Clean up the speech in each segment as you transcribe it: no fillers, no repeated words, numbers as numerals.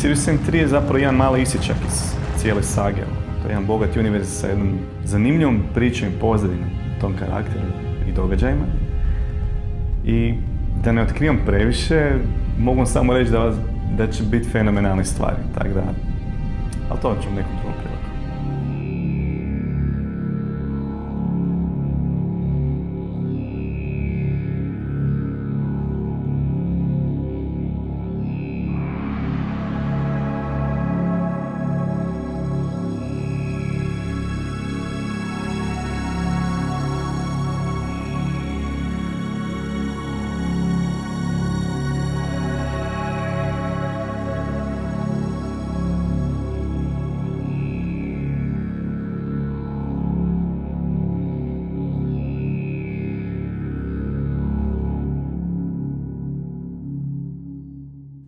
Sirian 3 je zapravo jedan mali isječak iz cijele sage. To je jedan bogat univerz sa jednom zanimljivom pričom i pozadinom tom karakteru i događajima. I da ne otkrivam previše, mogu samo reći da će biti fenomenalne stvari, tako da, ali to ću nekom drugom priliku.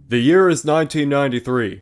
The year is 1993.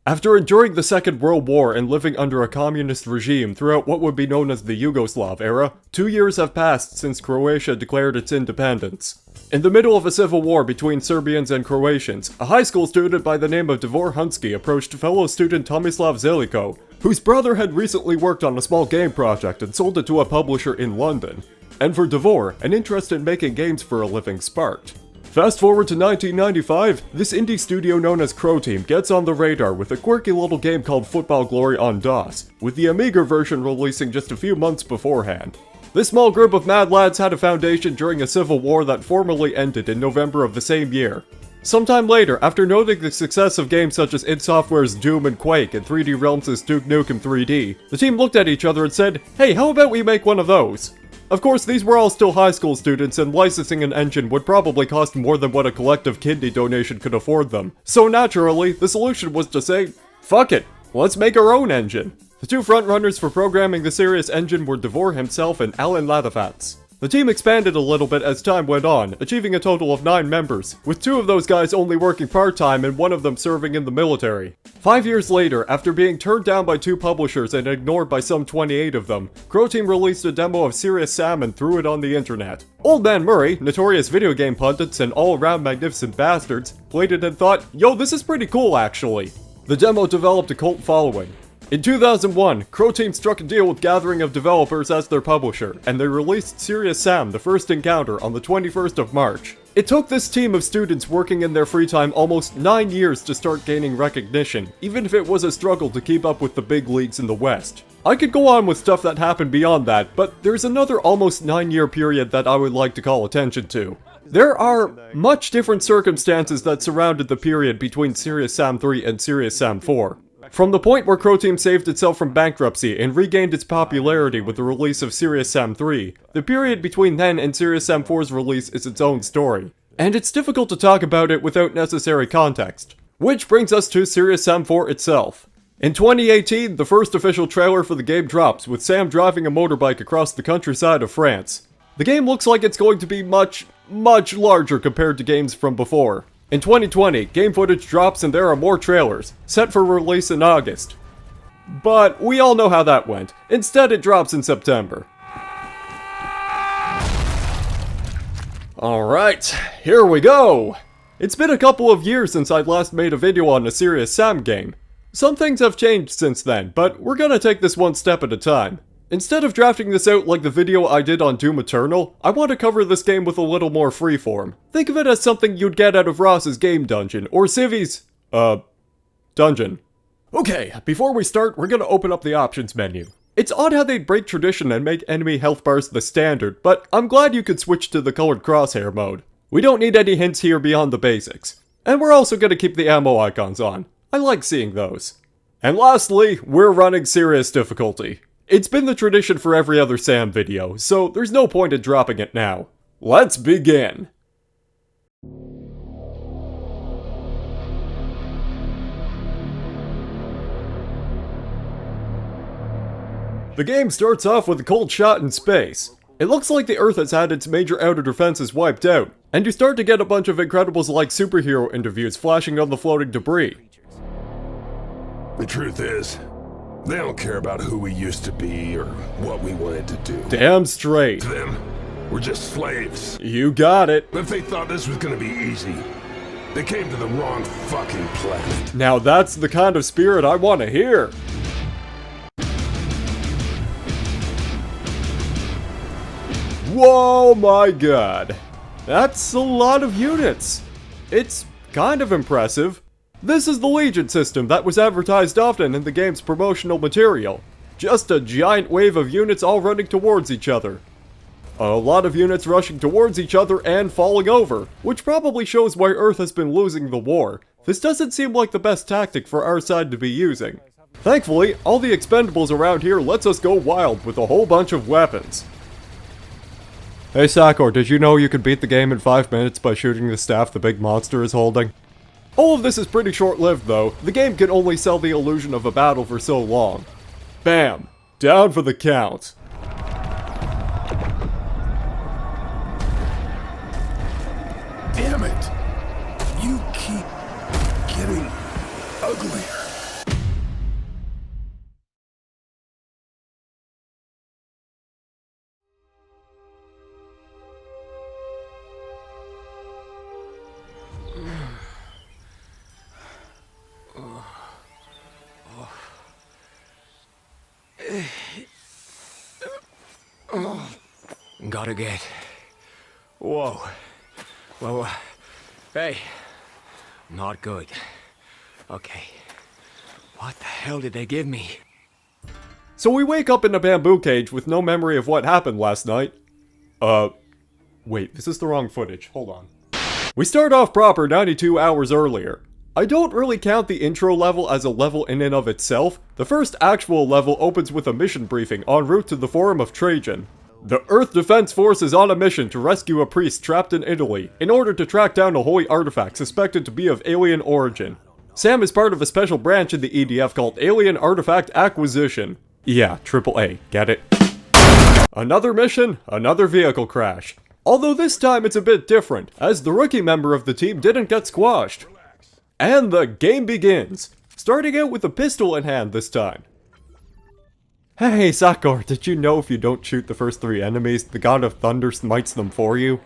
After enduring the Second World War and living under a communist regime throughout what would be known as the Yugoslav era, 2 years have passed since Croatia declared its independence. In the middle of a civil war between Serbians and Croatians, a high school student by the name of Davor Hunsky approached fellow student Tomislav Zeliko, whose brother had recently worked on a small game project and sold it to a publisher in London. And for Davor, an interest in making games for a living sparked. Fast forward to 1995, this indie studio known as Crow Team gets on the radar with a quirky little game called Football Glory on DOS, with the Amiga version releasing just a few months beforehand. This small group of mad lads had a foundation during a civil war that formally ended in November of the same year. Sometime later, after noting the success of games such as id Software's Doom and Quake and 3D Realms' Duke Nukem 3D, the team looked at each other and said, "Hey, how about we make one of those?" Of course, these were all still high school students, and licensing an engine would probably cost more than what a collective kidney donation could afford them. So naturally, the solution was to say, fuck it, let's make our own engine. The two frontrunners for programming the Sirius engine were Davor himself and Alan Lathafats. The team expanded a little bit as time went on, achieving a total of 9 members, with 2 of those guys only working part-time and 1 of them serving in the military. 5 years later, after being turned down by 2 publishers and ignored by some 28 of them, Crow Team released a demo of Serious Sam and threw it on the internet. Old Man Murray, notorious video game pundits and all-around magnificent bastards, played it and thought, yo, this is pretty cool actually. The demo developed a cult following. In 2001, Crow Team struck a deal with Gathering of Developers as their publisher, and they released Serious Sam: The First Encounter on the 21st of March. It took this team of students working in their free time almost 9 years to start gaining recognition, even if it was a struggle to keep up with the big leagues in the West. I could go on with stuff that happened beyond that, but there's another almost 9-year period that I would like to call attention to. There are much different circumstances that surrounded the period between Serious Sam 3 and Serious Sam 4. From the point where Crow Team saved itself from bankruptcy and regained its popularity with the release of Serious Sam 3, the period between then and Serious Sam 4's release is its own story. And it's difficult to talk about it without necessary context. Which brings us to Serious Sam 4 itself. In 2018, the first official trailer for the game drops, with Sam driving a motorbike across the countryside of France. The game looks like it's going to be much larger compared to games from before. In 2020, game footage drops and there are more trailers, set for release in August. But we all know how that went. Instead, it drops in September. Alright, here we go! It's been a couple of years since I last made a video on a Serious Sam game. Some things have changed since then, but we're gonna take this one step at a time. Instead of drafting this out like the video I did on Doom Eternal, I want to cover this game with a little more freeform. Think of it as something you'd get out of Ross's Game Dungeon, or Civi's, dungeon. Okay, before we start, we're gonna open up the options menu. It's odd how they'd break tradition and make enemy health bars the standard, but I'm glad you could switch to the colored crosshair mode. We don't need any hints here beyond the basics. And we're also gonna keep the ammo icons on. I like seeing those. And lastly, we're running serious difficulty. It's been the tradition for every other Sam video, so there's no point in dropping it now. Let's begin! The game starts off with a cold shot in space. It looks like the Earth has had its major outer defenses wiped out, and you start to get a bunch of Incredibles-like superhero interviews flashing on the floating debris. The truth is, they don't care about who we used to be or what we wanted to do. Damn straight. To them, we're just slaves. You got it. If they thought this was gonna be easy, They came to the wrong fucking planet. Now that's the kind of spirit I want to hear. Whoa, my god. That's a lot of units. It's kind of impressive. This is the Legion system that was advertised often in the game's promotional material. Just a giant wave of units all running towards each other. A lot of units rushing towards each other and falling over, which probably shows why Earth has been losing the war. This doesn't seem like the best tactic for our side to be using. Thankfully, all the expendables around here lets us go wild with a whole bunch of weapons. Hey Sakor, did you know you could beat the game in 5 minutes by shooting the staff the big monster is holding? All of this is pretty short-lived though. The game can only sell the illusion of a battle for so long. Bam! Down for the count. Damn it! You keep getting uglier. Gotta get... Whoa. Whoa. Hey. Not good. Okay. What the hell did they give me? So we wake up in a bamboo cage with no memory of what happened last night. Wait, this is the wrong footage. Hold on. We start off proper 92 hours earlier. I don't really count the intro level as a level in and of itself. The first actual level opens with a mission briefing en route to the Forum of Trajan. The Earth Defense Force is on a mission to rescue a priest trapped in Italy in order to track down a holy artifact suspected to be of alien origin. Sam is part of a special branch in the EDF called Alien Artifact Acquisition. Yeah, AAA, get it? Another mission, another vehicle crash. Although this time it's a bit different, as the rookie member of the team didn't get squashed. And the game begins, starting out with a pistol in hand this time. Hey Sakor, did you know if you don't shoot the first 3 enemies, the God of Thunder smites them for you?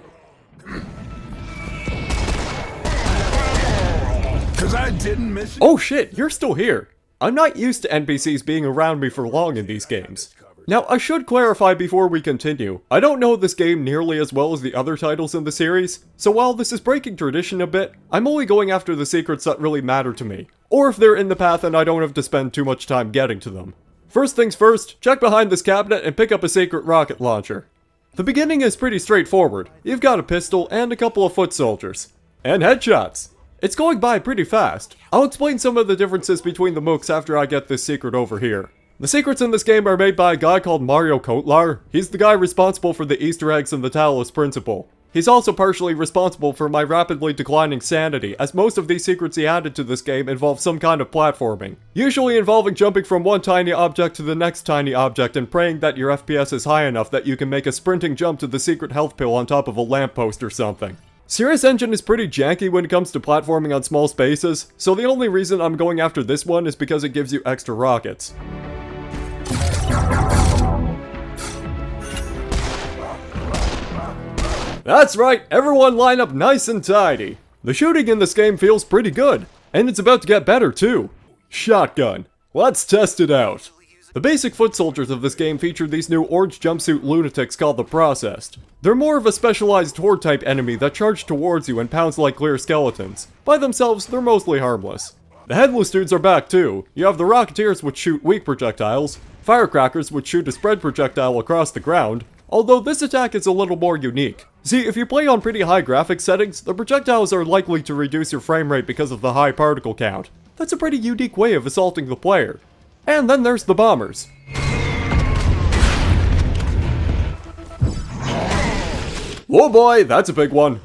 Cause I didn't miss it. Oh shit, you're still here. I'm not used to NPCs being around me for long in these games. Now, I should clarify before we continue, I don't know this game nearly as well as the other titles in the series, so while this is breaking tradition a bit, I'm only going after the secrets that really matter to me, or if they're in the path and I don't have to spend too much time getting to them. First things first, check behind this cabinet and pick up a secret rocket launcher. The beginning is pretty straightforward. You've got a pistol and a couple of foot soldiers. And headshots. It's going by pretty fast. I'll explain some of the differences between the mooks after I get this secret over here. The secrets in this game are made by a guy called Mario Kotlar. He's the guy responsible for the Easter eggs and the Talos Principle. He's also partially responsible for my rapidly declining sanity, as most of these secrets he added to this game involve some kind of platforming. Usually involving jumping from one tiny object to the next tiny object and praying that your FPS is high enough that you can make a sprinting jump to the secret health pill on top of a lamppost or something. Serious Engine is pretty janky when it comes to platforming on small spaces, so the only reason I'm going after this one is because it gives you extra rockets. That's right, everyone line up nice and tidy. The shooting in this game feels pretty good, and it's about to get better too. Shotgun. Let's test it out. The basic foot soldiers of this game feature these new orange jumpsuit lunatics called the Processed. They're more of a specialized horde type enemy that charge towards you and pounds like clear skeletons. By themselves, they're mostly harmless. The headless dudes are back too. You have the Rocketeers which shoot weak projectiles, Firecrackers which shoot a spread projectile across the ground, although this attack is a little more unique. See, if you play on pretty high graphics settings, the projectiles are likely to reduce your frame rate because of the high particle count. That's a pretty unique way of assaulting the player. And then there's the bombers. Oh boy, that's a big one.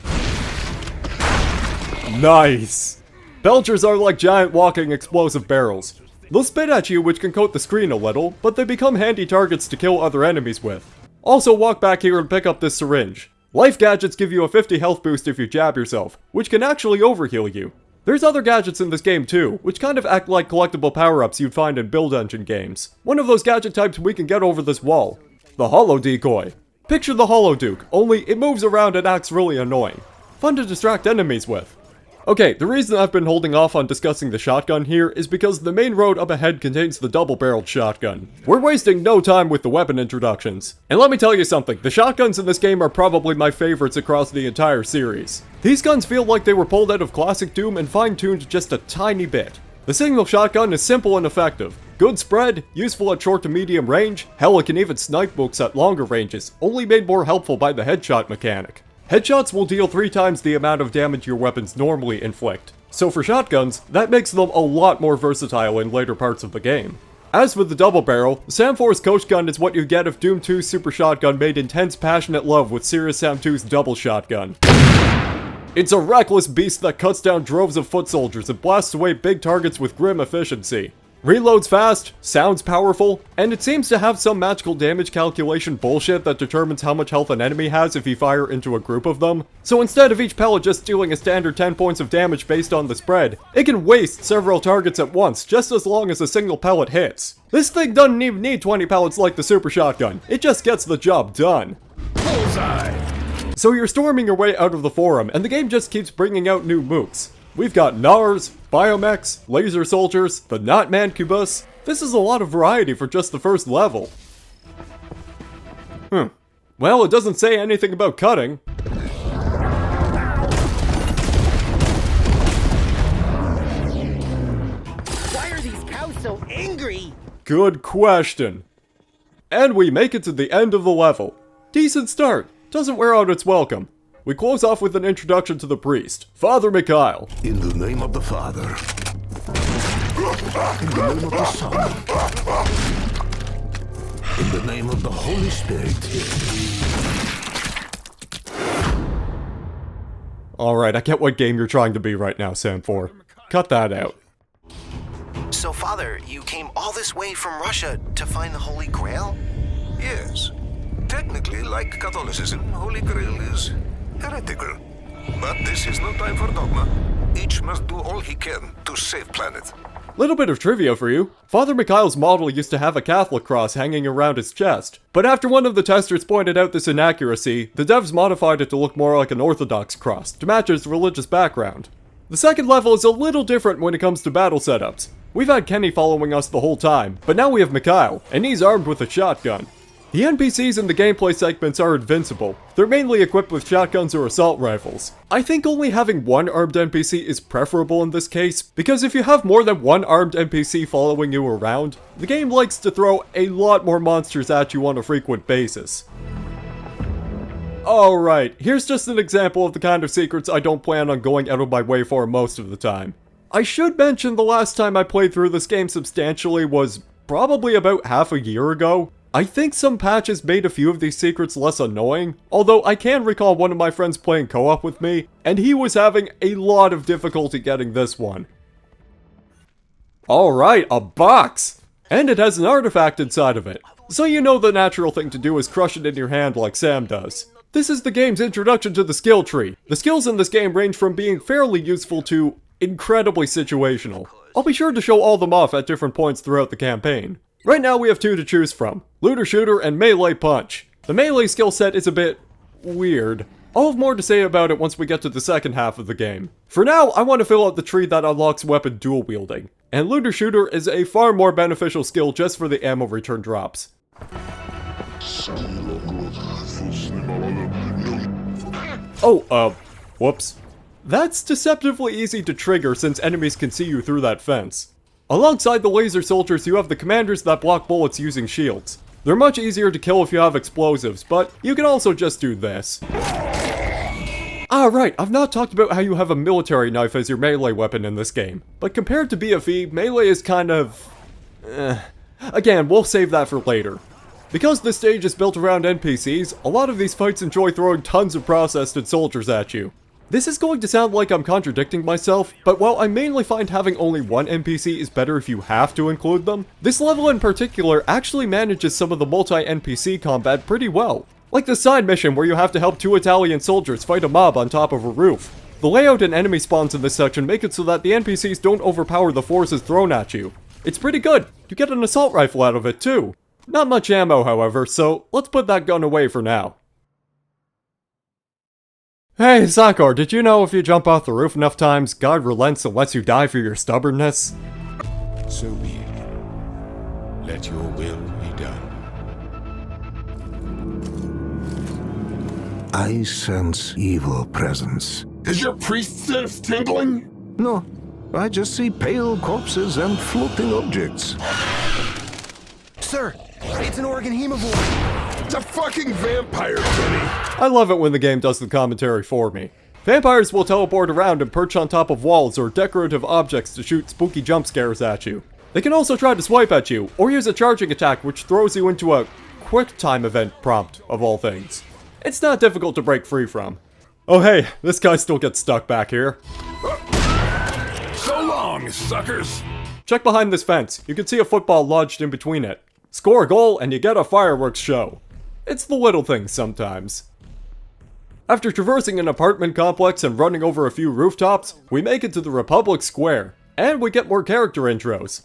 Nice. Belchers are like giant walking explosive barrels. They'll spit at you, which can coat the screen a little, but they become handy targets to kill other enemies with. Also, walk back here and pick up this syringe. Life gadgets give you a 50 health boost if you jab yourself, which can actually overheal you. There's other gadgets in this game too, which kind of act like collectible power-ups you'd find in build engine games. One of those gadget types we can get over this wall. The Holo Decoy. Picture the Holo Duke, only it moves around and acts really annoying. Fun to distract enemies with. Okay, the reason I've been holding off on discussing the shotgun here is because the main road up ahead contains the double-barreled shotgun. We're wasting no time with the weapon introductions. And let me tell you something, the shotguns in this game are probably my favorites across the entire series. These guns feel like they were pulled out of classic Doom and fine-tuned just a tiny bit. The single shotgun is simple and effective. Good spread, useful at short to medium range, hell it can even snipe books at longer ranges, only made more helpful by the headshot mechanic. Headshots will deal 3 times the amount of damage your weapons normally inflict, so for shotguns, that makes them a lot more versatile in later parts of the game. As for the double barrel, Sam 4's Coach Gun is what you get if Doom 2's Super Shotgun made intense passionate love with Serious Sam 2's Double Shotgun. It's a reckless beast that cuts down droves of foot soldiers and blasts away big targets with grim efficiency. Reloads fast, sounds powerful, and it seems to have some magical damage calculation bullshit that determines how much health an enemy has if you fire into a group of them. So instead of each pellet just dealing a standard 10 points of damage based on the spread, it can waste several targets at once just as long as a single pellet hits. This thing doesn't even need 20 pellets like the Super Shotgun, it just gets the job done. Bullseye! So you're storming your way out of the forum, and the game just keeps bringing out new mooks. We've got Nars, Biomechs, Laser Soldiers, the Not Mancubus. This is a lot of variety for just the first level. Well, it doesn't say anything about cutting. Why are these cows so angry? Good question. And we make it to the end of the level. Decent start. Doesn't wear out its welcome. We close off with an introduction to the priest, Father Mikhail. In the name of the Father. In the name of the Son. In the name of the Holy Spirit. Alright, I get what game you're trying to be right now, Sam 4. Cut that out. So, Father, you came all this way from Russia to find the Holy Grail? Yes. Technically, like Catholicism, Holy Grail is heretical. But this is no time for dogma. Each must do all he can to save planet. Little bit of trivia for you. Father Mikhail's model used to have a Catholic cross hanging around his chest. But after one of the testers pointed out this inaccuracy, the devs modified it to look more like an Orthodox cross, to match his religious background. The second level is a little different when it comes to battle setups. We've had Kenny following us the whole time, but now we have Mikhail, and he's armed with a shotgun. The NPCs in the gameplay segments are invincible. They're mainly equipped with shotguns or assault rifles. I think only having one armed NPC is preferable in this case, because if you have more than one armed NPC following you around, the game likes to throw a lot more monsters at you on a frequent basis. Alright, here's just an example of the kind of secrets I don't plan on going out of my way for most of the time. I should mention the last time I played through this game substantially was probably about half a year ago. I think some patches made a few of these secrets less annoying, although I can recall one of my friends playing co-op with me, and he was having a lot of difficulty getting this one. Alright, a box! And it has an artifact inside of it, so you know the natural thing to do is crush it in your hand like Sam does. This is the game's introduction to the skill tree. The skills in this game range from being fairly useful to incredibly situational. I'll be sure to show all them off at different points throughout the campaign. Right now we have 2 to choose from, Looter Shooter and Melee Punch. The melee skill set is a bit weird. I'll have more to say about it once we get to the second half of the game. For now, I want to fill out the tree that unlocks weapon dual wielding, and Looter Shooter is a far more beneficial skill just for the ammo return drops. Whoops. That's deceptively easy to trigger since enemies can see you through that fence. Alongside the laser soldiers, you have the commanders that block bullets using shields. They're much easier to kill if you have explosives, but you can also just do this. Right, I've not talked about how you have a military knife as your melee weapon in this game, but compared to BFE, melee is kind of... Again, we'll save that for later. Because this stage is built around NPCs, a lot of these fights enjoy throwing tons of processed soldiers at you. This is going to sound like I'm contradicting myself, but while I mainly find having only one NPC is better if you have to include them, this level in particular actually manages some of the multi-NPC combat pretty well. Like the side mission where you have to help 2 Italian soldiers fight a mob on top of a roof. The layout and enemy spawns in this section make it so that the NPCs don't overpower the forces thrown at you. It's pretty good, you get an assault rifle out of it too. Not much ammo however, so let's put that gun away for now. Hey, Sakor, did you know if you jump off the roof enough times, God relents and lets you die for your stubbornness? So be it. Let your will be done. I sense evil presence. Is your priest sense tingling? No, I just see pale corpses and floating objects. Sir, it's an Oregon hemivore. It's a fucking vampire, Kenny. I love it when the game does the commentary for me. Vampires will teleport around and perch on top of walls or decorative objects to shoot spooky jump scares at you. They can also try to swipe at you, or use a charging attack which throws you into a quick time event prompt, of all things. It's not difficult to break free from. Oh hey, this guy still gets stuck back here. So long, suckers. Check behind this fence, you can see a football lodged in between it. Score a goal and you get a fireworks show. It's the little things sometimes. After traversing an apartment complex and running over a few rooftops, we make it to the Republic Square, and we get more character intros.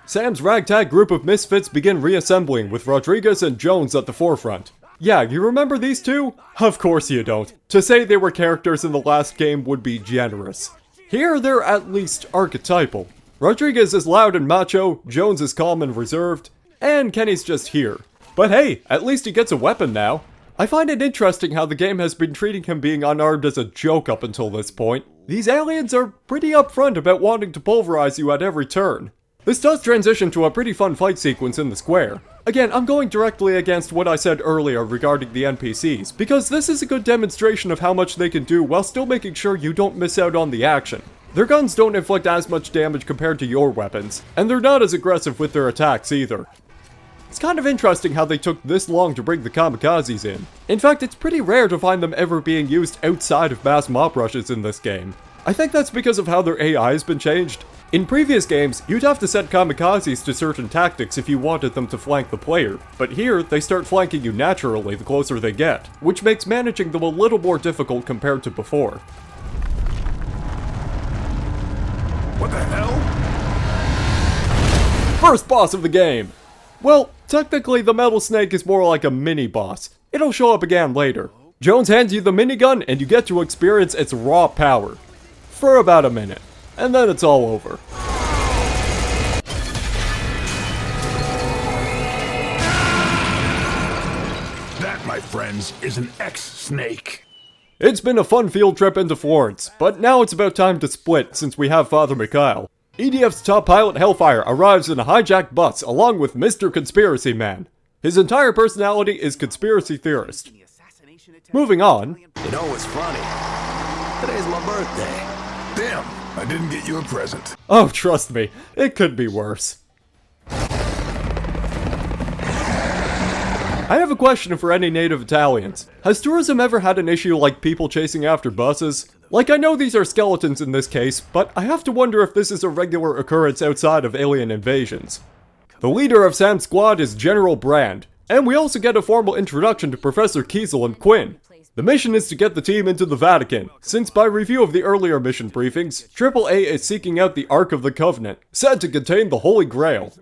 Sam's ragtag group of misfits begin reassembling with Rodriguez and Jones at the forefront. Yeah, you remember these two? Of course you don't. To say they were characters in the last game would be generous. Here they're at least archetypal. Rodriguez is loud and macho, Jones is calm and reserved, and Kenny's just here. But hey, at least he gets a weapon now. I find it interesting how the game has been treating him being unarmed as a joke up until this point. These aliens are pretty upfront about wanting to pulverize you at every turn. This does transition to a pretty fun fight sequence in the square. Again, I'm going directly against what I said earlier regarding the NPCs, because this is a good demonstration of how much they can do while still making sure you don't miss out on the action. Their guns don't inflict as much damage compared to your weapons, and they're not as aggressive with their attacks either. It's kind of interesting how they took this long to bring the kamikazes in. In fact, it's pretty rare to find them ever being used outside of mass mob rushes in this game. I think that's because of how their AI has been changed. In previous games, you'd have to set kamikazes to certain tactics if you wanted them to flank the player, but here, they start flanking you naturally the closer they get, which makes managing them a little more difficult compared to before. What the hell? First boss of the game! Well, technically the Metal Snake is more like a mini-boss. It'll show up again later. Jones hands you the minigun and you get to experience its raw power. For about a minute. And then it's all over. That, my friends, is an X-Snake. It's been a fun field trip into Florence, but now it's about time to split since we have Father Mikhail. EDF's top pilot Hellfire arrives in a hijacked bus along with Mr. Conspiracy Man. His entire personality is conspiracy theorist. Moving on. You know what's funny? Today's my birthday. Damn, I didn't get you a present. Oh, trust me, it could be worse. I have a question for any native Italians. Has tourism ever had an issue like people chasing after buses? Like, I know these are skeletons in this case, but I have to wonder if this is a regular occurrence outside of alien invasions. The leader of Sam's squad is General Brand, and we also get a formal introduction to Professor Kiesel and Quinn. The mission is to get the team into the Vatican, since by review of the earlier mission briefings, AAA is seeking out the Ark of the Covenant, said to contain the Holy Grail.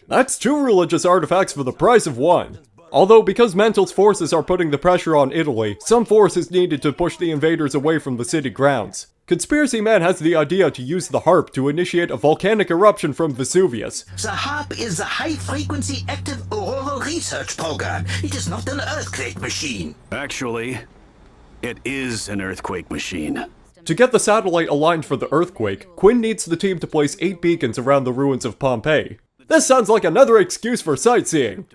That's 2 religious artifacts for the price of 1. Although because Mental's forces are putting the pressure on Italy, some force is needed to push the invaders away from the city grounds. Conspiracy Man has the idea to use the HARP to initiate a volcanic eruption from Vesuvius. The HARP is a high-frequency active auroral research program. It is not an earthquake machine. Actually, it is an earthquake machine. To get the satellite aligned for the earthquake, Quinn needs the team to place 8 beacons around the ruins of Pompeii. This sounds like another excuse for sightseeing.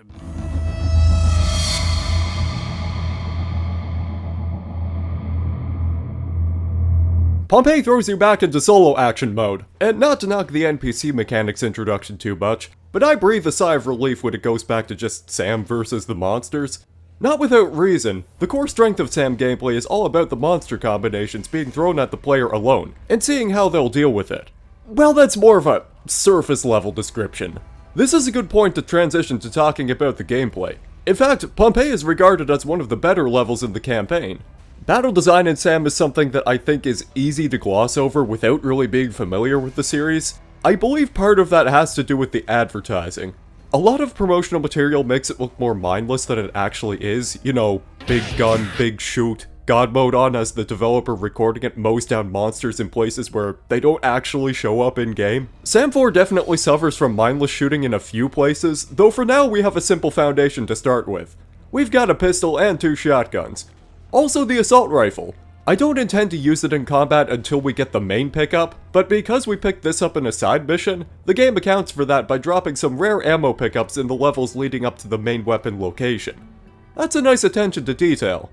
Pompeii throws you back into solo action mode, and not to knock the NPC mechanics introduction too much, but I breathe a sigh of relief when it goes back to just Sam versus the monsters. Not without reason, the core strength of Sam gameplay is all about the monster combinations being thrown at the player alone, and seeing how they'll deal with it. Well, that's more of a surface level description. This is a good point to transition to talking about the gameplay. In fact, Pompeii is regarded as one of the better levels in the campaign. Battle design in Sam is something that I think is easy to gloss over without really being familiar with the series. I believe part of that has to do with the advertising. A lot of promotional material makes it look more mindless than it actually is, you know, big gun, big shoot, God mode on as the developer recording it mows down monsters in places where they don't actually show up in-game. SAM4 definitely suffers from mindless shooting in a few places, though for now we have a simple foundation to start with. We've got a pistol and 2 shotguns. Also the assault rifle. I don't intend to use it in combat until we get the main pickup, but because we picked this up in a side mission, the game accounts for that by dropping some rare ammo pickups in the levels leading up to the main weapon location. That's a nice attention to detail.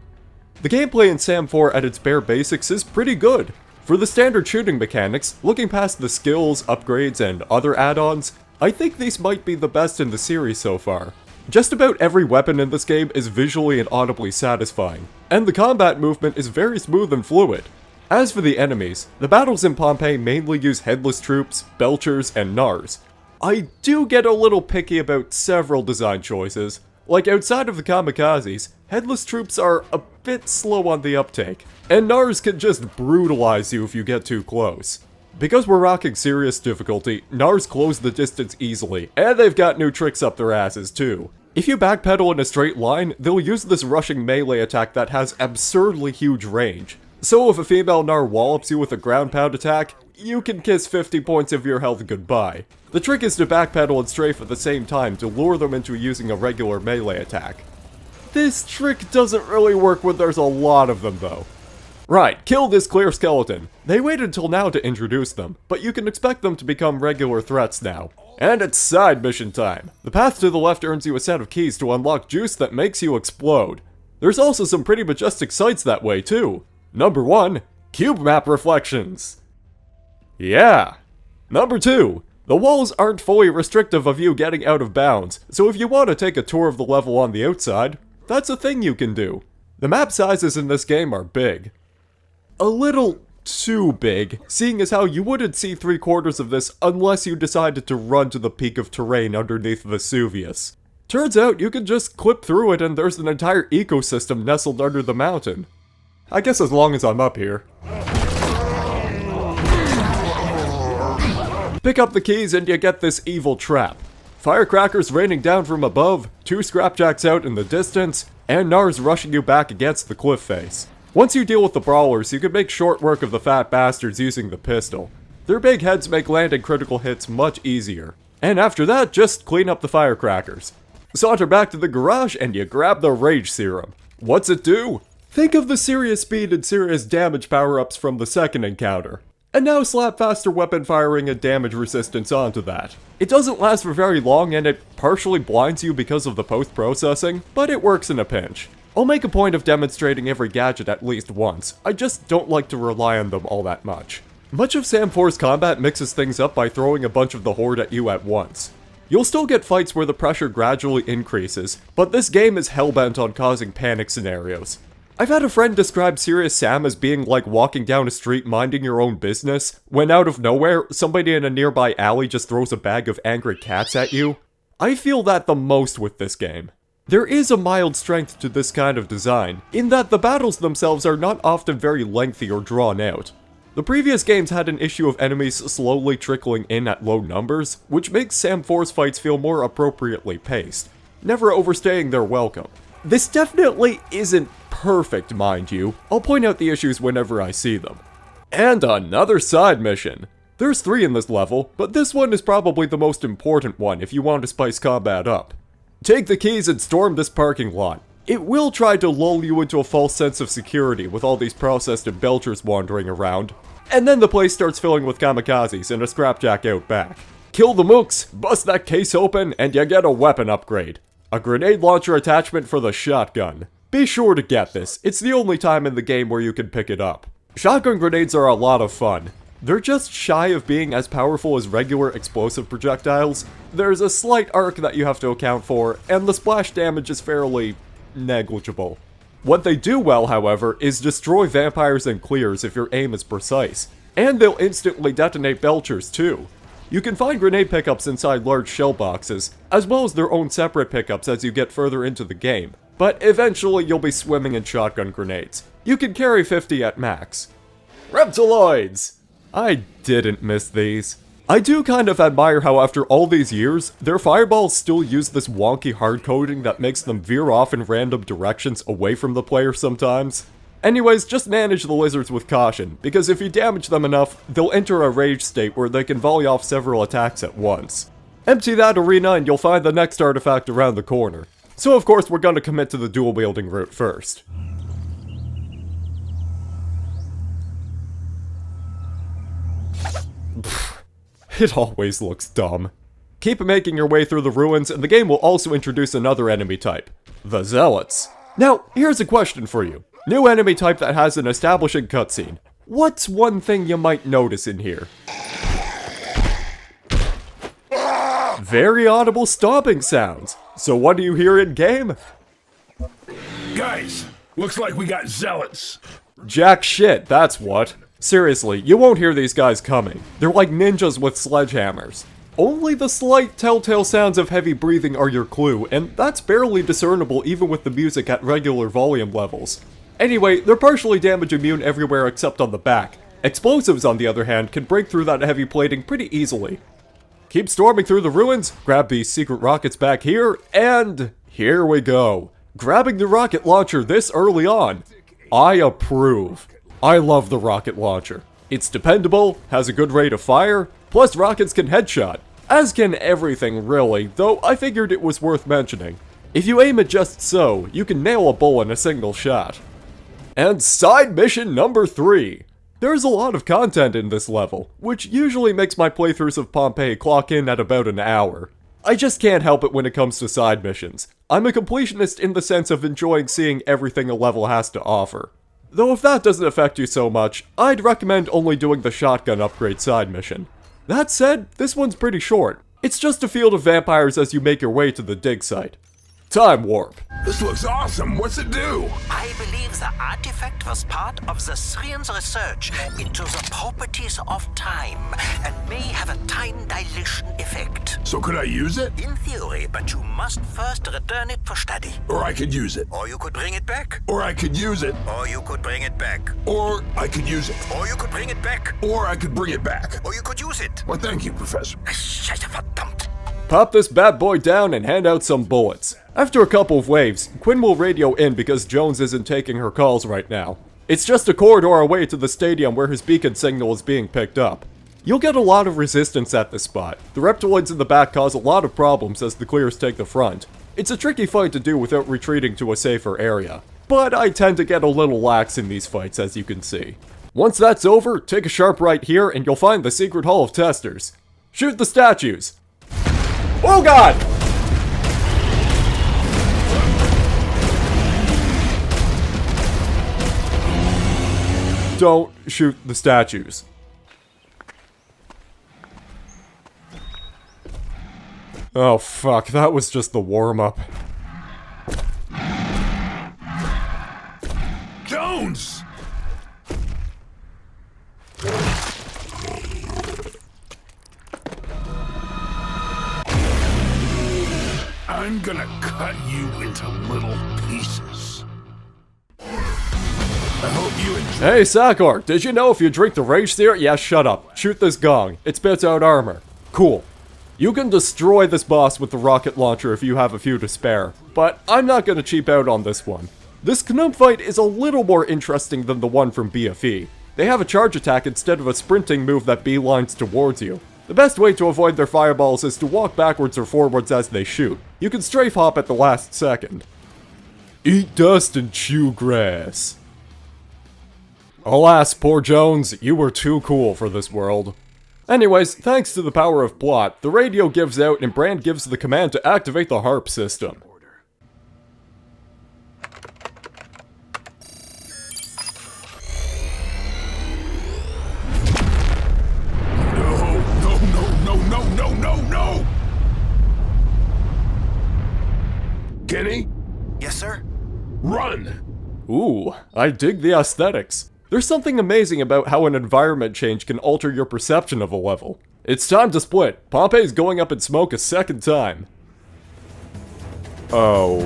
The gameplay in SAM4 at its bare basics is pretty good. For the standard shooting mechanics, looking past the skills, upgrades, and other add-ons, I think these might be the best in the series so far. Just about every weapon in this game is visually and audibly satisfying, and the combat movement is very smooth and fluid. As for the enemies, the battles in Pompeii mainly use headless troops, belchers, and gnars. I do get a little picky about several design choices. Like outside of the kamikazes, headless troops are a bit slow on the uptake, and gnars can just brutalize you if you get too close. Because we're rocking serious difficulty, gnars close the distance easily, and they've got new tricks up their asses too. If you backpedal in a straight line, they'll use this rushing melee attack that has absurdly huge range. So if a female gnar wallops you with a ground pound attack, you can kiss 50 points of your health goodbye. The trick is to backpedal and strafe at the same time to lure them into using a regular melee attack. This trick doesn't really work when there's a lot of them though. Right, kill this clear skeleton. They waited until now to introduce them, but you can expect them to become regular threats now. And it's side mission time. The path to the left earns you a set of keys to unlock juice that makes you explode. There's also some pretty majestic sights that way too. Number 1, cube map reflections. Yeah. Number 2, the walls aren't fully restrictive of you getting out of bounds, so if you want to take a tour of the level on the outside, that's a thing you can do. The map sizes in this game are big. A little too big, seeing as how you wouldn't see 3/4 of this unless you decided to run to the peak of terrain underneath Vesuvius. Turns out you can just clip through it and there's an entire ecosystem nestled under the mountain. I guess as long as I'm up here. Pick up the keys and you get this evil trap. Firecrackers raining down from above, 2 scrapjacks out in the distance, and gnars rushing you back against the cliff face. Once you deal with the brawlers, you can make short work of the fat bastards using the pistol. Their big heads make landing critical hits much easier. And after that, just clean up the firecrackers. Saunter back to the garage and you grab the rage serum. What's it do? Think of the serious speed and serious damage power-ups from the second encounter. And now slap faster weapon firing and damage resistance onto that. It doesn't last for very long and it partially blinds you because of the post-processing, but it works in a pinch. I'll make a point of demonstrating every gadget at least once, I just don't like to rely on them all that much. Much of SAM4's combat mixes things up by throwing a bunch of the horde at you at once. You'll still get fights where the pressure gradually increases, but this game is hellbent on causing panic scenarios. I've had a friend describe Serious Sam as being like walking down a street minding your own business, when out of nowhere, somebody in a nearby alley just throws a bag of angry cats at you. I feel that the most with this game. There is a mild strength to this kind of design, in that the battles themselves are not often very lengthy or drawn out. The previous games had an issue of enemies slowly trickling in at low numbers, which makes SAM4's fights feel more appropriately paced, never overstaying their welcome. This definitely isn't perfect, mind you. I'll point out the issues whenever I see them. And another side mission. There's 3 in this level, but this one is probably the most important one if you want to spice combat up. Take the keys and storm this parking lot. It will try to lull you into a false sense of security with all these processed and belchers wandering around. And then the place starts filling with kamikazes and a scrapjack out back. Kill the mooks, bust that case open, and you get a weapon upgrade. A grenade launcher attachment for the shotgun. Be sure to get this, it's the only time in the game where you can pick it up. Shotgun grenades are a lot of fun. They're just shy of being as powerful as regular explosive projectiles. There's a slight arc that you have to account for, and the splash damage is fairly negligible. What they do well, however, is destroy vampires and clears if your aim is precise. And they'll instantly detonate belchers too. You can find grenade pickups inside large shell boxes, as well as their own separate pickups as you get further into the game. But eventually you'll be swimming in shotgun grenades. You can carry 50 at max. Reptiloids! I didn't miss these. I do kind of admire how after all these years, their fireballs still use this wonky hard coating that makes them veer off in random directions away from the player sometimes. Anyways, just manage the lizards with caution, because if you damage them enough, they'll enter a rage state where they can volley off several attacks at once. Empty that arena and you'll find the next artifact around the corner. So of course we're gonna commit to the dual wielding route first. It always looks dumb. Keep making your way through the ruins and the game will also introduce another enemy type, the Zealots. Now, here's a question for you. New enemy type that has an establishing cutscene. What's one thing you might notice in here? Very audible stomping sounds. So what do you hear in game? Guys, looks like we got zealots. Jack shit, that's what. Seriously, you won't hear these guys coming. They're like ninjas with sledgehammers. Only the slight telltale sounds of heavy breathing are your clue, and that's barely discernible even with the music at regular volume levels. Anyway, they're partially damage immune everywhere except on the back. Explosives, on the other hand, can break through that heavy plating pretty easily. Keep storming through the ruins, grab these secret rockets back here, and here we go. Grabbing the rocket launcher this early on. I approve. I love the rocket launcher. It's dependable, has a good rate of fire, plus rockets can headshot. As can everything really, though I figured it was worth mentioning. If you aim it just so, you can nail a bull in a single shot. And side mission number 3. There's a lot of content in this level, which usually makes my playthroughs of Pompeii clock in at about an hour. I just can't help it when it comes to side missions. I'm a completionist in the sense of enjoying seeing everything a level has to offer. Though if that doesn't affect you so much, I'd recommend only doing the shotgun upgrade side mission. That said, this one's pretty short. It's just a field of vampires as you make your way to the dig site. Time warp. This looks awesome. What's it do? I believe the artifact was part of the Sirian's research into the properties of time and may have a time dilation effect. So could I use it? In theory, but you must first return it for study. Or I could use it. Or you could bring it back. Or I could use it. Or you could bring it back. Or I could use it. Or you could bring it back. Or I could bring it back. Or you could use it. Well, thank you, Professor. Scheiße, verdammt. Pop this bad boy down and hand out some bullets. After a couple of waves, Quinn will radio in because Jones isn't taking her calls right now. It's just a corridor away to the stadium where his beacon signal is being picked up. You'll get a lot of resistance at this spot. The reptiloids in the back cause a lot of problems as the clears take the front. It's a tricky fight to do without retreating to a safer area. But I tend to get a little lax in these fights, as you can see. Once that's over, take a sharp right here and you'll find the secret hall of testers. Shoot the statues! Oh god! Don't shoot the statues. Oh fuck, that was just the warm-up. Jones! I'm gonna cut you into little pieces. I hope you enjoy. Hey Sakor, did you know if you drink the rage seer? Yeah, shut up. Shoot this gong. It spits out armor. Cool. You can destroy this boss with the rocket launcher if you have a few to spare, but I'm not gonna cheap out on this one. This Knump fight is a little more interesting than the one from BFE. They have a charge attack instead of a sprinting move that beelines towards you. The best way to avoid their fireballs is to walk backwards or forwards as they shoot. You can strafe hop at the last second. Eat dust and chew grass. Alas, poor Jones, you were too cool for this world. Anyways, thanks to the power of plot, the radio gives out and Brand gives the command to activate the harp system. No! Kenny? Yes, sir? Run! Ooh, I dig the aesthetics. There's something amazing about how an environment change can alter your perception of a level. It's time to split. Pompeii's going up in smoke a second time. Oh.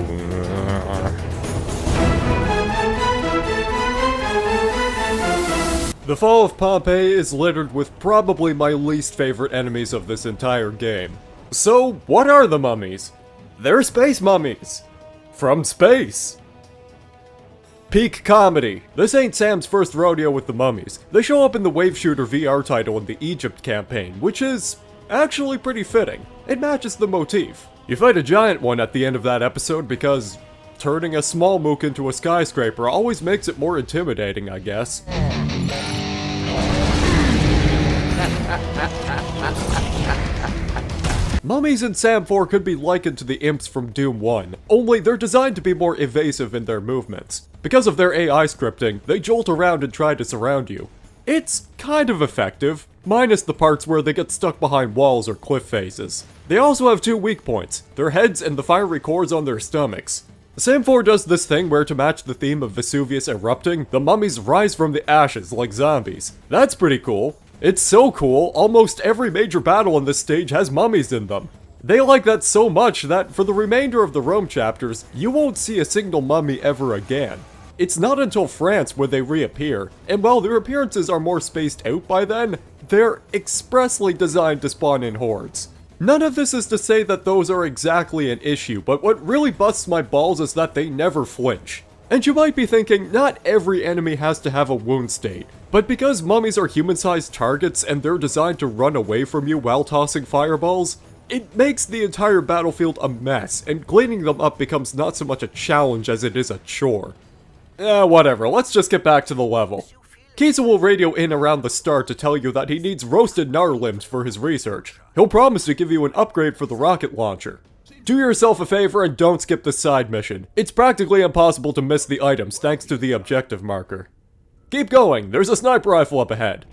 The fall of Pompeii is littered with probably my least favorite enemies of this entire game. So, what are the mummies? They're space mummies! From space! Peak comedy. This ain't Sam's first rodeo with the mummies. They show up in the Wave Shooter VR title in the Egypt campaign, which is actually pretty fitting. It matches the motif. You fight a giant one at the end of that episode because turning a small mook into a skyscraper always makes it more intimidating, I guess. Mummies in Sam 4 could be likened to the imps from Doom 1, only they're designed to be more evasive in their movements. Because of their AI scripting, they jolt around and try to surround you. It's kind of effective, minus the parts where they get stuck behind walls or cliff faces. They also have two weak points, their heads and the fiery cores on their stomachs. Sam 4 does this thing where, to match the theme of Vesuvius erupting, the mummies rise from the ashes like zombies. That's pretty cool. It's so cool, almost every major battle in this stage has mummies in them. They like that so much that for the remainder of the Rome chapters, you won't see a single mummy ever again. It's not until France where they reappear, and while their appearances are more spaced out by then, they're expressly designed to spawn in hordes. None of this is to say that those are exactly an issue, but what really busts my balls is that they never flinch. And you might be thinking, not every enemy has to have a wound state, but because mummies are human-sized targets and they're designed to run away from you while tossing fireballs, it makes the entire battlefield a mess, and cleaning them up becomes not so much a challenge as it is a chore. Whatever, let's just get back to the level. Kisa will radio in around the start to tell you that he needs roasted gnar limbs for his research. He'll promise to give you an upgrade for the rocket launcher. Do yourself a favor and don't skip this side mission. It's practically impossible to miss the items thanks to the objective marker. Keep going, there's a sniper rifle up ahead.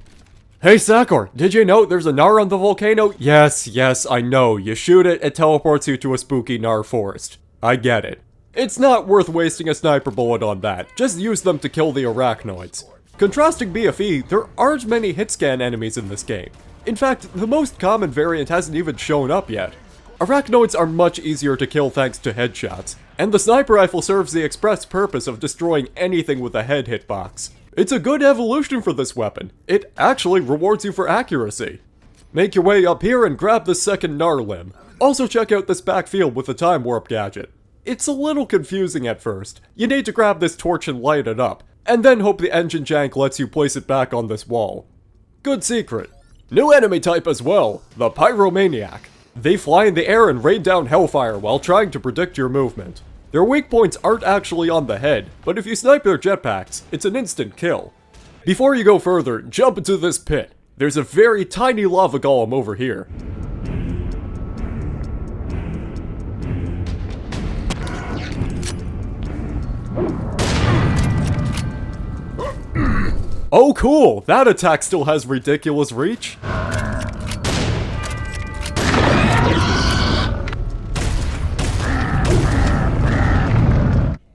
Hey Sakor, did you know there's a gnar on the volcano? Yes, I know. You shoot it, it teleports you to a spooky gnar forest. I get it. It's not worth wasting a sniper bullet on that. Just use them to kill the arachnoids. Contrasting BFE, there aren't many hitscan enemies in this game. In fact, the most common variant hasn't even shown up yet. Arachnoids are much easier to kill thanks to headshots, and the sniper rifle serves the express purpose of destroying anything with a head hitbox. It's a good evolution for this weapon. It actually rewards you for accuracy. Make your way up here and grab the second gnar limb. Also check out this backfield with the time warp gadget. It's a little confusing at first. You need to grab this torch and light it up, and then hope the engine jank lets you place it back on this wall. Good secret. New enemy type as well, the Pyromaniac. They fly in the air and rain down hellfire while trying to predict your movement. Their weak points aren't actually on the head, but if you snipe their jetpacks, it's an instant kill. Before you go further, jump into this pit. There's a very tiny lava golem over here. Oh cool, that attack still has ridiculous reach.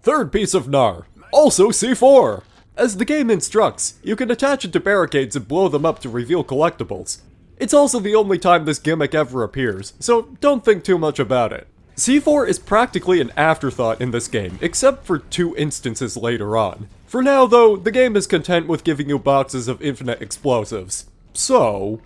Third piece of gnar, also C4! As the game instructs, you can attach it to barricades and blow them up to reveal collectibles. It's also the only time this gimmick ever appears, so don't think too much about it. C4 is practically an afterthought in this game, except for 2 instances later on. For now though, the game is content with giving you boxes of infinite explosives. So...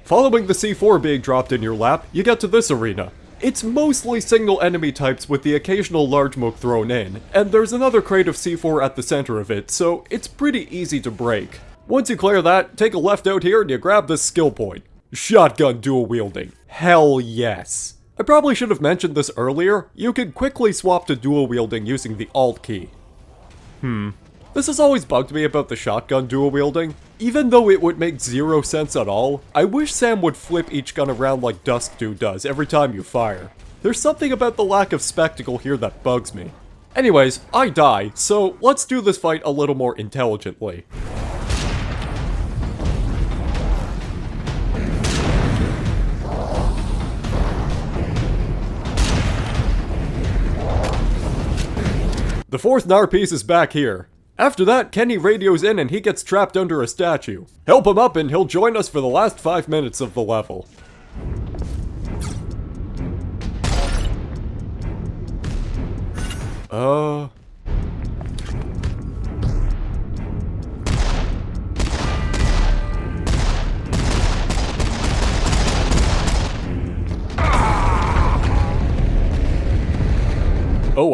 Following the C4 being dropped in your lap, you get to this arena. It's mostly single enemy types with the occasional large mook thrown in, and there's another crate of C4 at the center of it, so it's pretty easy to break. Once you clear that, take a left out here and you grab this skill point. Shotgun dual wielding. Hell yes. I probably should have mentioned this earlier, you can quickly swap to dual wielding using the Alt key. This has always bugged me about the shotgun dual wielding. Even though it would make 0 sense at all, I wish Sam would flip each gun around like Dusk Dew does every time you fire. There's something about the lack of spectacle here that bugs me. Anyways, I die, so let's do this fight a little more intelligently. The fourth Nar piece is back here. After that, Kenny radios in and he gets trapped under a statue. Help him up and he'll join us for the last 5 minutes of the level. Oh,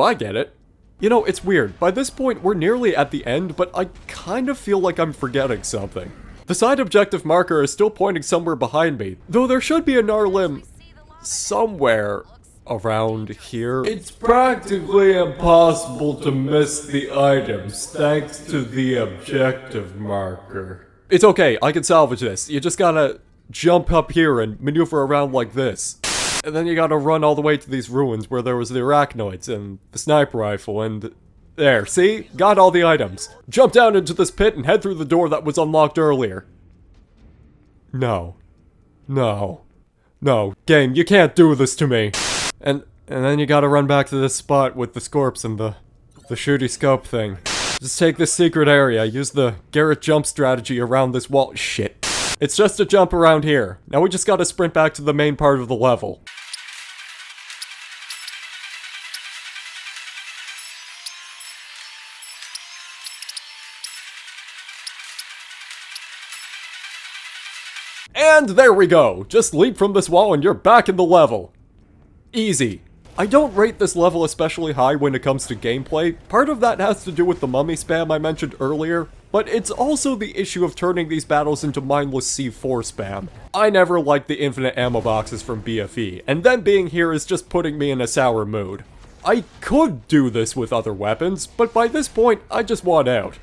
I get it. You know, it's weird. By this point, we're nearly at the end, but I kind of feel like I'm forgetting something. The side objective marker is still pointing somewhere behind me, though there should be a Nar limb somewhere around here. It's practically impossible to miss the items thanks to the objective marker. It's okay, I can salvage this. You just gotta jump up here and maneuver around like this. And then you gotta run all the way to these ruins where there was the arachnoids and the sniper rifle and... There, see? Got all the items. Jump down into this pit and head through the door that was unlocked earlier. No. No. No. Game, you can't do this to me. And then you gotta run back to this spot with the scorps and the shooty scope thing. Just take this secret area, use the Garrett jump strategy around this wall. Shit. It's just a jump around here. Now we just gotta sprint back to the main part of the level. And there we go! Just leap from this wall and you're back in the level. Easy. I don't rate this level especially high when it comes to gameplay. Part of that has to do with the mummy spam I mentioned earlier, but it's also the issue of turning these battles into mindless C4 spam. I never liked the infinite ammo boxes from BFE, and them being here is just putting me in a sour mood. I could do this with other weapons, but by this point, I just want out.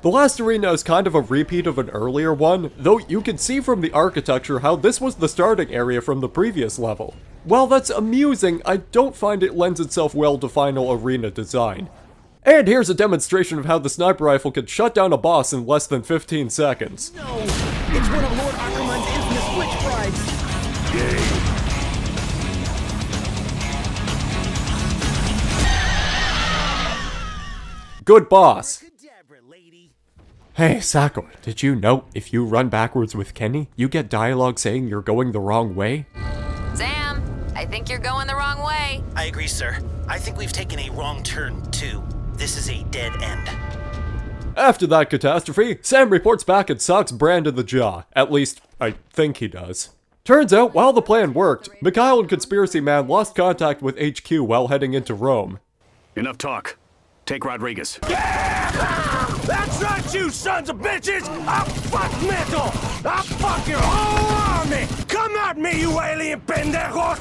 The last arena is kind of a repeat of an earlier one, though you can see from the architecture how this was the starting area from the previous level. While that's amusing, I don't find it lends itself well to final arena design. And here's a demonstration of how the sniper rifle could shut down a boss in less than 15 seconds. No! It's one of Lord Ackerman's infamous witch brides! Good boss! Hey, Sako, did you know if you run backwards with Kenny, you get dialogue saying you're going the wrong way? Sam, I think you're going the wrong way. I agree, sir. I think we've taken a wrong turn, too. This is a dead end. After that catastrophe, Sam reports back and socks Brand in the jaw. At least, I think he does. Turns out, while the plan worked, Mikhail and Conspiracy Man lost contact with HQ while heading into Rome. Enough talk. Take Rodriguez. Yeah! That's right, you sons of bitches! I'll fuck metal! I'll fuck your whole army! Come at me, you alien pendejos!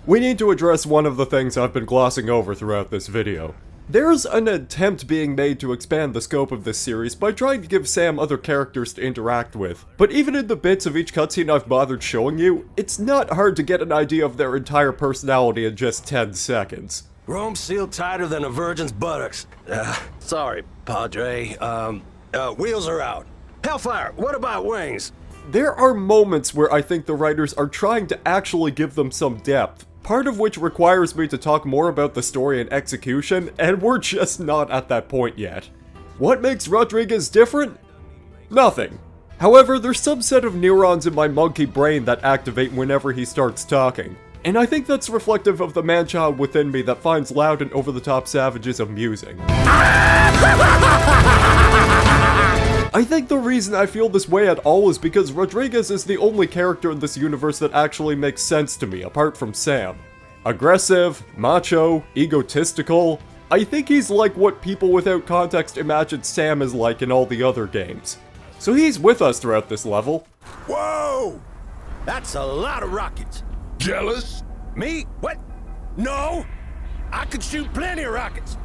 We need to address one of the things I've been glossing over throughout this video. There's an attempt being made to expand the scope of this series by trying to give Sam other characters to interact with, but even in the bits of each cutscene I've bothered showing you, it's not hard to get an idea of their entire personality in just 10 seconds. Rome's sealed tighter than a virgin's buttocks. Sorry, Padre. Wheels are out. Hellfire, what about wings? There are moments where I think the writers are trying to actually give them some depth, part of which requires me to talk more about the story and execution, and we're just not at that point yet. What makes Rodriguez different? Nothing. However, there's some set of neurons in my monkey brain that activate whenever he starts talking, and I think that's reflective of the man-child within me that finds loud and over-the-top savages amusing. I think the reason I feel this way at all is because Rodriguez is the only character in this universe that actually makes sense to me, apart from Sam. Aggressive, macho, egotistical. I think he's like what people without context imagine Sam is like in all the other games. So he's with us throughout this level. Whoa! That's a lot of rockets. Jealous? Me? What? No! I could shoot plenty of rockets.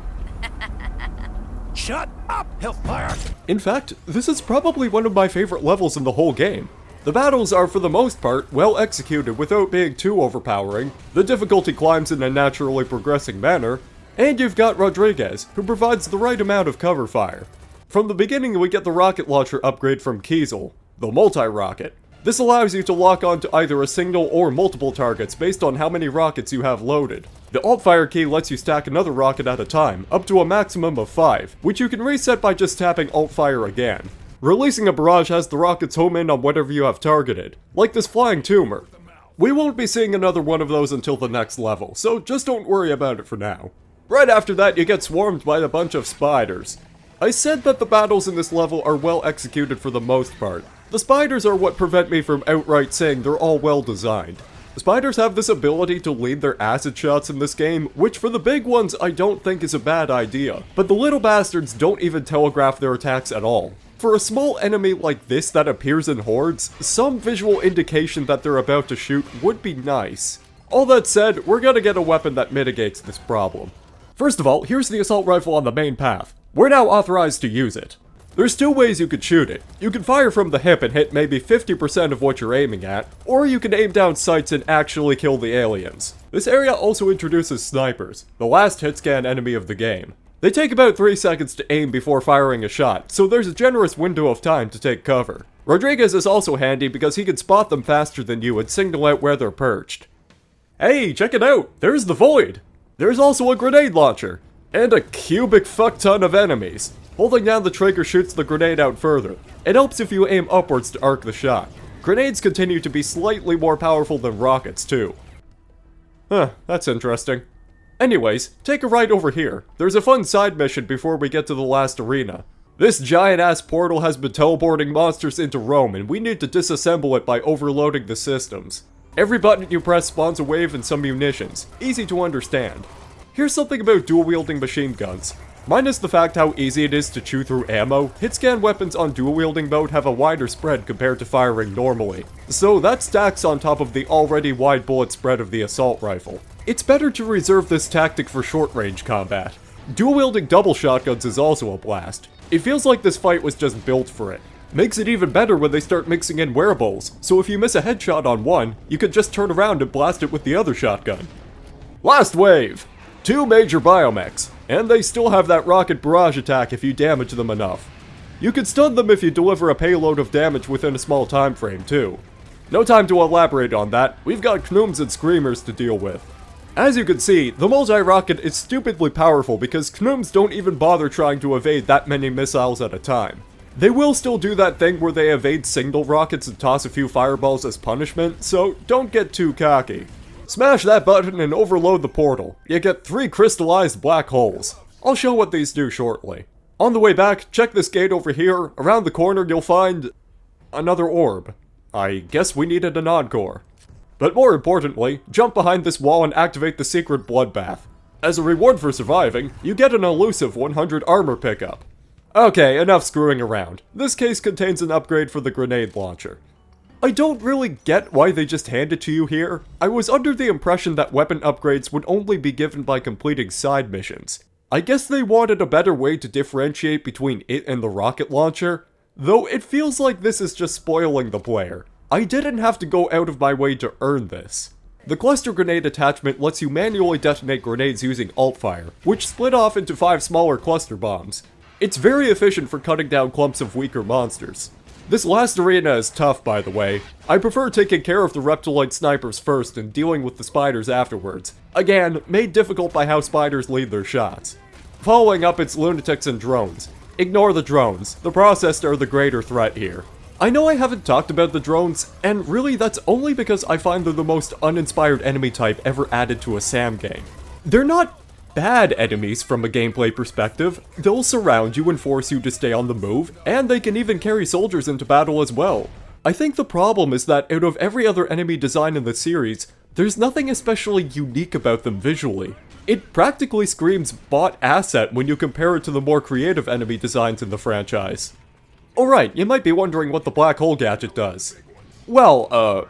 Shut up, Hellfire! In fact, this is probably one of my favorite levels in the whole game. The battles are for the most part well executed without being too overpowering, the difficulty climbs in a naturally progressing manner, and you've got Rodriguez, who provides the right amount of cover fire. From the beginning we get the rocket launcher upgrade from Kiesel, the multi-rocket. This allows you to lock onto either a single or multiple targets based on how many rockets you have loaded. The alt-fire key lets you stack another rocket at a time, up to a maximum of 5, which you can reset by just tapping alt-fire again. Releasing a barrage has the rockets home in on whatever you have targeted, like this flying tumor. We won't be seeing another one of those until the next level, so just don't worry about it for now. Right after that, you get swarmed by a bunch of spiders. I said that the battles in this level are well executed for the most part. The spiders are what prevent me from outright saying they're all well designed. The spiders have this ability to lead their acid shots in this game, which for the big ones I don't think is a bad idea, but the little bastards don't even telegraph their attacks at all. For a small enemy like this that appears in hordes, some visual indication that they're about to shoot would be nice. All that said, we're gonna get a weapon that mitigates this problem. First of all, here's the assault rifle on the main path. We're now authorized to use it. There's two ways you could shoot it. You can fire from the hip and hit maybe 50% of what you're aiming at, or you can aim down sights and actually kill the aliens. This area also introduces snipers, the last hit-scan enemy of the game. They take about 3 seconds to aim before firing a shot, so there's a generous window of time to take cover. Rodriguez is also handy because he can spot them faster than you and signal out where they're perched. Hey, check it out! There's the Void! There's also a grenade launcher, and a cubic fuck ton of enemies. Holding down the trigger shoots the grenade out further. It helps if you aim upwards to arc the shot. Grenades continue to be slightly more powerful than rockets too. Huh, that's interesting. Anyways, take a ride over here. There's a fun side mission before we get to the last arena. This giant-ass portal has been teleporting monsters into Rome, and we need to disassemble it by overloading the systems. Every button you press spawns a wave and some munitions. Easy to understand. Here's something about dual-wielding machine guns. Minus the fact how easy it is to chew through ammo, hit-scan weapons on dual-wielding mode have a wider spread compared to firing normally. So that stacks on top of the already wide bullet spread of the assault rifle. It's better to reserve this tactic for short-range combat. Dual-wielding double shotguns is also a blast. It feels like this fight was just built for it. Makes it even better when they start mixing in wearables, so if you miss a headshot on one, you can just turn around and blast it with the other shotgun. Last wave! 2 major biomechs, and they still have that rocket barrage attack if you damage them enough. You can stun them if you deliver a payload of damage within a small time frame too. No time to elaborate on that, we've got Knooms and Screamers to deal with. As you can see, the multi-rocket is stupidly powerful because Knooms don't even bother trying to evade that many missiles at a time. They will still do that thing where they evade single rockets and toss a few fireballs as punishment, so don't get too cocky. Smash that button and overload the portal. You get 3 crystallized black holes. I'll show what these do shortly. On the way back, check this gate over here. Around the corner you'll find another orb. I guess we needed an encore. But more importantly, jump behind this wall and activate the secret bloodbath. As a reward for surviving, you get an elusive 100 armor pickup. Okay, enough screwing around. This case contains an upgrade for the grenade launcher. I don't really get why they just hand it to you here. I was under the impression that weapon upgrades would only be given by completing side missions. I guess they wanted a better way to differentiate between it and the rocket launcher, though it feels like this is just spoiling the player. I didn't have to go out of my way to earn this. The cluster grenade attachment lets you manually detonate grenades using alt-fire, which split off into 5 smaller cluster bombs. It's very efficient for cutting down clumps of weaker monsters. This last arena is tough, by the way. I prefer taking care of the reptiloid snipers first and dealing with the spiders afterwards. Again, made difficult by how spiders lead their shots. Following up, it's lunatics and drones. Ignore the drones. The processed are the greater threat here. I know I haven't talked about the drones, and really that's only because I find they're the most uninspired enemy type ever added to a SAM game. They're not bad enemies from a gameplay perspective. They'll surround you and force you to stay on the move, and they can even carry soldiers into battle as well. I think the problem is that out of every other enemy design in the series, there's nothing especially unique about them visually. It practically screams bought asset when you compare it to the more creative enemy designs in the franchise. Alright, you might be wondering what the black hole gadget does. Well,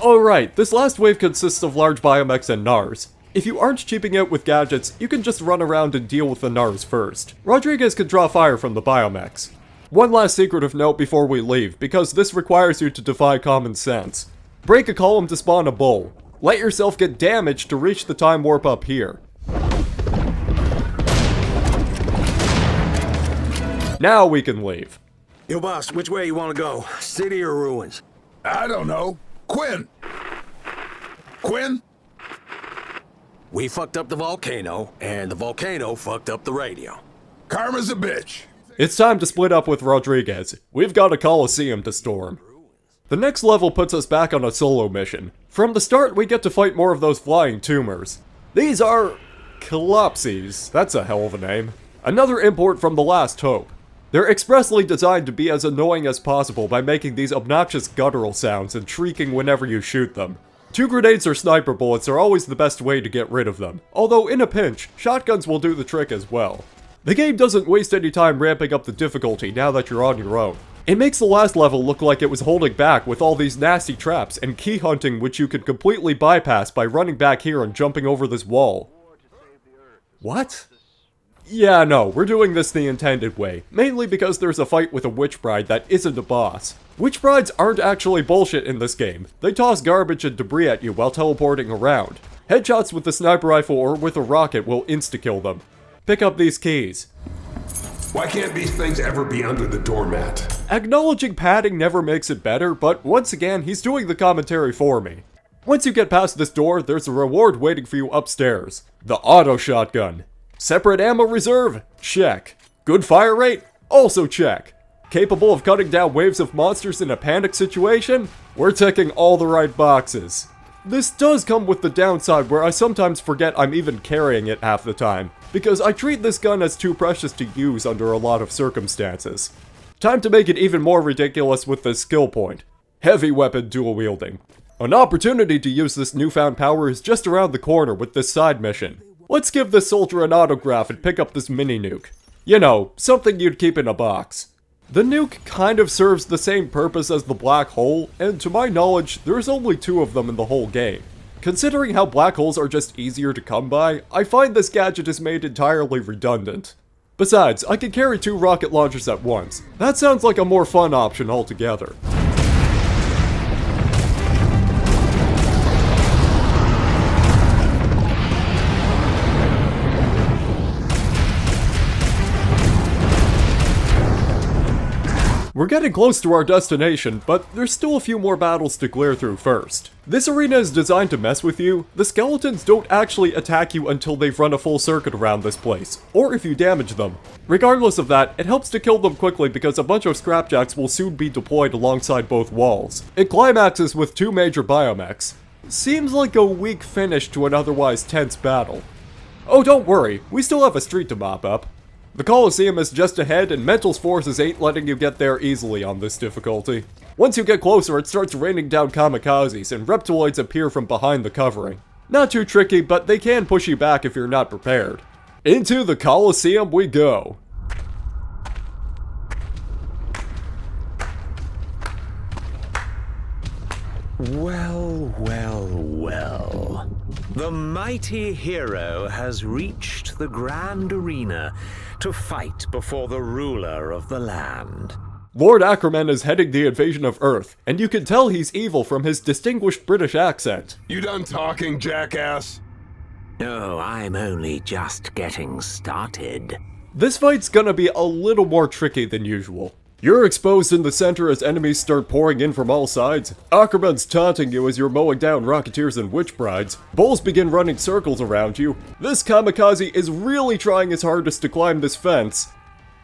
Alright, this last wave consists of large biomechs and NARs. If you aren't cheaping out with gadgets, you can just run around and deal with the Nars first. Rodriguez can draw fire from the biomechs. One last secret of note before we leave, because this requires you to defy common sense. Break a column to spawn a bull. Let yourself get damaged to reach the time warp up here. Now we can leave. Yo, boss, which way you want to go? City or ruins? I don't know. Quinn? Quinn? We fucked up the volcano, and the volcano fucked up the radio. Karma's a bitch. It's time to split up with Rodriguez. We've got a Colosseum to storm. The next level puts us back on a solo mission. From the start, we get to fight more of those flying tumors. These are... Collapses. That's a hell of a name. Another import from The Last Hope. They're expressly designed to be as annoying as possible by making these obnoxious guttural sounds and shrieking whenever you shoot them. 2 grenades or sniper bullets are always the best way to get rid of them, although in a pinch, shotguns will do the trick as well. The game doesn't waste any time ramping up the difficulty now that you're on your own. It makes the last level look like it was holding back with all these nasty traps and key hunting which you could completely bypass by running back here and jumping over this wall. What? Yeah, no, we're doing this the intended way, mainly because there's a fight with a witch bride that isn't a boss. Witch brides aren't actually bullshit in this game. They toss garbage and debris at you while teleporting around. Headshots with the sniper rifle or with a rocket will insta-kill them. Pick up these keys. Why can't these things ever be under the doormat? Acknowledging padding never makes it better, but once again, he's doing the commentary for me. Once you get past this door, there's a reward waiting for you upstairs. The auto shotgun. Separate ammo reserve? Check. Good fire rate? Also check. Capable of cutting down waves of monsters in a panic situation? We're ticking all the right boxes. This does come with the downside where I sometimes forget I'm even carrying it half the time, because I treat this gun as too precious to use under a lot of circumstances. Time to make it even more ridiculous with this skill point. Heavy weapon dual wielding. An opportunity to use this newfound power is just around the corner with this side mission. Let's give this soldier an autograph and pick up this mini nuke. You know, something you'd keep in a box. The nuke kind of serves the same purpose as the black hole, and to my knowledge, there's only 2 of them in the whole game. Considering how black holes are just easier to come by, I find this gadget is made entirely redundant. Besides, I can carry 2 rocket launchers at once. That sounds like a more fun option altogether. We're getting close to our destination, but there's still a few more battles to clear through first. This arena is designed to mess with you. The skeletons don't actually attack you until they've run a full circuit around this place, or if you damage them. Regardless of that, it helps to kill them quickly because a bunch of scrapjacks will soon be deployed alongside both walls. It climaxes with 2 major biomechs. Seems like a weak finish to an otherwise tense battle. Oh, don't worry, we still have a street to mop up. The Colosseum is just ahead, and Mental's forces ain't letting you get there easily on this difficulty. Once you get closer, it starts raining down kamikazes, and reptiloids appear from behind the covering. Not too tricky, but they can push you back if you're not prepared. Into the Colosseum we go! Well, well, well. The mighty hero has reached the grand arena to fight before the ruler of the land. Lord Ackerman is heading the invasion of Earth, and you can tell he's evil from his distinguished British accent. You done talking, jackass? No, I'm only just getting started. This fight's gonna be a little more tricky than usual. You're exposed in the center as enemies start pouring in from all sides. Ackerman's taunting you as you're mowing down rocketeers and witch brides. Bulls begin running circles around you. This kamikaze is really trying his hardest to climb this fence.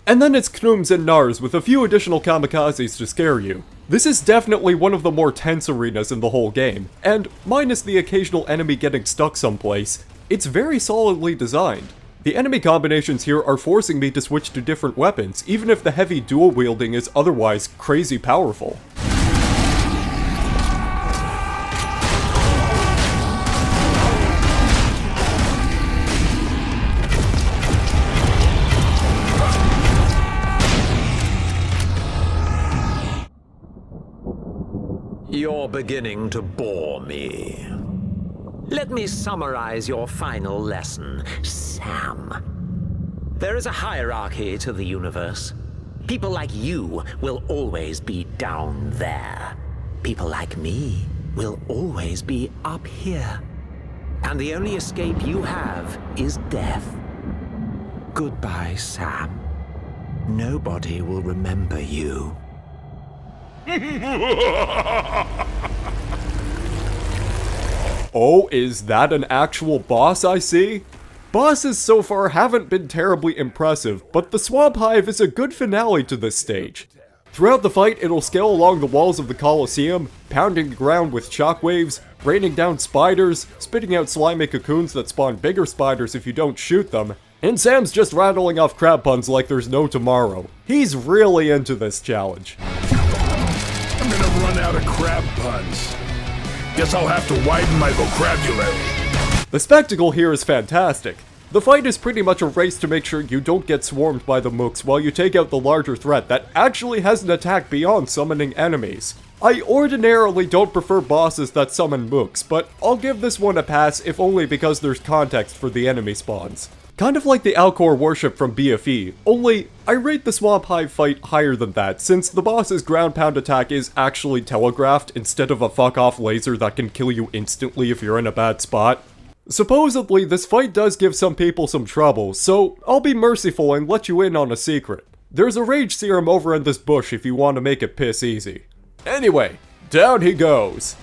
And then it's Knooms and Nars with a few additional kamikazes to scare you. This is definitely one of the more tense arenas in the whole game, and minus the occasional enemy getting stuck someplace, it's very solidly designed. The enemy combinations here are forcing me to switch to different weapons, even if the heavy dual wielding is otherwise crazy powerful. You're beginning to bore me. let me summarize your final lesson, Sam. There is a hierarchy to the universe. People like you will always be down there. People like me will always be up here. And the only escape you have is death. Goodbye, Sam. Nobody will remember you. Oh, is that an actual boss I see? Bosses so far haven't been terribly impressive, but the Swamp Hive is a good finale to this stage. Throughout the fight, it'll scale along the walls of the Colosseum, pounding the ground with shockwaves, raining down spiders, spitting out slimy cocoons that spawn bigger spiders if you don't shoot them, and Sam's just rattling off crab puns like there's no tomorrow. He's really into this challenge. I'm gonna run out of crab puns. Guess I'll have to widen my vocabulary. The spectacle here is fantastic. The fight is pretty much a race to make sure you don't get swarmed by the mooks while you take out the larger threat that actually has an attack beyond summoning enemies. I ordinarily don't prefer bosses that summon mooks, but I'll give this one a pass if only because there's context for the enemy spawns. Kind of like the Alcor worship from BFE, only I rate the Swamp Hive fight higher than that since the boss's ground pound attack is actually telegraphed instead of a fuck off laser that can kill you instantly if you're in a bad spot. Supposedly, this fight does give some people some trouble, so I'll be merciful and let you in on a secret. There's a rage serum over in this bush if you want to make it piss easy. Anyway, down he goes.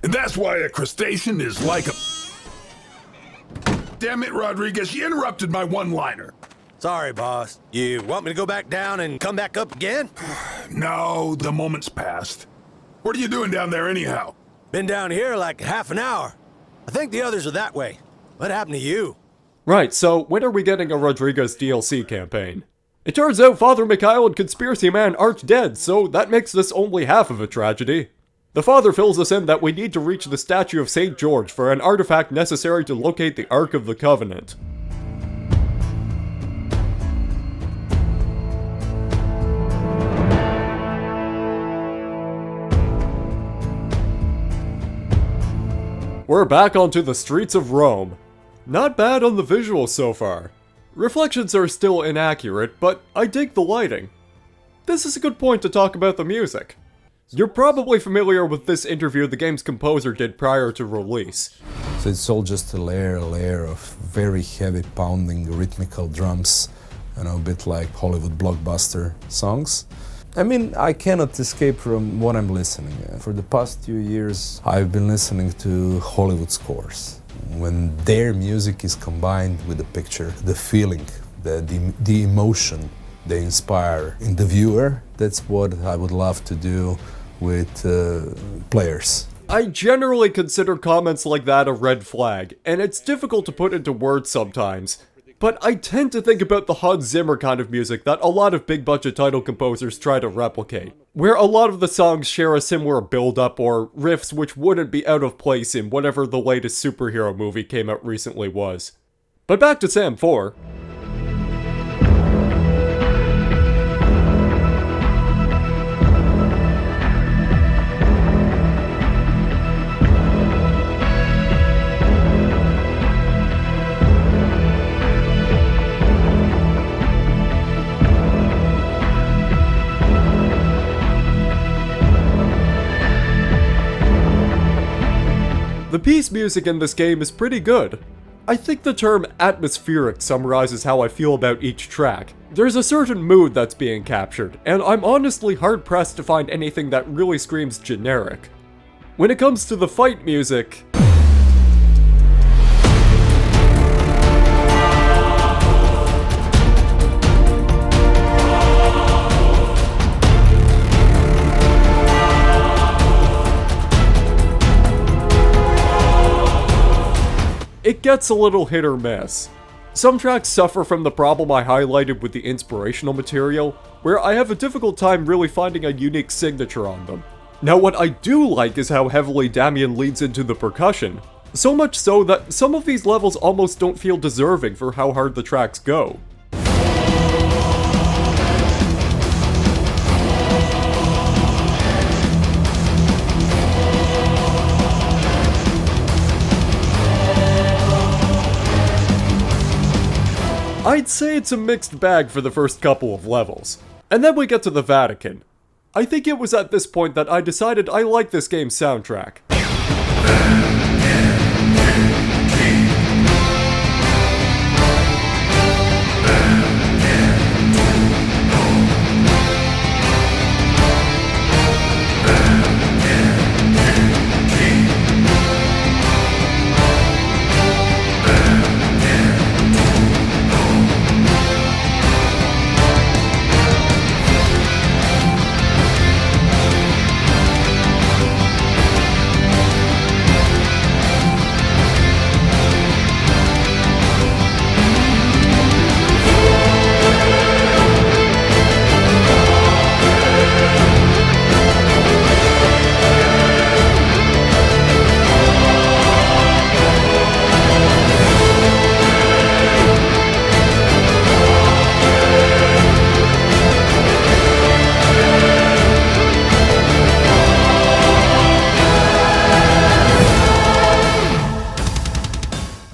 And that's why a crustacean is like a... Damn it, Rodriguez, you interrupted my one-liner. Sorry, boss. You want me to go back down and come back up again? No, the moment's passed. What are you doing down there anyhow? Been down here like half an hour. I think the others are that way. What happened to you? Right, so when are we getting a Rodriguez DLC campaign? It turns out Father Mikhail and Conspiracy Man aren't dead, so that makes this only half of a tragedy. The Father fills us in that we need to reach the statue of St. George for an artifact necessary to locate the Ark of the Covenant. We're back onto the streets of Rome. Not bad on the visuals so far. Reflections are still inaccurate, but I dig the lighting. This is a good point to talk about the music. You're probably familiar with this interview the game's composer did prior to release. So it's all just a layer of very heavy pounding rhythmical drums, you know, a bit like Hollywood blockbuster songs. I mean, I cannot escape from what I'm listening. For the past few years, I've been listening to Hollywood scores. When their music is combined with the picture, the feeling, the emotion they inspire in the viewer, that's what I would love to do with players. I generally consider comments like that a red flag, and it's difficult to put into words sometimes. But I tend to think about the Hans Zimmer kind of music that a lot of big-budget title composers try to replicate, where a lot of the songs share a similar build-up or riffs which wouldn't be out of place in whatever the latest superhero movie came out recently was. But back to Sam 4. The peace music in this game is pretty good. I think the term atmospheric summarizes how I feel about each track. There's a certain mood that's being captured, and I'm honestly hard-pressed to find anything that really screams generic. When it comes to the fight music, it gets a little hit or miss. Some tracks suffer from the problem I highlighted with the inspirational material, where I have a difficult time really finding a unique signature on them. Now what I do like is how heavily Damien leads into the percussion, so much so that some of these levels almost don't feel deserving for how hard the tracks go. say it's a mixed bag for the first couple of levels. And then we get to the Vatican. I think it was at this point that I decided I like this game's soundtrack.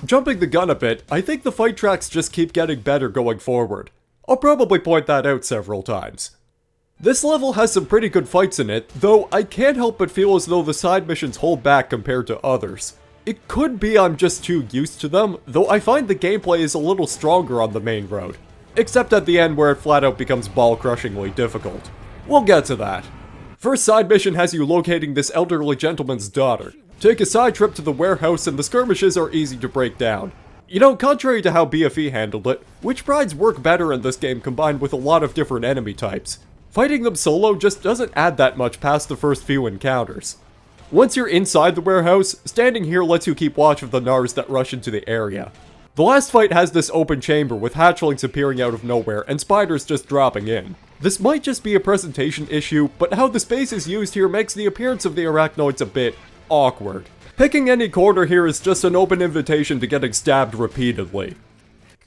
Jumping the gun a bit, I think the fight tracks just keep getting better going forward. I'll probably point that out several times. This level has some pretty good fights in it, though I can't help but feel as though the side missions hold back compared to others. It could be I'm just too used to them, though I find the gameplay is a little stronger on the main road. Except at the end where it flat out becomes ball-crushingly difficult. We'll get to that. First side mission has you locating this elderly gentleman's daughter. Take a side trip to the warehouse and the skirmishes are easy to break down. You know, contrary to how BFE handled it, witch brides work better in this game combined with a lot of different enemy types. Fighting them solo just doesn't add that much past the first few encounters. Once you're inside the warehouse, standing here lets you keep watch of the Nars that rush into the area. The last fight has this open chamber with hatchlings appearing out of nowhere and spiders just dropping in. This might just be a presentation issue, but how the space is used here makes the appearance of the arachnoids a bit awkward. Picking any corner here is just an open invitation to getting stabbed repeatedly.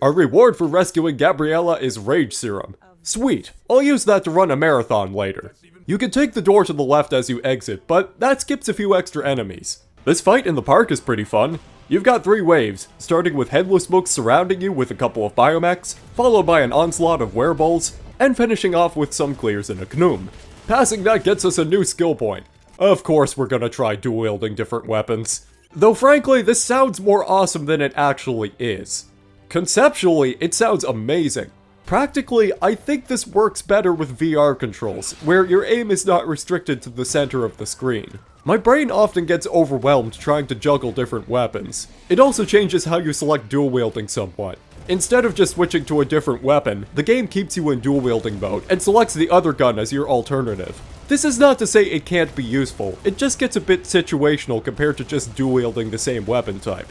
Our reward for rescuing Gabriella is Rage Serum. Sweet, I'll use that to run a marathon later. You can take the door to the left as you exit, but that skips a few extra enemies. This fight in the park is pretty fun. You've got 3 waves, starting with headless mooks surrounding you with a couple of biomechs, followed by an onslaught of wereballs, and finishing off with some clears in a gnome. Passing that gets us a new skill point. Of course we're gonna try dual-wielding different weapons. Though frankly, this sounds more awesome than it actually is. Conceptually, it sounds amazing. Practically, I think this works better with VR controls, where your aim is not restricted to the center of the screen. My brain often gets overwhelmed trying to juggle different weapons. It also changes how you select dual-wielding somewhat. Instead of just switching to a different weapon, the game keeps you in dual-wielding mode and selects the other gun as your alternative. This is not to say it can't be useful, it just gets a bit situational compared to just dual-wielding the same weapon type.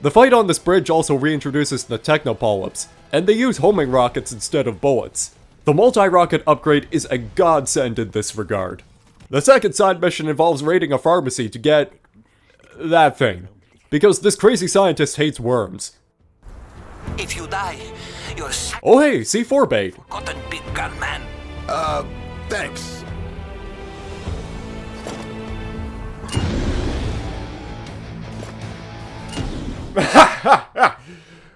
The fight on this bridge also reintroduces the Technopolyps, and they use homing rockets instead of bullets. The multi-rocket upgrade is a godsend in this regard. The second side mission involves raiding a pharmacy to get that thing, because this crazy scientist hates worms. If you die, you're oh hey, C4 bait. forgotten big gun man. Thanks.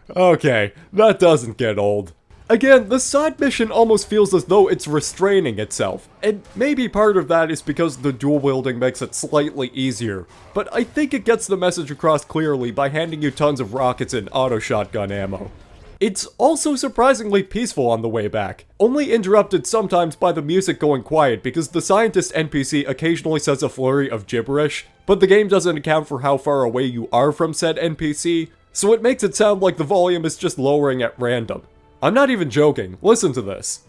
Okay, that doesn't get old. Again, the side mission almost feels as though it's restraining itself, and maybe part of that is because the dual wielding makes it slightly easier, but I think it gets the message across clearly by handing you tons of rockets and auto shotgun ammo. It's also surprisingly peaceful on the way back, only interrupted sometimes by the music going quiet because the scientist NPC occasionally says a flurry of gibberish, but the game doesn't account for how far away you are from said NPC, so it makes it sound like the volume is just lowering at random. I'm not even joking, listen to this.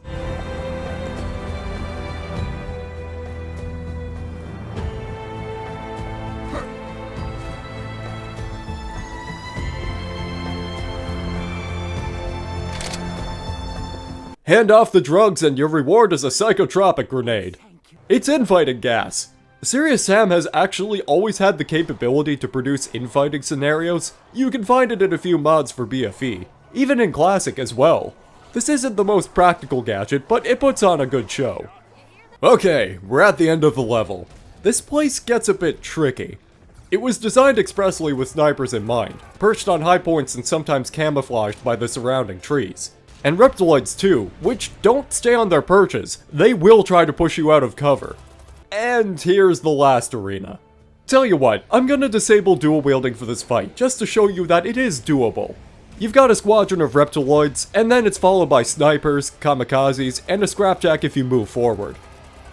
Hand off the drugs and your reward is a psychotropic grenade. It's infighting gas. Serious Sam has actually always had the capability to produce infighting scenarios. You can find it in a few mods for BFE, even in Classic as well. This isn't the most practical gadget, but it puts on a good show. Okay, we're at the end of the level. This place gets a bit tricky. It was designed expressly with snipers in mind, perched on high points and sometimes camouflaged by the surrounding trees. and reptiloids too, which don't stay on their perches. They will try to push you out of cover. And here's the last arena. Tell you what, I'm gonna disable dual wielding for this fight, just to show you that it is doable. You've got a squadron of reptiloids, and then it's followed by snipers, kamikazes, and a scrapjack if you move forward.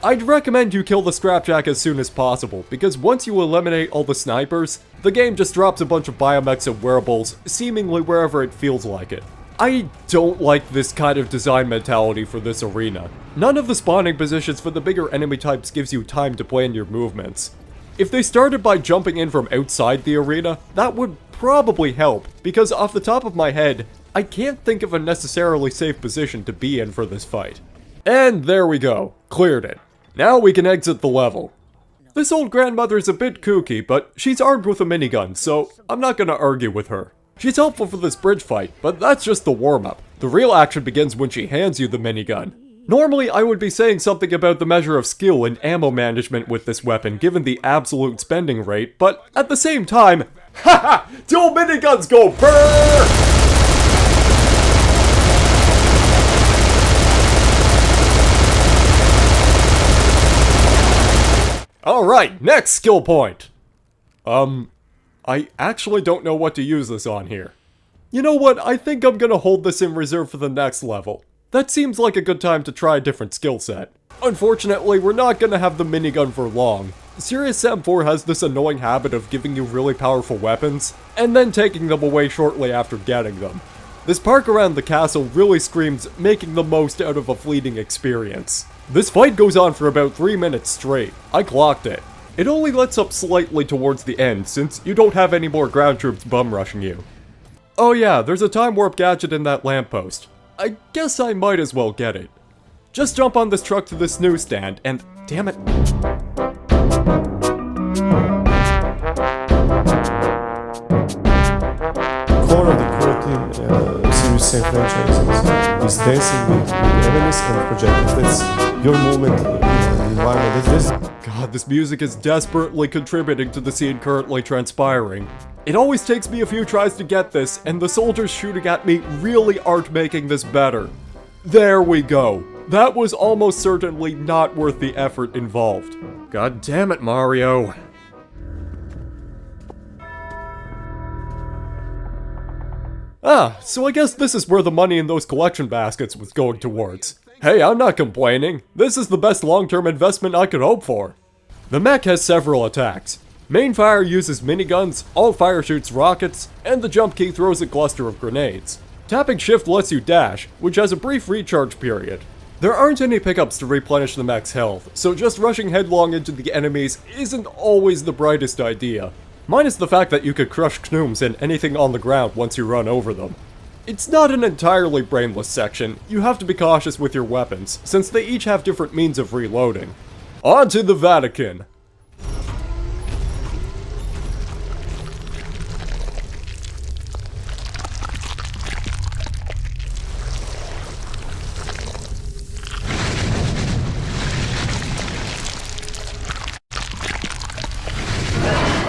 I'd recommend you kill the scrapjack as soon as possible, because once you eliminate all the snipers, the game just drops a bunch of biomechs and wearables, seemingly wherever it feels like it. I don't like this kind of design mentality for this arena. None of the spawning positions for the bigger enemy types gives you time to plan your movements. If they started by jumping in from outside the arena, that would probably help, because off the top of my head, I can't think of a necessarily safe position to be in for this fight. And there we go, cleared it. Now we can exit the level. This old grandmother is a bit kooky, but she's armed with a minigun, so I'm not gonna argue with her. She's helpful for this bridge fight, but that's just the warm-up. The real action begins when she hands you the minigun. Normally, I would be saying something about the measure of skill and ammo management with this weapon, given the absolute spending rate, but at the same time, haha! Dual miniguns go brrrr! Alright, next skill point! I actually don't know what to use this on here. You know what, I think I'm gonna hold this in reserve for the next level. That seems like a good time to try a different skill set. Unfortunately, we're not gonna have the minigun for long. Serious Sam 4 has this annoying habit of giving you really powerful weapons, and then taking them away shortly after getting them. This park around the castle really screams making the most out of a fleeting experience. This fight goes on for about 3 minutes straight. I clocked it. It only lets up slightly towards the end, since you don't have any more ground troops bum rushing you. Oh yeah, there's a time warp gadget in that lamppost. I guess I might as well get it. Just jump on this truck to this newsstand, and damn it. Core of the core team Serious Sam franchise is dancing with enemies and projectiles. That's your movement in the environment. This. God, this music is desperately contributing to the scene currently transpiring. It always takes me a few tries to get this, and the soldiers shooting at me really aren't making this better. There we go. That was almost certainly not worth the effort involved. God damn it, Mario. Ah, so I guess this is where the money in those collection baskets was going towards. Hey, I'm not complaining. This is the best long-term investment I could hope for. The mech has several attacks. Main fire uses miniguns, alt fire shoots rockets, and the jump key throws a cluster of grenades. Tapping shift lets you dash, which has a brief recharge period. There aren't any pickups to replenish the mech's health, so just rushing headlong into the enemies isn't always the brightest idea. Minus the fact that you could crush Knooms and anything on the ground once you run over them. It's not an entirely brainless section. You have to be cautious with your weapons, since they each have different means of reloading. On to the Vatican!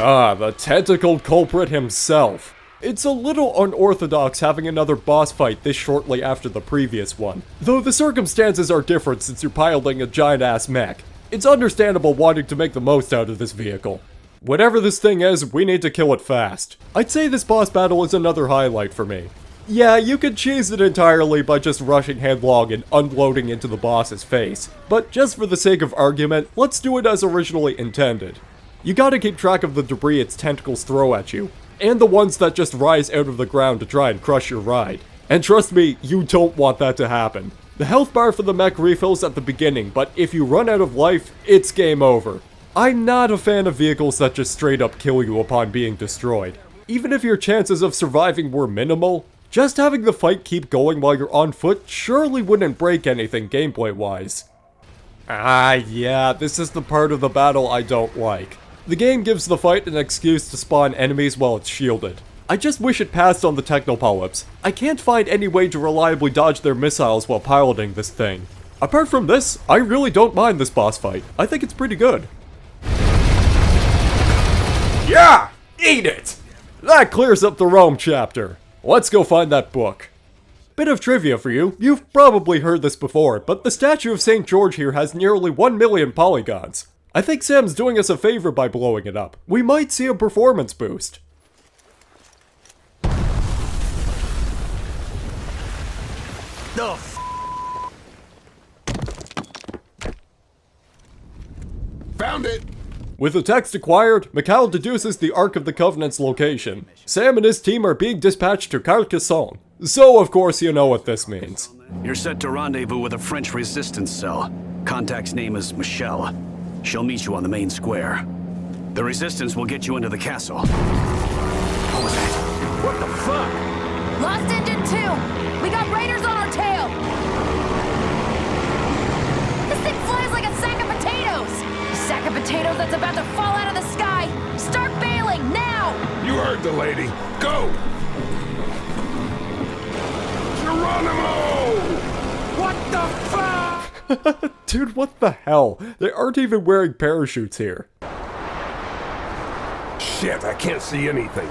Ah, the tentacled culprit himself. It's a little unorthodox having another boss fight this shortly after the previous one, though the circumstances are different since you're piloting a giant-ass mech. It's understandable wanting to make the most out of this vehicle. Whatever this thing is, we need to kill it fast. I'd say this boss battle is another highlight for me. Yeah, you could cheese it entirely by just rushing headlong and unloading into the boss's face, but just for the sake of argument, let's do it as originally intended. You gotta keep track of the debris its tentacles throw at you, and the ones that just rise out of the ground to try and crush your ride. And trust me, you don't want that to happen. The health bar for the mech refills at the beginning, but if you run out of life, it's game over. I'm not a fan of vehicles that just straight up kill you upon being destroyed. Even if your chances of surviving were minimal, just having the fight keep going while you're on foot surely wouldn't break anything gameplay-wise. Ah yeah, this is the part of the battle I don't like. The game gives the fight an excuse to spawn enemies while it's shielded. I just wish it passed on the technopolyps. I can't find any way to reliably dodge their missiles while piloting this thing. Apart from this, I really don't mind this boss fight. I think it's pretty good. Yeah! Eat it! That clears up the Rome chapter. Let's go find that book. Bit of trivia for you, you've probably heard this before, but the statue of St. George here has nearly 1 million polygons. I think Sam's doing us a favor by blowing it up. We might see a performance boost. The Found it! With the text acquired, Mikhail deduces the Ark of the Covenant's location. Sam and his team are being dispatched to Carcassonne. So, of course, you know what this means. You're set to rendezvous with a French resistance cell. Contact's name is Michelle. She'll meet you on the main square. The resistance will get you into the castle. What was that? What the fuck? Lost engine 2! We got raiders on our tail! This thing flies like a sack of potatoes! A sack of potatoes that's about to fall out of the sky! Start bailing, now! You heard the lady. Go! Geronimo! What the fuck? Dude, what the hell? They aren't even wearing parachutes here. Shit, I can't see anything.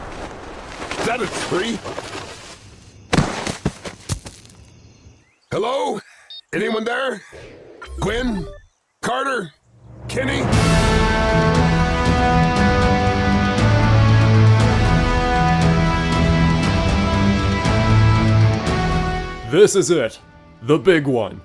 Is that a tree? Hello? Anyone there? Gwen? Carter? Kenny? This is it. The big one.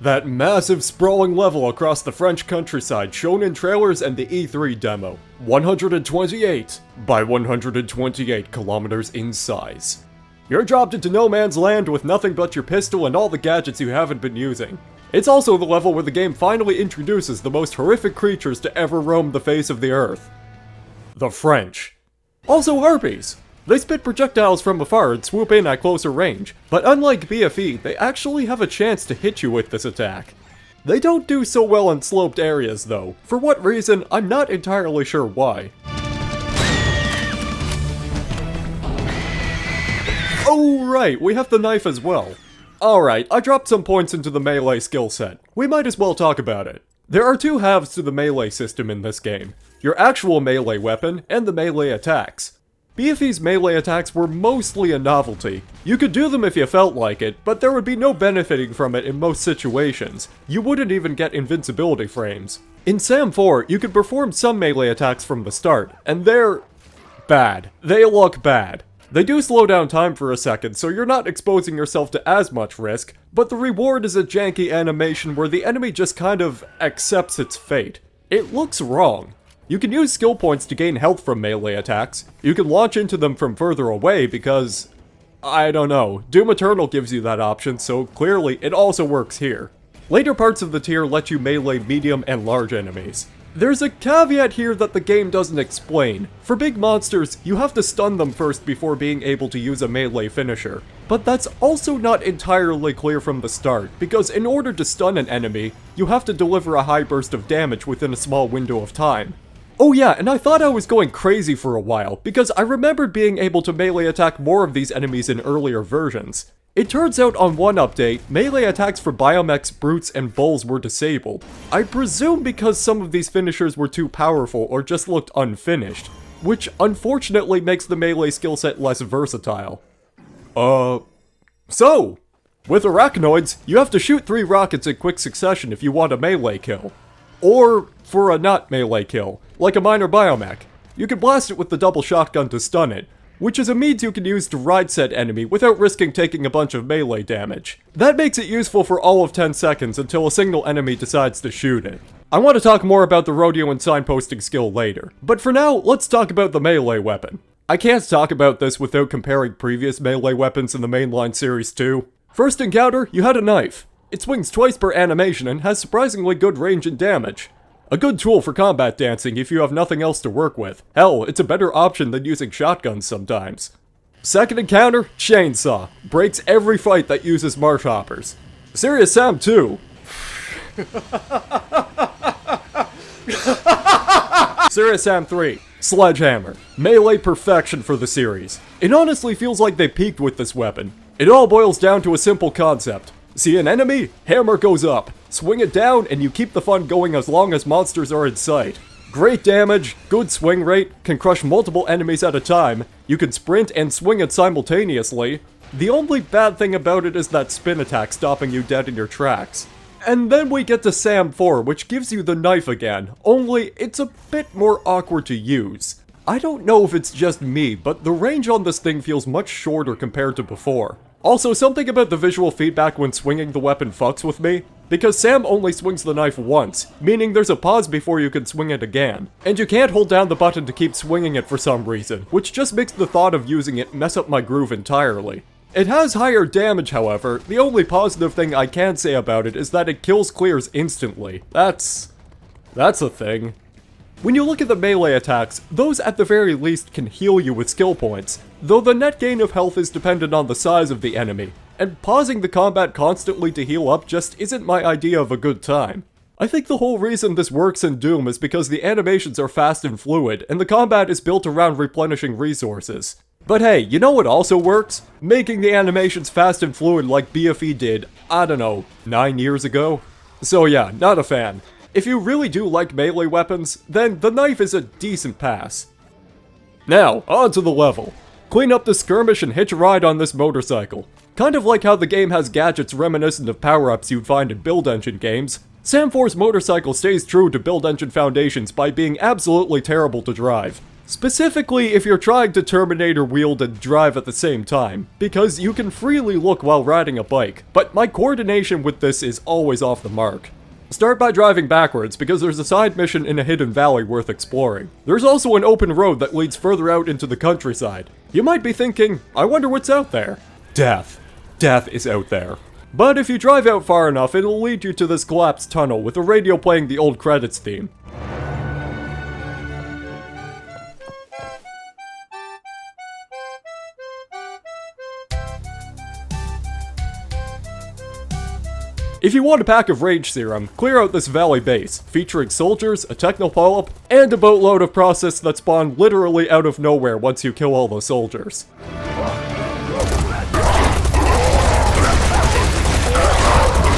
That massive sprawling level across the French countryside shown in trailers and the E3 demo. 128 by 128 kilometers in size. You're dropped into no man's land with nothing but your pistol and all the gadgets you haven't been using. It's also the level where the game finally introduces the most horrific creatures to ever roam the face of the earth. The French. Also harpies. They spit projectiles from afar and swoop in at closer range, but unlike BFE, they actually have a chance to hit you with this attack. They don't do so well in sloped areas though. For what reason, I'm not entirely sure why. Oh right, we have the knife as well. Alright, I dropped some points into the melee skill set. We might as well talk about it. There are two halves to the melee system in this game. Your actual melee weapon, and the melee attacks. BFE's melee attacks were mostly a novelty. You could do them if you felt like it, but there would be no benefiting from it in most situations. You wouldn't even get invincibility frames. In SAM 4, you could perform some melee attacks from the start, and they're bad. They look bad. They do slow down time for a second, so you're not exposing yourself to as much risk, but the reward is a janky animation where the enemy just kind of accepts its fate. It looks wrong. You can use skill points to gain health from melee attacks. You can launch into them from further away because, I don't know, Doom Eternal gives you that option, so clearly it also works here. Later parts of the tier let you melee medium and large enemies. There's a caveat here that the game doesn't explain. For big monsters, you have to stun them first before being able to use a melee finisher. But that's also not entirely clear from the start, because in order to stun an enemy, you have to deliver a high burst of damage within a small window of time. Oh yeah, and I thought I was going crazy for a while, because I remembered being able to melee attack more of these enemies in earlier versions. It turns out on one update, melee attacks for biomechs, brutes, and bulls were disabled. I presume because some of these finishers were too powerful or just looked unfinished, which unfortunately makes the melee skill set less versatile. So, with arachnoids, you have to shoot 3 rockets in quick succession if you want a melee kill. Or for a not melee kill, like a minor biomech. You can blast it with the double shotgun to stun it, which is a means you can use to ride said enemy without risking taking a bunch of melee damage. That makes it useful for all of 10 seconds until a single enemy decides to shoot it. I want to talk more about the rodeo and signposting skill later, but for now, let's talk about the melee weapon. I can't talk about this without comparing previous melee weapons in the mainline series too. First encounter, you had a knife. It swings twice per animation and has surprisingly good range and damage. A good tool for combat dancing if you have nothing else to work with. Hell, it's a better option than using shotguns sometimes. Second encounter, chainsaw. Breaks every fight that uses marsh hoppers. Serious Sam 2. Serious Sam 3. Sledgehammer. Melee perfection for the series. It honestly feels like they peaked with this weapon. It all boils down to a simple concept. See an enemy? Hammer goes up. Swing it down and you keep the fun going as long as monsters are in sight. Great damage, good swing rate, can crush multiple enemies at a time, you can sprint and swing it simultaneously. The only bad thing about it is that spin attack stopping you dead in your tracks. And then we get to Sam 4, which gives you the knife again, only it's a bit more awkward to use. I don't know if it's just me, but the range on this thing feels much shorter compared to before. Also, something about the visual feedback when swinging the weapon fucks with me, because Sam only swings the knife once, meaning there's a pause before you can swing it again, and you can't hold down the button to keep swinging it for some reason, which just makes the thought of using it mess up my groove entirely. It has higher damage, however. The only positive thing I can say about it is that it kills clears instantly. That's a thing. When you look at the melee attacks, those at the very least can heal you with skill points, though the net gain of health is dependent on the size of the enemy, and pausing the combat constantly to heal up just isn't my idea of a good time. I think the whole reason this works in Doom is because the animations are fast and fluid, and the combat is built around replenishing resources. But hey, you know what also works? Making the animations fast and fluid like BFE did, I don't know, 9 years ago? So yeah, not a fan. If you really do like melee weapons, then the knife is a decent pass. Now, on to the level. Clean up the skirmish and hitch a ride on this motorcycle. Kind of like how the game has gadgets reminiscent of power-ups you'd find in Build Engine games, Sam 4's motorcycle stays true to Build Engine foundations by being absolutely terrible to drive. Specifically if you're trying to Terminator wield and drive at the same time, because you can freely look while riding a bike, but my coordination with this is always off the mark. Start by driving backwards, because there's a side mission in a hidden valley worth exploring. There's also an open road that leads further out into the countryside. You might be thinking, I wonder what's out there. Death. Death is out there. But if you drive out far enough, it'll lead you to this collapsed tunnel with a radio playing the old credits theme. If you want a pack of Rage Serum, clear out this valley base, featuring soldiers, a Techno-Polyp, and a boatload of process that spawn literally out of nowhere once you kill all the soldiers.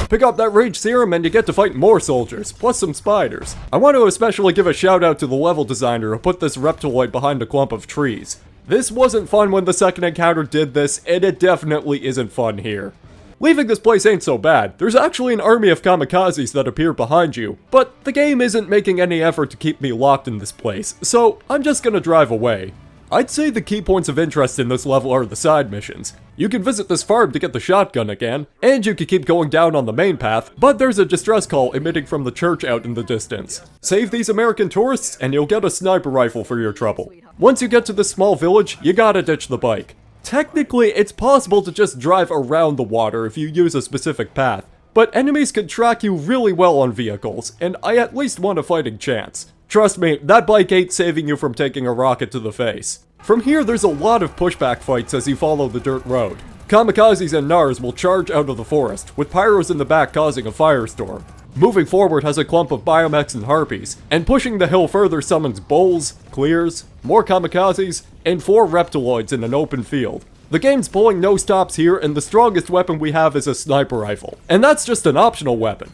Pick up that Rage Serum and you get to fight more soldiers, plus some spiders. I want to especially give a shout out to the level designer who put this Reptiloid behind a clump of trees. This wasn't fun when the second encounter did this, and it definitely isn't fun here. Leaving this place ain't so bad. There's actually an army of kamikazes that appear behind you, but the game isn't making any effort to keep me locked in this place, so I'm just gonna drive away. I'd say the key points of interest in this level are the side missions. You can visit this farm to get the shotgun again, and you can keep going down on the main path, but there's a distress call emitting from the church out in the distance. Save these American tourists and you'll get a sniper rifle for your trouble. Once you get to this small village, you gotta ditch the bike. Technically, it's possible to just drive around the water if you use a specific path, but enemies can track you really well on vehicles, and I at least want a fighting chance. Trust me, that bike ain't saving you from taking a rocket to the face. From here, there's a lot of pushback fights as you follow the dirt road. Kamikazes and Nars will charge out of the forest, with pyros in the back causing a firestorm. Moving forward has a clump of biomechs and harpies, and pushing the hill further summons bulls, clears, more kamikazes, and 4 reptiloids in an open field. The game's pulling no stops here, and the strongest weapon we have is a sniper rifle. And that's just an optional weapon.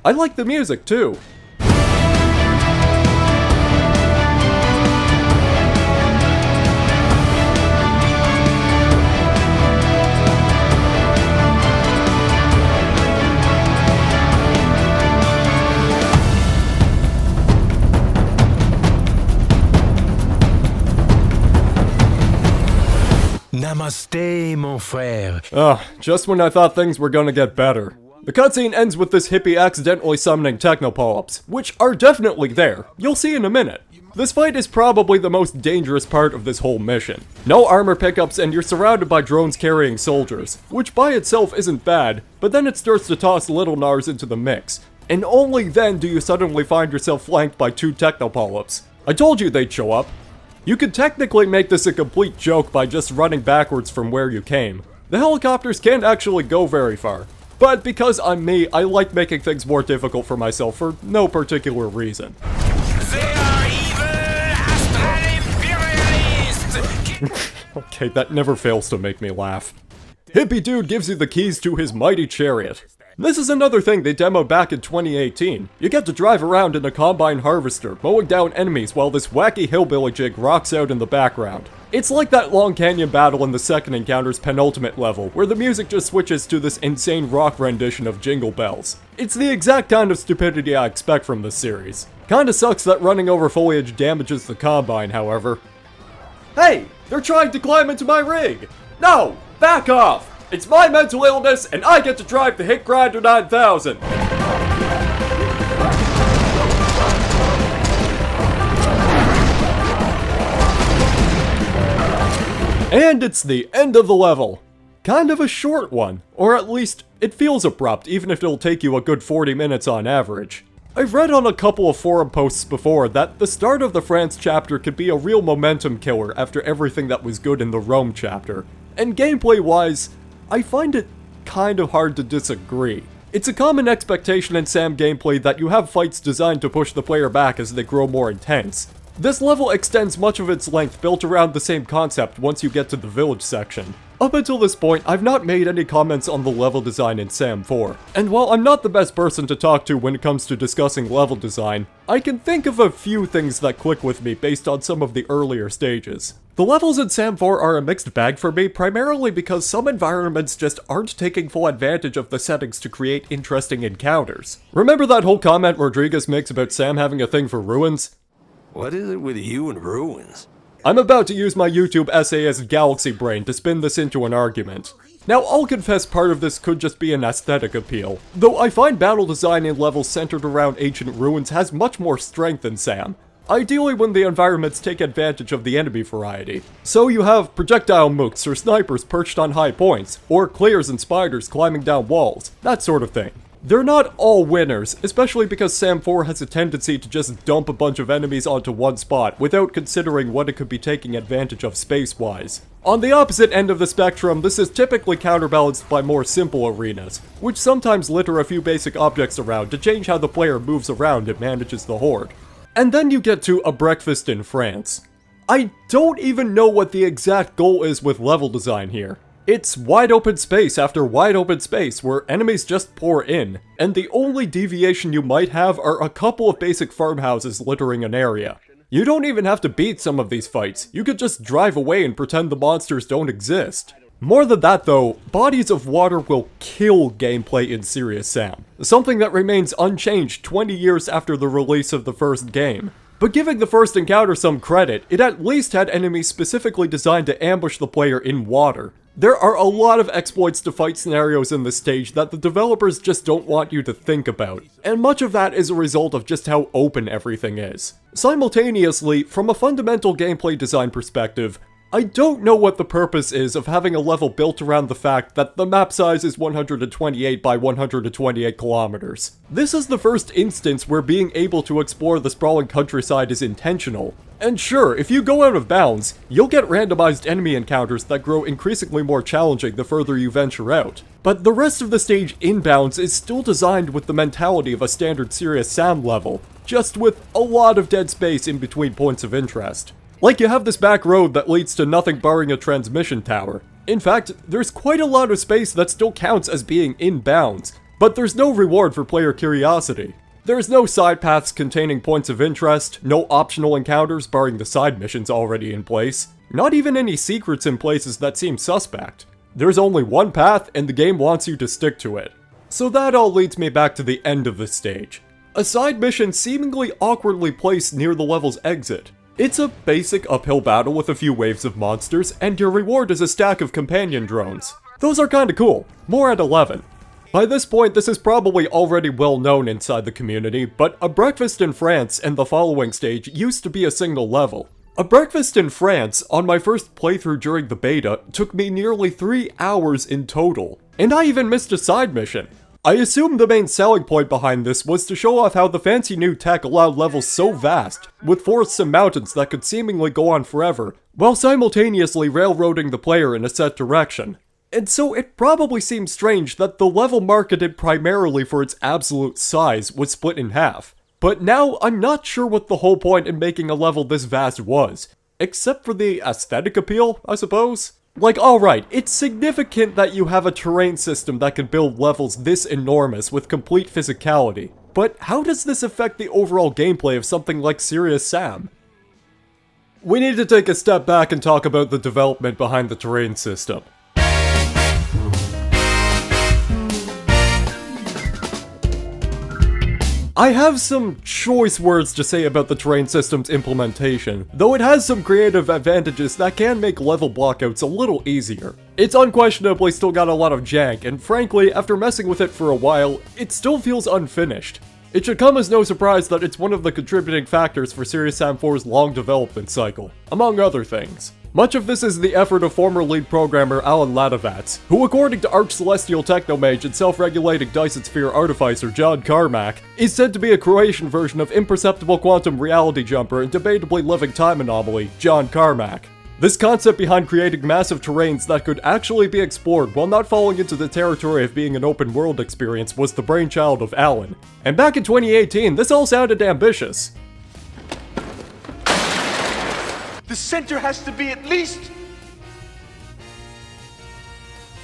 I like the music too. Namaste, mon frère. Just when I thought things were gonna get better. The cutscene ends with this hippie accidentally summoning Techno-Polyps, which are definitely there. You'll see in a minute. This fight is probably the most dangerous part of this whole mission. No armor pickups and you're surrounded by drones carrying soldiers, which by itself isn't bad, but then it starts to toss little Nars into the mix. And only then do you suddenly find yourself flanked by 2 Techno-Polyps. I told you they'd show up. You could technically make this a complete joke by just running backwards from where you came. The helicopters can't actually go very far. But because I'm me, I like making things more difficult for myself for no particular reason. They are evil astral imperialists! Okay, that never fails to make me laugh. Hippie Dude gives you the keys to his mighty chariot. This is another thing they demoed back in 2018. You get to drive around in a combine harvester, mowing down enemies while this wacky hillbilly jig rocks out in the background. It's like that Long Canyon battle in the second encounter's penultimate level, where the music just switches to this insane rock rendition of Jingle Bells. It's the exact kind of stupidity I expect from this series. Kinda sucks that running over foliage damages the combine, however. Hey! They're trying to climb into my rig! No! Back off! It's my mental illness, and I get to drive the Hit Grinder 9000! And it's the end of the level. Kind of a short one, or at least it feels abrupt, even if it'll take you a good 40 minutes on average. I've read on a couple of forum posts before that the start of the France chapter could be a real momentum killer after everything that was good in the Rome chapter. And gameplay-wise, I find it kind of hard to disagree. It's a common expectation in SAM gameplay that you have fights designed to push the player back as they grow more intense. This level extends much of its length built around the same concept once you get to the village section. Up until this point, I've not made any comments on the level design in SAM 4, and while I'm not the best person to talk to when it comes to discussing level design, I can think of a few things that click with me based on some of the earlier stages. The levels in SAM 4 are a mixed bag for me, primarily because some environments just aren't taking full advantage of the settings to create interesting encounters. Remember that whole comment Rodriguez makes about Sam having a thing for ruins? What is it with you and ruins? I'm about to use my YouTube essayist Galaxy Brain to spin this into an argument. Now, I'll confess part of this could just be an aesthetic appeal, though I find battle design in levels centered around ancient ruins has much more strength than SAM. Ideally when the environments take advantage of the enemy variety. So you have projectile mooks or snipers perched on high points, or clears and spiders climbing down walls, that sort of thing. They're not all winners, especially because SAM 4 has a tendency to just dump a bunch of enemies onto one spot without considering what it could be taking advantage of space-wise. On the opposite end of the spectrum, this is typically counterbalanced by more simple arenas, which sometimes litter a few basic objects around to change how the player moves around and manages the horde. And then you get to A Breakfast in France. I don't even know what the exact goal is with level design here. It's wide open space after wide open space where enemies just pour in, and the only deviation you might have are a couple of basic farmhouses littering an area. You don't even have to beat some of these fights, you could just drive away and pretend the monsters don't exist. More than that though, bodies of water will kill gameplay in Serious Sam, something that remains unchanged 20 years after the release of the first game. But giving the first encounter some credit, it at least had enemies specifically designed to ambush the player in water. There are a lot of exploits to fight scenarios in this stage that the developers just don't want you to think about, and much of that is a result of just how open everything is. Simultaneously, from a fundamental gameplay design perspective, I don't know what the purpose is of having a level built around the fact that the map size is 128 by 128 kilometers. This is the first instance where being able to explore the sprawling countryside is intentional. And sure, if you go out of bounds, you'll get randomized enemy encounters that grow increasingly more challenging the further you venture out. But the rest of the stage in bounds is still designed with the mentality of a standard Serious Sam level, just with a lot of dead space in between points of interest. Like you have this back road that leads to nothing barring a transmission tower. In fact, there's quite a lot of space that still counts as being in bounds, but there's no reward for player curiosity. There's no side paths containing points of interest, no optional encounters barring the side missions already in place, not even any secrets in places that seem suspect. There's only one path and the game wants you to stick to it. So that all leads me back to the end of the stage. A side mission seemingly awkwardly placed near the level's exit. It's a basic uphill battle with a few waves of monsters, and your reward is a stack of companion drones. Those are kinda cool, more at 11. By this point, this is probably already well known inside the community, but A Breakfast in France and the following stage used to be a single level. A Breakfast in France, on my first playthrough during the beta, took me nearly 3 hours in total, and I even missed a side mission. I assume the main selling point behind this was to show off how the fancy new tech allowed levels so vast, with forests and mountains that could seemingly go on forever, while simultaneously railroading the player in a set direction. And so it probably seems strange that the level marketed primarily for its absolute size was split in half. But now I'm not sure what the whole point in making a level this vast was, except for the aesthetic appeal, I suppose? Like, alright, it's significant that you have a terrain system that can build levels this enormous with complete physicality, but how does this affect the overall gameplay of something like Serious Sam? We need to take a step back and talk about the development behind the terrain system. I have some choice words to say about the terrain system's implementation, though it has some creative advantages that can make level blockouts a little easier. It's unquestionably still got a lot of jank, and frankly, after messing with it for a while, it still feels unfinished. It should come as no surprise that it's one of the contributing factors for Serious Sam 4's long development cycle, among other things. Much of this is the effort of former lead programmer Alan Ladovats, who according to Arch-Celestial Technomage and self-regulating Dyson Sphere artificer John Carmack, is said to be a Croatian version of imperceptible quantum reality jumper and debatably living time anomaly, John Carmack. This concept behind creating massive terrains that could actually be explored while not falling into the territory of being an open world experience was the brainchild of Alan. And back in 2018, this all sounded ambitious. The center has to be at least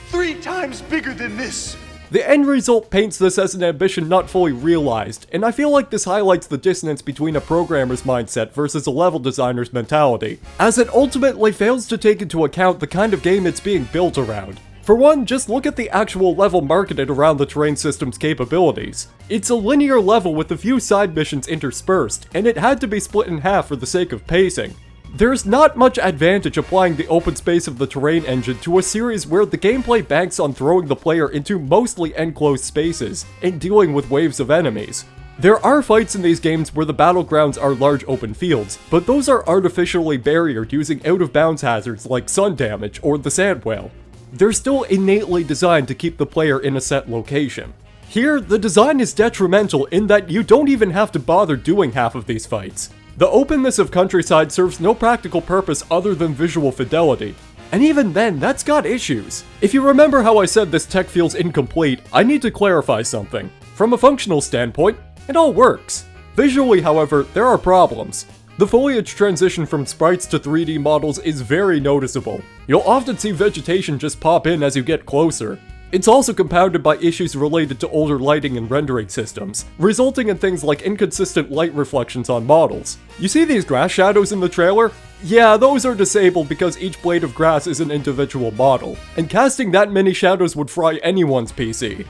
3 times bigger than this. The end result paints this as an ambition not fully realized, and I feel like this highlights the dissonance between a programmer's mindset versus a level designer's mentality, as it ultimately fails to take into account the kind of game it's being built around. For one, just look at the actual level marketed around the terrain system's capabilities. It's a linear level with a few side missions interspersed, and it had to be split in half for the sake of pacing. There's not much advantage applying the open space of the terrain engine to a series where the gameplay banks on throwing the player into mostly enclosed spaces and dealing with waves of enemies. There are fights in these games where the battlegrounds are large open fields, but those are artificially barriered using out-of-bounds hazards like sun damage or the sand whale. They're still innately designed to keep the player in a set location. Here, the design is detrimental in that you don't even have to bother doing half of these fights. The openness of Countryside serves no practical purpose other than visual fidelity. And even then, that's got issues. If you remember how I said this tech feels incomplete, I need to clarify something. From a functional standpoint, it all works. Visually, however, there are problems. The foliage transition from sprites to 3D models is very noticeable. You'll often see vegetation just pop in as you get closer. It's also compounded by issues related to older lighting and rendering systems, resulting in things like inconsistent light reflections on models. You see these grass shadows in the trailer? Yeah, those are disabled because each blade of grass is an individual model, and casting that many shadows would fry anyone's PC.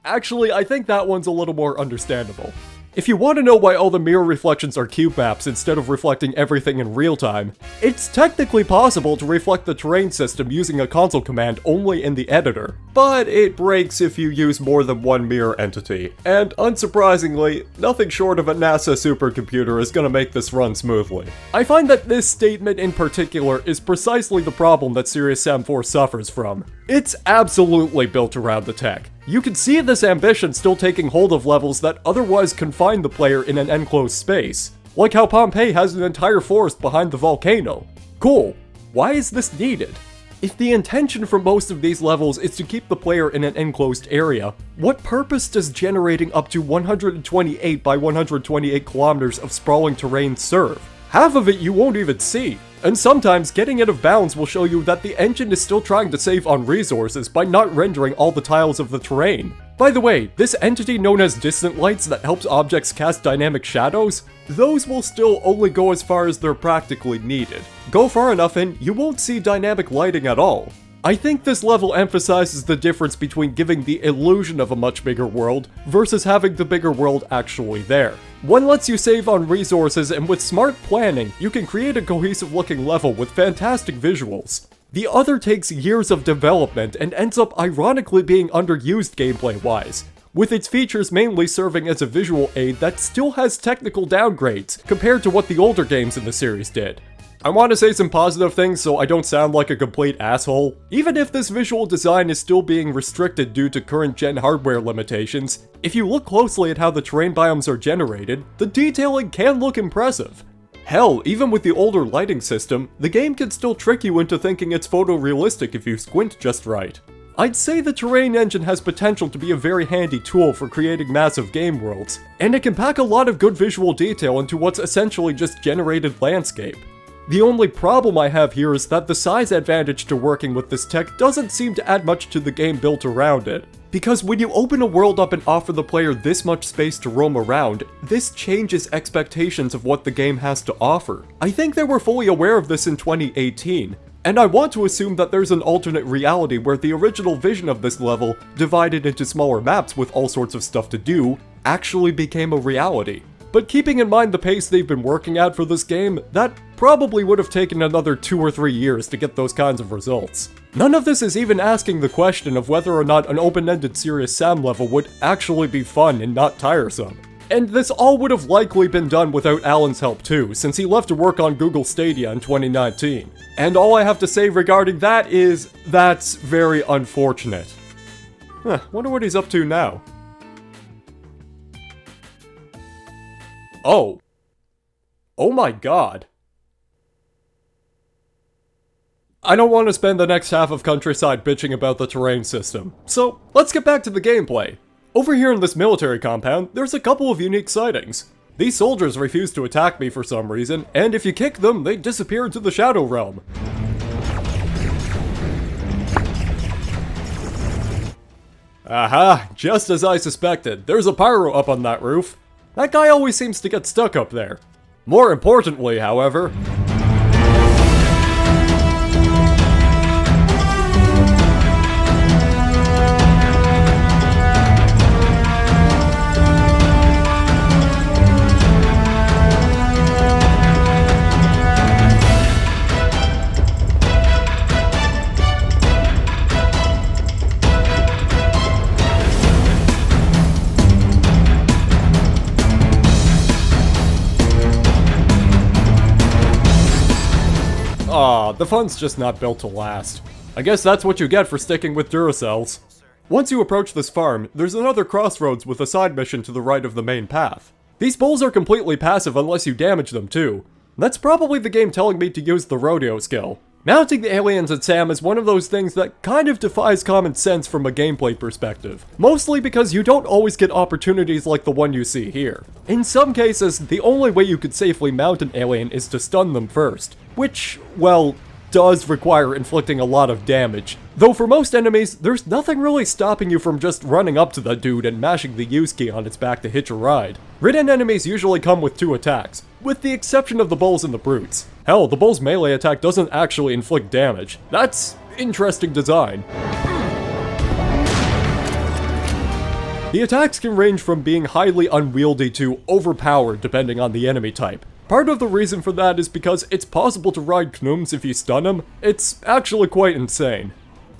Actually, I think that one's a little more understandable. If you want to know why all the mirror reflections are cube maps instead of reflecting everything in real time, it's technically possible to reflect the terrain system using a console command only in the editor, but it breaks if you use more than one mirror entity, and unsurprisingly, nothing short of a NASA supercomputer is going to make this run smoothly. I find that this statement in particular is precisely the problem that Serious Sam 4 suffers from. It's absolutely built around the tech. You can see this ambition still taking hold of levels that otherwise confine the player in an enclosed space, like how Pompeii has an entire forest behind the volcano. Cool. Why is this needed? If the intention for most of these levels is to keep the player in an enclosed area, what purpose does generating up to 128 by 128 kilometers of sprawling terrain serve? Half of it you won't even see. And sometimes getting out of bounds will show you that the engine is still trying to save on resources by not rendering all the tiles of the terrain. By the way, this entity known as distant lights that helps objects cast dynamic shadows, those will still only go as far as they're practically needed. Go far enough and you won't see dynamic lighting at all. I think this level emphasizes the difference between giving the illusion of a much bigger world versus having the bigger world actually there. One lets you save on resources, and with smart planning, you can create a cohesive looking level with fantastic visuals. The other takes years of development and ends up ironically being underused gameplay-wise, with its features mainly serving as a visual aid that still has technical downgrades compared to what the older games in the series did. I want to say some positive things so I don't sound like a complete asshole. Even if this visual design is still being restricted due to current gen hardware limitations, if you look closely at how the terrain biomes are generated, the detailing can look impressive. Hell, even with the older lighting system, the game can still trick you into thinking it's photorealistic if you squint just right. I'd say the terrain engine has potential to be a very handy tool for creating massive game worlds, and it can pack a lot of good visual detail into what's essentially just generated landscape. The only problem I have here is that the size advantage to working with this tech doesn't seem to add much to the game built around it. Because when you open a world up and offer the player this much space to roam around, this changes expectations of what the game has to offer. I think they were fully aware of this in 2018, and I want to assume that there's an alternate reality where the original vision of this level, divided into smaller maps with all sorts of stuff to do, actually became a reality. But keeping in mind the pace they've been working at for this game, that probably would have taken another 2 or 3 years to get those kinds of results. None of this is even asking the question of whether or not an open-ended Serious Sam level would actually be fun and not tiresome. And this all would have likely been done without Alan's help too, since he left to work on Google Stadia in 2019. And all I have to say regarding that is, that's very unfortunate. Wonder what he's up to now. Oh my god. I don't want to spend the next half of Countryside bitching about the terrain system, so let's get back to the gameplay. Over here in this military compound, there's a couple of unique sightings. These soldiers refuse to attack me for some reason, and if you kick them, they disappear into the Shadow Realm. Aha, just as I suspected, there's a pyro up on that roof. That guy always seems to get stuck up there. More importantly, however... the fun's just not built to last. I guess that's what you get for sticking with Duracells. Once you approach this farm, there's another crossroads with a side mission to the right of the main path. These bulls are completely passive unless you damage them too. That's probably the game telling me to use the rodeo skill. Mounting the aliens at Sam is one of those things that kind of defies common sense from a gameplay perspective. Mostly because you don't always get opportunities like the one you see here. In some cases, the only way you could safely mount an alien is to stun them first. Which, well, does require inflicting a lot of damage. Though for most enemies, there's nothing really stopping you from just running up to the dude and mashing the use key on its back to hitch a ride. Ridden enemies usually come with 2 attacks, with the exception of the bulls and the brutes. Hell, the bull's melee attack doesn't actually inflict damage. That's interesting design. The attacks can range from being highly unwieldy to overpowered depending on the enemy type. Part of the reason for that is because it's possible to ride Knums if you stun them. It's actually quite insane.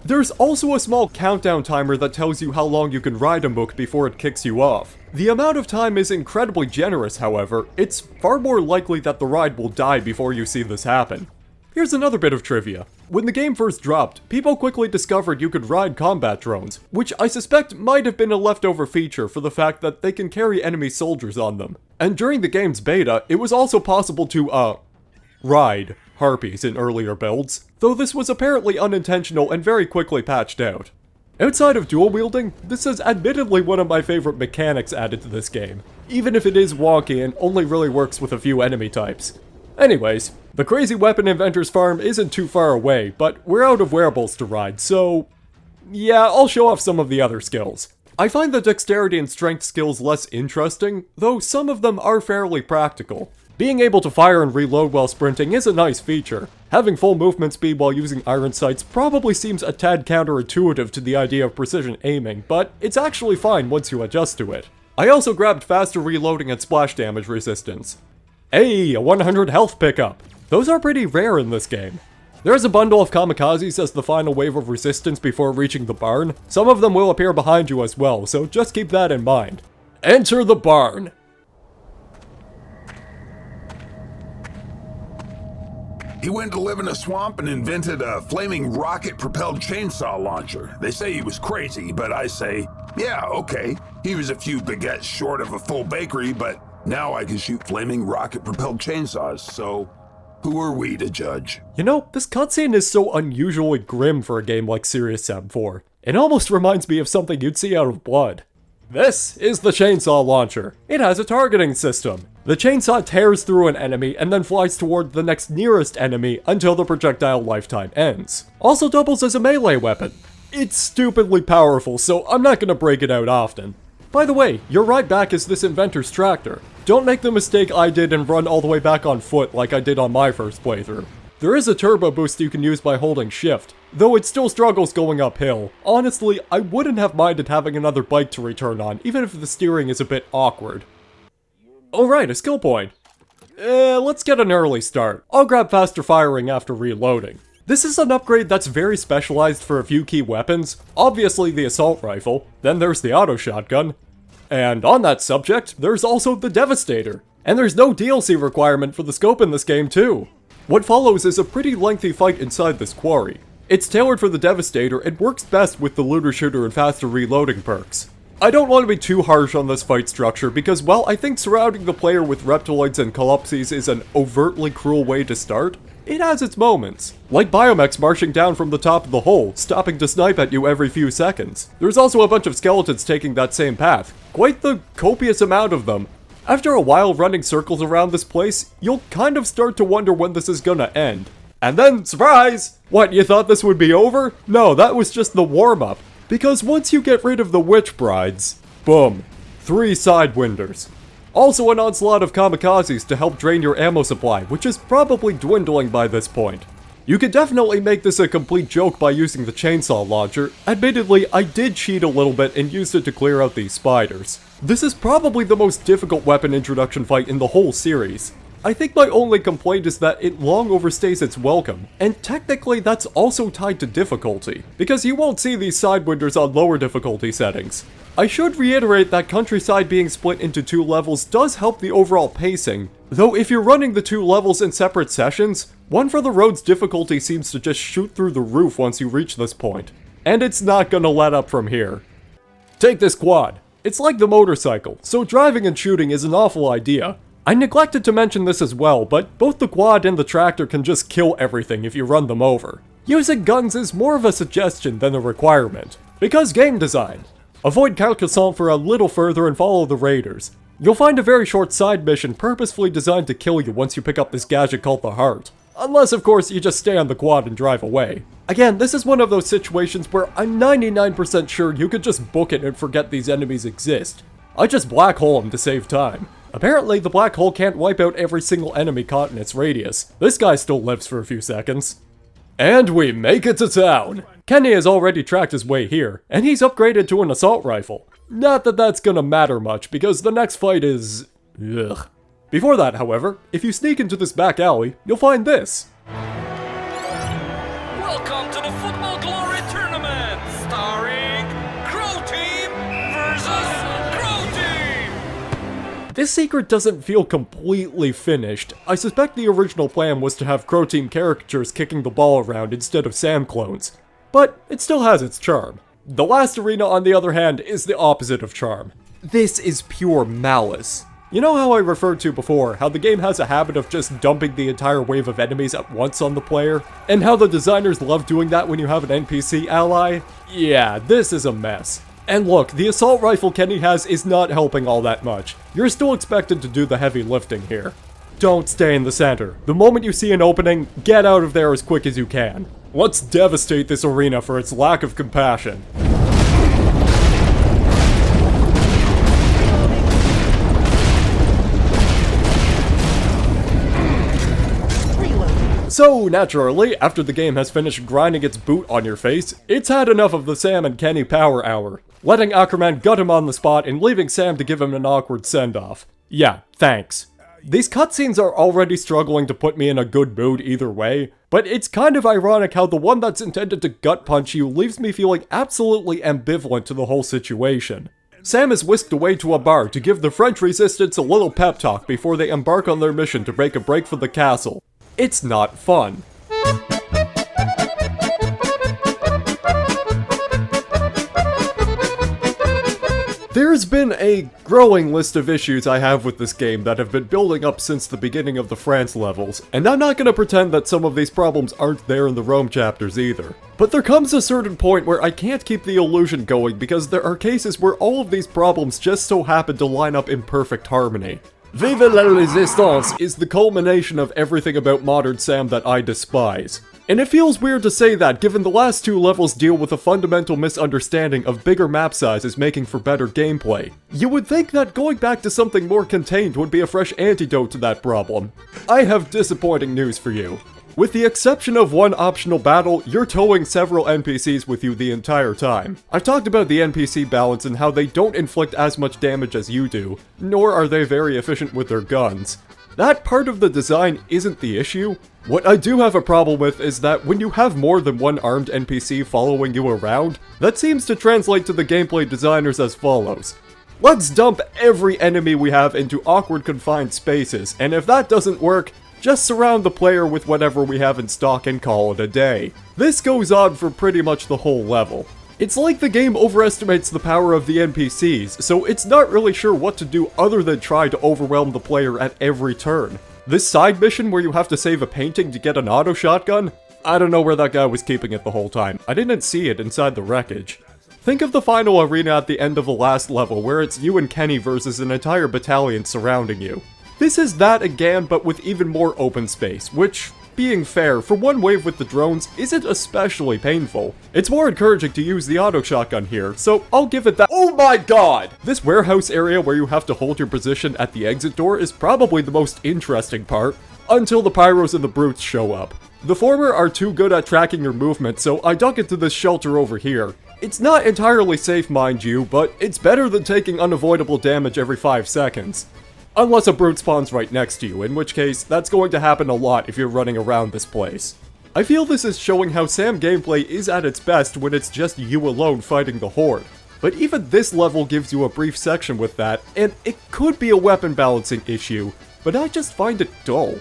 There's also a small countdown timer that tells you how long you can ride a Mook before it kicks you off. The amount of time is incredibly generous, however. It's far more likely that the ride will die before you see this happen. Here's another bit of trivia. When the game first dropped, people quickly discovered you could ride combat drones, which I suspect might have been a leftover feature for the fact that they can carry enemy soldiers on them. And during the game's beta, it was also possible to, ride harpies in earlier builds, though this was apparently unintentional and very quickly patched out. Outside of dual wielding, this is admittedly one of my favorite mechanics added to this game, even if it is wonky and only really works with a few enemy types. Anyways, the crazy weapon inventor's farm isn't too far away, but we're out of wearables to ride, so yeah, I'll show off some of the other skills. I find the dexterity and strength skills less interesting, though some of them are fairly practical. Being able to fire and reload while sprinting is a nice feature. Having full movement speed while using iron sights probably seems a tad counterintuitive to the idea of precision aiming, but it's actually fine once you adjust to it. I also grabbed faster reloading and splash damage resistance. Hey, a 100 health pickup! Those are pretty rare in this game. There's a bundle of kamikazes as the final wave of resistance before reaching the barn. Some of them will appear behind you as well, so just keep that in mind. Enter the barn! He went to live in a swamp and invented a flaming rocket-propelled chainsaw launcher. They say he was crazy, but I say, yeah, okay. He was a few baguettes short of a full bakery, but now I can shoot flaming rocket-propelled chainsaws, so who are we to judge? You know, this cutscene is so unusually grim for a game like Serious Sam 4. It almost reminds me of something you'd see out of Blood. This is the chainsaw launcher. It has a targeting system. The chainsaw tears through an enemy and then flies toward the next nearest enemy until the projectile lifetime ends. Also doubles as a melee weapon. It's stupidly powerful, so I'm not gonna break it out often. By the way, your right back is this inventor's tractor. Don't make the mistake I did and run all the way back on foot like I did on my first playthrough. There is a turbo boost you can use by holding shift, though it still struggles going uphill. Honestly, I wouldn't have minded having another bike to return on, even if the steering is a bit awkward. Alright, a skill point. Let's get an early start. I'll grab faster firing after reloading. This is an upgrade that's very specialized for a few key weapons, obviously the assault rifle, then there's the auto shotgun, and on that subject, there's also the Devastator. And there's no DLC requirement for the scope in this game too. What follows is a pretty lengthy fight inside this quarry. It's tailored for the Devastator and works best with the looter shooter and faster reloading perks. I don't want to be too harsh on this fight structure because while I think surrounding the player with reptiloids and collapses is an overtly cruel way to start, it has its moments. Like biomechs marching down from the top of the hole, stopping to snipe at you every few seconds. There's also a bunch of skeletons taking that same path. Quite the copious amount of them. After a while running circles around this place, you'll kind of start to wonder when this is gonna end. And then, surprise! What, you thought this would be over? No, that was just the warm-up. Because once you get rid of the witch brides, boom, 3 sidewinders. Also an onslaught of kamikazes to help drain your ammo supply, which is probably dwindling by this point. You could definitely make this a complete joke by using the chainsaw launcher. Admittedly, I did cheat a little bit and used it to clear out these spiders. This is probably the most difficult weapon introduction fight in the whole series. I think my only complaint is that it long overstays its welcome, and technically that's also tied to difficulty, because you won't see these sidewinders on lower difficulty settings. I should reiterate that Countryside being split into 2 levels does help the overall pacing, though if you're running the 2 levels in separate sessions, one for the road's difficulty seems to just shoot through the roof once you reach this point, and it's not gonna let up from here. Take this quad. It's like the motorcycle, so driving and shooting is an awful idea. I neglected to mention this as well, but both the quad and the tractor can just kill everything if you run them over. Using guns is more of a suggestion than a requirement. Because game design. Avoid Carcassonne for a little further and follow the raiders. You'll find a very short side mission purposefully designed to kill you once you pick up this gadget called the Heart. Unless, of course, you just stay on the quad and drive away. Again, this is one of those situations where I'm 99% sure you could just book it and forget these enemies exist. I just black hole them to save time. Apparently, the black hole can't wipe out every single enemy caught in its radius. This guy still lives for a few seconds. And we make it to town! Kenny has already tracked his way here, and he's upgraded to an assault rifle. Not that that's gonna matter much, because the next fight is... ugh. Before that, however, if you sneak into this back alley, you'll find this. Welcome to the Football Glory Tournament, starring Crow Team versus Crow Team! This secret doesn't feel completely finished. I suspect the original plan was to have Crow Team caricatures kicking the ball around instead of Sam clones, but it still has its charm. The last arena, on the other hand, is the opposite of charm. This is pure malice. You know how I referred to before, how the game has a habit of just dumping the entire wave of enemies at once on the player? And how the designers love doing that when you have an NPC ally? Yeah, this is a mess. And look, the assault rifle Kenny has is not helping all that much. You're still expected to do the heavy lifting here. Don't stay in the center. The moment you see an opening, get out of there as quick as you can. Let's devastate this arena for its lack of compassion. So, naturally, after the game has finished grinding its boot on your face, it's had enough of the Sam and Kenny power hour, letting Aquaman gut him on the spot and leaving Sam to give him an awkward send-off. Yeah, thanks. These cutscenes are already struggling to put me in a good mood either way, but it's kind of ironic how the one that's intended to gut punch you leaves me feeling absolutely ambivalent to the whole situation. Sam is whisked away to a bar to give the French resistance a little pep talk before they embark on their mission to break a break for the castle. It's not fun. There There's been a growing list of issues I have with this game that have been building up since the beginning of the France levels, and I'm not gonna pretend that some of these problems aren't there in the Rome chapters either. But there comes a certain point where I can't keep the illusion going because there are cases where all of these problems just so happen to line up in perfect harmony. Viva la Résistance is the culmination of everything about modern Sam that I despise. And it feels weird to say that given the last two levels deal with a fundamental misunderstanding of bigger map sizes making for better gameplay. You would think that going back to something more contained would be a fresh antidote to that problem. I have disappointing news for you. With the exception of one optional battle, you're towing several NPCs with you the entire time. I've talked about the NPC balance and how they don't inflict as much damage as you do, nor are they very efficient with their guns. That part of the design isn't the issue. What I do have a problem with is that when you have more than one armed NPC following you around, that seems to translate to the gameplay designers as follows. Let's dump every enemy we have into awkward confined spaces, and if that doesn't work, just surround the player with whatever we have in stock and call it a day. This goes on for pretty much the whole level. It's like the game overestimates the power of the NPCs, so it's not really sure what to do other than try to overwhelm the player at every turn. This side mission where you have to save a painting to get an auto shotgun? I don't know where that guy was keeping it the whole time. I didn't see it inside the wreckage. Think of the final arena at the end of the last level where it's you and Kenny versus an entire battalion surrounding you. This is that again, but with even more open space, which, being fair, for one wave with the drones isn't especially painful. It's more encouraging to use the auto shotgun here, so I'll give it that. Oh my god! This warehouse area where you have to hold your position at the exit door is probably the most interesting part, until the pyros and the brutes show up. The former are too good at tracking your movement, so I duck into this shelter over here. It's not entirely safe, mind you, but it's better than taking unavoidable damage every 5 seconds. Unless a brute spawns right next to you, in which case, that's going to happen a lot if you're running around this place. I feel this is showing how Sam gameplay is at its best when it's just you alone fighting the horde. But even this level gives you a brief section with that, and it could be a weapon balancing issue, but I just find it dull.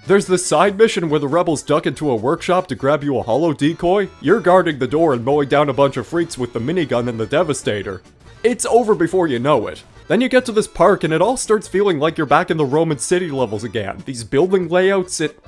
There's this side mission where the rebels duck into a workshop to grab you a holo decoy. You're guarding the door and mowing down a bunch of freaks with the minigun and the Devastator. It's over before you know it. Then you get to this park and it all starts feeling like you're back in the Roman city levels again. These building layouts, it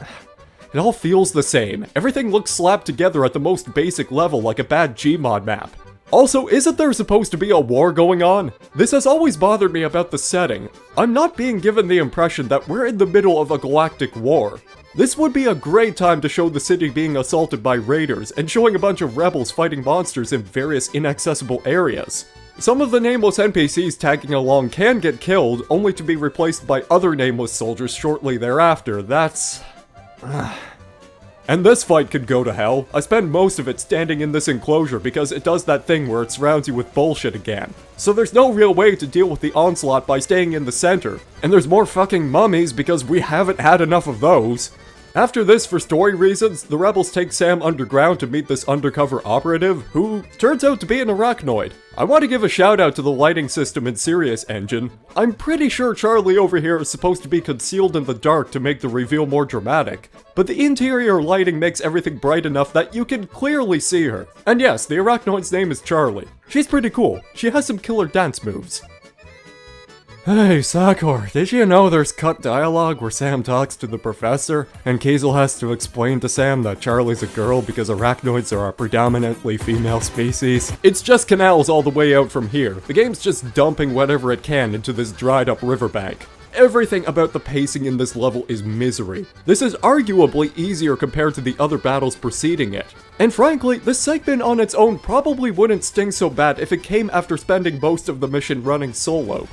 all feels the same. Everything looks slapped together at the most basic level like a bad Gmod map. Also, isn't there supposed to be a war going on? This has always bothered me about the setting. I'm not being given the impression that we're in the middle of a galactic war. This would be a great time to show the city being assaulted by raiders and showing a bunch of rebels fighting monsters in various inaccessible areas. Some of the nameless NPCs tagging along can get killed, only to be replaced by other nameless soldiers shortly thereafter. That's... And this fight could go to hell. I spend most of it standing in this enclosure because it does that thing where it surrounds you with bullshit again. So there's no real way to deal with the onslaught by staying in the center. And there's more fucking mummies because we haven't had enough of those. After this, for story reasons, the rebels take Sam underground to meet this undercover operative, who turns out to be an arachnoid. I want to give a shout out to the lighting system in Sirius Engine. I'm pretty sure Charlie over here is supposed to be concealed in the dark to make the reveal more dramatic, but the interior lighting makes everything bright enough that you can clearly see her. And yes, the arachnoid's name is Charlie. She's pretty cool. She has some killer dance moves. Hey, Sakor, did you know there's cut dialogue where Sam talks to the professor, and Kiesel has to explain to Sam that Charlie's a girl because arachnoids are a predominantly female species? It's just canals all the way out from here. The game's just dumping whatever it can into this dried up riverbank. Everything about the pacing in this level is misery. This is arguably easier compared to the other battles preceding it. And frankly, this segment on its own probably wouldn't sting so bad if it came after spending most of the mission running solo.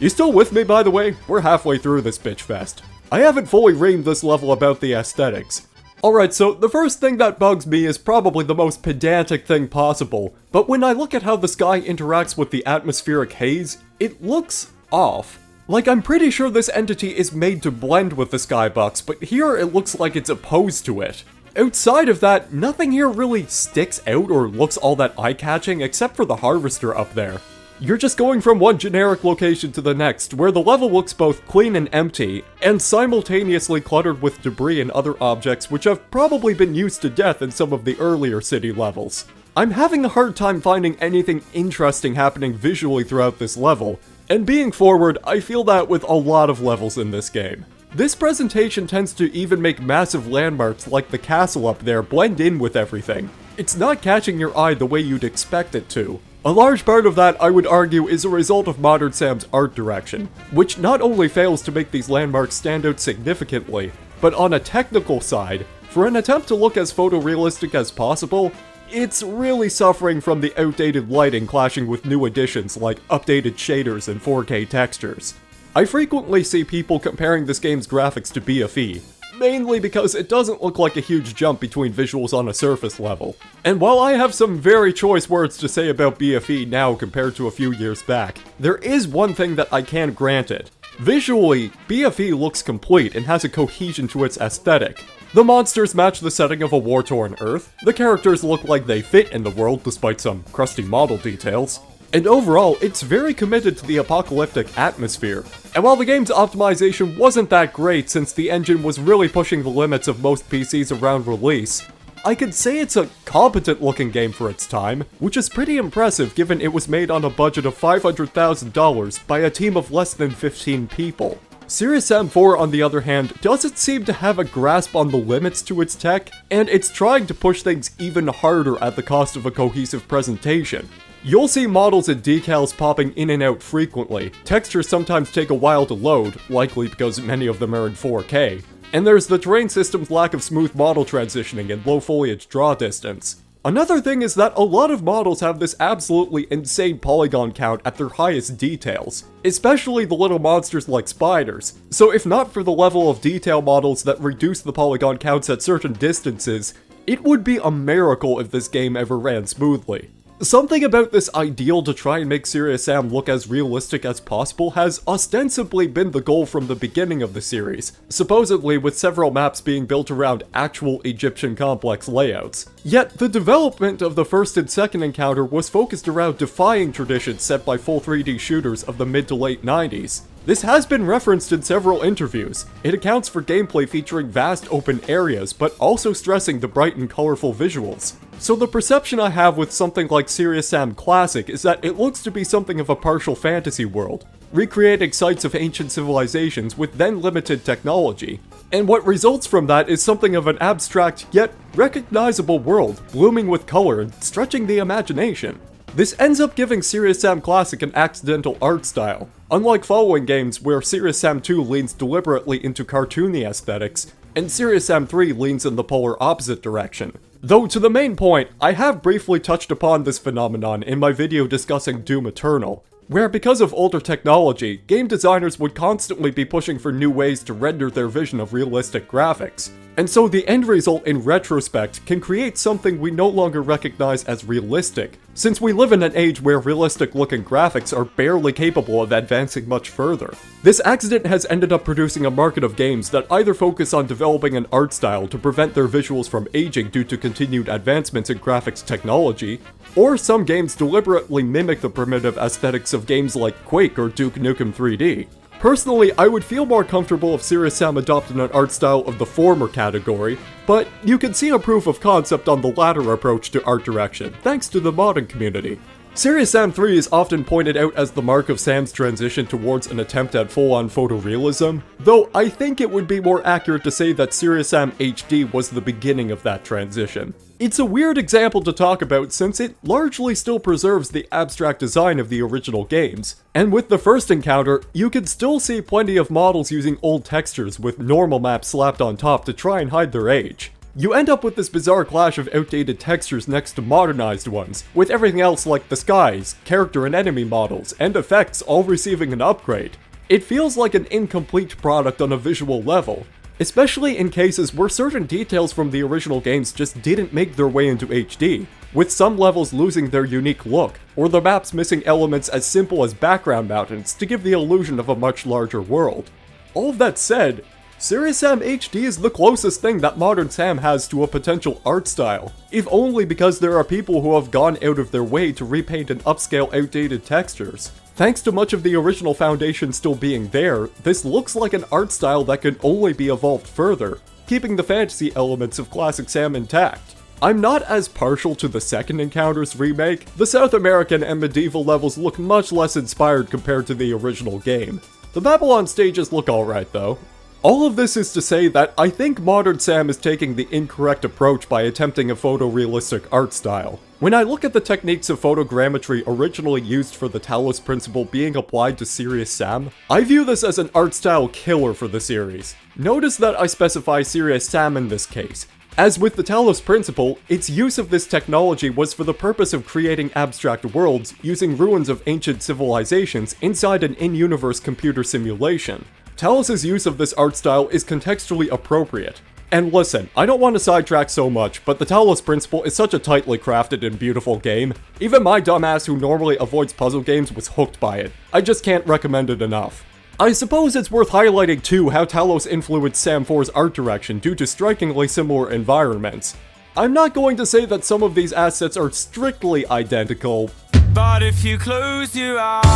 You still with me, by the way? We're halfway through this bitch fest. I haven't fully reamed this level about the aesthetics. Alright, so the first thing that bugs me is probably the most pedantic thing possible, but when I look at how the sky interacts with the atmospheric haze, it looks off. Like, I'm pretty sure this entity is made to blend with the skybox, but here it looks like it's opposed to it. Outside of that, nothing here really sticks out or looks all that eye-catching except for the harvester up there. You're just going from one generic location to the next, where the level looks both clean and empty, and simultaneously cluttered with debris and other objects which have probably been used to death in some of the earlier city levels. I'm having a hard time finding anything interesting happening visually throughout this level, and being forward, I feel that with a lot of levels in this game. This presentation tends to even make massive landmarks like the castle up there blend in with everything. It's not catching your eye the way you'd expect it to. A large part of that, I would argue, is a result of Modern Sam's art direction, which not only fails to make these landmarks stand out significantly, but on a technical side, for an attempt to look as photorealistic as possible, it's really suffering from the outdated lighting clashing with new additions like updated shaders and 4K textures. I frequently see people comparing this game's graphics to BFE, mainly because it doesn't look like a huge jump between visuals on a surface level. And while I have some very choice words to say about BFE now compared to a few years back, there is one thing that I can grant it. Visually, BFE looks complete and has a cohesion to its aesthetic. The monsters match the setting of a war-torn Earth, the characters look like they fit in the world despite some crusty model details, and overall, it's very committed to the apocalyptic atmosphere. And while the game's optimization wasn't that great since the engine was really pushing the limits of most PCs around release, I could say it's a competent looking game for its time, which is pretty impressive given it was made on a budget of $500,000 by a team of less than 15 people. Serious Sam 4, on the other hand, doesn't seem to have a grasp on the limits to its tech, and it's trying to push things even harder at the cost of a cohesive presentation. You'll see models and decals popping in and out frequently, textures sometimes take a while to load, likely because many of them are in 4K, and there's the terrain system's lack of smooth model transitioning and low foliage draw distance. Another thing is that a lot of models have this absolutely insane polygon count at their highest details, especially the little monsters like spiders, so if not for the level of detail models that reduce the polygon counts at certain distances, it would be a miracle if this game ever ran smoothly. Something about this ideal to try and make Serious Sam look as realistic as possible has ostensibly been the goal from the beginning of the series, supposedly with several maps being built around actual Egyptian complex layouts. Yet, the development of the first and second encounter was focused around defying traditions set by full 3D shooters of the mid to late 90s. This has been referenced in several interviews. It accounts for gameplay featuring vast open areas, but also stressing the bright and colorful visuals. So the perception I have with something like Serious Sam Classic is that it looks to be something of a partial fantasy world, recreating sites of ancient civilizations with then limited technology. And what results from that is something of an abstract yet recognizable world, blooming with color and stretching the imagination. This ends up giving Serious Sam Classic an accidental art style, unlike following games where Serious Sam 2 leans deliberately into cartoony aesthetics, and Serious Sam 3 leans in the polar opposite direction. Though to the main point, I have briefly touched upon this phenomenon in my video discussing Doom Eternal, where because of older technology, game designers would constantly be pushing for new ways to render their vision of realistic graphics. And so the end result in retrospect can create something we no longer recognize as realistic, since we live in an age where realistic looking graphics are barely capable of advancing much further. This accident has ended up producing a market of games that either focus on developing an art style to prevent their visuals from aging due to continued advancements in graphics technology, or some games deliberately mimic the primitive aesthetics of games like Quake or Duke Nukem 3D. Personally, I would feel more comfortable if Serious Sam adopted an art style of the former category, but you can see a proof of concept on the latter approach to art direction, thanks to the modding community. Serious Sam 3 is often pointed out as the mark of Sam's transition towards an attempt at full-on photorealism, though I think it would be more accurate to say that Serious Sam HD was the beginning of that transition. It's a weird example to talk about since it largely still preserves the abstract design of the original games, and with the first encounter, you can still see plenty of models using old textures with normal maps slapped on top to try and hide their age. You end up with this bizarre clash of outdated textures next to modernized ones, with everything else like the skies, character and enemy models, and effects all receiving an upgrade. It feels like an incomplete product on a visual level, especially in cases where certain details from the original games just didn't make their way into HD, with some levels losing their unique look, or the maps missing elements as simple as background mountains to give the illusion of a much larger world. All of that said, Serious Sam HD is the closest thing that Modern Sam has to a potential art style, if only because there are people who have gone out of their way to repaint and upscale outdated textures. Thanks to much of the original foundation still being there, this looks like an art style that can only be evolved further, keeping the fantasy elements of classic Sam intact. I'm not as partial to the second Encounters remake. The South American and medieval levels look much less inspired compared to the original game. The Babylon stages look alright though. All of this is to say that I think modern Sam is taking the incorrect approach by attempting a photorealistic art style. When I look at the techniques of photogrammetry originally used for the Talos principle being applied to Serious Sam, I view this as an art style killer for the series. Notice that I specify Serious Sam in this case. As with the Talos principle, its use of this technology was for the purpose of creating abstract worlds using ruins of ancient civilizations inside an in-universe computer simulation. Talos' use of this art style is contextually appropriate. And listen, I don't want to sidetrack so much, but the Talos principle is such a tightly crafted and beautiful game. Even my dumbass who normally avoids puzzle games was hooked by it. I just can't recommend it enough. I suppose it's worth highlighting too how Talos influenced Sam 4's art direction due to strikingly similar environments. I'm not going to say that some of these assets are strictly identical, but if you close your eyes,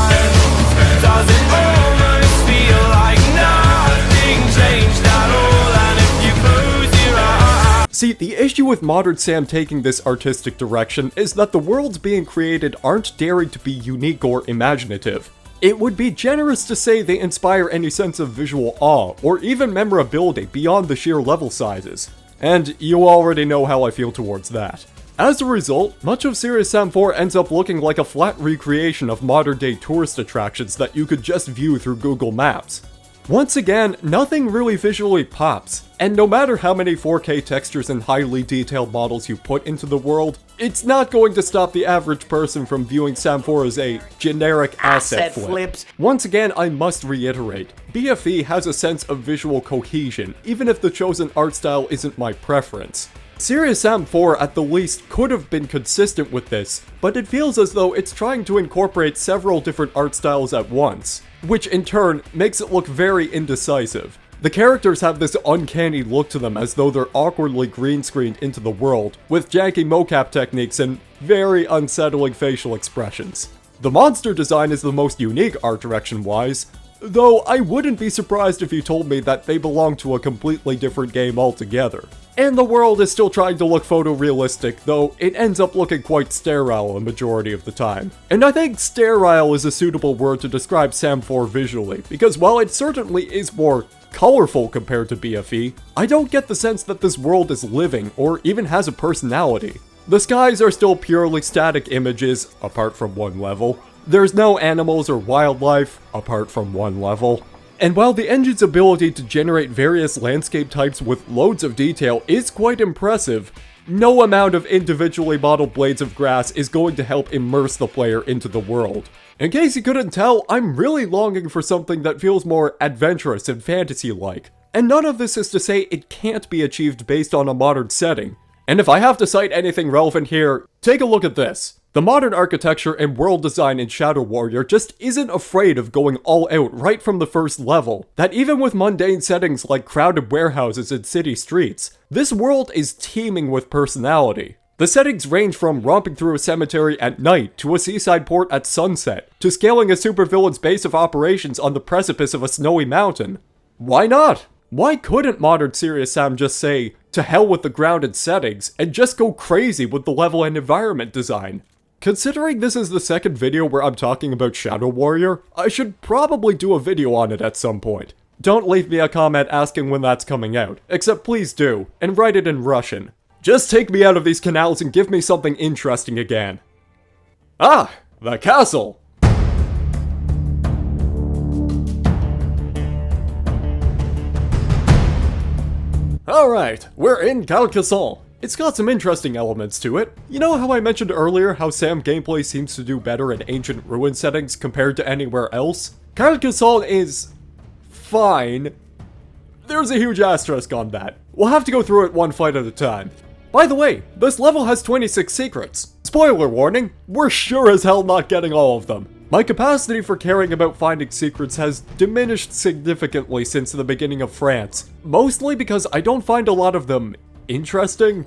does it almost feel like nothing changed at all? And if you close your eyes... See, the issue with modern Sam taking this artistic direction is that the worlds being created aren't daring to be unique or imaginative. It would be generous to say they inspire any sense of visual awe, or even memorability beyond the sheer level sizes. And you already know how I feel towards that. As a result, much of Serious Sam 4 ends up looking like a flat recreation of modern-day tourist attractions that you could just view through Google Maps. Once again, nothing really visually pops, and no matter how many 4K textures and highly detailed models you put into the world, it's not going to stop the average person from viewing Sam 4 as a generic asset flip. Once again, I must reiterate, BFE has a sense of visual cohesion, even if the chosen art style isn't my preference. Serious Sam 4 at the least could have been consistent with this, but it feels as though it's trying to incorporate several different art styles at once, which in turn makes it look very indecisive. The characters have this uncanny look to them as though they're awkwardly green screened into the world, with janky mocap techniques and very unsettling facial expressions. The monster design is the most unique art direction wise, though I wouldn't be surprised if you told me that they belong to a completely different game altogether. And the world is still trying to look photorealistic, though it ends up looking quite sterile a majority of the time. And I think sterile is a suitable word to describe Sam 4 visually, because while it certainly is more colorful compared to BFE, I don't get the sense that this world is living or even has a personality. The skies are still purely static images, apart from one level. There's no animals or wildlife, apart from one level. And while the engine's ability to generate various landscape types with loads of detail is quite impressive, no amount of individually modeled blades of grass is going to help immerse the player into the world. In case you couldn't tell, I'm really longing for something that feels more adventurous and fantasy-like. And none of this is to say it can't be achieved based on a modern setting. And if I have to cite anything relevant here, take a look at this. The modern architecture and world design in Shadow Warrior just isn't afraid of going all out right from the first level, that even with mundane settings like crowded warehouses and city streets, this world is teeming with personality. The settings range from romping through a cemetery at night to a seaside port at sunset, to scaling a supervillain's base of operations on the precipice of a snowy mountain. Why not? Why couldn't modern Serious Sam just say, to hell with the grounded settings, and just go crazy with the level and environment design? Considering this is the second video where I'm talking about Shadow Warrior, I should probably do a video on it at some point. Don't leave me a comment asking when that's coming out, except please do, and write it in Russian. Just take me out of these canals and give me something interesting again. Ah, the castle! Alright, we're in Carcassonne. It's got some interesting elements to it. You know how I mentioned earlier how Sam gameplay seems to do better in ancient ruin settings compared to anywhere else? Carcassonne is fine. There's a huge asterisk on that. We'll have to go through it one fight at a time. By the way, this level has 26 secrets. Spoiler warning, we're sure as hell not getting all of them. My capacity for caring about finding secrets has diminished significantly since the beginning of France, mostly because I don't find a lot of them interesting?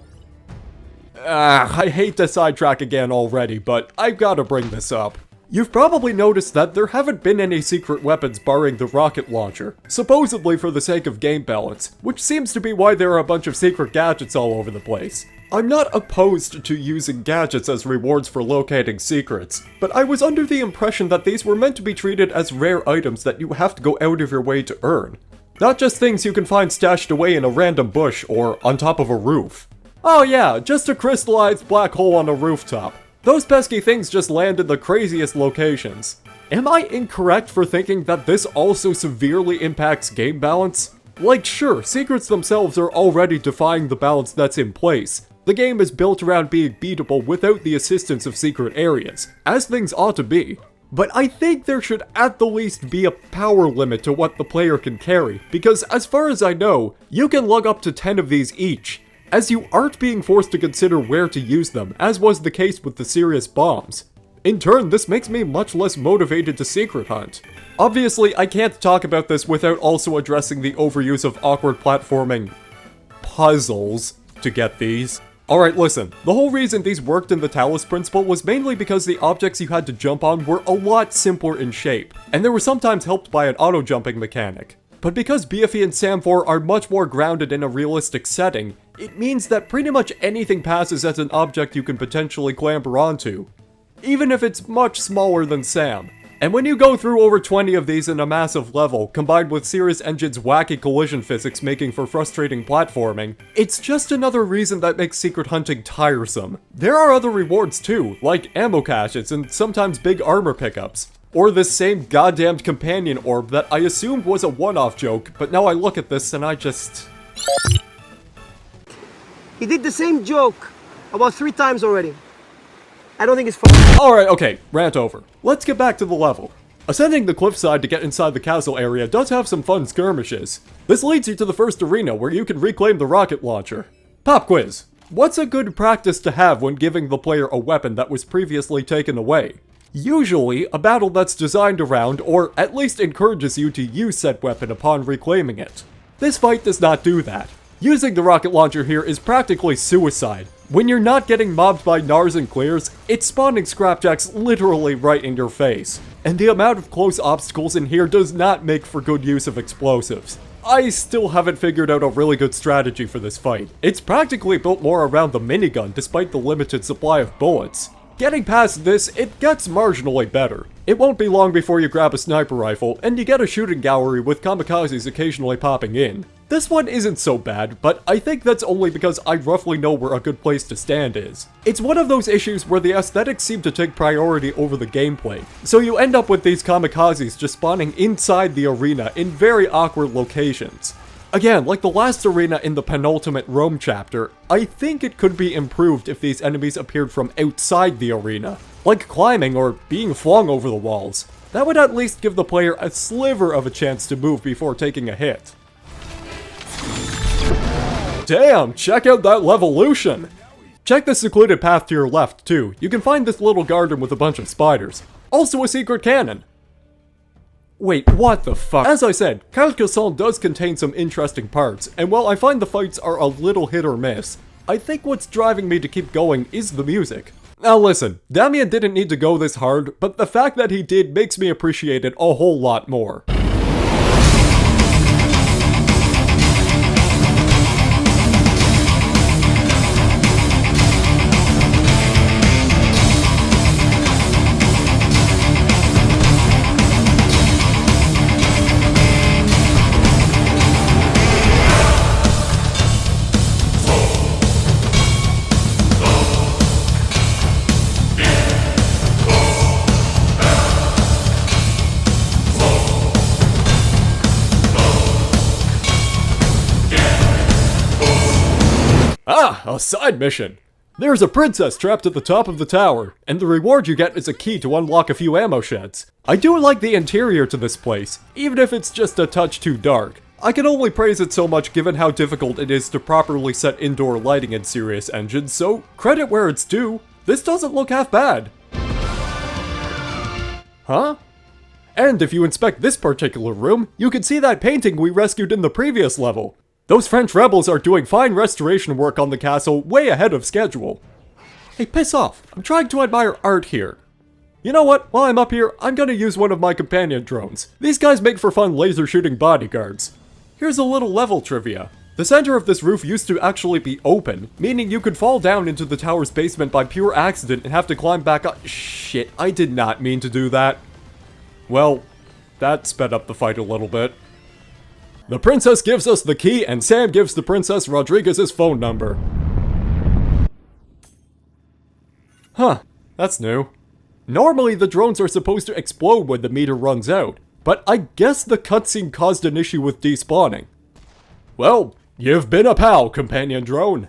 I hate to sidetrack again already, but I've gotta bring this up. You've probably noticed that there haven't been any secret weapons barring the rocket launcher, supposedly for the sake of game balance, which seems to be why there are a bunch of secret gadgets all over the place. I'm not opposed to using gadgets as rewards for locating secrets, but I was under the impression that these were meant to be treated as rare items that you have to go out of your way to earn. Not just things you can find stashed away in a random bush or on top of a roof. Oh yeah, just a crystallized black hole on a rooftop. Those pesky things just land in the craziest locations. Am I incorrect for thinking that this also severely impacts game balance? Like sure, secrets themselves are already defying the balance that's in place. The game is built around being beatable without the assistance of secret areas, as things ought to be. But I think there should at the least be a power limit to what the player can carry, because as far as I know, you can lug up to 10 of these each, as you aren't being forced to consider where to use them, as was the case with the serious bombs. In turn, this makes me much less motivated to secret hunt. Obviously, I can't talk about this without also addressing the overuse of awkward platforming puzzles to get these. Alright, listen, the whole reason these worked in the Talus principle was mainly because the objects you had to jump on were a lot simpler in shape, and they were sometimes helped by an auto-jumping mechanic. But because BFE and SAM4 are much more grounded in a realistic setting, it means that pretty much anything passes as an object you can potentially clamber onto, even if it's much smaller than SAM. And when you go through over 20 of these in a massive level, combined with Sirius Engine's wacky collision physics making for frustrating platforming, it's just another reason that makes secret hunting tiresome. There are other rewards too, like ammo caches and sometimes big armor pickups. Or this same goddamned companion orb that I assumed was a one-off joke, but now I look at this and I just... He did the same joke about 3 times already. I don't think it's funny. Alright, okay, rant over. Let's get back to the level. Ascending the cliffside to get inside the castle area does have some fun skirmishes. This leads you to the first arena where you can reclaim the rocket launcher. Pop quiz. What's a good practice to have when giving the player a weapon that was previously taken away? Usually, a battle that's designed around, or at least encourages you to use said weapon upon reclaiming it. This fight does not do that. Using the rocket launcher here is practically suicide. When you're not getting mobbed by Nars and Clears, it's spawning scrapjacks literally right in your face. And the amount of close obstacles in here does not make for good use of explosives. I still haven't figured out a really good strategy for this fight. It's practically built more around the minigun despite the limited supply of bullets. Getting past this, it gets marginally better. It won't be long before you grab a sniper rifle, and you get a shooting gallery with kamikazes occasionally popping in. This one isn't so bad, but I think that's only because I roughly know where a good place to stand is. It's one of those issues where the aesthetics seem to take priority over the gameplay, so you end up with these kamikazes just spawning inside the arena in very awkward locations. Again, like the last arena in the penultimate Rome chapter, I think it could be improved if these enemies appeared from outside the arena, like climbing or being flung over the walls. That would at least give the player a sliver of a chance to move before taking a hit. Damn, check out that levolution! Check the secluded path to your left too. You can find this little garden with a bunch of spiders. Also a secret cannon. Wait, what the fuck? As I said, Carcassonne does contain some interesting parts, and while I find the fights are a little hit or miss, I think what's driving me to keep going is the music. Now listen, Damien didn't need to go this hard, but the fact that he did makes me appreciate it a whole lot more. A side mission! There's a princess trapped at the top of the tower, and the reward you get is a key to unlock a few ammo sheds. I do like the interior to this place, even if it's just a touch too dark. I can only praise it so much given how difficult it is to properly set indoor lighting in Sirius Engine, so credit where it's due. This doesn't look half bad. Huh? And if you inspect this particular room, you can see that painting we rescued in the previous level. Those French rebels are doing fine restoration work on the castle way ahead of schedule. Hey, piss off. I'm trying to admire art here. You know what? While I'm up here, I'm gonna use one of my companion drones. These guys make for fun laser shooting bodyguards. Here's a little level trivia. The center of this roof used to actually be open, meaning you could fall down into the tower's basement by pure accident and have to climb back up. Shit, I did not mean to do that. Well, that sped up the fight a little bit. The princess gives us the key, and Sam gives the princess Rodriguez's phone number. Huh, that's new. Normally the drones are supposed to explode when the meter runs out, but I guess the cutscene caused an issue with despawning. Well, you've been a pal, companion drone.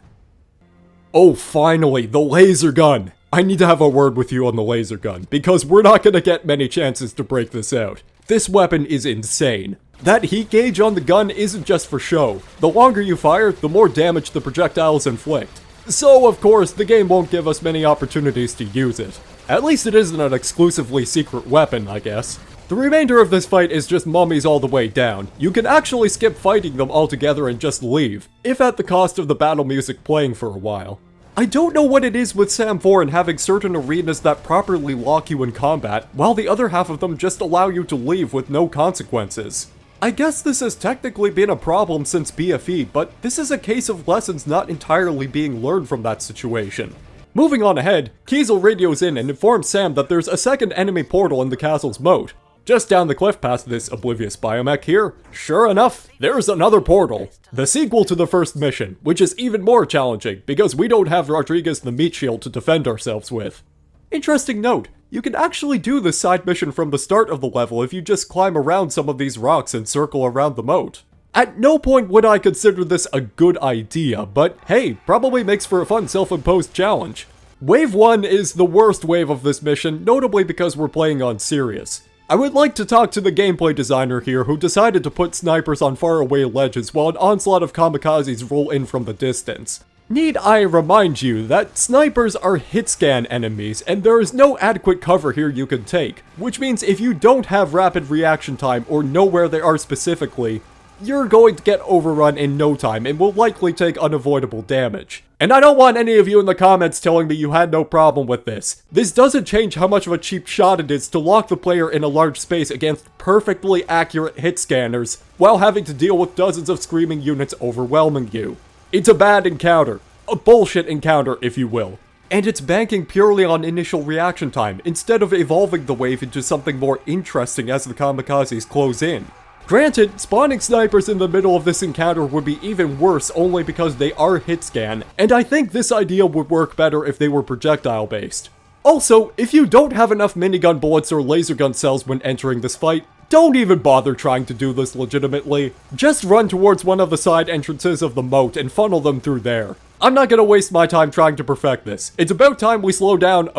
Oh, finally, the laser gun! I need to have a word with you on the laser gun, because we're not gonna get many chances to break this out. This weapon is insane. That heat gauge on the gun isn't just for show. The longer you fire, the more damage the projectiles inflict. So, of course, the game won't give us many opportunities to use it. At least it isn't an exclusively secret weapon, I guess. The remainder of this fight is just mummies all the way down. You can actually skip fighting them altogether and just leave, if at the cost of the battle music playing for a while. I don't know what it is with Sam 4 and having certain arenas that properly lock you in combat, while the other half of them just allow you to leave with no consequences. I guess this has technically been a problem since BFE, but this is a case of lessons not entirely being learned from that situation. Moving on ahead, Kiesel radios in and informs Sam that there's a second enemy portal in the castle's moat. Just down the cliff past this oblivious biomech here, sure enough, there's another portal. The sequel to the first mission, which is even more challenging because we don't have Rodriguez the meat shield to defend ourselves with. Interesting note, you can actually do this side mission from the start of the level if you just climb around some of these rocks and circle around the moat. At no point would I consider this a good idea, but hey, probably makes for a fun self-imposed challenge. Wave 1 is the worst wave of this mission, notably because we're playing on Sirius. I would like to talk to the gameplay designer here who decided to put snipers on faraway ledges while an onslaught of kamikazes roll in from the distance. Need I remind you that snipers are hit-scan enemies, and there is no adequate cover here you can take, which means if you don't have rapid reaction time or know where they are specifically, you're going to get overrun in no time and will likely take unavoidable damage. And I don't want any of you in the comments telling me you had no problem with this. This doesn't change how much of a cheap shot it is to lock the player in a large space against perfectly accurate hit scanners, while having to deal with dozens of screaming units overwhelming you. It's a bad encounter. A bullshit encounter, if you will. And it's banking purely on initial reaction time, instead of evolving the wave into something more interesting as the kamikazes close in. Granted, spawning snipers in the middle of this encounter would be even worse only because they are hit scan, and I think this idea would work better if they were projectile based. Also, if you don't have enough minigun bullets or laser gun cells when entering this fight, don't even bother trying to do this legitimately. Just run towards one of the side entrances of the moat and funnel them through there. I'm not gonna waste my time trying to perfect this. It's about time we slow down,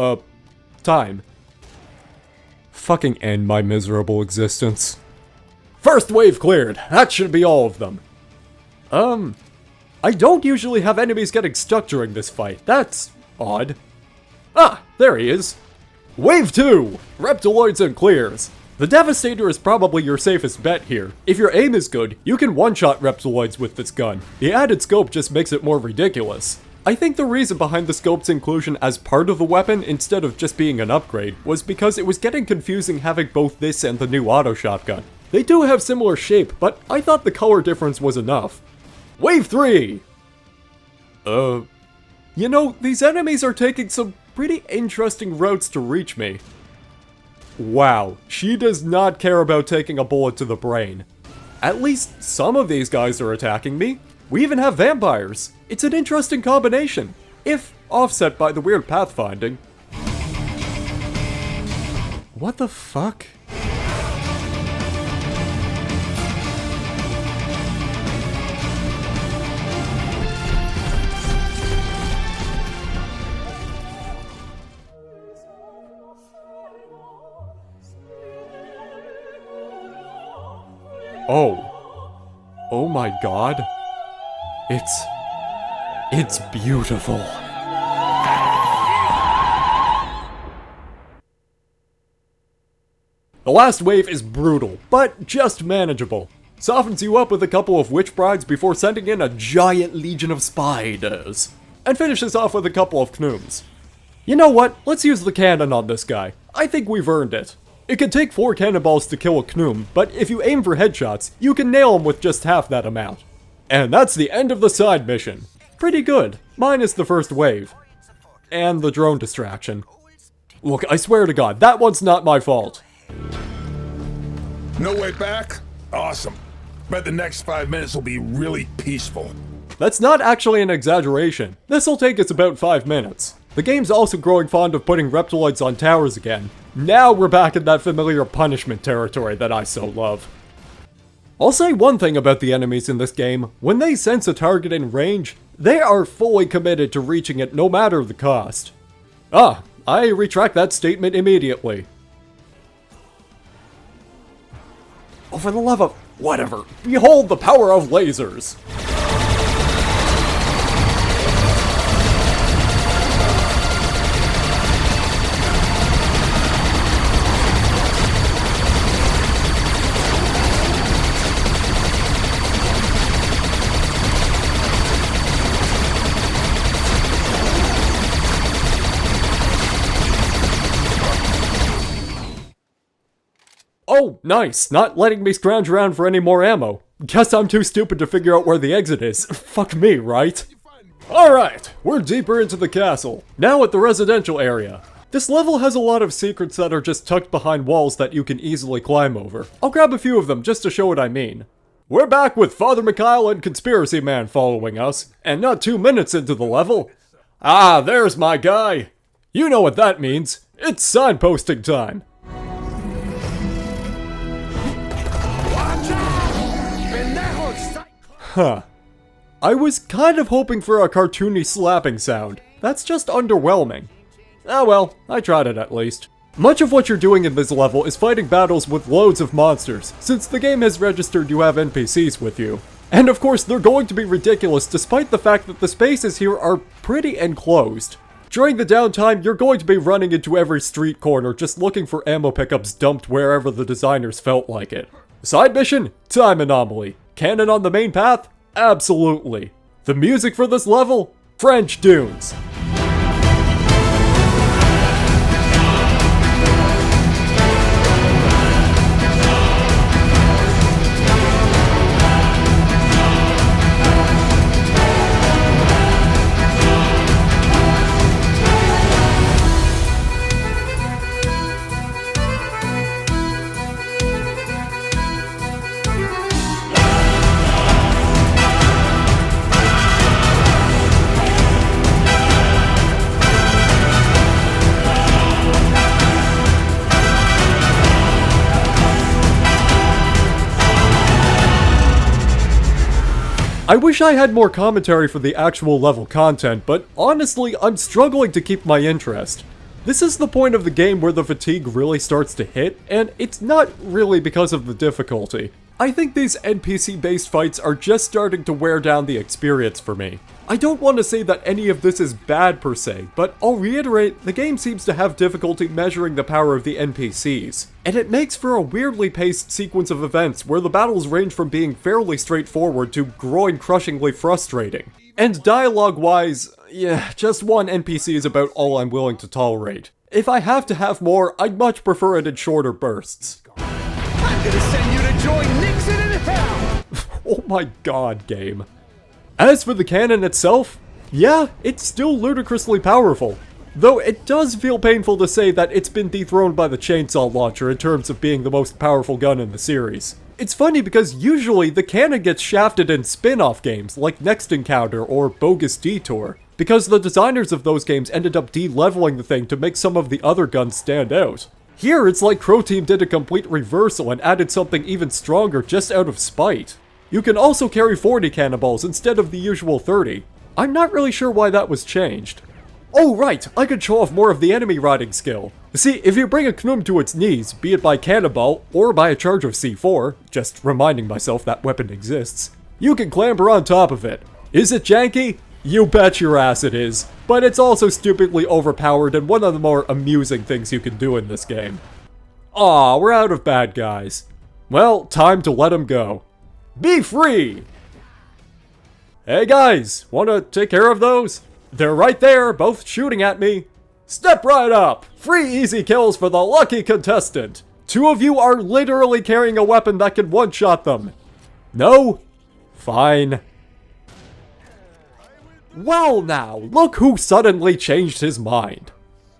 time. Fucking end my miserable existence. First wave cleared. That should be all of them. I don't usually have enemies getting stuck during this fight. That's odd. Ah, there he is. Wave 2! Reptiloids and clears. The Devastator is probably your safest bet here. If your aim is good, you can one-shot Reptiloids with this gun. The added scope just makes it more ridiculous. I think the reason behind the scope's inclusion as part of the weapon instead of just being an upgrade was because it was getting confusing having both this and the new auto shotgun. They do have similar shape, but I thought the color difference was enough. Wave 3! You know, these enemies are taking some pretty interesting routes to reach me. Wow, she does not care about taking a bullet to the brain. At least some of these guys are attacking me. We even have vampires. It's an interesting combination, if offset by the weird pathfinding. What the fuck? Oh my god. It's beautiful. The last wave is brutal, but just manageable. Softens you up with a couple of witch brides before sending in a giant legion of spiders. And finishes off with a couple of knooms. You know what? Let's use the cannon on this guy. I think we've earned it. It can take 4 cannonballs to kill a Knoom, but if you aim for headshots, you can nail him with just half that amount. And that's the end of the side mission. Pretty good, minus the first wave. And the drone distraction. Look, I swear to God, that one's not my fault. No way back? Awesome. Bet the next 5 minutes will be really peaceful. That's not actually an exaggeration. This'll take us about 5 minutes. The game's also growing fond of putting reptiloids on towers again. Now we're back in that familiar punishment territory that I so love. I'll say one thing about the enemies in this game. When they sense a target in range, they are fully committed to reaching it no matter the cost. Ah, I retract that statement immediately. Oh, for the love of... whatever. Behold the power of lasers! Oh, nice, not letting me scrounge around for any more ammo. Guess I'm too stupid to figure out where the exit is. Fuck me, right? Alright, we're deeper into the castle, now at the residential area. This level has a lot of secrets that are just tucked behind walls that you can easily climb over. I'll grab a few of them just to show what I mean. We're back with Father Mikhail and Conspiracy Man following us, and not 2 minutes into the level. Ah, there's my guy. You know what that means. It's signposting time. Huh. I was kind of hoping for a cartoony slapping sound. That's just underwhelming. Ah well, I tried it at least. Much of what you're doing in this level is fighting battles with loads of monsters, since the game has registered you have NPCs with you. And of course, they're going to be ridiculous despite the fact that the spaces here are pretty enclosed. During the downtime, you're going to be running into every street corner just looking for ammo pickups dumped wherever the designers felt like it. Side mission? Time anomaly. Cannon on the main path? Absolutely. The music for this level? French Dunes. I wish I had more commentary for the actual level content, but honestly, I'm struggling to keep my interest. This is the point of the game where the fatigue really starts to hit, and it's not really because of the difficulty. I think these NPC-based fights are just starting to wear down the experience for me. I don't want to say that any of this is bad per se, but I'll reiterate, the game seems to have difficulty measuring the power of the NPCs. And it makes for a weirdly paced sequence of events where the battles range from being fairly straightforward to groin-crushingly frustrating. And dialogue-wise, yeah, just one NPC is about all I'm willing to tolerate. If I have to have more, I'd much prefer it in shorter bursts. I'm gonna send you to join Nixon in hell! Oh my god, game. As for the cannon itself, yeah, it's still ludicrously powerful. Though it does feel painful to say that it's been dethroned by the chainsaw launcher in terms of being the most powerful gun in the series. It's funny because usually the cannon gets shafted in spin-off games like Next Encounter or Bogus Detour, because the designers of those games ended up de-leveling the thing to make some of the other guns stand out. Here it's like Crow Team did a complete reversal and added something even stronger just out of spite. You can also carry 40 cannonballs instead of the usual 30. I'm not really sure why that was changed. Oh right, I could show off more of the enemy riding skill. See, if you bring a Knum to its knees, be it by cannonball or by a charge of C4, just reminding myself that weapon exists, you can clamber on top of it. Is it janky? You bet your ass it is, but it's also stupidly overpowered and one of the more amusing things you can do in this game. Aw, we're out of bad guys. Well, time to let them go. Be free! Hey guys, wanna take care of those? They're right there, both shooting at me. Step right up! Free easy kills for the lucky contestant! 2 of you are literally carrying a weapon that can one-shot them. No? Fine. Well now, look who suddenly changed his mind.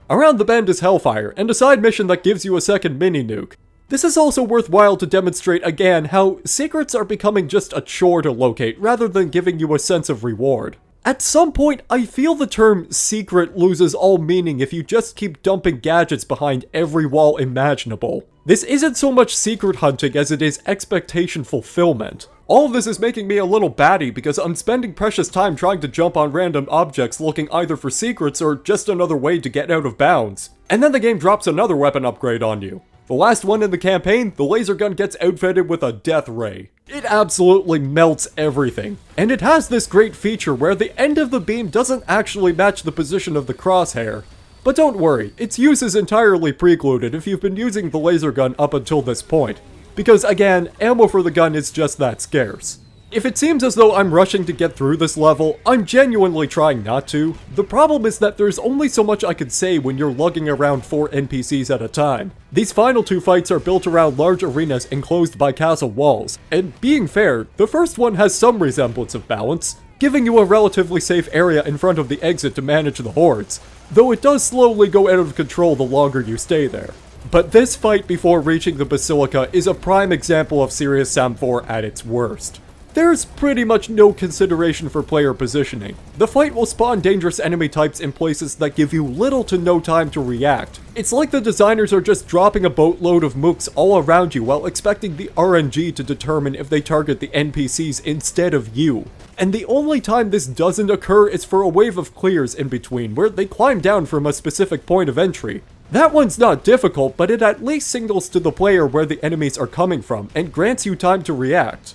Around the bend is Hellfire, and a side mission that gives you a second mini-nuke. This is also worthwhile to demonstrate again how secrets are becoming just a chore to locate rather than giving you a sense of reward. At some point, I feel the term secret loses all meaning if you just keep dumping gadgets behind every wall imaginable. This isn't so much secret hunting as it is expectation fulfillment. All of this is making me a little batty because I'm spending precious time trying to jump on random objects looking either for secrets or just another way to get out of bounds. And then the game drops another weapon upgrade on you. The last one in the campaign, the laser gun gets outfitted with a death ray. It absolutely melts everything. And it has this great feature where the end of the beam doesn't actually match the position of the crosshair. But don't worry, its use is entirely precluded if you've been using the laser gun up until this point. Because again, ammo for the gun is just that scarce. If it seems as though I'm rushing to get through this level, I'm genuinely trying not to. The problem is that there's only so much I can say when you're lugging around 4 NPCs at a time. These final 2 fights are built around large arenas enclosed by castle walls, and being fair, the first one has some resemblance of balance, giving you a relatively safe area in front of the exit to manage the hordes, though it does slowly go out of control the longer you stay there. But this fight before reaching the Basilica is a prime example of Serious Sam 4 at its worst. There's pretty much no consideration for player positioning. The fight will spawn dangerous enemy types in places that give you little to no time to react. It's like the designers are just dropping a boatload of mooks all around you while expecting the RNG to determine if they target the NPCs instead of you. And the only time this doesn't occur is for a wave of clears in between, where they climb down from a specific point of entry. That one's not difficult, but it at least signals to the player where the enemies are coming from, and grants you time to react.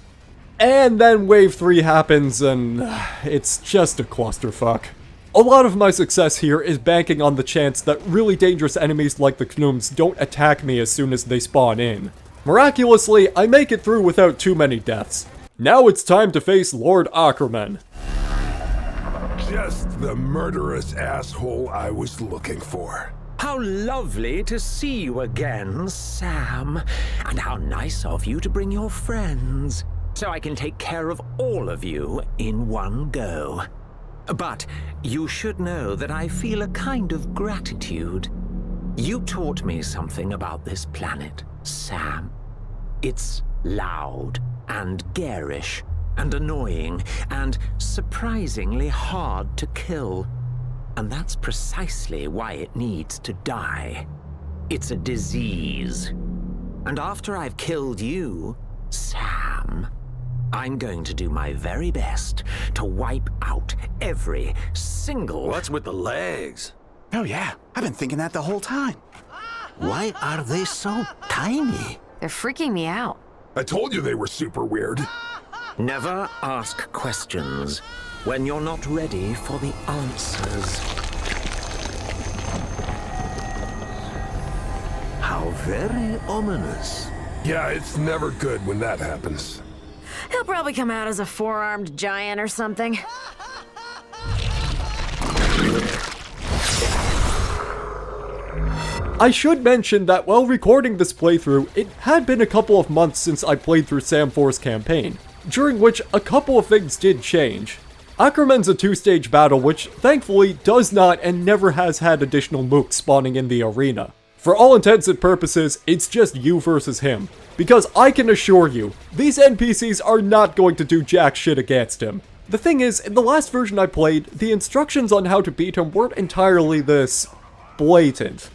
And then Wave 3 happens, and it's just a clusterfuck. A lot of my success here is banking on the chance that really dangerous enemies like the Knums don't attack me as soon as they spawn in. Miraculously, I make it through without too many deaths. Now it's time to face Lord Ackerman. Just the murderous asshole I was looking for. How lovely to see you again, Sam. And how nice of you to bring your friends, so I can take care of all of you in one go. But you should know that I feel a kind of gratitude. You taught me something about this planet, Sam. It's loud and garish and annoying and surprisingly hard to kill. And that's precisely why it needs to die. It's a disease. And after I've killed you, Sam, I'm going to do my very best to wipe out every single... What's with the legs? Oh yeah, I've been thinking that the whole time. Why are they so tiny? They're freaking me out. I told you they were super weird. Never ask questions when you're not ready for the answers. How very ominous. Yeah, it's never good when that happens. He'll probably come out as a 4-armed giant or something. I should mention that while recording this playthrough, it had been a couple of months since I played through Sam 4's campaign, during which a couple of things did change. Ackerman's a 2-stage battle which, thankfully, does not and never has had additional mooks spawning in the arena. For all intents and purposes, it's just you versus him. Because I can assure you, these NPCs are not going to do jack shit against him. The thing is, in the last version I played, the instructions on how to beat him weren't entirely this blatant.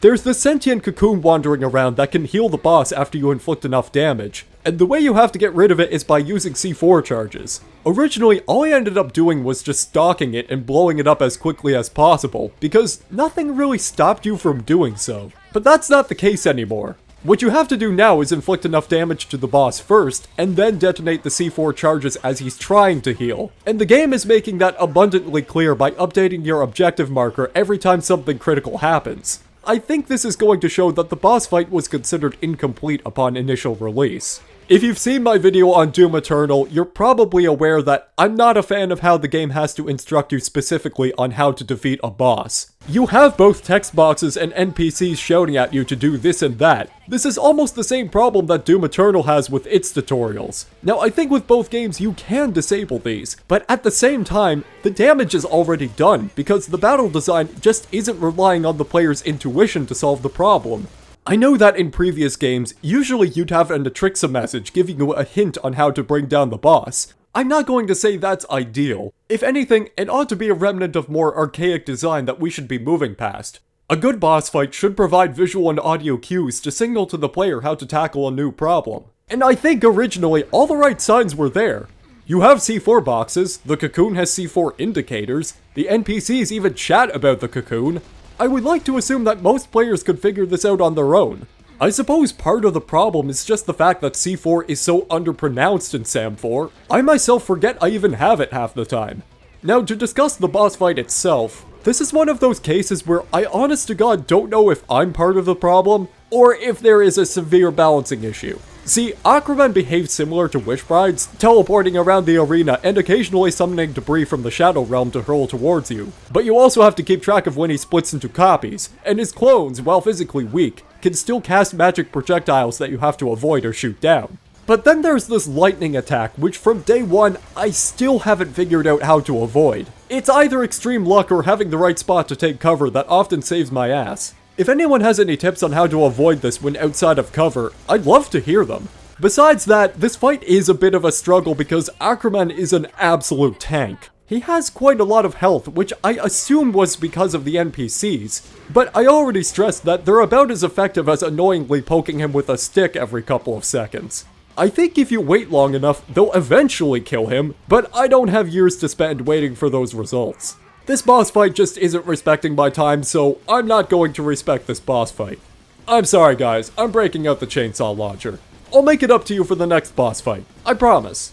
There's this sentient cocoon wandering around that can heal the boss after you inflict enough damage, and the way you have to get rid of it is by using C4 charges. Originally, all I ended up doing was just stalking it and blowing it up as quickly as possible, because nothing really stopped you from doing so. But that's not the case anymore. What you have to do now is inflict enough damage to the boss first, and then detonate the C4 charges as he's trying to heal. And the game is making that abundantly clear by updating your objective marker every time something critical happens. I think this is going to show that the boss fight was considered incomplete upon initial release. If you've seen my video on Doom Eternal, you're probably aware that I'm not a fan of how the game has to instruct you specifically on how to defeat a boss. You have both text boxes and NPCs shouting at you to do this and that. This is almost the same problem that Doom Eternal has with its tutorials. Now, I think with both games you can disable these, but at the same time, the damage is already done because the battle design just isn't relying on the player's intuition to solve the problem. I know that in previous games, usually you'd have an Atrixa message giving you a hint on how to bring down the boss. I'm not going to say that's ideal. If anything, it ought to be a remnant of more archaic design that we should be moving past. A good boss fight should provide visual and audio cues to signal to the player how to tackle a new problem. And I think originally all the right signs were there. You have C4 boxes, the cocoon has C4 indicators, the NPCs even chat about the cocoon. I would like to assume that most players could figure this out on their own. I suppose part of the problem is just the fact that C4 is so underpronounced in SAM 4, I myself forget I even have it half the time. Now, to discuss the boss fight itself, this is one of those cases where I honest to God don't know if I'm part of the problem, or if there is a severe balancing issue. See, Aquaman behaves similar to Wish Brides, teleporting around the arena and occasionally summoning debris from the Shadow Realm to hurl towards you. But you also have to keep track of when he splits into copies, and his clones, while physically weak, can still cast magic projectiles that you have to avoid or shoot down. But then there's this lightning attack, which from day one, I still haven't figured out how to avoid. It's either extreme luck or having the right spot to take cover that often saves my ass. If anyone has any tips on how to avoid this when outside of cover, I'd love to hear them. Besides that, this fight is a bit of a struggle because Aquaman is an absolute tank. He has quite a lot of health, which I assume was because of the NPCs, but I already stressed that they're about as effective as annoyingly poking him with a stick every couple of seconds. I think if you wait long enough, they'll eventually kill him, but I don't have years to spend waiting for those results. This boss fight just isn't respecting my time, so I'm not going to respect this boss fight. I'm sorry guys, I'm breaking out the chainsaw launcher. I'll make it up to you for the next boss fight, I promise.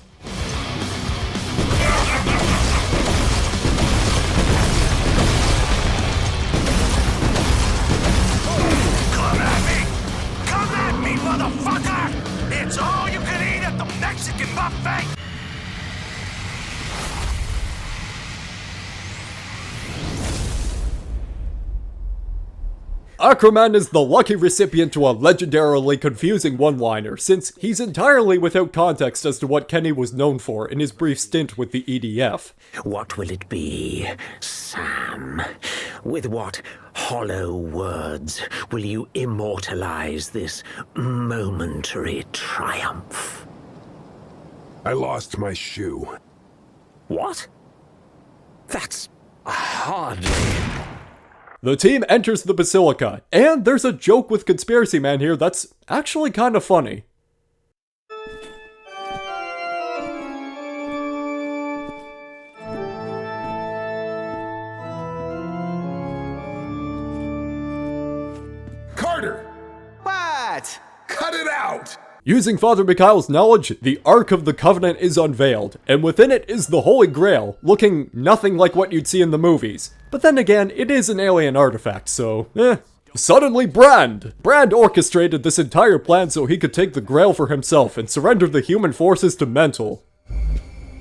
Come at me, motherfucker! It's all you can eat at the Mexican buffet! Aquaman is the lucky recipient to a legendarily confusing one-liner, since he's entirely without context as to what Kenny was known for in his brief stint with the EDF. What will it be, Sam? With what hollow words will you immortalize this momentary triumph? I lost my shoe. What? That's hardly... The team enters the Basilica, and there's a joke with Conspiracy Man here that's actually kind of funny. Carter! What? Cut it out! Using Father Mikhail's knowledge, the Ark of the Covenant is unveiled, and within it is the Holy Grail, looking nothing like what you'd see in the movies. But then again, it is an alien artifact, so Suddenly Brand orchestrated this entire plan so he could take the Grail for himself and surrender the human forces to Mental.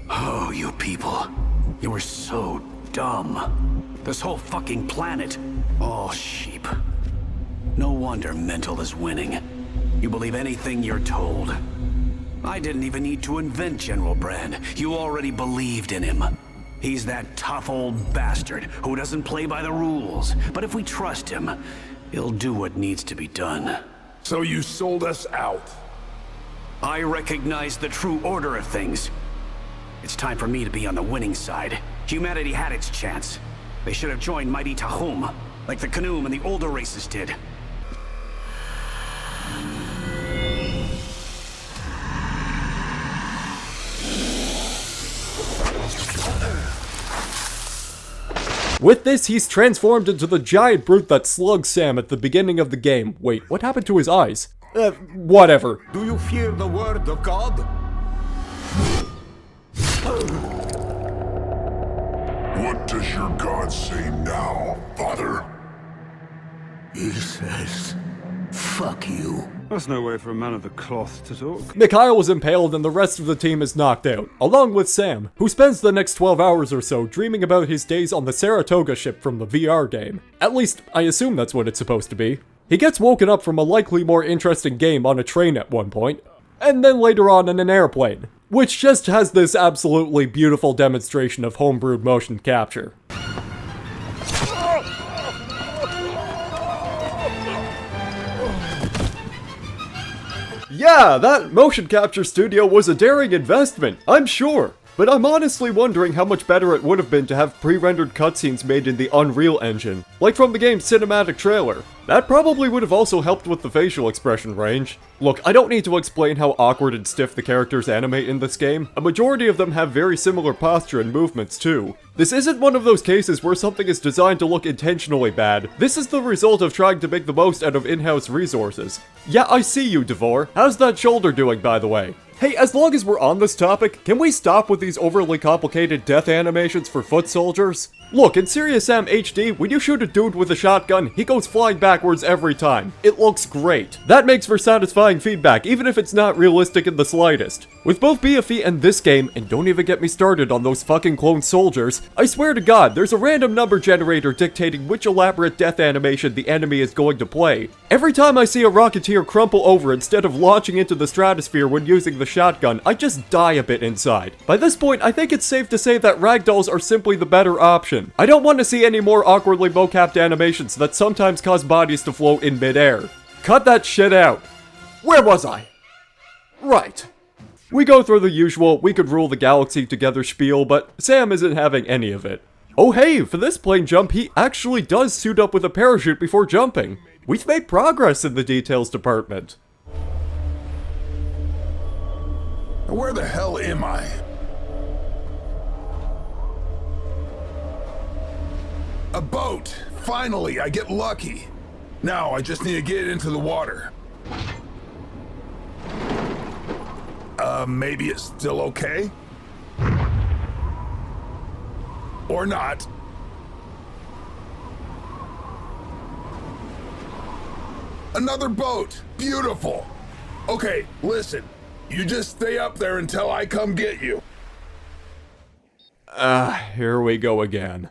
Oh, you people. You were so dumb. This whole fucking planet, all sheep. No wonder Mental is winning. You believe anything you're told. I didn't even need to invent General Brand. You already believed in him. He's that tough old bastard who doesn't play by the rules. But if we trust him, he'll do what needs to be done. So you sold us out? I recognize the true order of things. It's time for me to be on the winning side. Humanity had its chance. They should have joined Mighty Tahum, like the Kanoom and the older races did. With this, he's transformed into the giant brute that slugged Sam at the beginning of the game. Wait, what happened to his eyes? Whatever. Do you fear the word of God? What does your God say now, Father? He says, fuck you. That's no way for a man of the cloth to talk. Mikhail is impaled and the rest of the team is knocked out, along with Sam, who spends the next 12 hours or so dreaming about his days on the Saratoga ship from the VR game. At least, I assume that's what it's supposed to be. He gets woken up from a likely more interesting game on a train at one point, and then later on in an airplane, which just has this absolutely beautiful demonstration of homebrewed motion capture. Yeah, that motion capture studio was a daring investment, I'm sure. But I'm honestly wondering how much better it would have been to have pre-rendered cutscenes made in the Unreal Engine, like from the game's cinematic trailer. That probably would have also helped with the facial expression range. Look, I don't need to explain how awkward and stiff the characters animate in this game. A majority of them have very similar posture and movements too. This isn't one of those cases where something is designed to look intentionally bad. This is the result of trying to make the most out of in-house resources. Yeah, I see you, Devore. How's that shoulder doing, by the way? Hey, as long as we're on this topic, can we stop with these overly complicated death animations for foot soldiers? Look, in Serious Sam HD, when you shoot a dude with a shotgun, he goes flying backwards every time. It looks great. That makes for satisfying feedback, even if it's not realistic in the slightest. With both BFE and this game, and don't even get me started on those fucking clone soldiers, I swear to God, there's a random number generator dictating which elaborate death animation the enemy is going to play. Every time I see a Rocketeer crumple over instead of launching into the stratosphere when using the shotgun, I just die a bit inside. By this point, I think it's safe to say that ragdolls are simply the better option. I don't want to see any more awkwardly mocapped animations that sometimes cause bodies to float in midair. Cut that shit out. Where was I? Right. We go through the usual we could rule the galaxy together spiel, but Sam isn't having any of it. Oh hey, for this plane jump, he actually does suit up with a parachute before jumping. We've made progress in the details department. Where the hell am I? A boat! Finally, I get lucky. Now I just need to get into the water. Maybe it's still okay? Or not. Another boat! Beautiful! Okay, listen. You just stay up there until I come get you. Here we go again.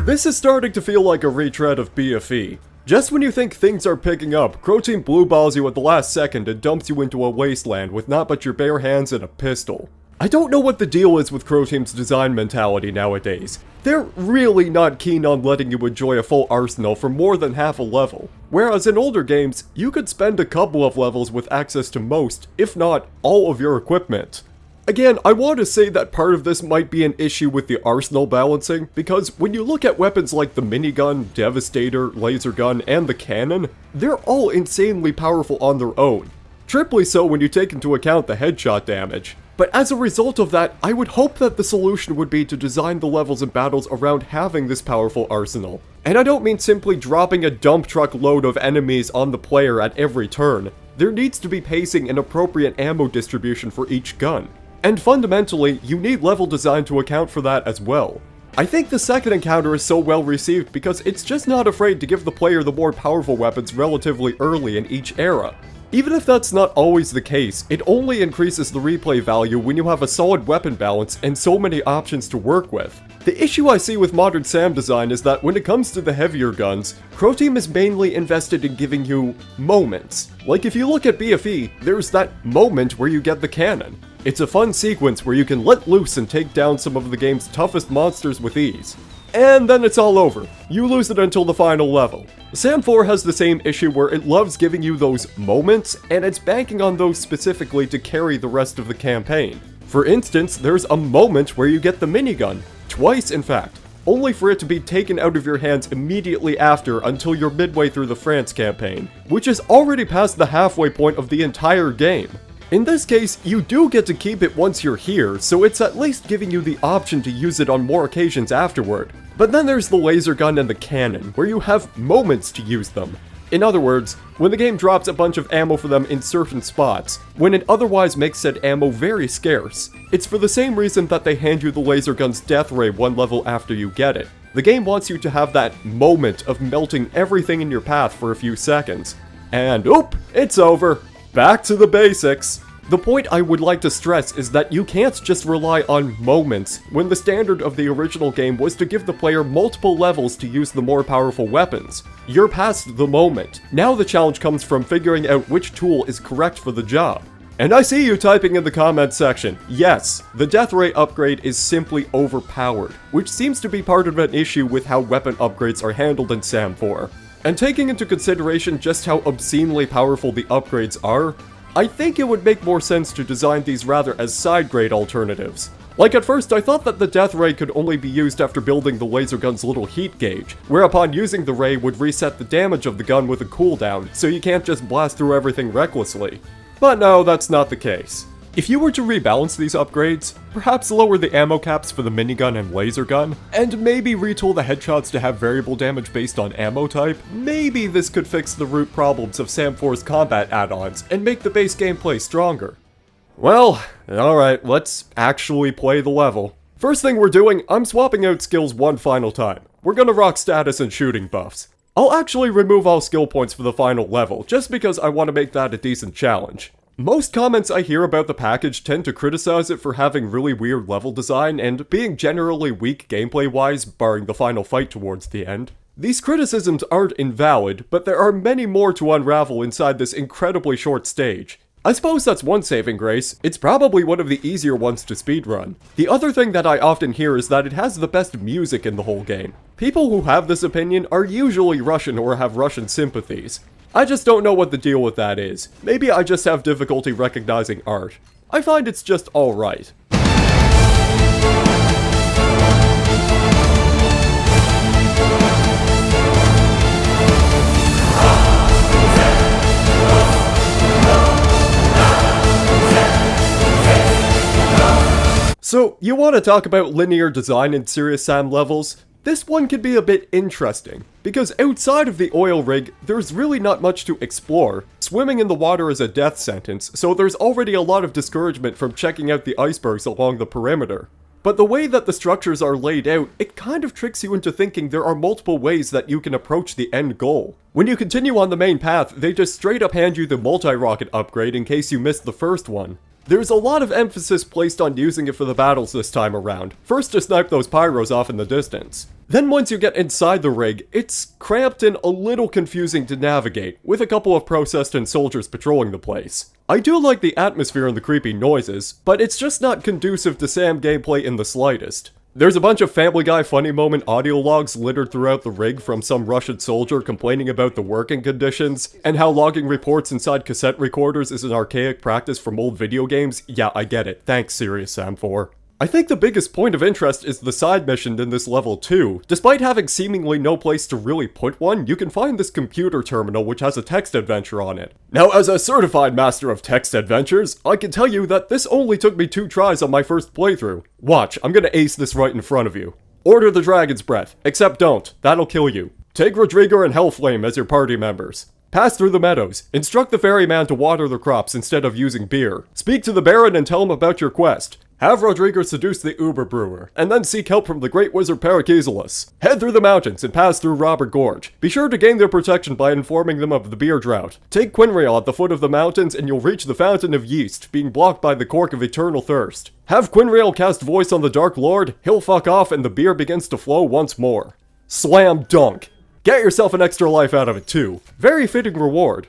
This is starting to feel like a retread of BFE. Just when you think things are picking up, Crow Team blue balls you at the last second and dumps you into a wasteland with not but your bare hands and a pistol. I don't know what the deal is with Crow Team's design mentality nowadays. They're really not keen on letting you enjoy a full arsenal for more than half a level. Whereas in older games, you could spend a couple of levels with access to most, if not all of your equipment. Again, I want to say that part of this might be an issue with the arsenal balancing, because when you look at weapons like the minigun, Devastator, laser gun, and the cannon, they're all insanely powerful on their own. Triply so when you take into account the headshot damage. But as a result of that, I would hope that the solution would be to design the levels and battles around having this powerful arsenal. And I don't mean simply dropping a dump truck load of enemies on the player at every turn. There needs to be pacing and appropriate ammo distribution for each gun. And fundamentally, you need level design to account for that as well. I think the second encounter is so well received because it's just not afraid to give the player the more powerful weapons relatively early in each era. Even if that's not always the case, it only increases the replay value when you have a solid weapon balance and so many options to work with. The issue I see with modern SAM design is that when it comes to the heavier guns, Crow Team is mainly invested in giving you moments. Like if you look at BFE, there's that moment where you get the cannon. It's a fun sequence where you can let loose and take down some of the game's toughest monsters with ease. And then it's all over. You lose it until the final level. SAM 4 has the same issue where it loves giving you those moments, and it's banking on those specifically to carry the rest of the campaign. For instance, there's a moment where you get the minigun. Twice, in fact. Only for it to be taken out of your hands immediately after until you're midway through the France campaign, which is already past the halfway point of the entire game. In this case, you do get to keep it once you're here, so it's at least giving you the option to use it on more occasions afterward. But then there's the laser gun and the cannon, where you have moments to use them. In other words, when the game drops a bunch of ammo for them in certain spots, when it otherwise makes said ammo very scarce. It's for the same reason that they hand you the laser gun's death ray one level after you get it. The game wants you to have that moment of melting everything in your path for a few seconds. And oop, it's over. Back to the basics. The point I would like to stress is that you can't just rely on moments, when the standard of the original game was to give the player multiple levels to use the more powerful weapons. You're past the moment. Now the challenge comes from figuring out which tool is correct for the job. And I see you typing in the comments section, yes, the death ray upgrade is simply overpowered, which seems to be part of an issue with how weapon upgrades are handled in SAM 4. And taking into consideration just how obscenely powerful the upgrades are, I think it would make more sense to design these rather as side-grade alternatives. Like at first I thought that the death ray could only be used after building the laser gun's little heat gauge, whereupon using the ray would reset the damage of the gun with a cooldown, so you can't just blast through everything recklessly. But no, that's not the case. If you were to rebalance these upgrades, perhaps lower the ammo caps for the minigun and laser gun, and maybe retool the headshots to have variable damage based on ammo type, maybe this could fix the root problems of SAM 4's combat add-ons and make the base gameplay stronger. Well, alright, let's actually play the level. First thing we're doing, I'm swapping out skills one final time. We're gonna rock status and shooting buffs. I'll actually remove all skill points for the final level, just because I want to make that a decent challenge. Most comments I hear about the package tend to criticize it for having really weird level design and being generally weak gameplay-wise, barring the final fight towards the end. These criticisms aren't invalid, but there are many more to unravel inside this incredibly short stage. I suppose that's one saving grace, it's probably one of the easier ones to speedrun. The other thing that I often hear is that it has the best music in the whole game. People who have this opinion are usually Russian or have Russian sympathies. I just don't know what the deal with that is. Maybe I just have difficulty recognizing art. I find it's just alright. So, you want to talk about linear design in Serious Sam levels? This one can be a bit interesting, because outside of the oil rig, there's really not much to explore. Swimming in the water is a death sentence, so there's already a lot of discouragement from checking out the icebergs along the perimeter. But the way that the structures are laid out, it kind of tricks you into thinking there are multiple ways that you can approach the end goal. When you continue on the main path, they just straight up hand you the multi-rocket upgrade in case you missed the first one. There's a lot of emphasis placed on using it for the battles this time around, first to snipe those pyros off in the distance. Then once you get inside the rig, it's cramped and a little confusing to navigate, with a couple of processed and soldiers patrolling the place. I do like the atmosphere and the creepy noises, but it's just not conducive to SAM gameplay in the slightest. There's a bunch of Family Guy funny moment audio logs littered throughout the rig from some Russian soldier complaining about the working conditions, and how logging reports inside cassette recorders is an archaic practice from old video games. Yeah, I get it. Thanks, Serious Sam 4. I think the biggest point of interest is the side mission in this level too. Despite having seemingly no place to really put one, you can find this computer terminal which has a text adventure on it. Now, as a certified master of text adventures, I can tell you that this only took me 2 tries on my first playthrough. Watch, I'm gonna ace this right in front of you. Order the Dragon's Breath, except don't, that'll kill you. Take Rodrigo and Hellflame as your party members. Pass through the meadows. Instruct the ferryman to water the crops instead of using beer. Speak to the Baron and tell him about your quest. Have Rodrigo seduce the Uber Brewer, and then seek help from the Great Wizard Paracelsus. Head through the mountains and pass through Robert Gorge. Be sure to gain their protection by informing them of the beer drought. Take Quinrail at the foot of the mountains and you'll reach the Fountain of Yeast, being blocked by the Cork of Eternal Thirst. Have Quinrail cast Voice on the Dark Lord, he'll fuck off and the beer begins to flow once more. Slam dunk! Get yourself an extra life out of it too. Very fitting reward.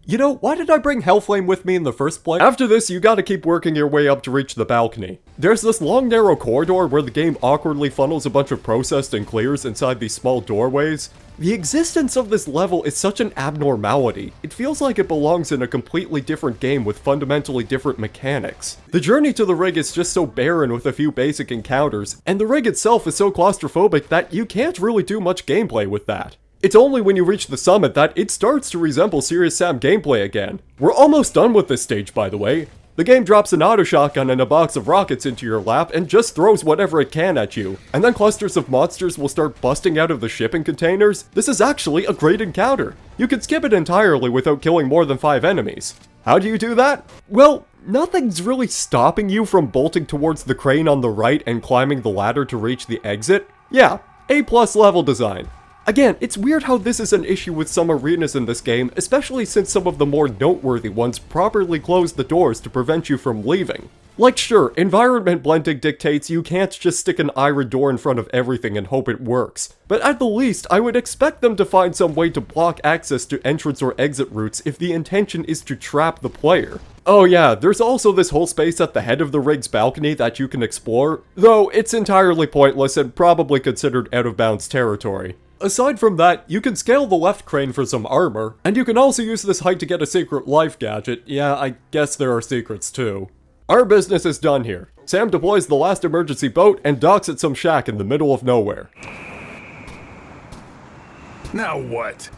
You know, why did I bring Hellflame with me in the first place? After this, you gotta keep working your way up to reach the balcony. There's this long narrow corridor where the game awkwardly funnels a bunch of processed and clears inside these small doorways. The existence of this level is such an abnormality. It feels like it belongs in a completely different game with fundamentally different mechanics. The journey to the rig is just so barren with a few basic encounters, and the rig itself is so claustrophobic that you can't really do much gameplay with that. It's only when you reach the summit that it starts to resemble Serious Sam gameplay again. We're almost done with this stage, by the way. The game drops an auto shotgun and a box of rockets into your lap and just throws whatever it can at you, and then clusters of monsters will start busting out of the shipping containers. This is actually a great encounter. You can skip it entirely without killing more than 5 enemies. How do you do that? Well, nothing's really stopping you from bolting towards the crane on the right and climbing the ladder to reach the exit. Yeah, A+ level design. Again, it's weird how this is an issue with some arenas in this game, especially since some of the more noteworthy ones properly close the doors to prevent you from leaving. Like sure, environment blending dictates you can't just stick an iron door in front of everything and hope it works, but at the least I would expect them to find some way to block access to entrance or exit routes if the intention is to trap the player. Oh yeah, there's also this whole space at the head of the rig's balcony that you can explore, though it's entirely pointless and probably considered out of bounds territory. Aside from that, you can scale the left crane for some armor, and you can also use this height to get a secret life gadget. Yeah, I guess there are secrets too. Our business is done here. Sam deploys the last emergency boat and docks at some shack in the middle of nowhere. Now what?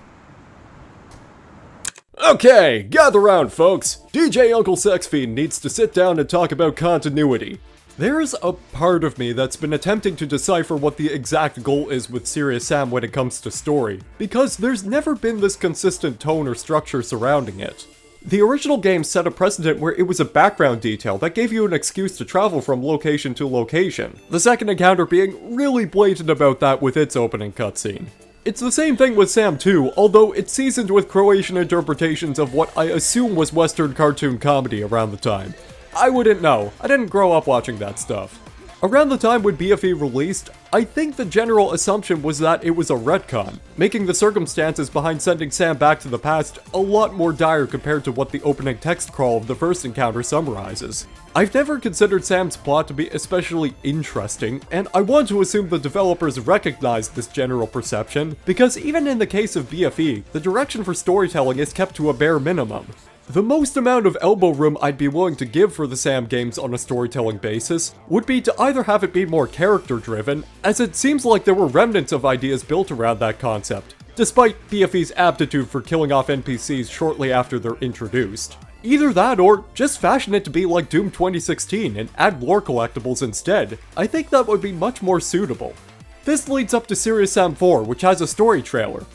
Okay, gather round folks. DJ Uncle Sexfiend needs to sit down and talk about continuity. There's a part of me that's been attempting to decipher what the exact goal is with Serious Sam when it comes to story, because there's never been this consistent tone or structure surrounding it. The original game set a precedent where it was a background detail that gave you an excuse to travel from location to location, the second encounter being really blatant about that with its opening cutscene. It's the same thing with Sam 2, although it's seasoned with Croatian interpretations of what I assume was Western cartoon comedy around the time. I wouldn't know, I didn't grow up watching that stuff. Around the time when BFE released, I think the general assumption was that it was a retcon, making the circumstances behind sending Sam back to the past a lot more dire compared to what the opening text crawl of the first encounter summarizes. I've never considered Sam's plot to be especially interesting, and I want to assume the developers recognized this general perception, because even in the case of BFE, the direction for storytelling is kept to a bare minimum. The most amount of elbow room I'd be willing to give for the Sam games on a storytelling basis would be to either have it be more character-driven, as it seems like there were remnants of ideas built around that concept, despite BFE's aptitude for killing off NPCs shortly after they're introduced. Either that or just fashion it to be like Doom 2016 and add lore collectibles instead. I think that would be much more suitable. This leads up to Serious Sam 4, which has a story trailer.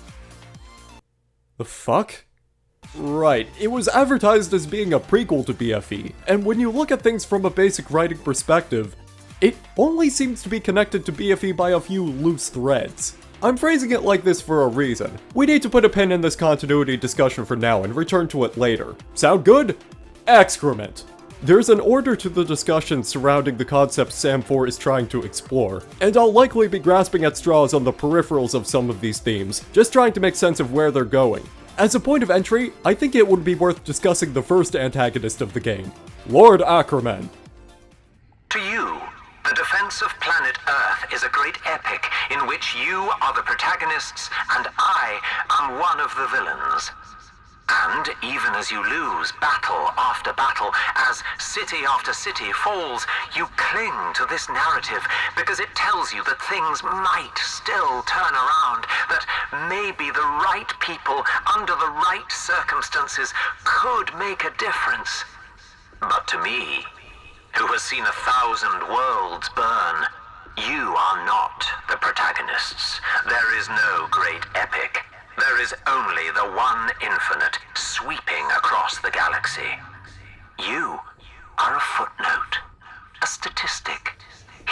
The fuck? Right, it was advertised as being a prequel to BFE, and when you look at things from a basic writing perspective, it only seems to be connected to BFE by a few loose threads. I'm phrasing it like this for a reason. We need to put a pin in this continuity discussion for now and return to it later. Sound good? Excrement. There's an order to the discussion surrounding the concepts Sam 4 is trying to explore, and I'll likely be grasping at straws on the peripherals of some of these themes, just trying to make sense of where they're going. As a point of entry, I think it would be worth discussing the first antagonist of the game, Lord Ackerman. To you, the defense of planet Earth is a great epic in which you are the protagonists and I am one of the villains. And even as you lose battle after battle, as city after city falls, you cling to this narrative because it tells you that things might still turn around, that maybe the right people under the right circumstances could make a difference. But to me, who has seen 1,000 worlds burn, you are not the protagonists. There is no great epic. There is only the one infinite sweeping across the galaxy. You are a footnote, a statistic,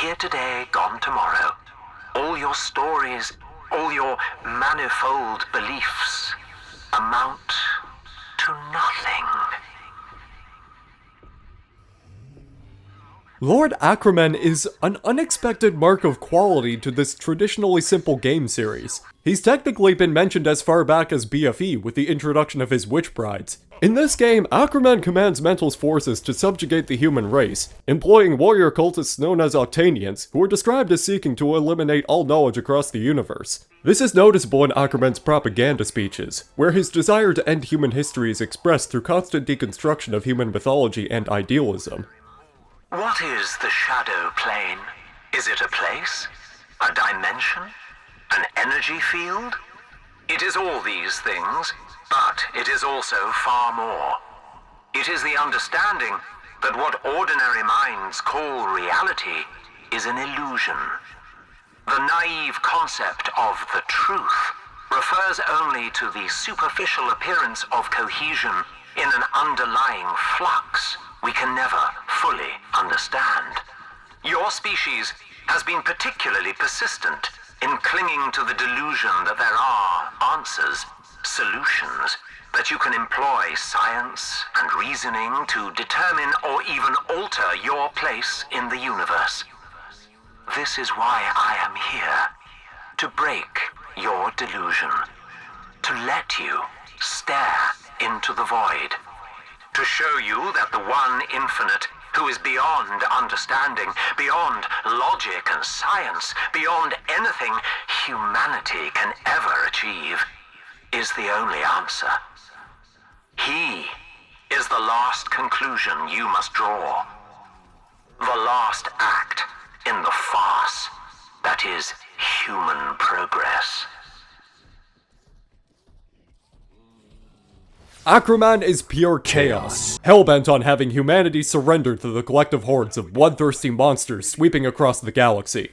here today, gone tomorrow. All your stories, all your manifold beliefs amount to nothing. Lord Ackerman is an unexpected mark of quality to this traditionally simple game series. He's technically been mentioned as far back as BFE with the introduction of his witch brides. In this game, Ackerman commands Mental's forces to subjugate the human race, employing warrior cultists known as Octanians, who are described as seeking to eliminate all knowledge across the universe. This is noticeable in Ackerman's propaganda speeches, where his desire to end human history is expressed through constant deconstruction of human mythology and idealism. What is the shadow plane? Is it a place? A dimension? An energy field? It is all these things, but it is also far more. It is the understanding that what ordinary minds call reality is an illusion. The naive concept of the truth refers only to the superficial appearance of cohesion in an underlying flux we can never fully understand. Your species has been particularly persistent in clinging to the delusion that there are answers, solutions, that you can employ science and reasoning to determine or even alter your place in the universe. This is why I am here, to break your delusion, to let you stare into the void, to show you that the one infinite who is beyond understanding, beyond logic and science, beyond anything humanity can ever achieve, is the only answer. He is the last conclusion you must draw, the last act in the farce that is human progress. Acroman is pure chaos, hellbent on having humanity surrender to the collective hordes of bloodthirsty monsters sweeping across the galaxy.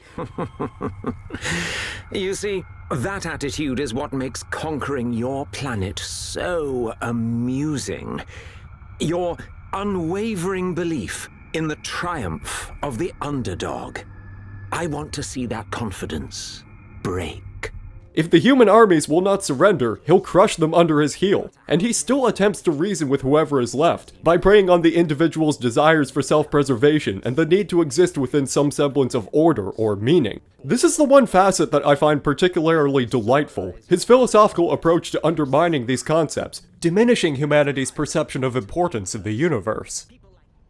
You see, that attitude is what makes conquering your planet so amusing. Your unwavering belief in the triumph of the underdog. I want to see that confidence break. If the human armies will not surrender, he'll crush them under his heel, and he still attempts to reason with whoever is left, by preying on the individual's desires for self-preservation and the need to exist within some semblance of order or meaning. This is the one facet that I find particularly delightful, his philosophical approach to undermining these concepts, diminishing humanity's perception of importance in the universe.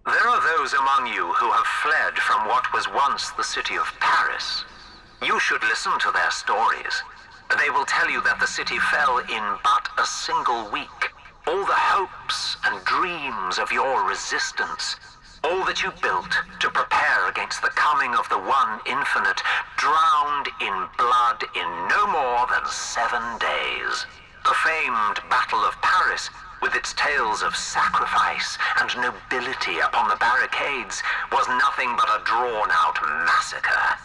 There are those among you who have fled from what was once the city of Paris. You should listen to their stories. They will tell you that the city fell in but a single week. All the hopes and dreams of your resistance, all that you built to prepare against the coming of the one infinite, drowned in blood in no more than 7 days. The famed Battle of Paris, with its tales of sacrifice and nobility upon the barricades, was nothing but a drawn-out massacre.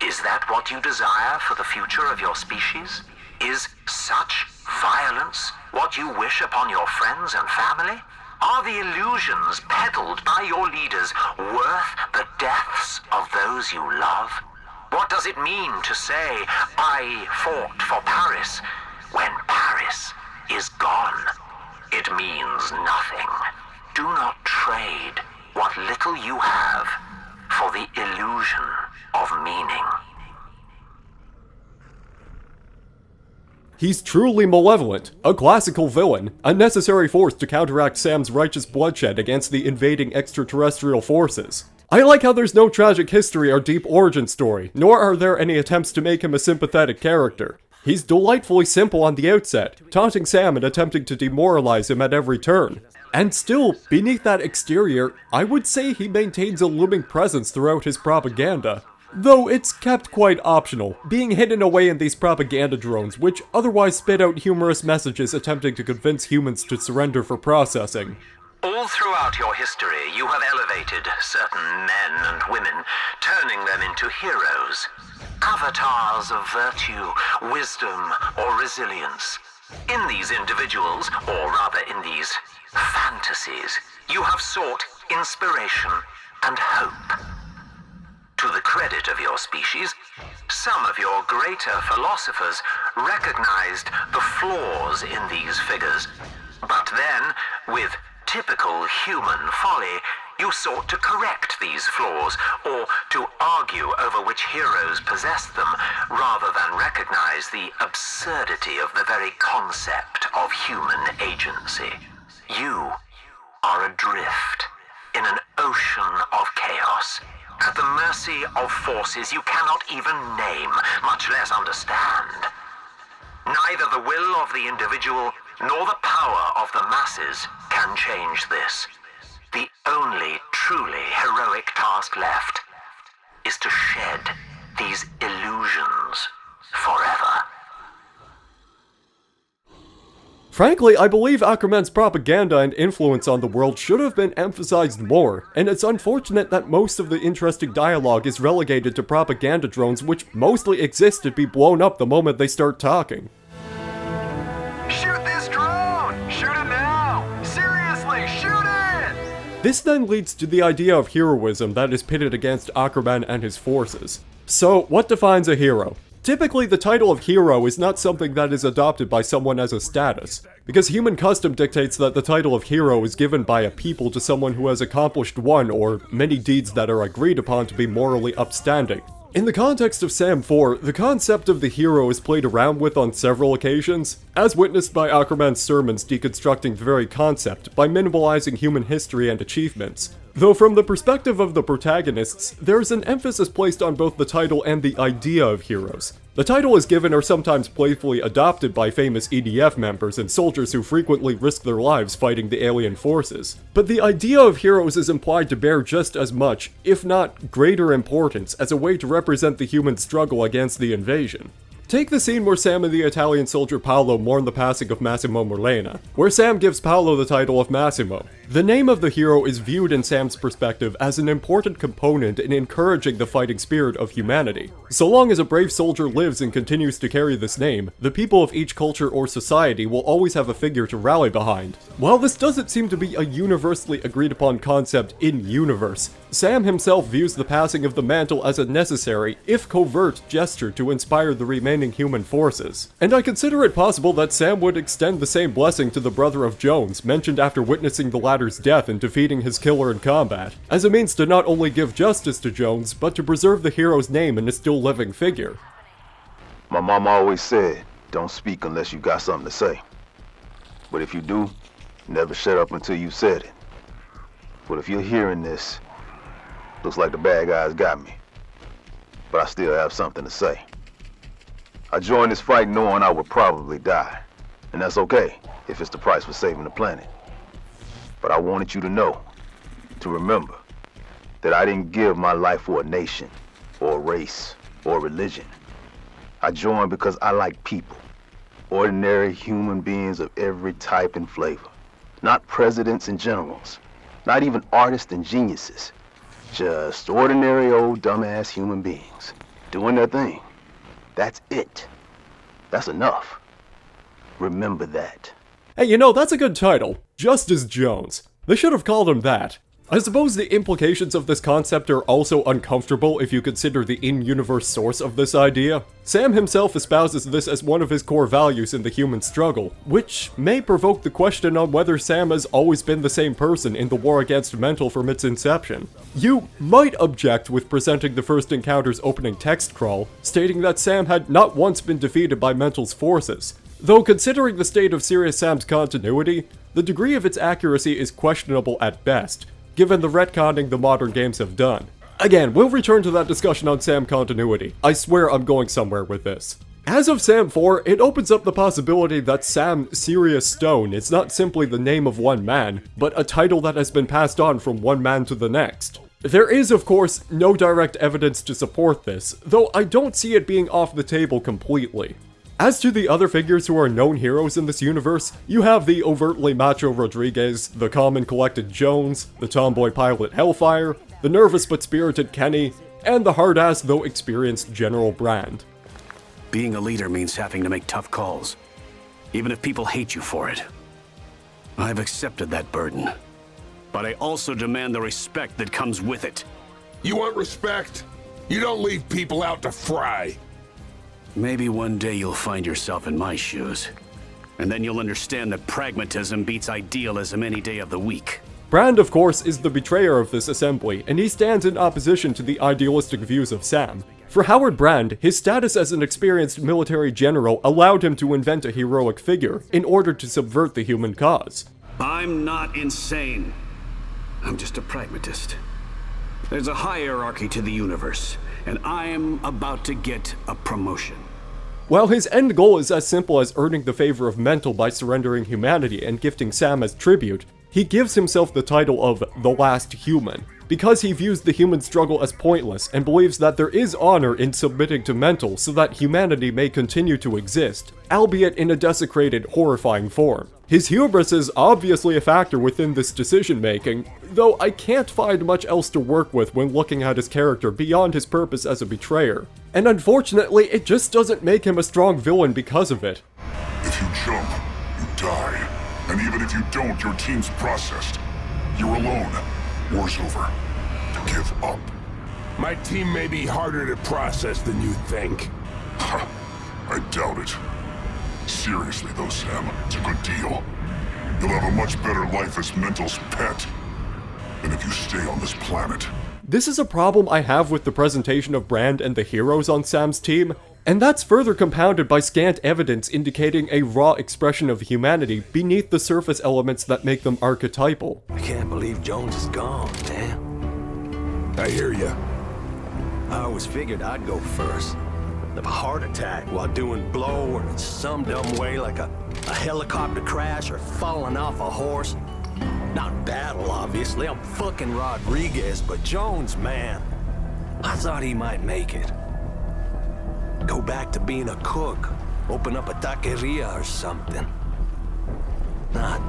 Is that what you desire for the future of your species? Is such violence what you wish upon your friends and family? Are the illusions peddled by your leaders worth the deaths of those you love? What does it mean to say, I fought for Paris, when Paris is gone? It means nothing. Do not trade what little you have for the illusion of meaning. He's truly malevolent, a classical villain, a necessary force to counteract Sam's righteous bloodshed against the invading extraterrestrial forces. I like how there's no tragic history or deep origin story, nor are there any attempts to make him a sympathetic character. He's delightfully simple on the outset, taunting Sam and attempting to demoralize him at every turn. And still, beneath that exterior, I would say he maintains a looming presence throughout his propaganda. Though it's kept quite optional, being hidden away in these propaganda drones, which otherwise spit out humorous messages attempting to convince humans to surrender for processing. All throughout your history, you have elevated certain men and women, turning them into heroes. Avatars of virtue, wisdom, or resilience. In these individuals, or rather in these fantasies, you have sought inspiration and hope. To the credit of your species, some of your greater philosophers recognized the flaws in these figures. But then, with typical human folly, you sought to correct these flaws, or to argue over which heroes possessed them, rather than recognize the absurdity of the very concept of human agency. You are adrift in an ocean of chaos, at the mercy of forces you cannot even name, much less understand. Neither the will of the individual nor the power of the masses can change this. The only truly heroic task left is to shed these illusions forever. Frankly, I believe Ackerman's propaganda and influence on the world should have been emphasized more, and it's unfortunate that most of the interesting dialogue is relegated to propaganda drones which mostly exist to be blown up the moment they start talking. Shoot this drone! Shoot it now! Seriously, shoot it! This then leads to the idea of heroism that is pitted against Ackerman and his forces. So, what defines a hero? Typically, the title of hero is not something that is adopted by someone as a status, because human custom dictates that the title of hero is given by a people to someone who has accomplished one or many deeds that are agreed upon to be morally upstanding. In the context of SAM 4, the concept of the hero is played around with on several occasions, as witnessed by Ackerman's sermons deconstructing the very concept by minimalizing human history and achievements. Though from the perspective of the protagonists, there is an emphasis placed on both the title and the idea of heroes. The title is given or sometimes playfully adopted by famous EDF members and soldiers who frequently risk their lives fighting the alien forces. But the idea of heroes is implied to bear just as much, if not greater importance, as a way to represent the human struggle against the invasion. Take the scene where Sam and the Italian soldier Paolo mourn the passing of Massimo Morlena, where Sam gives Paolo the title of Massimo. The name of the hero is viewed in Sam's perspective as an important component in encouraging the fighting spirit of humanity. So long as a brave soldier lives and continues to carry this name, the people of each culture or society will always have a figure to rally behind. While this doesn't seem to be a universally agreed upon concept in-universe, Sam himself views the passing of the mantle as a necessary, if covert, gesture to inspire the remaining human forces. And I consider it possible that Sam would extend the same blessing to the brother of Jones, mentioned after witnessing the latter's death and defeating his killer in combat, as a means to not only give justice to Jones, but to preserve the hero's name in a still living figure. My mom always said, don't speak unless you got something to say. But if you do, never shut up until you said it. But if you're hearing this, looks like the bad guys got me. But I still have something to say. I joined this fight knowing I would probably die. And that's okay, if it's the price for saving the planet. But I wanted you to know, to remember, that I didn't give my life for a nation, or a race, or a religion. I joined because I like people. Ordinary human beings of every type and flavor. Not presidents and generals. Not even artists and geniuses. Just ordinary old dumbass human beings. Doing their thing. That's it. That's enough. Remember that. Hey, you know, that's a good title. Justice Jones. They should have called him that. I suppose the implications of this concept are also uncomfortable if you consider the in-universe source of this idea. Sam himself espouses this as one of his core values in the human struggle, which may provoke the question on whether Sam has always been the same person in the war against mental from its inception. You might object with presenting the first encounter's opening text crawl, stating that Sam had not once been defeated by mental's forces. Though considering the state of Serious Sam's continuity, the degree of its accuracy is questionable at best, given the retconning the modern games have done. Again, we'll return to that discussion on Sam continuity. I swear I'm going somewhere with this. As of Sam 4, it opens up the possibility that Sam Sirius Stone is not simply the name of one man, but a title that has been passed on from one man to the next. There is, of course, no direct evidence to support this, though I don't see it being off the table completely. As to the other figures who are known heroes in this universe, you have the overtly macho Rodriguez, the calm and collected Jones, the tomboy pilot Hellfire, the nervous but spirited Kenny, and the hard-ass though experienced General Brand. Being a leader means having to make tough calls, even if people hate you for it. I've accepted that burden, but I also demand the respect that comes with it. You want respect? You don't leave people out to fry. Maybe one day you'll find yourself in my shoes, and then you'll understand that pragmatism beats idealism any day of the week. Brand, of course, is the betrayer of this assembly, and he stands in opposition to the idealistic views of Sam. For Howard Brand, his status as an experienced military general allowed him to invent a heroic figure in order to subvert the human cause. I'm not insane. I'm just a pragmatist. There's a hierarchy to the universe, and I'm about to get a promotion. While his end goal is as simple as earning the favor of Mental by surrendering humanity and gifting Sam as tribute, he gives himself the title of the Last Human. because he views the human struggle as pointless and believes that there is honor in submitting to mental so that humanity may continue to exist, albeit in a desecrated, horrifying form. His hubris is obviously a factor within this decision-making, though I can't find much else to work with when looking at his character beyond his purpose as a betrayer. And unfortunately, it just doesn't make him a strong villain because of it. If you jump, you die. And even if you don't, your team's processed. You're alone. War's over. Give up. My team may be harder to process than you think. I doubt it. Seriously though, Sam, it's a good deal. You'll have a much better life as Mental's pet than if you stay on this planet. This is a problem I have with the presentation of Brand and the heroes on Sam's team, and that's further compounded by scant evidence indicating a raw expression of humanity beneath the surface elements that make them archetypal. I can't believe Jones is gone, man. I hear ya. I always figured I'd go first. Of a heart attack while doing blow or in some dumb way like a helicopter crash or falling off a horse. Not battle, obviously. I'm fucking Rodriguez, but Jones, man. I thought he might make it. Go back to being a cook. Open up a taqueria or something. Not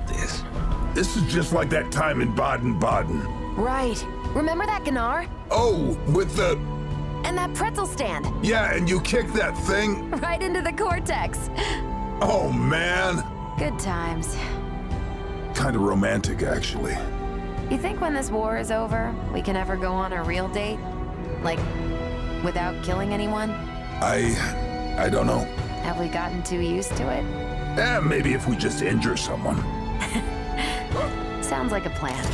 this. This is just like that time in Baden-Baden. Right. Remember that Gnar? Oh, with the... And that pretzel stand. Yeah, and you kicked that thing? Right into the cortex. Oh, man. Good times. Kind of romantic, actually. You think when this war is over, we can ever go on a real date? Like, without killing anyone? I don't know. Have we gotten too used to it? Maybe if we just injure someone. Sounds like a plan.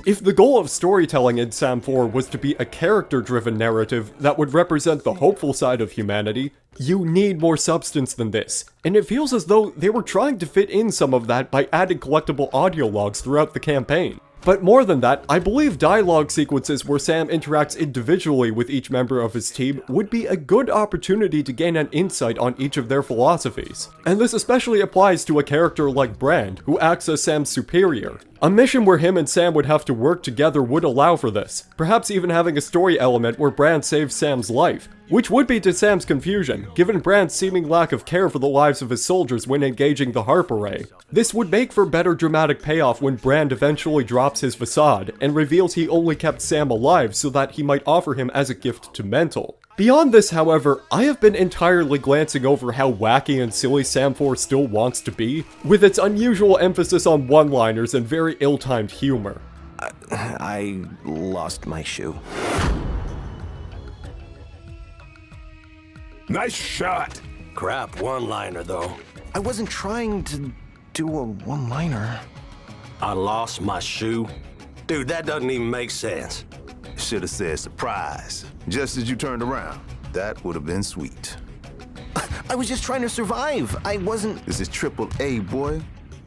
If the goal of storytelling in Sam 4 was to be a character-driven narrative that would represent the hopeful side of humanity, you need more substance than this, and it feels as though they were trying to fit in some of that by adding collectible audio logs throughout the campaign. But more than that, I believe dialogue sequences where Sam interacts individually with each member of his team would be a good opportunity to gain an insight on each of their philosophies. And this especially applies to a character like Brand, who acts as Sam's superior. A mission where him and Sam would have to work together would allow for this, perhaps even having a story element where Brand saves Sam's life, which would be to Sam's confusion, given Brand's seeming lack of care for the lives of his soldiers when engaging the Harp Array. This would make for better dramatic payoff when Brand eventually drops his facade, and reveals he only kept Sam alive so that he might offer him as a gift to Mental. Beyond this, however, I have been entirely glancing over how wacky and silly Sam 4 still wants to be, with its unusual emphasis on one-liners and very ill-timed humor. I lost my shoe. Nice shot. Crap one-liner, though. I wasn't trying to do a one-liner. I lost my shoe? Dude, that doesn't even make sense. Should have said surprise, just as you turned around. That would have been sweet. I was just trying to survive. I wasn't... This is triple A, boy.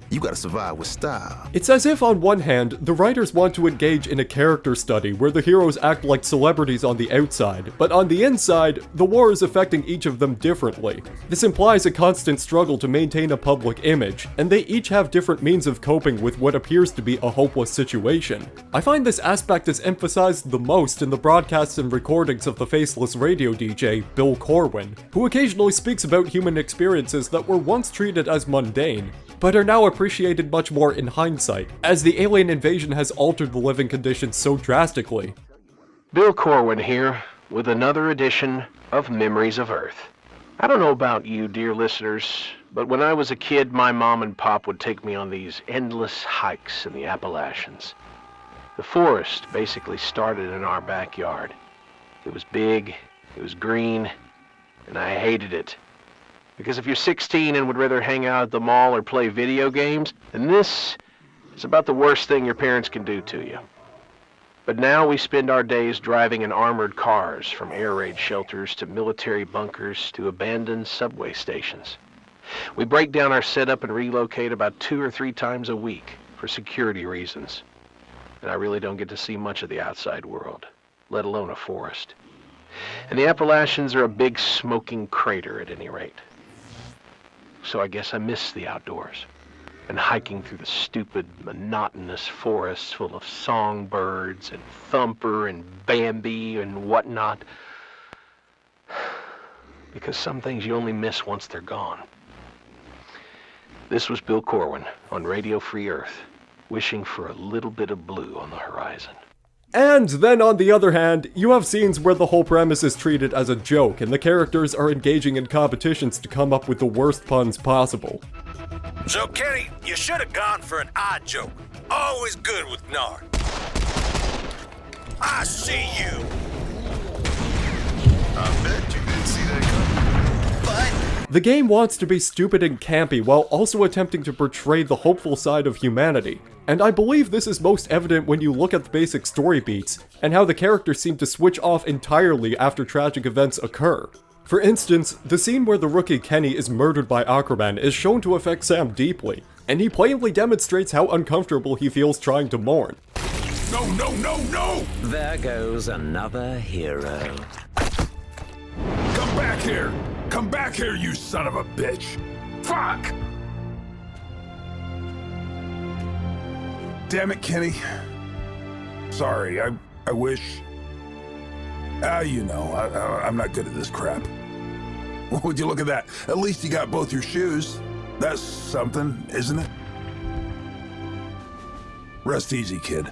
You gotta survive with style. It's as if on one hand, the writers want to engage in a character study where the heroes act like celebrities on the outside, but on the inside, the war is affecting each of them differently. This implies a constant struggle to maintain a public image, and they each have different means of coping with what appears to be a hopeless situation. I find this aspect is emphasized the most in the broadcasts and recordings of the faceless radio DJ, Bill Corwin, who occasionally speaks about human experiences that were once treated as mundane, but are now appreciated much more in hindsight, as the alien invasion has altered the living conditions so drastically. Bill Corwin here, with another edition of Memories of Earth. I don't know about you, dear listeners, but when I was a kid, my mom and pop would take me on these endless hikes in the Appalachians. The forest basically started in our backyard. It was big, it was green, and I hated it. Because if you're 16 and would rather hang out at the mall or play video games, then this is about the worst thing your parents can do to you. But now we spend our days driving in armored cars, from air raid shelters to military bunkers to abandoned subway stations. We break down our setup and relocate about 2 or 3 times a week for security reasons. And I really don't get to see much of the outside world, let alone a forest. And the Appalachians are a big smoking crater at any rate. So I guess I miss the outdoors. and hiking through the stupid, monotonous forests full of songbirds and Thumper and Bambi and whatnot. Because some things you only miss once they're gone. This was Bill Corwin on Radio Free Earth, wishing for a little bit of blue on the horizon. And then on the other hand, you have scenes where the whole premise is treated as a joke and the characters are engaging in competitions to come up with the worst puns possible. So, Kenny, you should have gone for an odd joke. Always good with Nard. I see you. I bet you didn't see that coming. But the game wants to be stupid and campy while also attempting to portray the hopeful side of humanity. And I believe this is most evident when you look at the basic story beats, and how the characters seem to switch off entirely after tragic events occur. For instance, the scene where the rookie Kenny is murdered by Aquaman is shown to affect Sam deeply, and he plainly demonstrates how uncomfortable he feels trying to mourn. No, no, no, no! There goes another hero. Come back here! Come back here, you son of a bitch! Fuck! Damn it, Kenny. Sorry, I wish... you know, I'm not good at this crap. Would you look at that? At least you got both your shoes. That's something, isn't it? Rest easy, kid.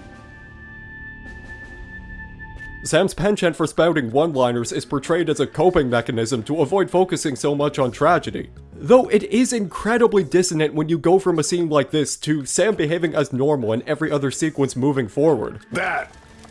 Sam's penchant for spouting one-liners is portrayed as a coping mechanism to avoid focusing so much on tragedy. Though it is incredibly dissonant when you go from a scene like this to Sam behaving as normal in every other sequence moving forward.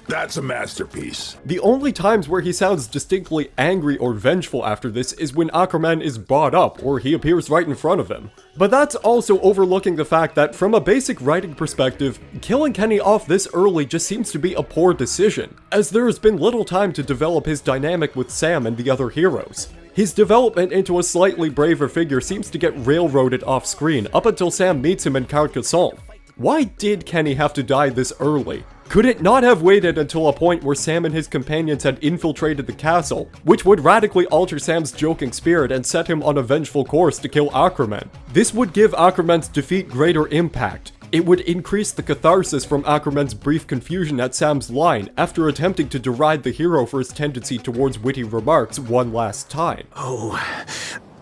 That's a masterpiece. The only times where he sounds distinctly angry or vengeful after this is when Aquaman is brought up or he appears right in front of him. But that's also overlooking the fact that from a basic writing perspective, killing Kenny off this early just seems to be a poor decision, as there has been little time to develop his dynamic with Sam and the other heroes. His development into a slightly braver figure seems to get railroaded off screen up until Sam meets him in Carcassonne. Why did Kenny have to die this early? Could it not have waited until a point where Sam and his companions had infiltrated the castle, which would radically alter Sam's joking spirit and set him on a vengeful course to kill Aquaman? This would give Aquaman's defeat greater impact. It would increase the catharsis from Aquaman's brief confusion at Sam's line after attempting to deride the hero for his tendency towards witty remarks one last time. Oh,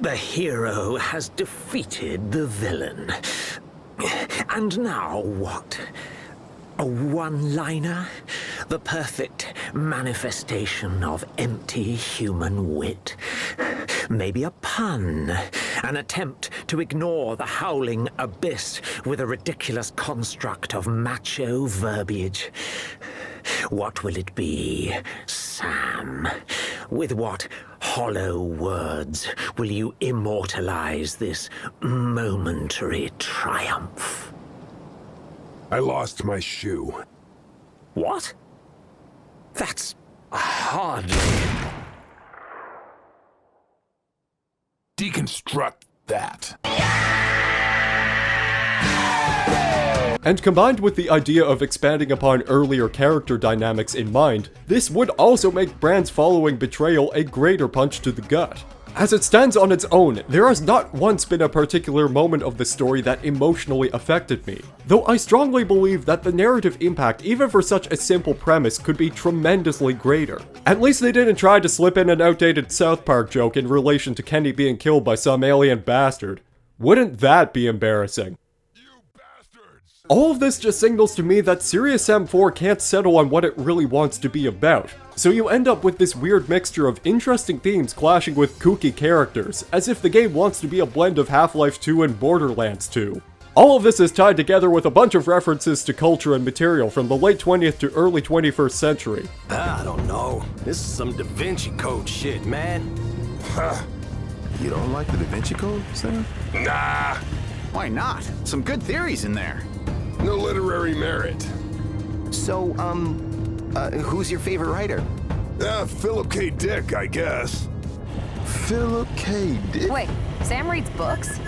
the hero has defeated the villain. And now what? A one-liner? The perfect manifestation of empty human wit? Maybe a pun? An attempt to ignore the howling abyss with a ridiculous construct of macho verbiage? What will it be, Sam? With what hollow words will you immortalize this momentary triumph? I lost my shoe. What? That's hardly... Deconstruct that. And combined with the idea of expanding upon earlier character dynamics in mind, this would also make Brand's following betrayal a greater punch to the gut. As it stands on its own, there has not once been a particular moment of the story that emotionally affected me, though I strongly believe that the narrative impact even for such a simple premise could be tremendously greater. At least they didn't try to slip in an outdated South Park joke in relation to Kenny being killed by some alien bastard. Wouldn't that be embarrassing? All of this just signals to me that Serious Sam 4 can't settle on what it really wants to be about. So you end up with this weird mixture of interesting themes clashing with kooky characters, as if the game wants to be a blend of Half-Life 2 and Borderlands 2. All of this is tied together with a bunch of references to culture and material from the late 20th to early 21st century. I don't know. This is some Da Vinci Code shit, man. You don't like the Da Vinci Code, Sam? Nah. Why not? Some good theories in there. No literary merit. So, who's your favorite writer? Philip K. Dick, I guess. Philip K. Dick? Wait, Sam reads books?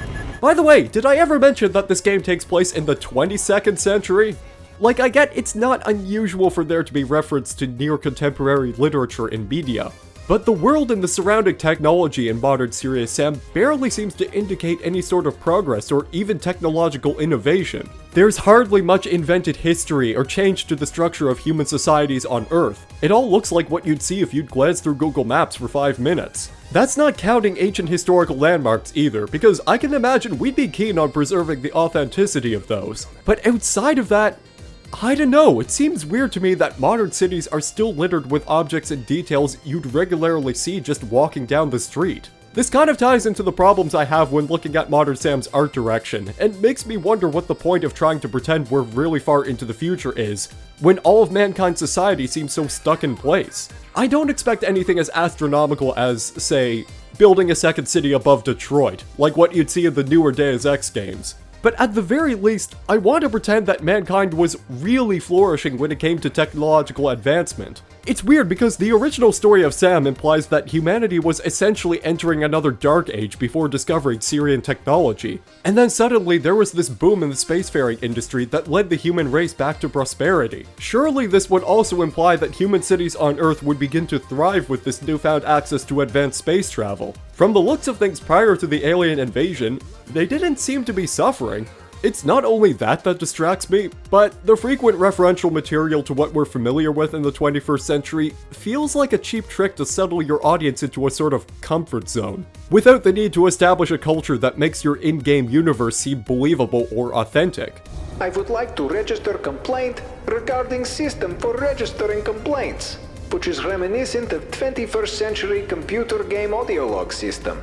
By the way, did I ever mention that this game takes place in the 22nd century? Like, I get it's not unusual for there to be reference to near-contemporary literature in media, But the world and the surrounding technology in modern Serious Sam barely seems to indicate any sort of progress or even technological innovation. There's hardly much invented history or change to the structure of human societies on Earth. It all looks like what you'd see if you'd glance through Google Maps for 5 minutes. That's not counting ancient historical landmarks either, because I can imagine we'd be keen on preserving the authenticity of those. But outside of that, I don't know, it seems weird to me that modern cities are still littered with objects and details you'd regularly see just walking down the street. This kind of ties into the problems I have when looking at Modern Sam's art direction, and makes me wonder what the point of trying to pretend we're really far into the future is, when all of mankind's society seems so stuck in place. I don't expect anything as astronomical as, say, building a second city above Detroit, like what you'd see in the newer Deus Ex games. But at the very least, I want to pretend that mankind was really flourishing when it came to technological advancement. It's weird because the original story of Sam implies that humanity was essentially entering another dark age before discovering Sirian technology. And then suddenly there was this boom in the spacefaring industry that led the human race back to prosperity. Surely this would also imply that human cities on Earth would begin to thrive with this newfound access to advanced space travel. From the looks of things prior to the alien invasion, they didn't seem to be suffering. It's not only that distracts me, but the frequent referential material to what we're familiar with in the 21st century feels like a cheap trick to settle your audience into a sort of comfort zone, without the need to establish a culture that makes your in-game universe seem believable or authentic. I would like to register a complaint regarding system for registering complaints, which is reminiscent of 21st century computer game audio log system.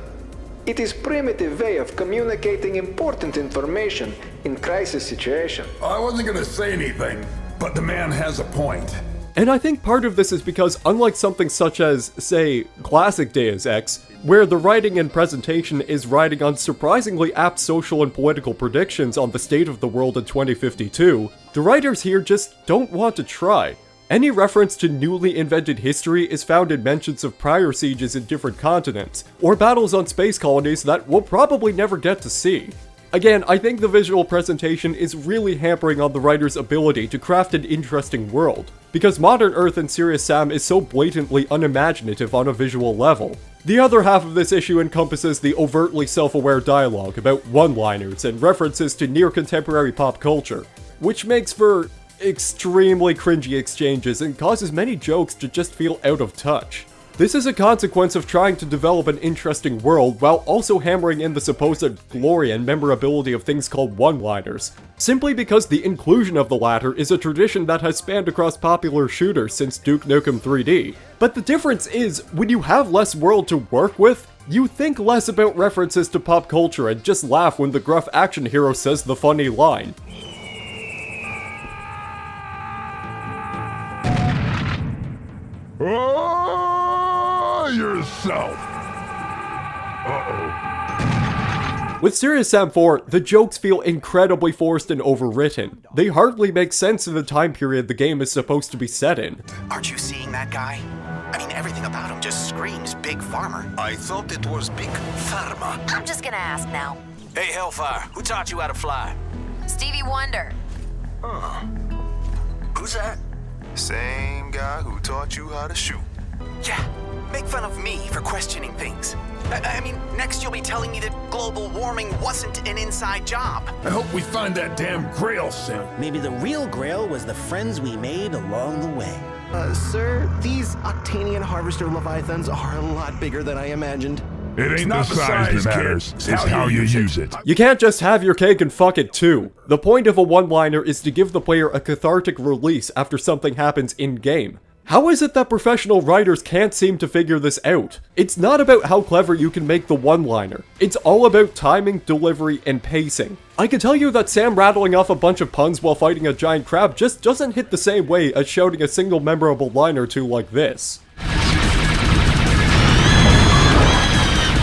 It is primitive way of communicating important information in crisis situation. I wasn't gonna say anything, but the man has a point. And I think part of this is because unlike something such as, say, classic Deus Ex, where the writing and presentation is riding on surprisingly apt social and political predictions on the state of the world in 2052, the writers here just don't want to try. Any reference to newly invented history is found in mentions of prior sieges in different continents, or battles on space colonies that we'll probably never get to see. Again, I think the visual presentation is really hampering on the writer's ability to craft an interesting world, because modern Earth in Serious Sam is so blatantly unimaginative on a visual level. The other half of this issue encompasses the overtly self-aware dialogue about one-liners and references to near-contemporary pop culture, which makes for extremely cringy exchanges and causes many jokes to just feel out of touch. This is a consequence of trying to develop an interesting world while also hammering in the supposed glory and memorability of things called one-liners, simply because the inclusion of the latter is a tradition that has spanned across popular shooters since Duke Nukem 3D. But the difference is, when you have less world to work with, you think less about references to pop culture and just laugh when the gruff action hero says the funny line. Oh, yourself. With Serious Sam 4, the jokes feel incredibly forced and overwritten. They hardly make sense in the time period the game is supposed to be set in. Aren't you seeing that guy? I mean, everything about him just screams Big Farmer. I thought it was Big Pharma. I'm just gonna ask now. Hey, Hellfire, who taught you how to fly? Stevie Wonder. Huh. Who's that? Same guy who taught you how to shoot. Yeah, make fun of me for questioning things. I mean, next you'll be telling me that global warming wasn't an inside job. I hope we find that damn Grail soon. Maybe the real Grail was the friends we made along the way. Sir, these Octanian Harvester Leviathans are a lot bigger than I imagined. It ain't the size that matters, it's how you use it. You can't just have your cake and fuck it too. The point of a one-liner is to give the player a cathartic release after something happens in-game. How is it that professional writers can't seem to figure this out? It's not about how clever you can make the one-liner. It's all about timing, delivery, and pacing. I can tell you that Sam rattling off a bunch of puns while fighting a giant crab just doesn't hit the same way as shouting a single memorable line or two like this.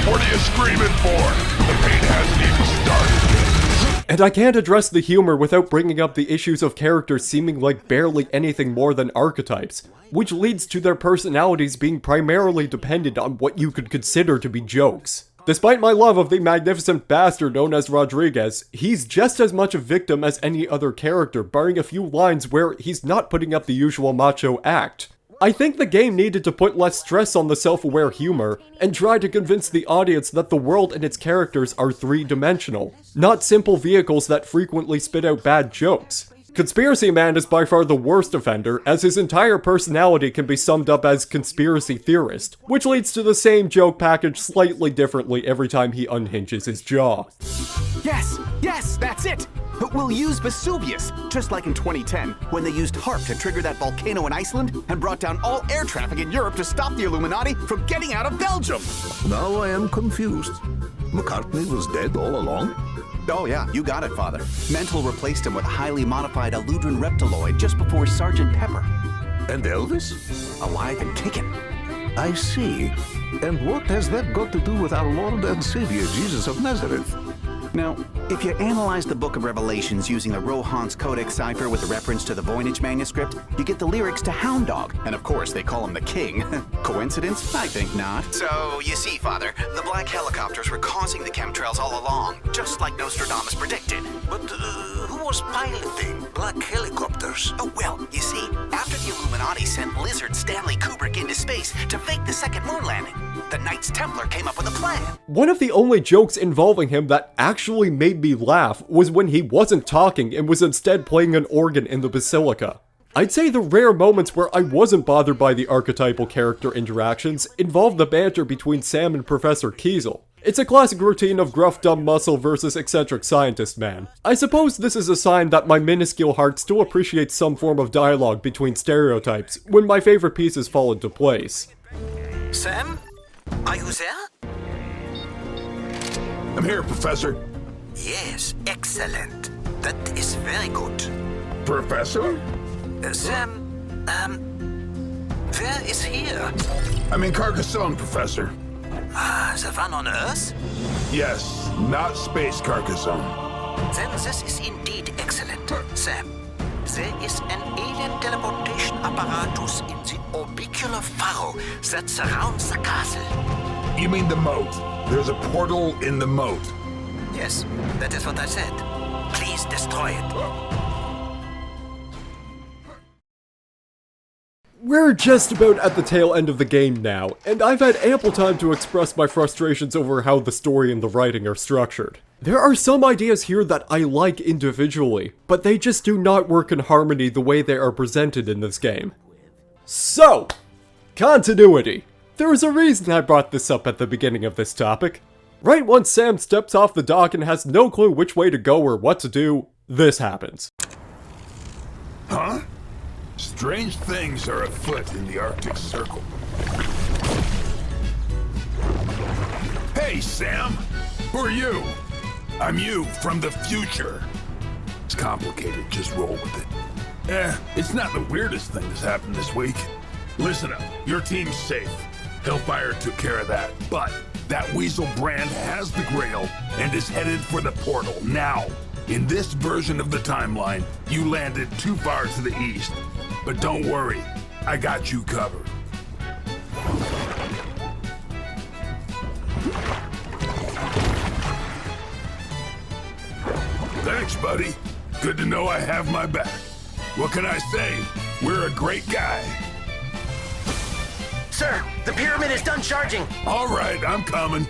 What are you screaming for? The pain hasn't even started. And I can't address the humor without bringing up the issues of characters seeming like barely anything more than archetypes, which leads to their personalities being primarily dependent on what you could consider to be jokes. Despite my love of the magnificent bastard known as Rodriguez, he's just as much a victim as any other character, barring a few lines where he's not putting up the usual macho act. I think the game needed to put less stress on the self-aware humor, and try to convince the audience that the world and its characters are three-dimensional, not simple vehicles that frequently spit out bad jokes. Conspiracy Man is by far the worst offender, as his entire personality can be summed up as conspiracy theorist, which leads to the same joke packaged slightly differently every time he unhinges his jaw. Yes, that's it! We'll use Vesuvius, just like in 2010, when they used HARP to trigger that volcano in Iceland and brought down all air traffic in Europe to stop the Illuminati from getting out of Belgium! Now I am confused. McCartney was dead all along? Oh yeah, you got it, Father. Mental replaced him with a highly modified Eludrin Reptiloid just before Sgt. Pepper. And Elvis? Alive and kicking. I see. And what has that got to do with our Lord and Savior, Jesus of Nazareth? Now, if you analyze the Book of Revelations using the Rohan's Codex cipher with the reference to the Voynich manuscript, you get the lyrics to Hound Dog, and of course they call him the King. Coincidence? I think not. So, you see, Father, the black helicopters were causing the chemtrails all along, just like Nostradamus predicted. But who was piloting black helicopters? Oh, well, you see, after the Illuminati sent Lizard Stanley Kubrick into space to fake the second moon landing, the Knights Templar came up with a plan. One of the only jokes involving him that actually made me laugh was when he wasn't talking and was instead playing an organ in the Basilica. I'd say the rare moments where I wasn't bothered by the archetypal character interactions involved the banter between Sam and Professor Kiesel. It's a classic routine of gruff dumb muscle versus eccentric scientist man. I suppose this is a sign that my minuscule heart still appreciates some form of dialogue between stereotypes when my favorite pieces fall into place. Sam? Are you there? I'm here, Professor. Yes, excellent. That is very good. Professor? Sam, where is here? I'm in Carcassonne, Professor. Ah, the one on Earth? Yes, not space Carcassonne. Then this is indeed excellent, Sam. There is an alien teleportation apparatus in the orbicular furrow that surrounds the castle. You mean the moat? There's a portal in the moat. Yes, that is what I said. Please destroy it. We're just about at the tail end of the game now, and I've had ample time to express my frustrations over how the story and the writing are structured. There are some ideas here that I like individually, but they just do not work in harmony the way they are presented in this game. So, continuity. There is a reason I brought this up at the beginning of this topic. Right once Sam steps off the dock and has no clue which way to go or what to do, this happens. Huh? Strange things are afoot in the Arctic Circle. Hey, Sam! Who are you? I'm you from the future. It's complicated, just roll with it. It's not the weirdest thing that's happened this week. Listen up, your team's safe. Hellfire took care of that, but that Weasel Brand has the Grail and is headed for the portal now. In this version of the timeline, you landed too far to the east. But don't worry, I got you covered. Thanks, buddy. Good to know I have my back. What can I say? We're a great guy. Sir, the pyramid is done charging. All right, I'm coming.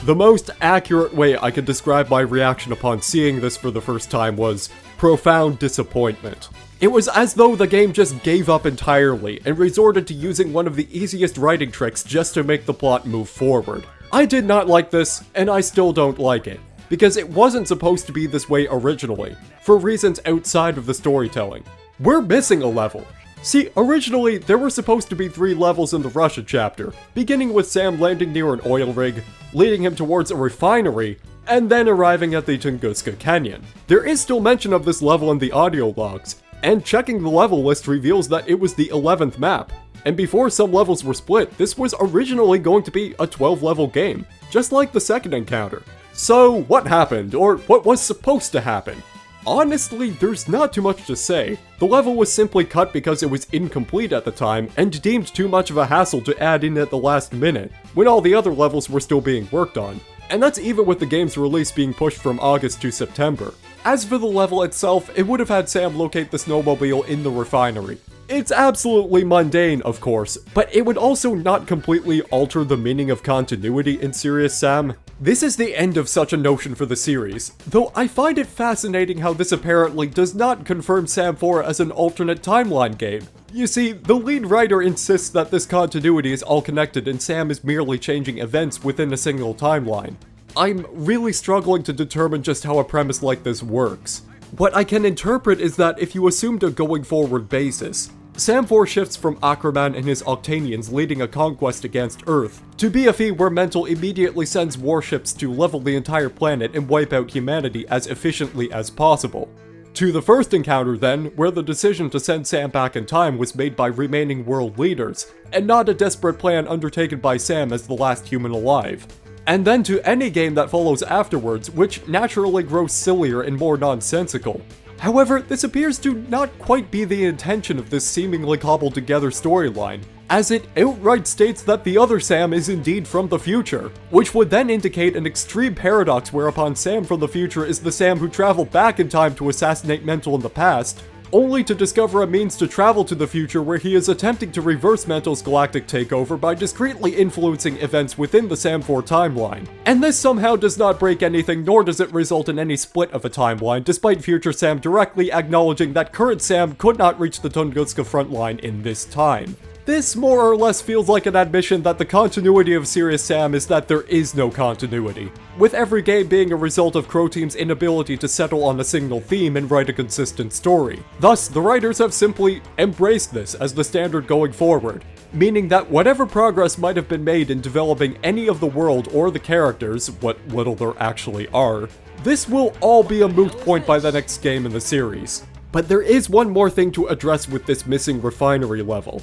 The most accurate way I could describe my reaction upon seeing this for the first time was profound disappointment. It was as though the game just gave up entirely and resorted to using one of the easiest writing tricks just to make the plot move forward. I did not like this, and I still don't like it, because it wasn't supposed to be this way originally, for reasons outside of the storytelling. We're missing a level. See, originally, there were supposed to be 3 levels in the Russia chapter, beginning with Sam landing near an oil rig, leading him towards a refinery, and then arriving at the Tunguska Canyon. There is still mention of this level in the audio logs, and checking the level list reveals that it was the 11th map. And before some levels were split, this was originally going to be a 12-level game, just like the second encounter. So, what happened, or what was supposed to happen? Honestly, there's not too much to say. The level was simply cut because it was incomplete at the time, and deemed too much of a hassle to add in at the last minute, when all the other levels were still being worked on. And that's even with the game's release being pushed from August to September. As for the level itself, it would have had Sam locate the snowmobile in the refinery. It's absolutely mundane, of course, but it would also not completely alter the meaning of continuity in Serious Sam. This is the end of such a notion for the series, though I find it fascinating how this apparently does not confirm Sam 4 as an alternate timeline game. You see, the lead writer insists that this continuity is all connected and Sam is merely changing events within a single timeline. I'm really struggling to determine just how a premise like this works. What I can interpret is that if you assumed a going forward basis, Sam 4 shifts from Ackerman and his Octanians leading a conquest against Earth, to BFE where Mental immediately sends warships to level the entire planet and wipe out humanity as efficiently as possible. To the first encounter then, where the decision to send Sam back in time was made by remaining world leaders, and not a desperate plan undertaken by Sam as the last human alive. And then to any game that follows afterwards, which naturally grows sillier and more nonsensical. However, this appears to not quite be the intention of this seemingly cobbled together storyline, as it outright states that the other Sam is indeed from the future, which would then indicate an extreme paradox whereupon Sam from the future is the Sam who traveled back in time to assassinate Mental in the past, only to discover a means to travel to the future where he is attempting to reverse Mental's galactic takeover by discreetly influencing events within the Sam 4 timeline. And this somehow does not break anything, nor does it result in any split of a timeline, despite future Sam directly acknowledging that current Sam could not reach the Tunguska front line in this time. This more or less feels like an admission that the continuity of Serious Sam is that there is no continuity, with every game being a result of Crow Team's inability to settle on a single theme and write a consistent story. Thus, the writers have simply embraced this as the standard going forward, meaning that whatever progress might have been made in developing any of the world or the characters, what little there actually are, this will all be a moot point by the next game in the series. But there is one more thing to address with this missing refinery level.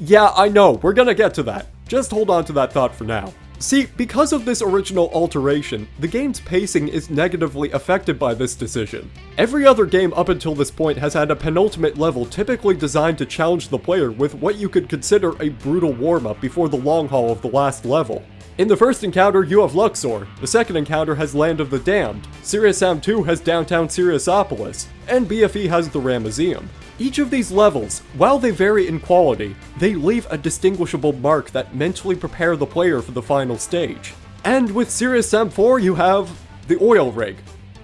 Yeah, I know, we're gonna get to that. Just hold on to that thought for now. See, because of this original alteration, the game's pacing is negatively affected by this decision. Every other game up until this point has had a penultimate level typically designed to challenge the player with what you could consider a brutal warm-up before the long haul of the last level. In the first encounter, you have Luxor, the second encounter has Land of the Damned, Serious Sam 2 has Downtown Siriusopolis, and BFE has the Ramesseum. Each of these levels, while they vary in quality, they leave a distinguishable mark that mentally prepare the player for the final stage. And with Serious Sam 4 you have the Oil Rig.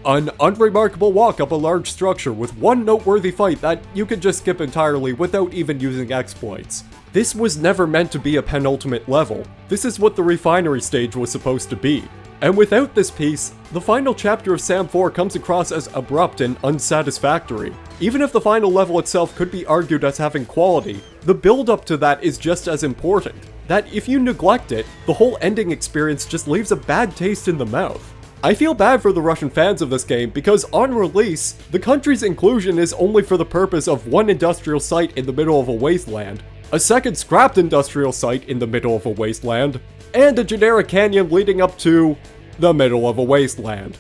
An unremarkable walk up a large structure with one noteworthy fight that you could just skip entirely without even using exploits. This was never meant to be a penultimate level. This is what the refinery stage was supposed to be. And without this piece, the final chapter of Sam 4 comes across as abrupt and unsatisfactory. Even if the final level itself could be argued as having quality, the build-up to that is just as important. That if you neglect it, the whole ending experience just leaves a bad taste in the mouth. I feel bad for the Russian fans of this game because on release, the country's inclusion is only for the purpose of one industrial site in the middle of a wasteland, a second scrapped industrial site in the middle of a wasteland, and a generic canyon leading up to the middle of a wasteland.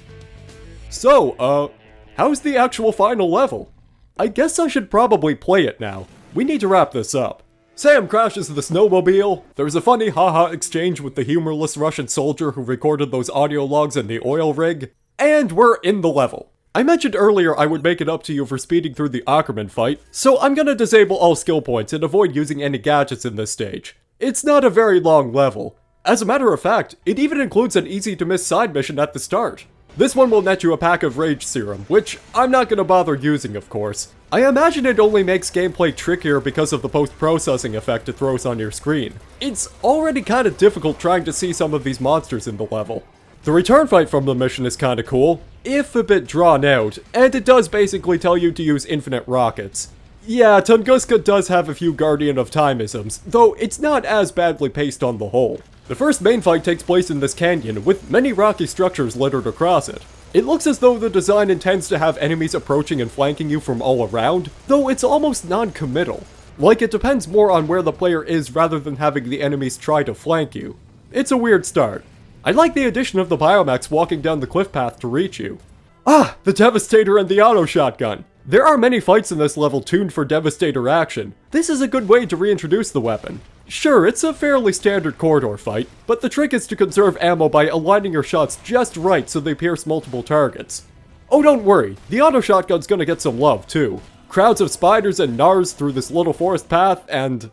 So, how's the actual final level? I guess I should probably play it now. We need to wrap this up. Sam crashes the snowmobile, there's a funny haha exchange with the humorless Russian soldier who recorded those audio logs in the oil rig, and we're in the level. I mentioned earlier I would make it up to you for speeding through the Ackerman fight, so I'm gonna disable all skill points and avoid using any gadgets in this stage. It's not a very long level. As a matter of fact, it even includes an easy to miss side mission at the start. This one will net you a pack of Rage Serum, which I'm not gonna bother using of course. I imagine it only makes gameplay trickier because of the post-processing effect it throws on your screen. It's already kinda difficult trying to see some of these monsters in the level. The return fight from the mission is kinda cool, if a bit drawn out, and it does basically tell you to use infinite rockets. Yeah, Tunguska does have a few Guardian of Time-isms, though it's not as badly paced on the whole. The first main fight takes place in this canyon, with many rocky structures littered across it. It looks as though the design intends to have enemies approaching and flanking you from all around, though it's almost non-committal. Like it depends more on where the player is rather than having the enemies try to flank you. It's a weird start. I like the addition of the Biomax walking down the cliff path to reach you. Ah, the Devastator and the auto shotgun. There are many fights in this level tuned for Devastator action. This is a good way to reintroduce the weapon. Sure, it's a fairly standard corridor fight, but the trick is to conserve ammo by aligning your shots just right so they pierce multiple targets. Oh, don't worry, the auto shotgun's gonna get some love too. crowds of spiders and gnars through this little forest path, and...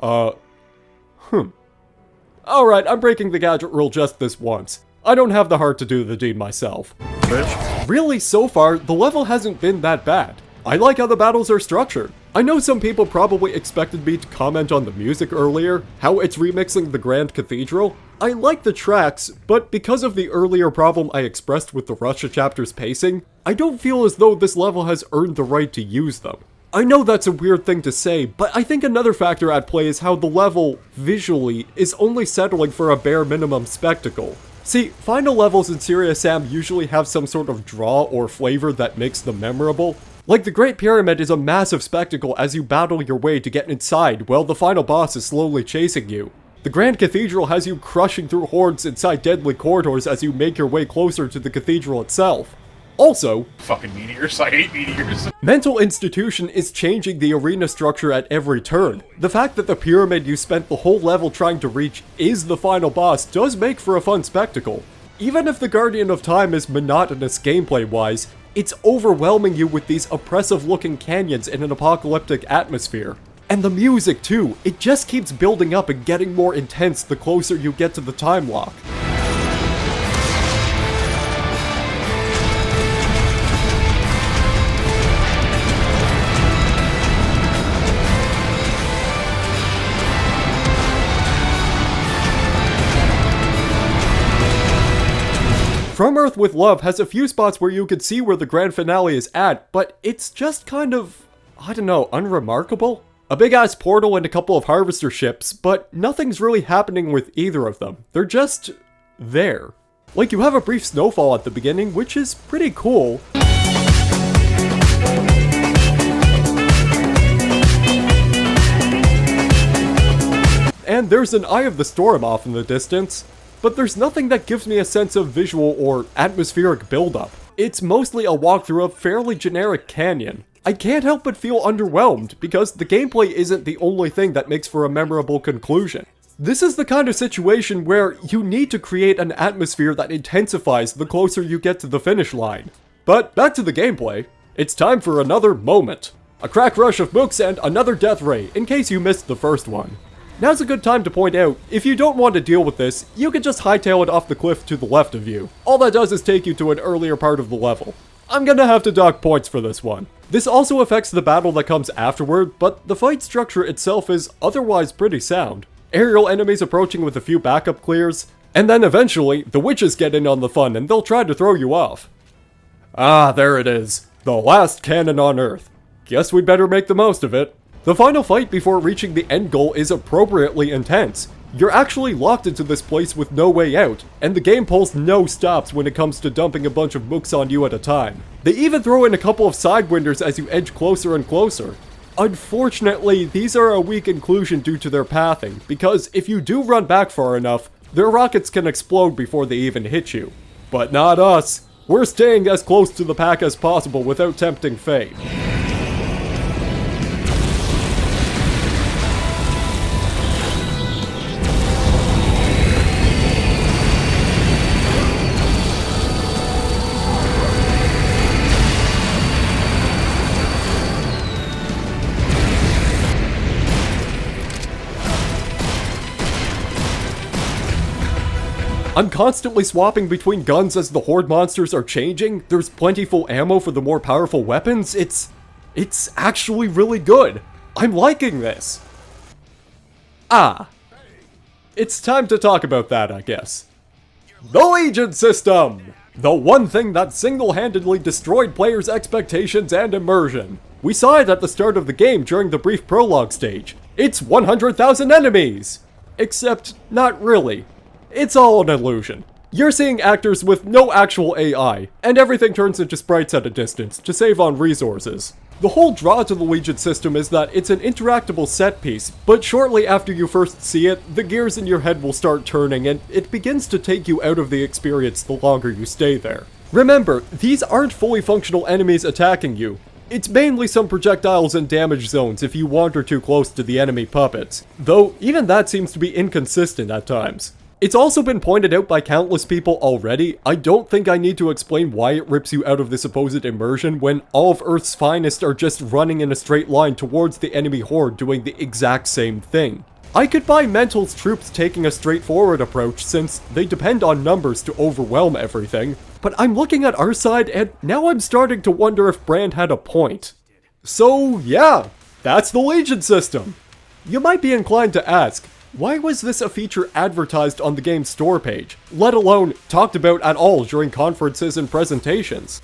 Alright, I'm breaking the gadget rule just this once. I don't have the heart to do the deed myself. Really, so far, the level hasn't been that bad. I like how the battles are structured. I know some people probably expected me to comment on the music earlier, how it's remixing the Grand Cathedral. I like the tracks, but because of the earlier problem I expressed with the Russia chapter's pacing, I don't feel as though this level has earned the right to use them. I know that's a weird thing to say, but I think another factor at play is how the level, visually, is only settling for a bare minimum spectacle. See, final levels in Serious Sam usually have some sort of draw or flavor that makes them memorable. Like the Great Pyramid is a massive spectacle as you battle your way to get inside while the final boss is slowly chasing you. The Grand Cathedral has you crushing through hordes inside deadly corridors as you make your way closer to the cathedral itself. Also, fucking meteors, I hate meteors. Mental Institution is changing the arena structure at every turn. The fact that the pyramid you spent the whole level trying to reach is the final boss does make for a fun spectacle. Even if the Guardian of Time is monotonous gameplay-wise, it's overwhelming you with these oppressive-looking canyons in an apocalyptic atmosphere. And the music too, it just keeps building up and getting more intense the closer you get to the time lock. From Earth with Love has a few spots where you could see where the grand finale is at, but it's just kind of, I don't know, unremarkable? A big ass portal and a couple of harvester ships, but nothing's really happening with either of them. They're just there. Like, you have a brief snowfall at the beginning, which is pretty cool. And there's an Eye of the Storm off in the distance. But there's nothing that gives me a sense of visual or atmospheric buildup. It's mostly a walk through a fairly generic canyon. I can't help but feel underwhelmed, because the gameplay isn't the only thing that makes for a memorable conclusion. This is the kind of situation where you need to create an atmosphere that intensifies the closer you get to the finish line. But back to the gameplay. It's time for another moment. A crack rush of books and another death ray, in case you missed the first one. Now's a good time to point out, if you don't want to deal with this, you can just hightail it off the cliff to the left of you. All that does is take you to an earlier part of the level. I'm gonna have to dock points for this one. This also affects the battle that comes afterward, but the fight structure itself is otherwise pretty sound. Aerial enemies approaching with a few backup clears, and then eventually, the witches get in on the fun and they'll try to throw you off. Ah, there it is. The last cannon on Earth. Guess we'd better make the most of it. The final fight before reaching the end goal is appropriately intense. You're actually locked into this place with no way out, and the game pulls no stops when it comes to dumping a bunch of mooks on you at a time. They even throw in a couple of sidewinders as you edge closer and closer. Unfortunately, these are a weak inclusion due to their pathing, because if you do run back far enough, their rockets can explode before they even hit you. But not us. We're staying as close to the pack as possible without tempting fate. I'm constantly swapping between guns as the horde monsters are changing. There's plentiful ammo for the more powerful weapons. It's actually really good. I'm liking this. Ah. It's time to talk about that, I guess. The Legion system! The one thing that single-handedly destroyed players' expectations and immersion. We saw it at the start of the game during the brief prologue stage. It's 100,000 enemies! Except, not really. It's all an illusion. You're seeing actors with no actual AI, and everything turns into sprites at a distance to save on resources. The whole draw to the Legion system is that it's an interactable set piece, but shortly after you first see it, the gears in your head will start turning and it begins to take you out of the experience the longer you stay there. Remember, these aren't fully functional enemies attacking you. It's mainly some projectiles and damage zones if you wander too close to the enemy puppets, though even that seems to be inconsistent at times. It's also been pointed out by countless people already. I don't think I need to explain why it rips you out of the supposed immersion when all of Earth's finest are just running in a straight line towards the enemy horde doing the exact same thing. I could buy Mental's troops taking a straightforward approach since they depend on numbers to overwhelm everything, but I'm looking at our side and now I'm starting to wonder if Brand had a point. So yeah, that's the Legion system. You might be inclined to ask, why was this a feature advertised on the game's store page, let alone talked about at all during conferences and presentations?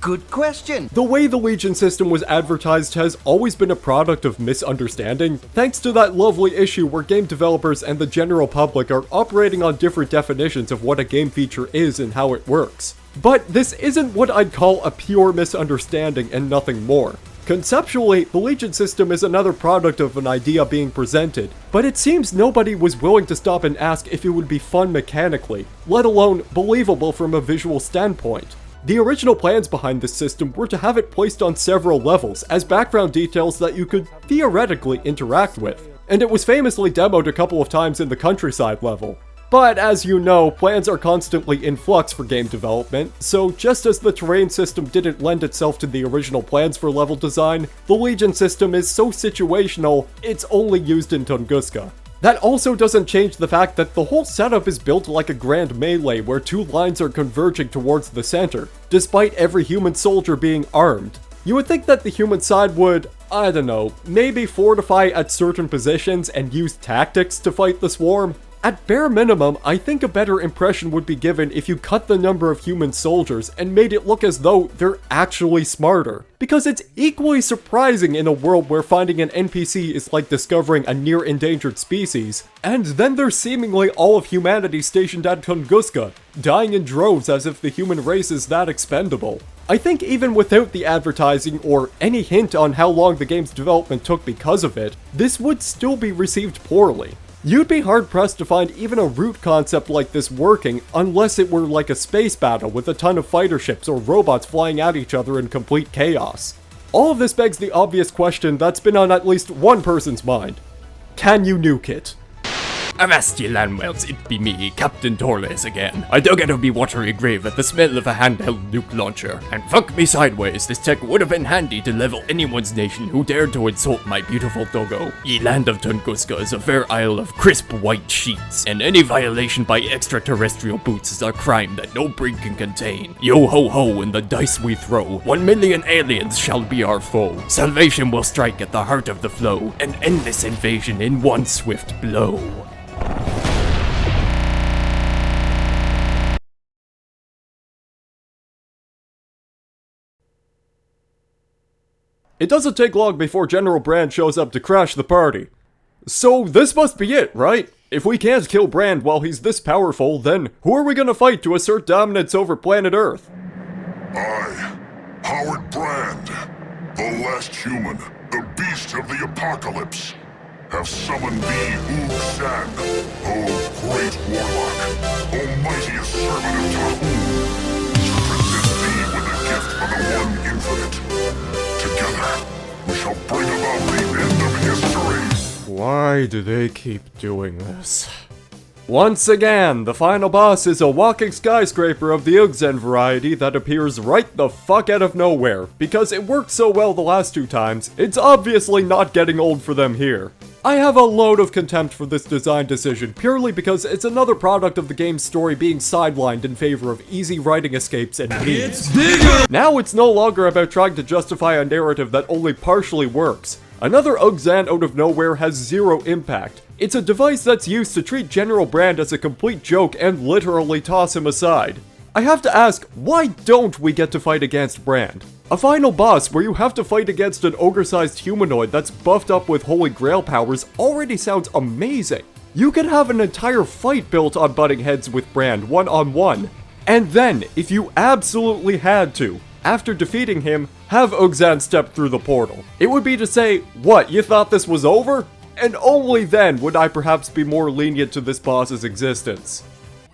Good question. The way the Legion system was advertised has always been a product of misunderstanding, thanks to that lovely issue where game developers and the general public are operating on different definitions of what a game feature is and how it works. But this isn't what I'd call a pure misunderstanding and nothing more. Conceptually, the Legion system is another product of an idea being presented, but it seems nobody was willing to stop and ask if it would be fun mechanically, let alone believable from a visual standpoint. The original plans behind this system were to have it placed on several levels as background details that you could theoretically interact with, and it was famously demoed a couple of times in the countryside level. But as you know, plans are constantly in flux for game development, so just as the terrain system didn't lend itself to the original plans for level design, the Legion system is so situational, it's only used in Tunguska. That also doesn't change the fact that the whole setup is built like a grand melee where two lines are converging towards the center, despite every human soldier being armed. You would think that the human side would, I don't know, maybe fortify at certain positions and use tactics to fight the swarm. At bare minimum, I think a better impression would be given if you cut the number of human soldiers and made it look as though they're actually smarter. Because it's equally surprising in a world where finding an NPC is like discovering a near endangered species, and then there's seemingly all of humanity stationed at Tunguska, dying in droves as if the human race is that expendable. I think even without the advertising or any hint on how long the game's development took because of it, this would still be received poorly. You'd be hard-pressed to find even a root concept like this working unless it were like a space battle with a ton of fighter ships or robots flying at each other in complete chaos. All of this begs the obvious question that's been on at least one person's mind. Can you nuke it? Avast ye landwells, it be me, Captain Torles again. I dug out of me watery grave at the smell of a handheld nuke launcher, and fuck me sideways, this tech would have been handy to level anyone's nation who dared to insult my beautiful Togo. Ye land of Tunguska is a fair isle of crisp white sheets, and any violation by extraterrestrial boots is a crime that no brig can contain. Yo ho ho in the dice we throw, 1 million aliens shall be our foe. Salvation will strike at the heart of the flow, and end this invasion in one swift blow. It doesn't take long before General Brand shows up to crash the party. So this must be it, right? If we can't kill Brand while he's this powerful, then who are we gonna fight to assert dominance over planet Earth? I, Howard Brand, the last human, the beast of the apocalypse, have summoned thee, Ugh-san, O great warlock, O mightiest servant of Tahum, to present thee with the gift of the one infinite. Together, we shall bring about the end of history. Why do they keep doing this? Once again, the final boss is a walking skyscraper of the Ugzen variety that appears right the fuck out of nowhere. Because it worked so well the last two times, it's obviously not getting old for them here. I have a load of contempt for this design decision purely because it's another product of the game's story being sidelined in favor of easy writing escapes and memes. Now it's no longer about trying to justify a narrative that only partially works. Another Ugzan out of nowhere has zero impact. It's a device that's used to treat General Brand as a complete joke and literally toss him aside. I have to ask, why don't we get to fight against Brand? A final boss where you have to fight against an ogre-sized humanoid that's buffed up with Holy Grail powers already sounds amazing. You could have an entire fight built on butting heads with Brand one-on-one. And then, if you absolutely had to, after defeating him, have Ugzan step through the portal. It would be to say, what, you thought this was over? And only then would I perhaps be more lenient to this boss's existence.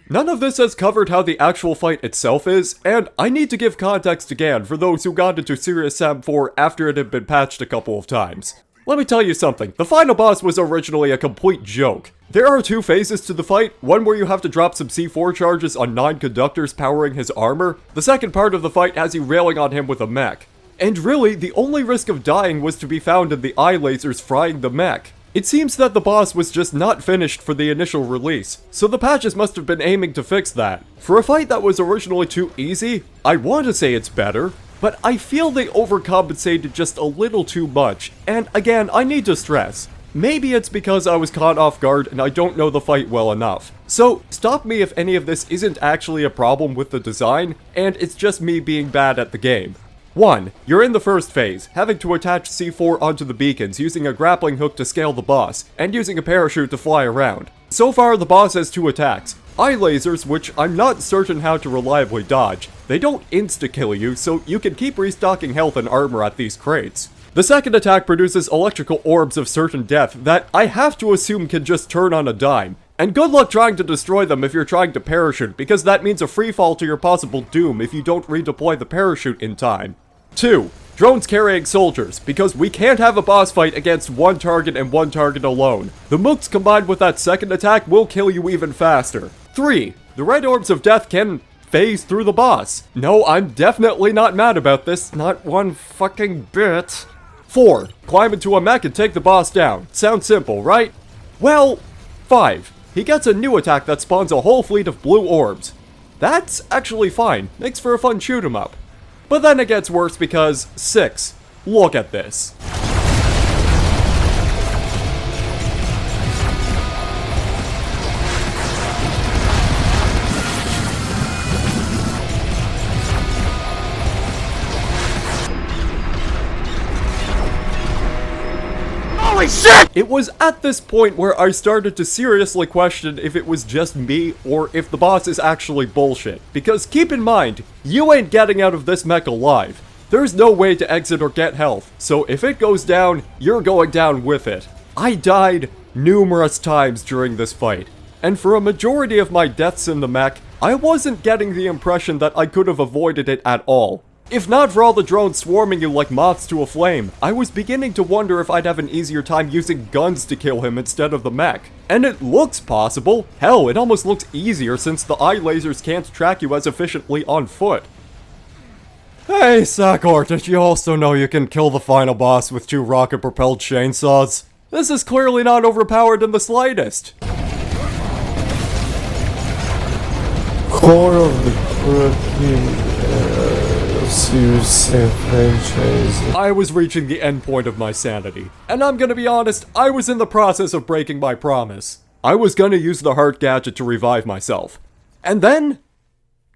None of this has covered how the actual fight itself is, and I need to give context again for those who got into Serious Sam 4 after it had been patched a couple of times. Let me tell you something, the final boss was originally a complete joke. There are 2 phases to the fight, one where you have to drop some C4 charges on 9 conductors powering his armor. The second part of the fight has you railing on him with a mech. And really, the only risk of dying was to be found in the eye lasers frying the mech. It seems that the boss was just not finished for the initial release, so the patches must have been aiming to fix that. For a fight that was originally too easy, I want to say it's better, but I feel they overcompensated just a little too much, and again, I need to stress, maybe it's because I was caught off guard and I don't know the fight well enough. So, stop me if any of this isn't actually a problem with the design, and it's just me being bad at the game. 1. You're in the first phase, having to attach C4 onto the beacons using a grappling hook to scale the boss, and using a parachute to fly around. So far, the boss has 2 attacks. Eye lasers, which I'm not certain how to reliably dodge. They don't insta-kill you, so you can keep restocking health and armor at these crates. The second attack produces electrical orbs of certain death that I have to assume can just turn on a dime. And good luck trying to destroy them if you're trying to parachute, because that means a free fall to your possible doom if you don't redeploy the parachute in time. 2. Drones carrying soldiers, because we can't have a boss fight against one target and one target alone. The mooks combined with that second attack will kill you even faster. 3. The red orbs of death can phase through the boss. No, I'm definitely not mad about this, not one fucking bit. 4. Climb into a mech and take the boss down. Sounds simple, right? Well, 5. He gets a new attack that spawns a whole fleet of blue orbs. That's actually fine, makes for a fun shoot 'em up. But then it gets worse because 6. Look at this. Holy shit! It was at this point where I started to seriously question if it was just me or if the boss is actually bullshit. Because keep in mind, you ain't getting out of this mech alive. There's no way to exit or get health, so if it goes down, you're going down with it. I died numerous times during this fight, and for a majority of my deaths in the mech, I wasn't getting the impression that I could have avoided it at all. If not for all the drones swarming you like moths to a flame, I was beginning to wonder if I'd have an easier time using guns to kill him instead of the mech. And it looks possible. Hell, it almost looks easier since the eye lasers can't track you as efficiently on foot. Hey, Sakor, did you also know you can kill the final boss with 2 rocket-propelled chainsaws? This is clearly not overpowered in the slightest. Core of the Hurricane franchise. I was reaching the end point of my sanity, and I'm gonna be honest, I was in the process of breaking my promise. I was gonna use the heart gadget to revive myself. And then,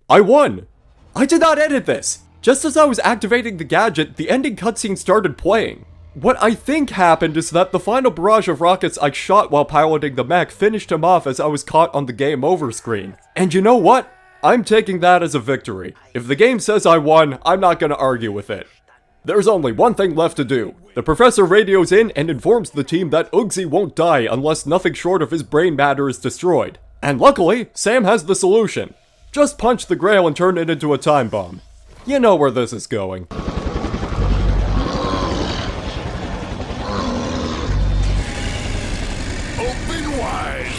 I won! I did not edit this! Just as I was activating the gadget, the ending cutscene started playing. What I think happened is that the final barrage of rockets I shot while piloting the mech finished him off as I was caught on the game over screen. And you know what? I'm taking that as a victory. If the game says I won, I'm not gonna argue with it. There's only one thing left to do. The professor radios in and informs the team that Ugsy won't die unless nothing short of his brain matter is destroyed. And luckily, Sam has the solution. Just punch the Grail and turn it into a time bomb. You know where this is going. Open wide!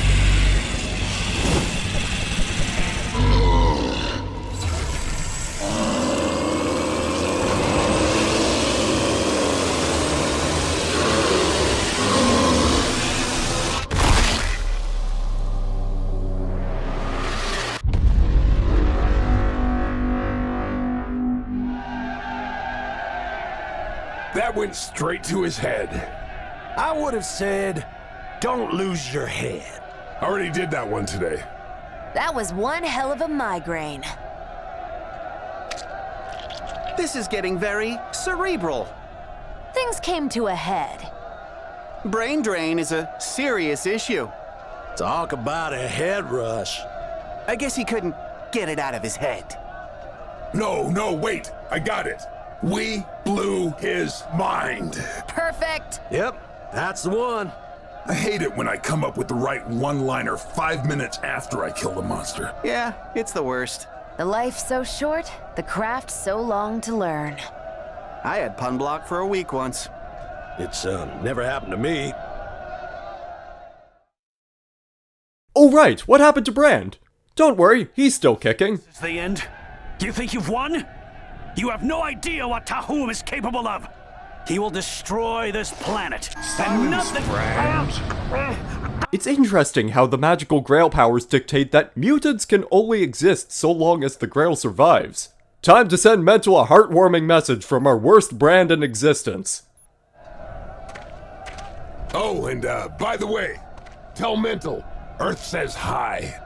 That went straight to his head. I would have said, don't lose your head. I already did that one today. That was one hell of a migraine. This is getting very cerebral. Things came to a head. Brain drain is a serious issue. Talk about a head rush. I guess he couldn't get it out of his head. No, wait. I got it. We blew his mind. Perfect. Yep, that's the one. I hate it when I come up with the right one-liner 5 minutes after I kill the monster. Yeah, it's the worst. The life so short, the craft so long to learn. I had pun block for a week once. It's never happened to me. Oh right, what happened to Brand? Don't worry, he's still kicking. It's the end? You think you've won? You have no idea what Tahum is capable of. He will destroy this planet. And nothing... It's interesting how the magical Grail powers dictate that mutants can only exist so long as the Grail survives. Time to send Mental a heartwarming message from our worst brand in existence. Oh, and by the way, tell Mental, Earth says hi.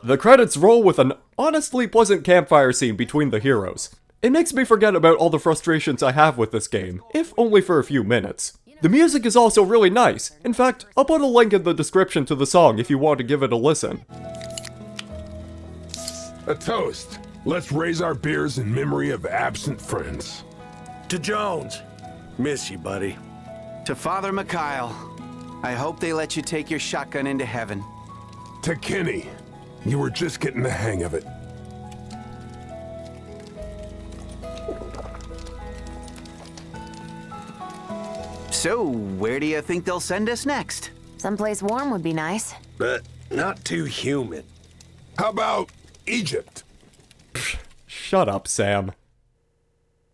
The credits roll with an honestly pleasant campfire scene between the heroes. It makes me forget about all the frustrations I have with this game, if only for a few minutes. The music is also really nice. In fact, I'll put a link in the description to the song if you want to give it a listen. A toast. Let's raise our beers in memory of absent friends. To Jones. Miss you, buddy. To Father Mikhail. I hope they let you take your shotgun into heaven. To Kenny. You were just getting the hang of it. So, where do you think they'll send us next? Someplace warm would be nice. But not too humid. How about Egypt? Shut up, Sam.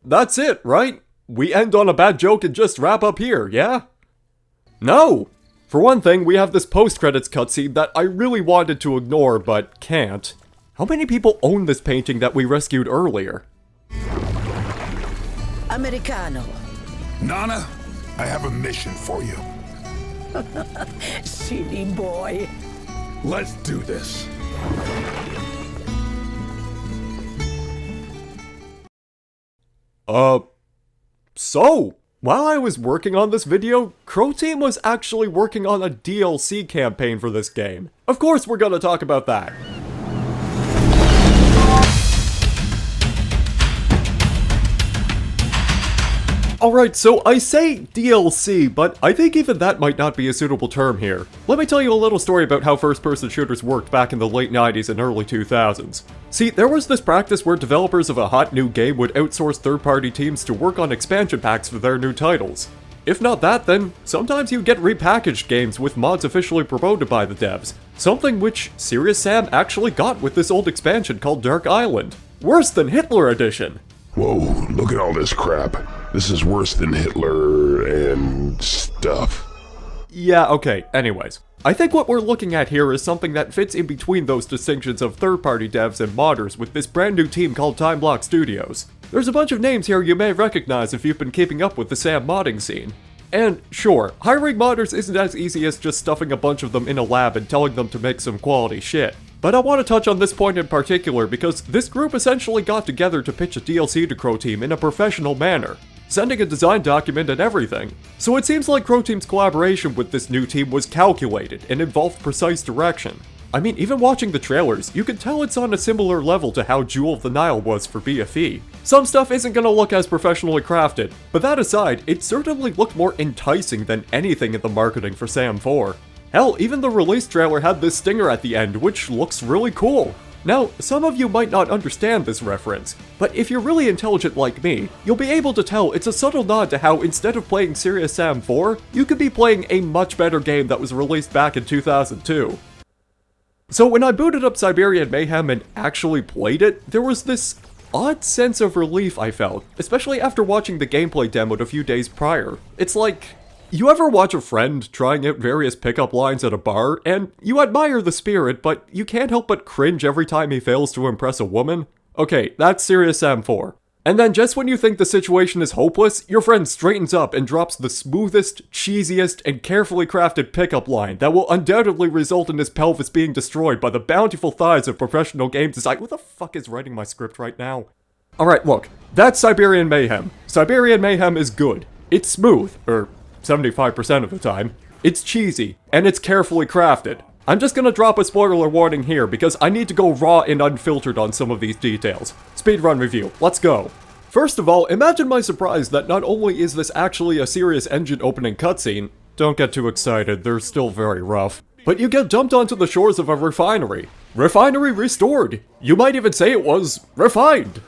That's it, right? We end on a bad joke and just wrap up here, yeah? No! For one thing, we have this post-credits cutscene that I really wanted to ignore, but can't. How many people own this painting that we rescued earlier? Americano. Nana, I have a mission for you. Silly boy. Let's do this. So, while I was working on this video, Crow Team was actually working on a DLC campaign for this game. Of course we're gonna talk about that. Alright, so I say DLC, but I think even that might not be a suitable term here. Let me tell you a little story about how first-person shooters worked back in the late 90s and early 2000s. See, there was this practice where developers of a hot new game would outsource third-party teams to work on expansion packs for their new titles. If not that, then sometimes you get repackaged games with mods officially promoted by the devs, something which Serious Sam actually got with this old expansion called Dark Island. Worse than Hitler Edition! Whoa, look at all this crap. This is worse than Hitler and stuff. Yeah, okay, anyways. I think what we're looking at here is something that fits in between those distinctions of third-party devs and modders with this brand new team called Time Block Studios. There's a bunch of names here you may recognize if you've been keeping up with the Sam modding scene. And sure, hiring modders isn't as easy as just stuffing a bunch of them in a lab and telling them to make some quality shit. But I want to touch on this point in particular because this group essentially got together to pitch a DLC to Crow Team in a professional manner, sending a design document and everything. So it seems like Crow Team's collaboration with this new team was calculated and involved precise direction. I mean, even watching the trailers, you can tell it's on a similar level to how Jewel of the Nile was for BFE. Some stuff isn't gonna look as professionally crafted, but that aside, it certainly looked more enticing than anything in the marketing for Sam 4. Hell, even the release trailer had this stinger at the end, which looks really cool. Now, some of you might not understand this reference, but if you're really intelligent like me, you'll be able to tell it's a subtle nod to how instead of playing Serious Sam 4, you could be playing a much better game that was released back in 2002. So when I booted up Siberian Mayhem and actually played it, there was this odd sense of relief I felt, especially after watching the gameplay demoed a few days prior. It's like, you ever watch a friend trying out various pickup lines at a bar, and you admire the spirit, but you can't help but cringe every time he fails to impress a woman? Okay, that's Serious Sam 4. And then just when you think the situation is hopeless, your friend straightens up and drops the smoothest, cheesiest, and carefully crafted pickup line that will undoubtedly result in his pelvis being destroyed by the bountiful thighs of professional game design. Who the fuck is writing my script right now? Alright, look, that's Siberian Mayhem. Siberian Mayhem is good. It's smooth, 75% of the time. It's cheesy, and it's carefully crafted. I'm just gonna drop a spoiler warning here because I need to go raw and unfiltered on some of these details. Speedrun review, let's go. First of all, imagine my surprise that not only is this actually a serious engine opening cutscene, don't get too excited, they're still very rough, but you get dumped onto the shores of a refinery. Refinery restored! You might even say it was refined!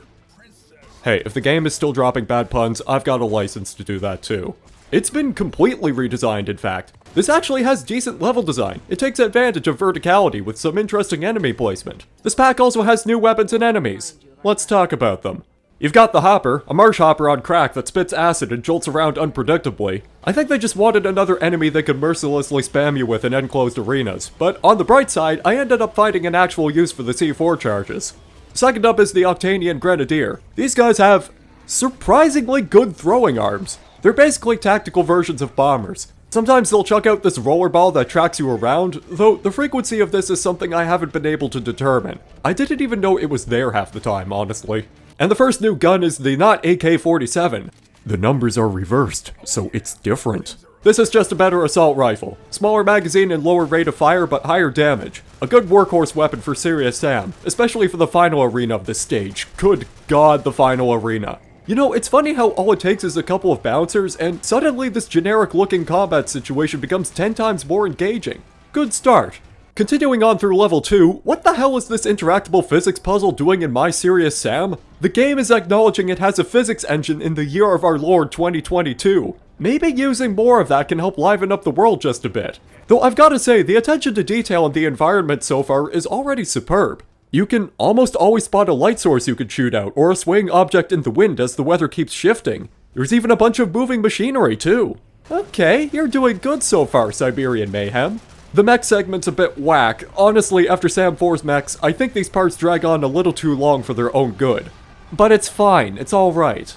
Hey, if the game is still dropping bad puns, I've got a license to do that too. It's been completely redesigned, in fact. This actually has decent level design. It takes advantage of verticality with some interesting enemy placement. This pack also has new weapons and enemies. Let's talk about them. You've got the Hopper, a marsh hopper on crack that spits acid and jolts around unpredictably. I think they just wanted another enemy they could mercilessly spam you with in enclosed arenas, but on the bright side, I ended up finding an actual use for the C4 charges. Second up is the Octanian Grenadier. These guys have surprisingly good throwing arms. They're basically tactical versions of bombers. Sometimes they'll chuck out this rollerball that tracks you around, though the frequency of this is something I haven't been able to determine. I didn't even know it was there half the time, honestly. And the first new gun is the not AK-47. The numbers are reversed, so it's different. This is just a better assault rifle. Smaller magazine and lower rate of fire, but higher damage. A good workhorse weapon for Serious Sam, especially for the final arena of this stage. Good God, the final arena. You know, it's funny how all it takes is a couple of bouncers, and suddenly this generic-looking combat situation becomes 10 times more engaging. Good start. Continuing on through level 2, what the hell is this interactable physics puzzle doing in my Serious Sam? The game is acknowledging it has a physics engine in the year of our Lord 2022. Maybe using more of that can help liven up the world just a bit. Though I've gotta say, the attention to detail in the environment so far is already superb. You can almost always spot a light source you could shoot out, or a swaying object in the wind as the weather keeps shifting. There's even a bunch of moving machinery too. Okay, you're doing good so far, Siberian Mayhem. The mech segment's a bit whack. Honestly, after Sam 4's mechs, I think these parts drag on a little too long for their own good. But it's fine, it's alright.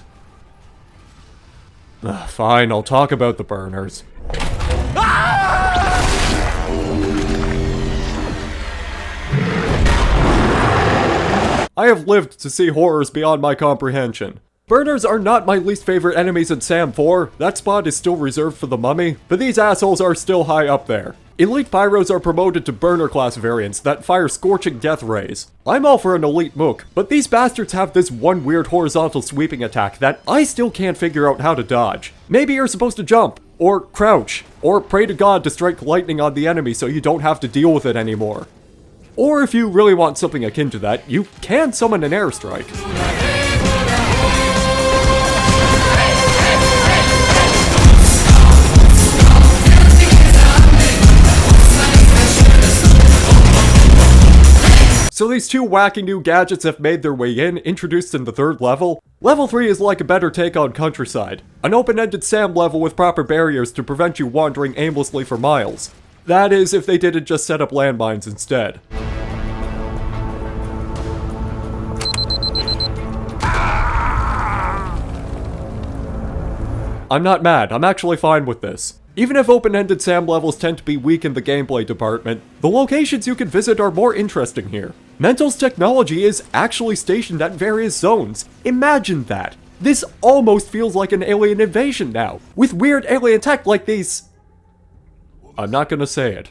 Fine, I'll talk about the burners. I have lived to see horrors beyond my comprehension. Burners are not my least favorite enemies in Sam 4, that spot is still reserved for the mummy, but these assholes are still high up there. Elite Pyros are promoted to burner class variants that fire scorching death rays. I'm all for an elite mook, but these bastards have this one weird horizontal sweeping attack that I still can't figure out how to dodge. Maybe you're supposed to jump, or crouch, or pray to God to strike lightning on the enemy so you don't have to deal with it anymore. Or if you really want something akin to that, you can summon an airstrike. So these two wacky new gadgets have made their way in, introduced in the third level. Level 3 is like a better take on Countryside. An open-ended SAM level with proper barriers to prevent you wandering aimlessly for miles. That is, if they didn't just set up landmines instead. I'm not mad, I'm actually fine with this. Even if open-ended SAM levels tend to be weak in the gameplay department, the locations you can visit are more interesting here. Mental's technology is actually stationed at various zones. Imagine that. This almost feels like an alien invasion now, with weird alien tech like these. I'm not gonna say it.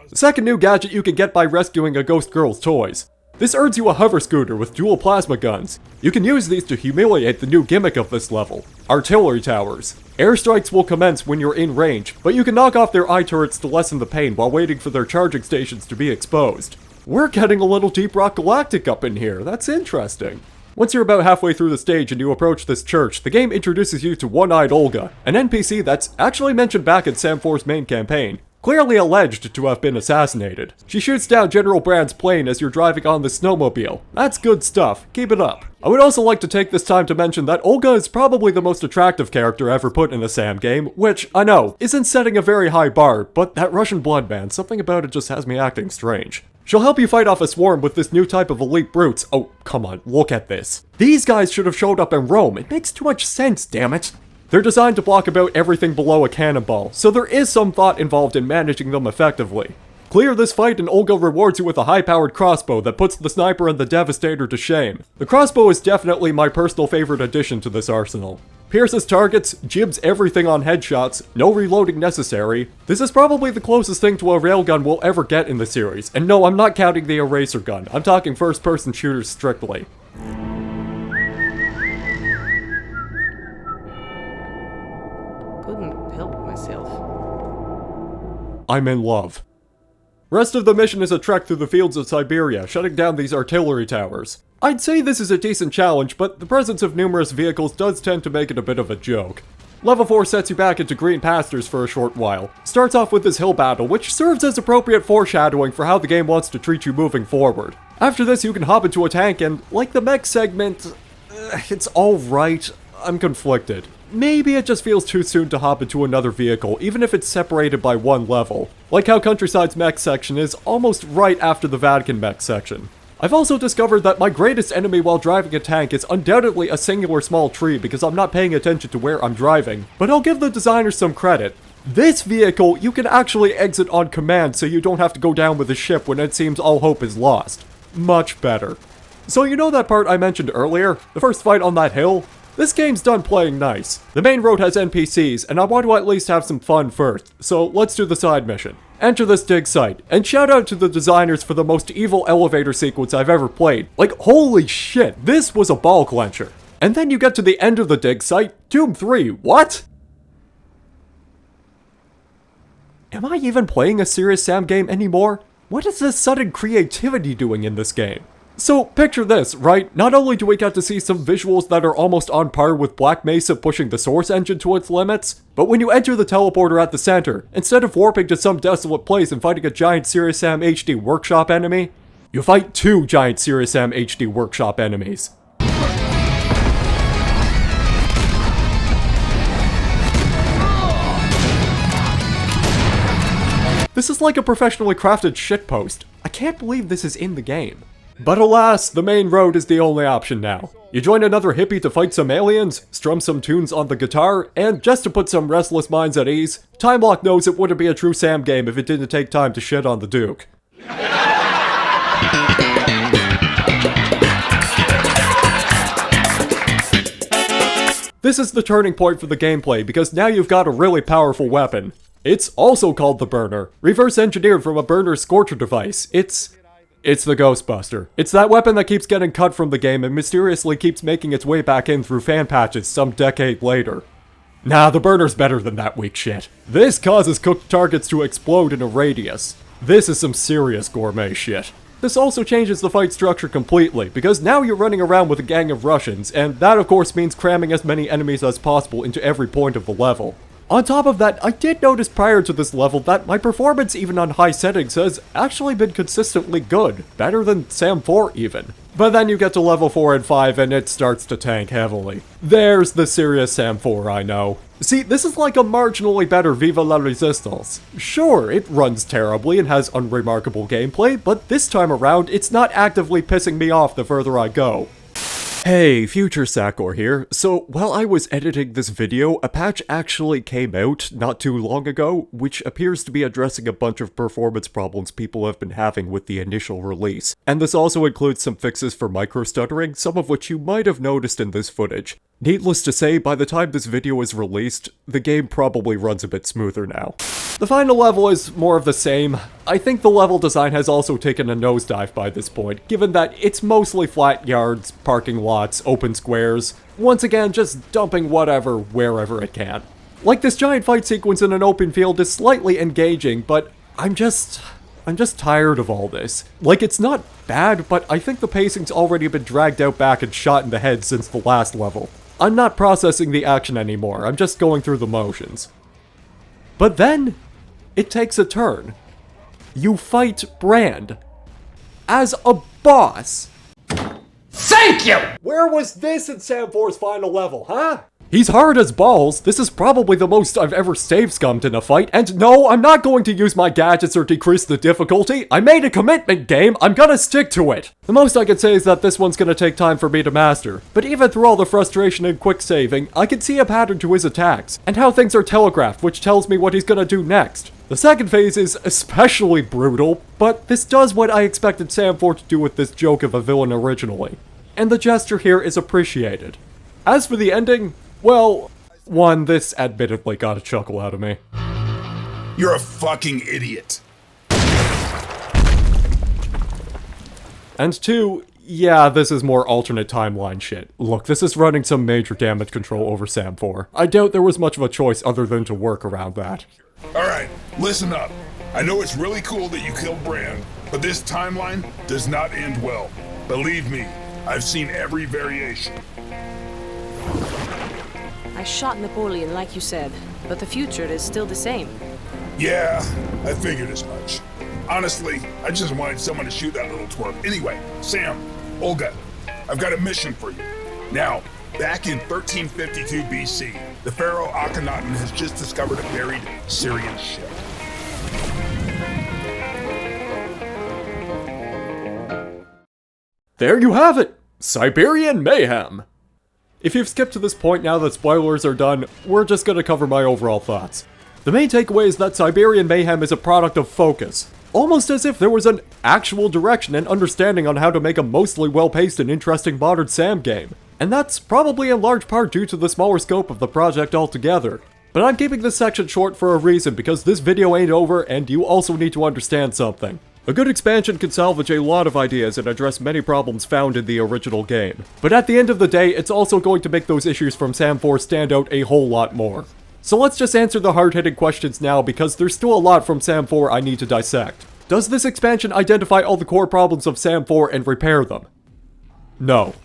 The second new gadget you can get by rescuing a ghost girl's toys. This earns you a hover scooter with dual plasma guns. You can use these to humiliate the new gimmick of this level, artillery towers. Airstrikes will commence when you're in range, but you can knock off their eye turrets to lessen the pain while waiting for their charging stations to be exposed. We're getting a little Deep Rock Galactic up in here, that's interesting. Once you're about halfway through the stage and you approach this church, the game introduces you to One-Eyed Olga, an NPC that's actually mentioned back in Sam 4's main campaign, clearly alleged to have been assassinated. She shoots down General Brand's plane as you're driving on the snowmobile. That's good stuff, keep it up. I would also like to take this time to mention that Olga is probably the most attractive character ever put in a Sam game, which, I know, isn't setting a very high bar, but that Russian blood, man, something about it just has me acting strange. She'll help you fight off a swarm with this new type of elite brutes. Oh, come on, look at this. These guys should have showed up in Rome. It makes too much sense, damn it. They're designed to block about everything below a cannonball, so there is some thought involved in managing them effectively. Clear this fight and Olga rewards you with a high-powered crossbow that puts the sniper and the devastator to shame. The crossbow is definitely my personal favorite addition to this arsenal. Pierces targets, jibs everything on headshots, no reloading necessary. This is probably the closest thing to a railgun we'll ever get in the series, and no, I'm not counting the eraser gun, I'm talking first-person shooters strictly. Couldn't help myself. I'm in love. Rest of the mission is a trek through the fields of Siberia, shutting down these artillery towers. I'd say this is a decent challenge, but the presence of numerous vehicles does tend to make it a bit of a joke. Level 4 sets you back into green pastures for a short while. Starts off with this hill battle, which serves as appropriate foreshadowing for how the game wants to treat you moving forward. After this, you can hop into a tank and, like the mech segment, it's alright. I'm conflicted. Maybe it just feels too soon to hop into another vehicle, even if it's separated by one level. Like how Countryside's mech section is almost right after the Vatican mech section. I've also discovered that my greatest enemy while driving a tank is undoubtedly a singular small tree because I'm not paying attention to where I'm driving, but I'll give the designers some credit. This vehicle, you can actually exit on command so you don't have to go down with the ship when it seems all hope is lost. Much better. So you know that part I mentioned earlier? The first fight on that hill? This game's done playing nice. The main road has NPCs, and I want to at least have some fun first, so let's do the side mission. Enter this dig site, and shout out to the designers for the most evil elevator sequence I've ever played. Like, holy shit, this was a ball clencher. And then you get to the end of the dig site, Tomb 3, what? Am I even playing a serious Sam game anymore? What is this sudden creativity doing in this game? So, picture this, right? Not only do we get to see some visuals that are almost on par with Black Mesa pushing the Source engine to its limits, but when you enter the teleporter at the center, instead of warping to some desolate place and fighting a giant Serious Sam HD Workshop enemy, you fight two giant Serious Sam HD Workshop enemies. This is like a professionally crafted shitpost. I can't believe this is in the game. But alas, the main road is the only option now. You join another hippie to fight some aliens, strum some tunes on the guitar, and just to put some restless minds at ease, Time Lock knows it wouldn't be a true Sam game if it didn't take time to shit on the Duke. This is the turning point for the gameplay because now you've got a really powerful weapon. It's also called the Burner, reverse engineered from a burner scorcher device. It's the Ghostbuster. It's that weapon that keeps getting cut from the game and mysteriously keeps making its way back in through fan patches some decade later. Nah, the Burner's better than that weak shit. This causes cooked targets to explode in a radius. This is some serious gourmet shit. This also changes the fight structure completely, because now you're running around with a gang of Russians, and that of course means cramming as many enemies as possible into every point of the level. On top of that, I did notice prior to this level that my performance even on high settings has actually been consistently good, better than Sam 4 even. But then you get to level 4 and 5 and it starts to tank heavily. There's the serious Sam 4 I know. See, this is like a marginally better Viva la Résistance. Sure, it runs terribly and has unremarkable gameplay, but this time around it's not actively pissing me off the further I go. Hey, Future Sakor here. So, while I was editing this video, a patch actually came out not too long ago, which appears to be addressing a bunch of performance problems people have been having with the initial release. And this also includes some fixes for micro-stuttering, some of which you might have noticed in this footage. Needless to say, by the time this video is released, the game probably runs a bit smoother now. The final level is more of the same. I think the level design has also taken a nosedive by this point, given that it's mostly flat yards, parking lots, open squares, once again just dumping whatever wherever it can. Like this giant fight sequence in an open field is slightly engaging, but I'm just I'm just tired of all this. Like, it's not bad, but I think the pacing's already been dragged out back and shot in the head since the last level. I'm not processing the action anymore, I'm just going through the motions. But then, it takes a turn. You fight Brand. As a boss. Thank you! Where was this in Sam 4's final level, huh? He's hard as balls, this is probably the most I've ever save-scummed in a fight, and no, I'm not going to use my gadgets or decrease the difficulty. I made a commitment, game, I'm gonna stick to it. The most I can say is that this one's gonna take time for me to master, but even through all the frustration and quick saving, I can see a pattern to his attacks, and how things are telegraphed, which tells me what he's gonna do next. The second phase is especially brutal, but this does what I expected Sam 4 to do with this joke of a villain originally. And the gesture here is appreciated. As for the ending, well, one, this admittedly got a chuckle out of me. You're a fucking idiot. And two, yeah, this is more alternate timeline shit. Look, this is running some major damage control over Sam 4. I doubt there was much of a choice other than to work around that. Alright, listen up. I know it's really cool that you killed Brand, but this timeline does not end well. Believe me, I've seen every variation. I shot Napoleon like you said, but the future is still the same. Yeah, I figured as much. Honestly, I just wanted someone to shoot that little twerp. Anyway, Sam, Olga, I've got a mission for you. Now, back in 1352 BC, the pharaoh Akhenaten has just discovered a buried Sirian ship. There you have it! Siberian Mayhem! If you've skipped to this point now that spoilers are done, we're just gonna cover my overall thoughts. The main takeaway is that Siberian Mayhem is a product of focus. Almost as if there was an actual direction and understanding on how to make a mostly well-paced and interesting modern Sam game. And that's probably in large part due to the smaller scope of the project altogether. But I'm keeping this section short for a reason, because this video ain't over and you also need to understand something. A good expansion can salvage a lot of ideas and address many problems found in the original game. But at the end of the day, it's also going to make those issues from Sam 4 stand out a whole lot more. So let's just answer the hard-hitting questions now, because there's still a lot from Sam 4 I need to dissect. Does this expansion identify all the core problems of Sam 4 and repair them? No.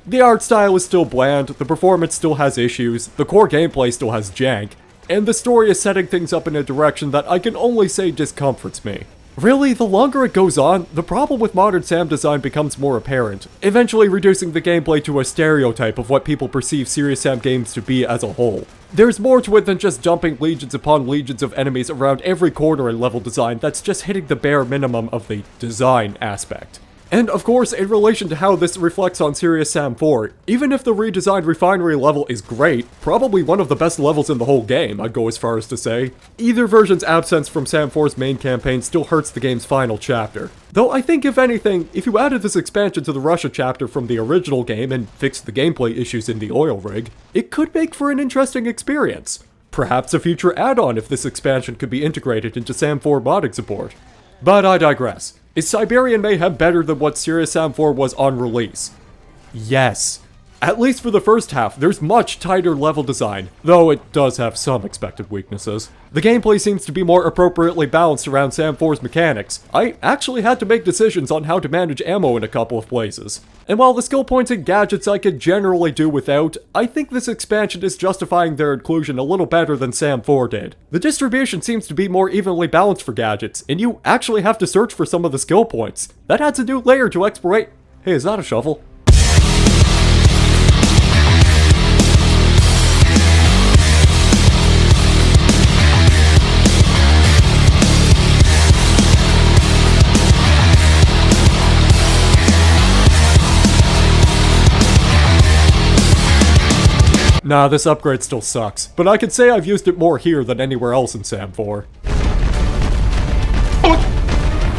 The art style is still bland, the performance still has issues, the core gameplay still has jank, and the story is setting things up in a direction that I can only say discomforts me. Really, the longer it goes on, the problem with modern Sam design becomes more apparent, eventually reducing the gameplay to a stereotype of what people perceive serious Sam games to be as a whole. There's more to it than just dumping legions upon legions of enemies around every corner in level design that's just hitting the bare minimum of the design aspect. And of course, in relation to how this reflects on Serious Sam 4, even if the redesigned refinery level is great, probably one of the best levels in the whole game, I'd go as far as to say, either version's absence from Sam 4's main campaign still hurts the game's final chapter. Though I think if anything, if you added this expansion to the Russia chapter from the original game and fixed the gameplay issues in the oil rig, it could make for an interesting experience. Perhaps a future add-on if this expansion could be integrated into Sam 4 modding support. But I digress. Is Siberian Mayhem better than what Serious Sam 4 was on release? Yes. At least for the first half, there's much tighter level design, though it does have some expected weaknesses. The gameplay seems to be more appropriately balanced around Sam 4's mechanics. I actually had to make decisions on how to manage ammo in a couple of places. And while the skill points and gadgets I could generally do without, I think this expansion is justifying their inclusion a little better than Sam 4 did. The distribution seems to be more evenly balanced for gadgets, and you actually have to search for some of the skill points. That adds a new layer to exploit. Hey, is that a shovel? Nah, this upgrade still sucks, but I can say I've used it more here than anywhere else in Sam 4.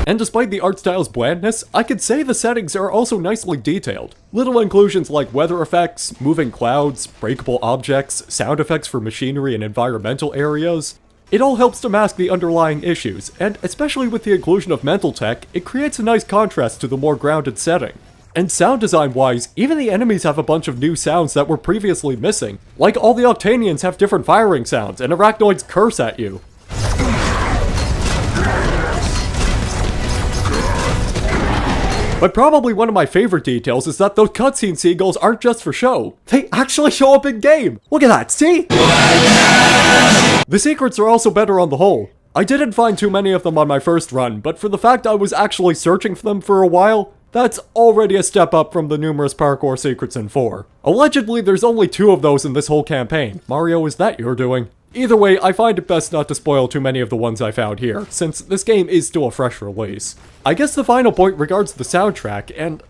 And despite the art style's blandness, I could say the settings are also nicely detailed. Little inclusions like weather effects, moving clouds, breakable objects, sound effects for machinery and environmental areas. It all helps to mask the underlying issues, and especially with the inclusion of mental tech, it creates a nice contrast to the more grounded setting. And sound design wise, even the enemies have a bunch of new sounds that were previously missing. Like all the Octanians have different firing sounds, and arachnoids curse at you. But probably one of my favorite details is that those cutscene seagulls aren't just for show. They actually show up in game! Look at that, see? The secrets are also better on the whole. I didn't find too many of them on my first run, but for the fact I was actually searching for them for a while, that's already a step up from the numerous parkour secrets in 4. Allegedly, there's only 2 of those in this whole campaign. Mario, is that your doing? Either way, I find it best not to spoil too many of the ones I found here, since this game is still a fresh release. I guess the final point regards the soundtrack, and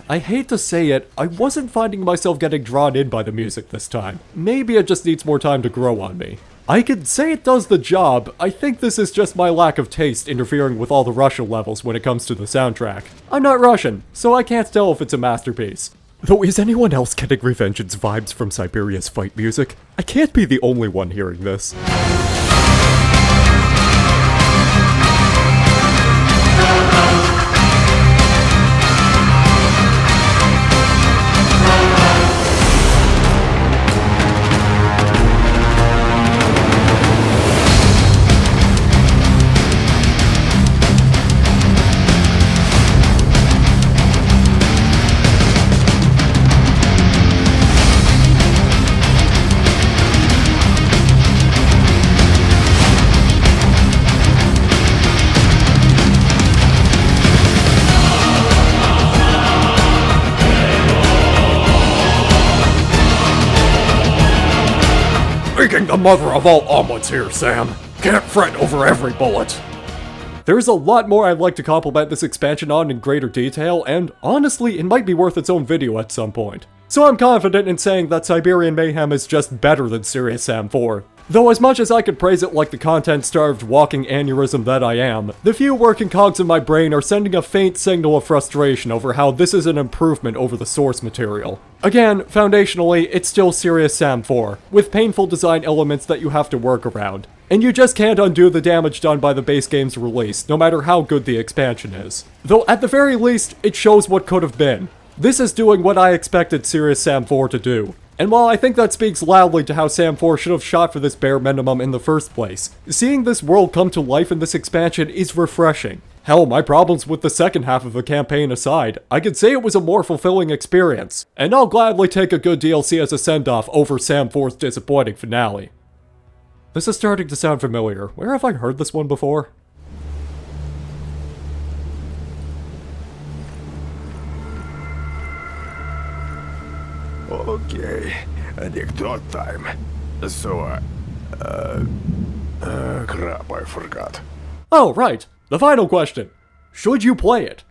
I hate to say it, I wasn't finding myself getting drawn in by the music this time. Maybe it just needs more time to grow on me. I could say it does the job. I think this is just my lack of taste interfering with all the Russian levels when it comes to the soundtrack. I'm not Russian, so I can't tell if it's a masterpiece. Though, is anyone else getting Revengeance vibes from Siberia's fight music? I can't be the only one hearing this. Making the mother of all omelets here, Sam. Can't fret over every bullet. There's a lot more I'd like to compliment this expansion on in greater detail, and honestly, it might be worth its own video at some point. So I'm confident in saying that Siberian Mayhem is just better than Serious Sam 4. Though as much as I could praise it like the content-starved walking aneurysm that I am, the few working cogs in my brain are sending a faint signal of frustration over how this is an improvement over the source material. Again, foundationally, it's still Serious Sam 4, with painful design elements that you have to work around. And you just can't undo the damage done by the base game's release, no matter how good the expansion is. Though at the very least, it shows what could have been. This is doing what I expected Serious Sam 4 to do. And while I think that speaks loudly to how Sam 4 should have shot for this bare minimum in the first place, seeing this world come to life in this expansion is refreshing. Hell, my problems with the second half of the campaign aside, I could say it was a more fulfilling experience, and I'll gladly take a good DLC as a send-off over Sam 4's disappointing finale. This is starting to sound familiar. Where have I heard this one before? Okay, anecdote time. So, crap, I forgot. Oh, right. The final question. Should you play it?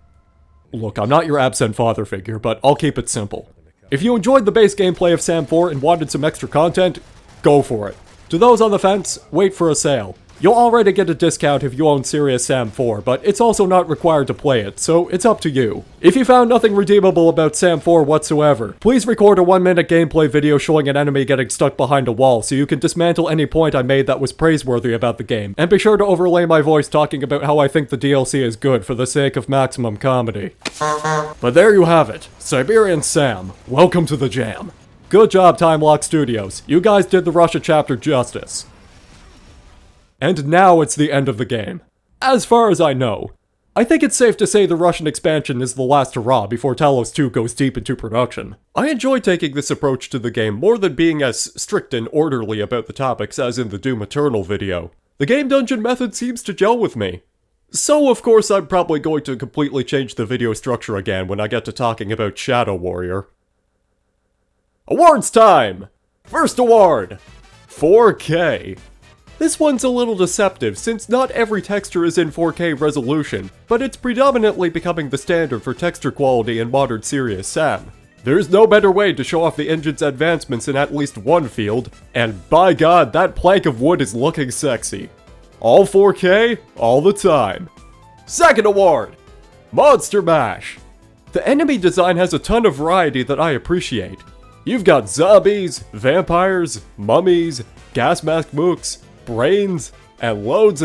Look, I'm not your absent father figure, but I'll keep it simple. If you enjoyed the base gameplay of Sam 4 and wanted some extra content, go for it. To those on the fence, wait for a sale. You'll already get a discount if you own Serious Sam 4, but it's also not required to play it, so it's up to you. If you found nothing redeemable about Sam 4 whatsoever, please record a 1-minute gameplay video showing an enemy getting stuck behind a wall so you can dismantle any point I made that was praiseworthy about the game, and be sure to overlay my voice talking about how I think the DLC is good for the sake of maximum comedy. But there you have it, Siberian Sam. Welcome to the jam. Good job, Time Lock Studios. You guys did the Russia chapter justice. And now it's the end of the game. As far as I know. I think it's safe to say the Russian expansion is the last hurrah before Talos 2 goes deep into production. I enjoy taking this approach to the game more than being as strict and orderly about the topics as in the Doom Eternal video. The game dungeon method seems to gel with me. So of course I'm probably going to completely change the video structure again when I get to talking about Shadow Warrior. Awards time! First award! 4K. This one's a little deceptive since not every texture is in 4K resolution, but it's predominantly becoming the standard for texture quality in modern Serious Sam. There's no better way to show off the engine's advancements in at least one field, and by God, that plank of wood is looking sexy. All 4K, all the time. Second award! Monster Mash. The enemy design has a ton of variety that I appreciate. You've got zombies, vampires, mummies, gas mask mooks, brains, and loads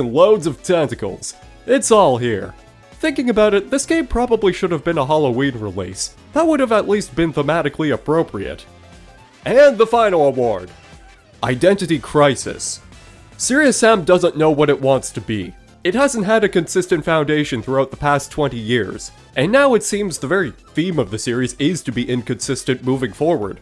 of tentacles. It's all here. Thinking about it, this game probably should have been a Halloween release. That would have at least been thematically appropriate. And the final award. Identity Crisis. Serious Sam doesn't know what it wants to be. it hasn't had a consistent foundation throughout the past 20 years, and now it seems the very theme of the series is to be inconsistent moving forward.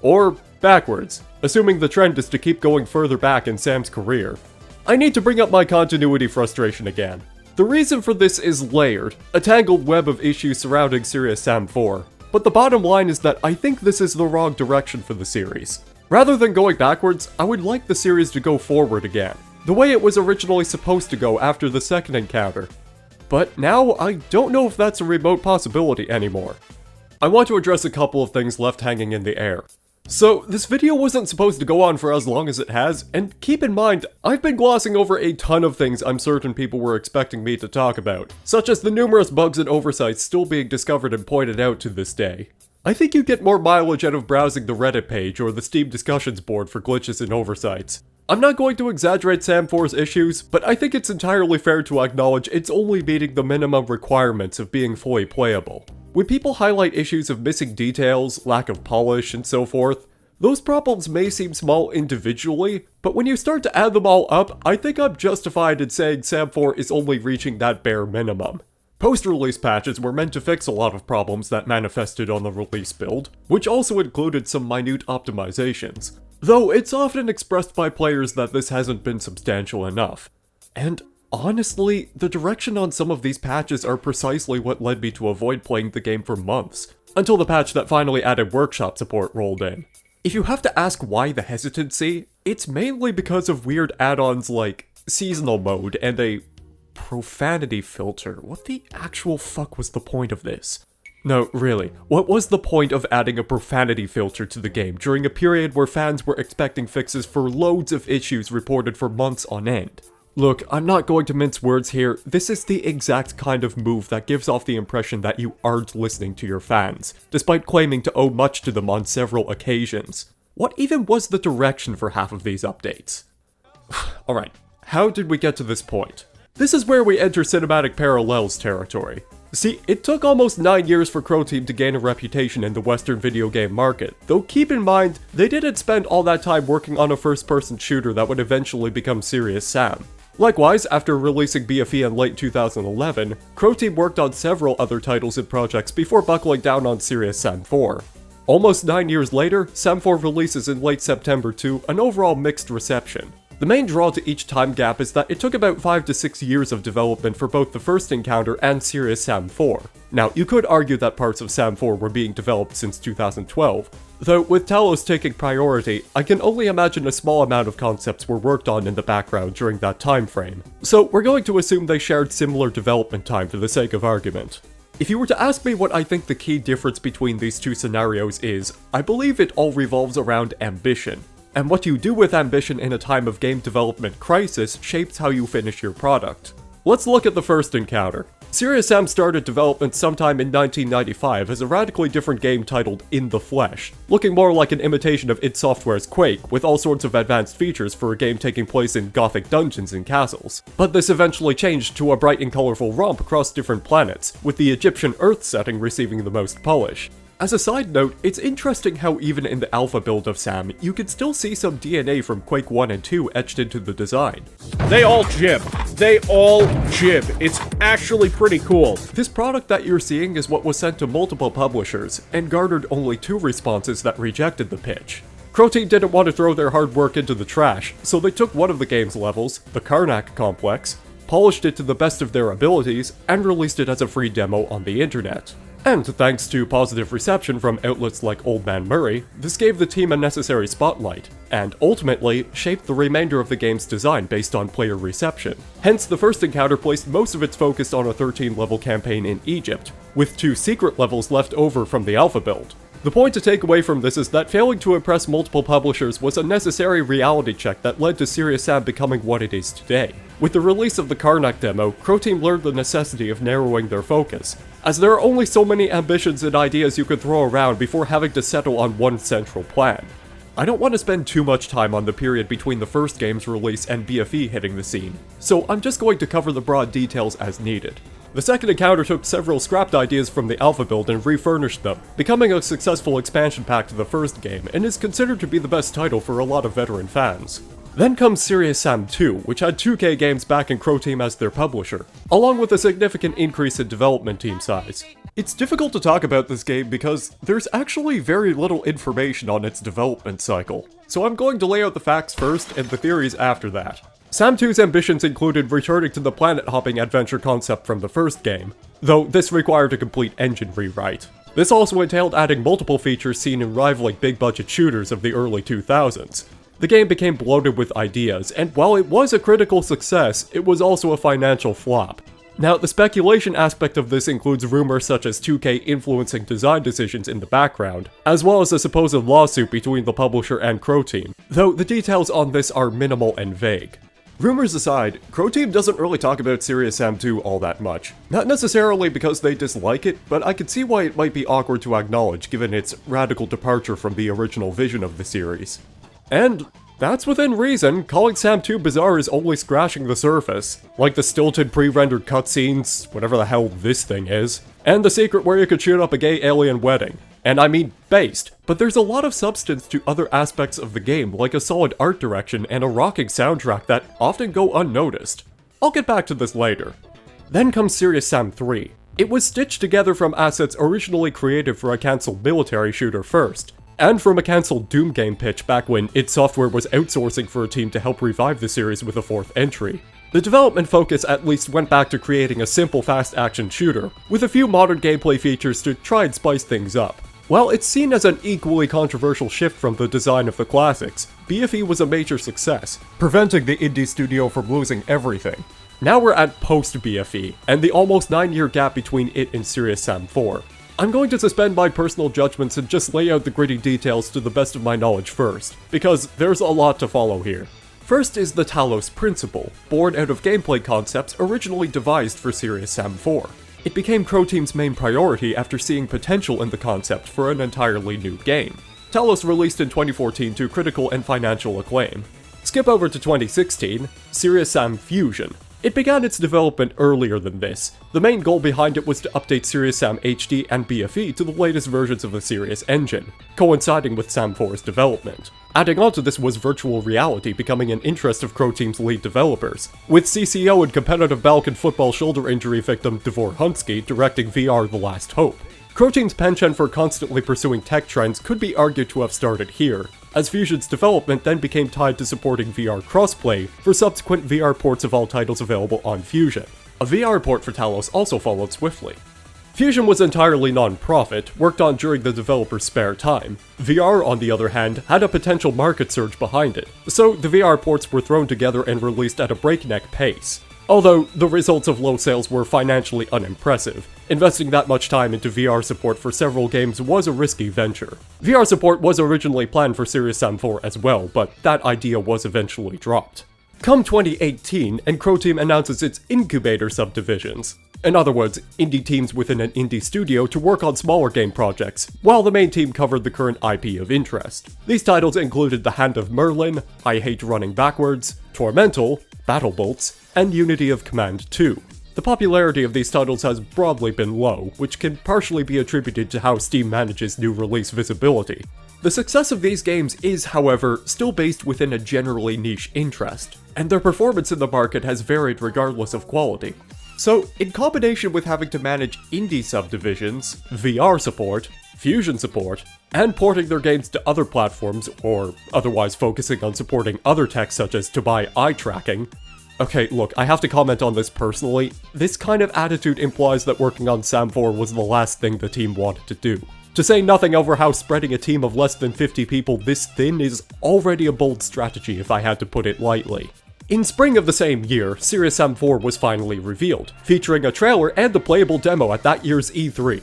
Or backwards, assuming the trend is to keep going further back in Sam's career. I need to bring up my continuity frustration again. The reason for this is layered, a tangled web of issues surrounding Serious Sam 4, but the bottom line is that I think this is the wrong direction for the series. Rather than going backwards, I would like the series to go forward again, the way it was originally supposed to go after the second encounter. But now, I don't know if that's a remote possibility anymore. I want to address a couple of things left hanging in the air. So, this video wasn't supposed to go on for as long as it has, and keep in mind, I've been glossing over a ton of things I'm certain people were expecting me to talk about, such as the numerous bugs and oversights still being discovered and pointed out to this day. I think you get more mileage out of browsing the Reddit page or the Steam discussions board for glitches and oversights. I'm not going to exaggerate Sam 4's issues, but I think it's entirely fair to acknowledge it's only meeting the minimum requirements of being fully playable. When people highlight issues of missing details, lack of polish, and so forth, those problems may seem small individually, but when you start to add them all up, I think I'm justified in saying Sam 4 is only reaching that bare minimum. Post-release patches were meant to fix a lot of problems that manifested on the release build, which also included some minute optimizations, though it's often expressed by players that this hasn't been substantial enough. And honestly, the direction on some of these patches are precisely what led me to avoid playing the game for months, until the patch that finally added workshop support rolled in. If you have to ask why the hesitancy, it's mainly because of weird add-ons like seasonal mode and a profanity filter. What the actual fuck was the point of this? No, really, what was the point of adding a profanity filter to the game during a period where fans were expecting fixes for loads of issues reported for months on end? Look, I'm not going to mince words here, this is the exact kind of move that gives off the impression that you aren't listening to your fans, despite claiming to owe much to them on several occasions. What even was the direction for half of these updates? Alright, how did we get to this point? This is where we enter cinematic parallels territory. See, it took almost 9 years for Crow Team to gain a reputation in the Western video game market, though keep in mind, they didn't spend all that time working on a first-person shooter that would eventually become Serious Sam. Likewise, after releasing BFE in late 2011, Crow Team worked on several other titles and projects before buckling down on Serious Sam 4. Almost 9 years later, Sam 4 releases in late September to an overall mixed reception. The main draw to each time gap is that it took about 5 to 6 years of development for both the first encounter and Serious Sam 4. Now, you could argue that parts of Sam 4 were being developed since 2012, though with Talos taking priority, I can only imagine a small amount of concepts were worked on in the background during that time frame. So we're going to assume they shared similar development time for the sake of argument. If you were to ask me what I think the key difference between these two scenarios is, I believe it all revolves around ambition. And what you do with ambition in a time of game development crisis shapes how you finish your product. Let's look at the first encounter. Serious Sam started development sometime in 1995 as a radically different game titled In the Flesh, looking more like an imitation of id Software's Quake, with all sorts of advanced features for a game taking place in gothic dungeons and castles. But this eventually changed to a bright and colorful romp across different planets, with the Egyptian Earth setting receiving the most polish. As a side note, it's interesting how even in the alpha build of Sam, you can still see some DNA from Quake 1 and 2 etched into the design. They all jib. They all jib. It's actually pretty cool. This product that you're seeing is what was sent to multiple publishers, and garnered only 2 responses that rejected the pitch. Crow Team didn't want to throw their hard work into the trash, so they took one of the game's levels, the Karnak complex, polished it to the best of their abilities, and released it as a free demo on the internet. And thanks to positive reception from outlets like Old Man Murray, this gave the team a necessary spotlight, and ultimately shaped the remainder of the game's design based on player reception. Hence, the first encounter placed most of its focus on a 13-level campaign in Egypt, with 2 secret levels left over from the alpha build. The point to take away from this is that failing to impress multiple publishers was a necessary reality check that led to Serious Sam becoming what it is today. With the release of the Karnak demo, Crow Team learned the necessity of narrowing their focus, as there are only so many ambitions and ideas you could throw around before having to settle on one central plan. I don't want to spend too much time on the period between the first game's release and BFE hitting the scene, so I'm just going to cover the broad details as needed. The second encounter took several scrapped ideas from the alpha build and refurnished them, becoming a successful expansion pack to the first game, and is considered to be the best title for a lot of veteran fans. Then comes Serious Sam 2, which had 2K Games backing Crow Team as their publisher, along with a significant increase in development team size. It's difficult to talk about this game because there's actually very little information on its development cycle, so I'm going to lay out the facts first and the theories after that. Sam 2's ambitions included returning to the planet-hopping adventure concept from the first game, though this required a complete engine rewrite. This also entailed adding multiple features seen in rivaling big-budget shooters of the early 2000s. The game became bloated with ideas, and while it was a critical success, it was also a financial flop. Now, the speculation aspect of this includes rumors such as 2K influencing design decisions in the background, as well as a supposed lawsuit between the publisher and Crow Team, though the details on this are minimal and vague. Rumors aside, Crow Team doesn't really talk about Serious Sam 2 all that much. Not necessarily because they dislike it, but I could see why it might be awkward to acknowledge given its radical departure from the original vision of the series. And that's within reason. Calling Sam 2 bizarre is only scratching the surface, like the stilted pre-rendered cutscenes, whatever the hell this thing is, and the secret where you could shoot up a gay alien wedding. And I mean based, but there's a lot of substance to other aspects of the game, like a solid art direction and a rocking soundtrack that often go unnoticed. I'll get back to this later. Then comes Serious Sam 3. It was stitched together from assets originally created for a cancelled military shooter first, and from a cancelled Doom game pitch back when id Software was outsourcing for a team to help revive the series with a fourth entry. The development focus at least went back to creating a simple fast-action shooter, with a few modern gameplay features to try and spice things up. While it's seen as an equally controversial shift from the design of the classics, BFE was a major success, preventing the indie studio from losing everything. Now we're at post-BFE, and the almost 9-year gap between it and Serious Sam 4. I'm going to suspend my personal judgments and just lay out the gritty details to the best of my knowledge first, because there's a lot to follow here. First is the Talos principle, born out of gameplay concepts originally devised for Serious Sam 4. It became Crow Team's main priority after seeing potential in the concept for an entirely new game. Talos released in 2014 to critical and financial acclaim. Skip over to 2016, Serious Sam Fusion. It began its development earlier than this. The main goal behind it was to update Serious Sam HD and BFE to the latest versions of the Serious engine, coinciding with Sam 4's development. Adding on to this was virtual reality becoming an interest of Crow Team's lead developers, with CCO and competitive Balkan football shoulder injury victim Davor Hunsky directing VR The Last Hope. Crow Team's penchant for constantly pursuing tech trends could be argued to have started here, as Fusion's development then became tied to supporting VR crossplay for subsequent VR ports of all titles available on Fusion. A VR port for Talos also followed swiftly. Fusion was entirely non-profit, worked on during the developer's spare time. VR, on the other hand, had a potential market surge behind it, so the VR ports were thrown together and released at a breakneck pace. Although, the results of low sales were financially unimpressive. Investing that much time into VR support for several games was a risky venture. VR support was originally planned for Serious Sam 4 as well, but that idea was eventually dropped. Come 2018, and Crow Team announces its incubator subdivisions. In other words, indie teams within an indie studio to work on smaller game projects, while the main team covered the current IP of interest. These titles included The Hand of Merlin, I Hate Running Backwards, Tormental, Battle Bolts, and Unity of Command 2. The popularity of these titles has broadly been low, which can partially be attributed to how Steam manages new release visibility. The success of these games is, however, still based within a generally niche interest, and their performance in the market has varied regardless of quality. So, in combination with having to manage indie subdivisions, VR support, Fusion support, and porting their games to other platforms, or otherwise focusing on supporting other tech such as to-buy eye tracking. Okay, look, I have to comment on this personally. This kind of attitude implies that working on Sam 4 was the last thing the team wanted to do. To say nothing over how spreading a team of less than 50 people this thin is already a bold strategy if I had to put it lightly. In spring of the same year, Serious Sam 4 was finally revealed, featuring a trailer and the playable demo at that year's E3.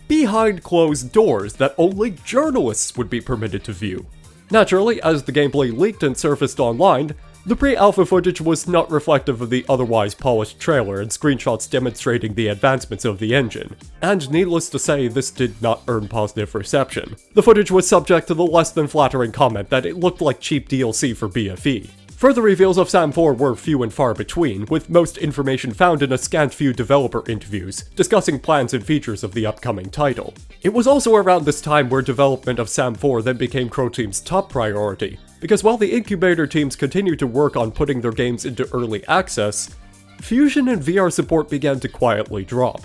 Behind closed doors that only journalists would be permitted to view. Naturally, as the gameplay leaked and surfaced online, the pre-alpha footage was not reflective of the otherwise polished trailer and screenshots demonstrating the advancements of the engine, and needless to say, this did not earn positive reception. The footage was subject to the less than flattering comment that it looked like cheap DLC for BFE. Further reveals of SAM 4 were few and far between, with most information found in a scant few developer interviews, discussing plans and features of the upcoming title. It was also around this time where development of SAM 4 then became Croteam's top priority, because while the incubator teams continued to work on putting their games into early access, Fusion and VR support began to quietly drop.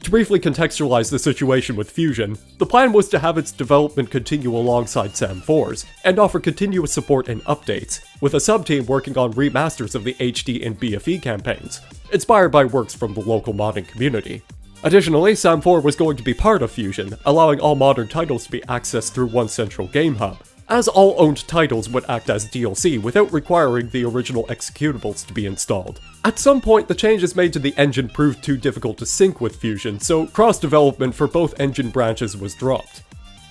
To briefly contextualize the situation with Fusion, the plan was to have its development continue alongside SAM 4's, and offer continuous support and updates, with a sub-team working on remasters of the HD and BFE campaigns, inspired by works from the local modding community. Additionally, SAM 4 was going to be part of Fusion, allowing all modern titles to be accessed through one central game hub, as all owned titles would act as DLC without requiring the original executables to be installed. At some point, the changes made to the engine proved too difficult to sync with Fusion, so cross-development for both engine branches was dropped.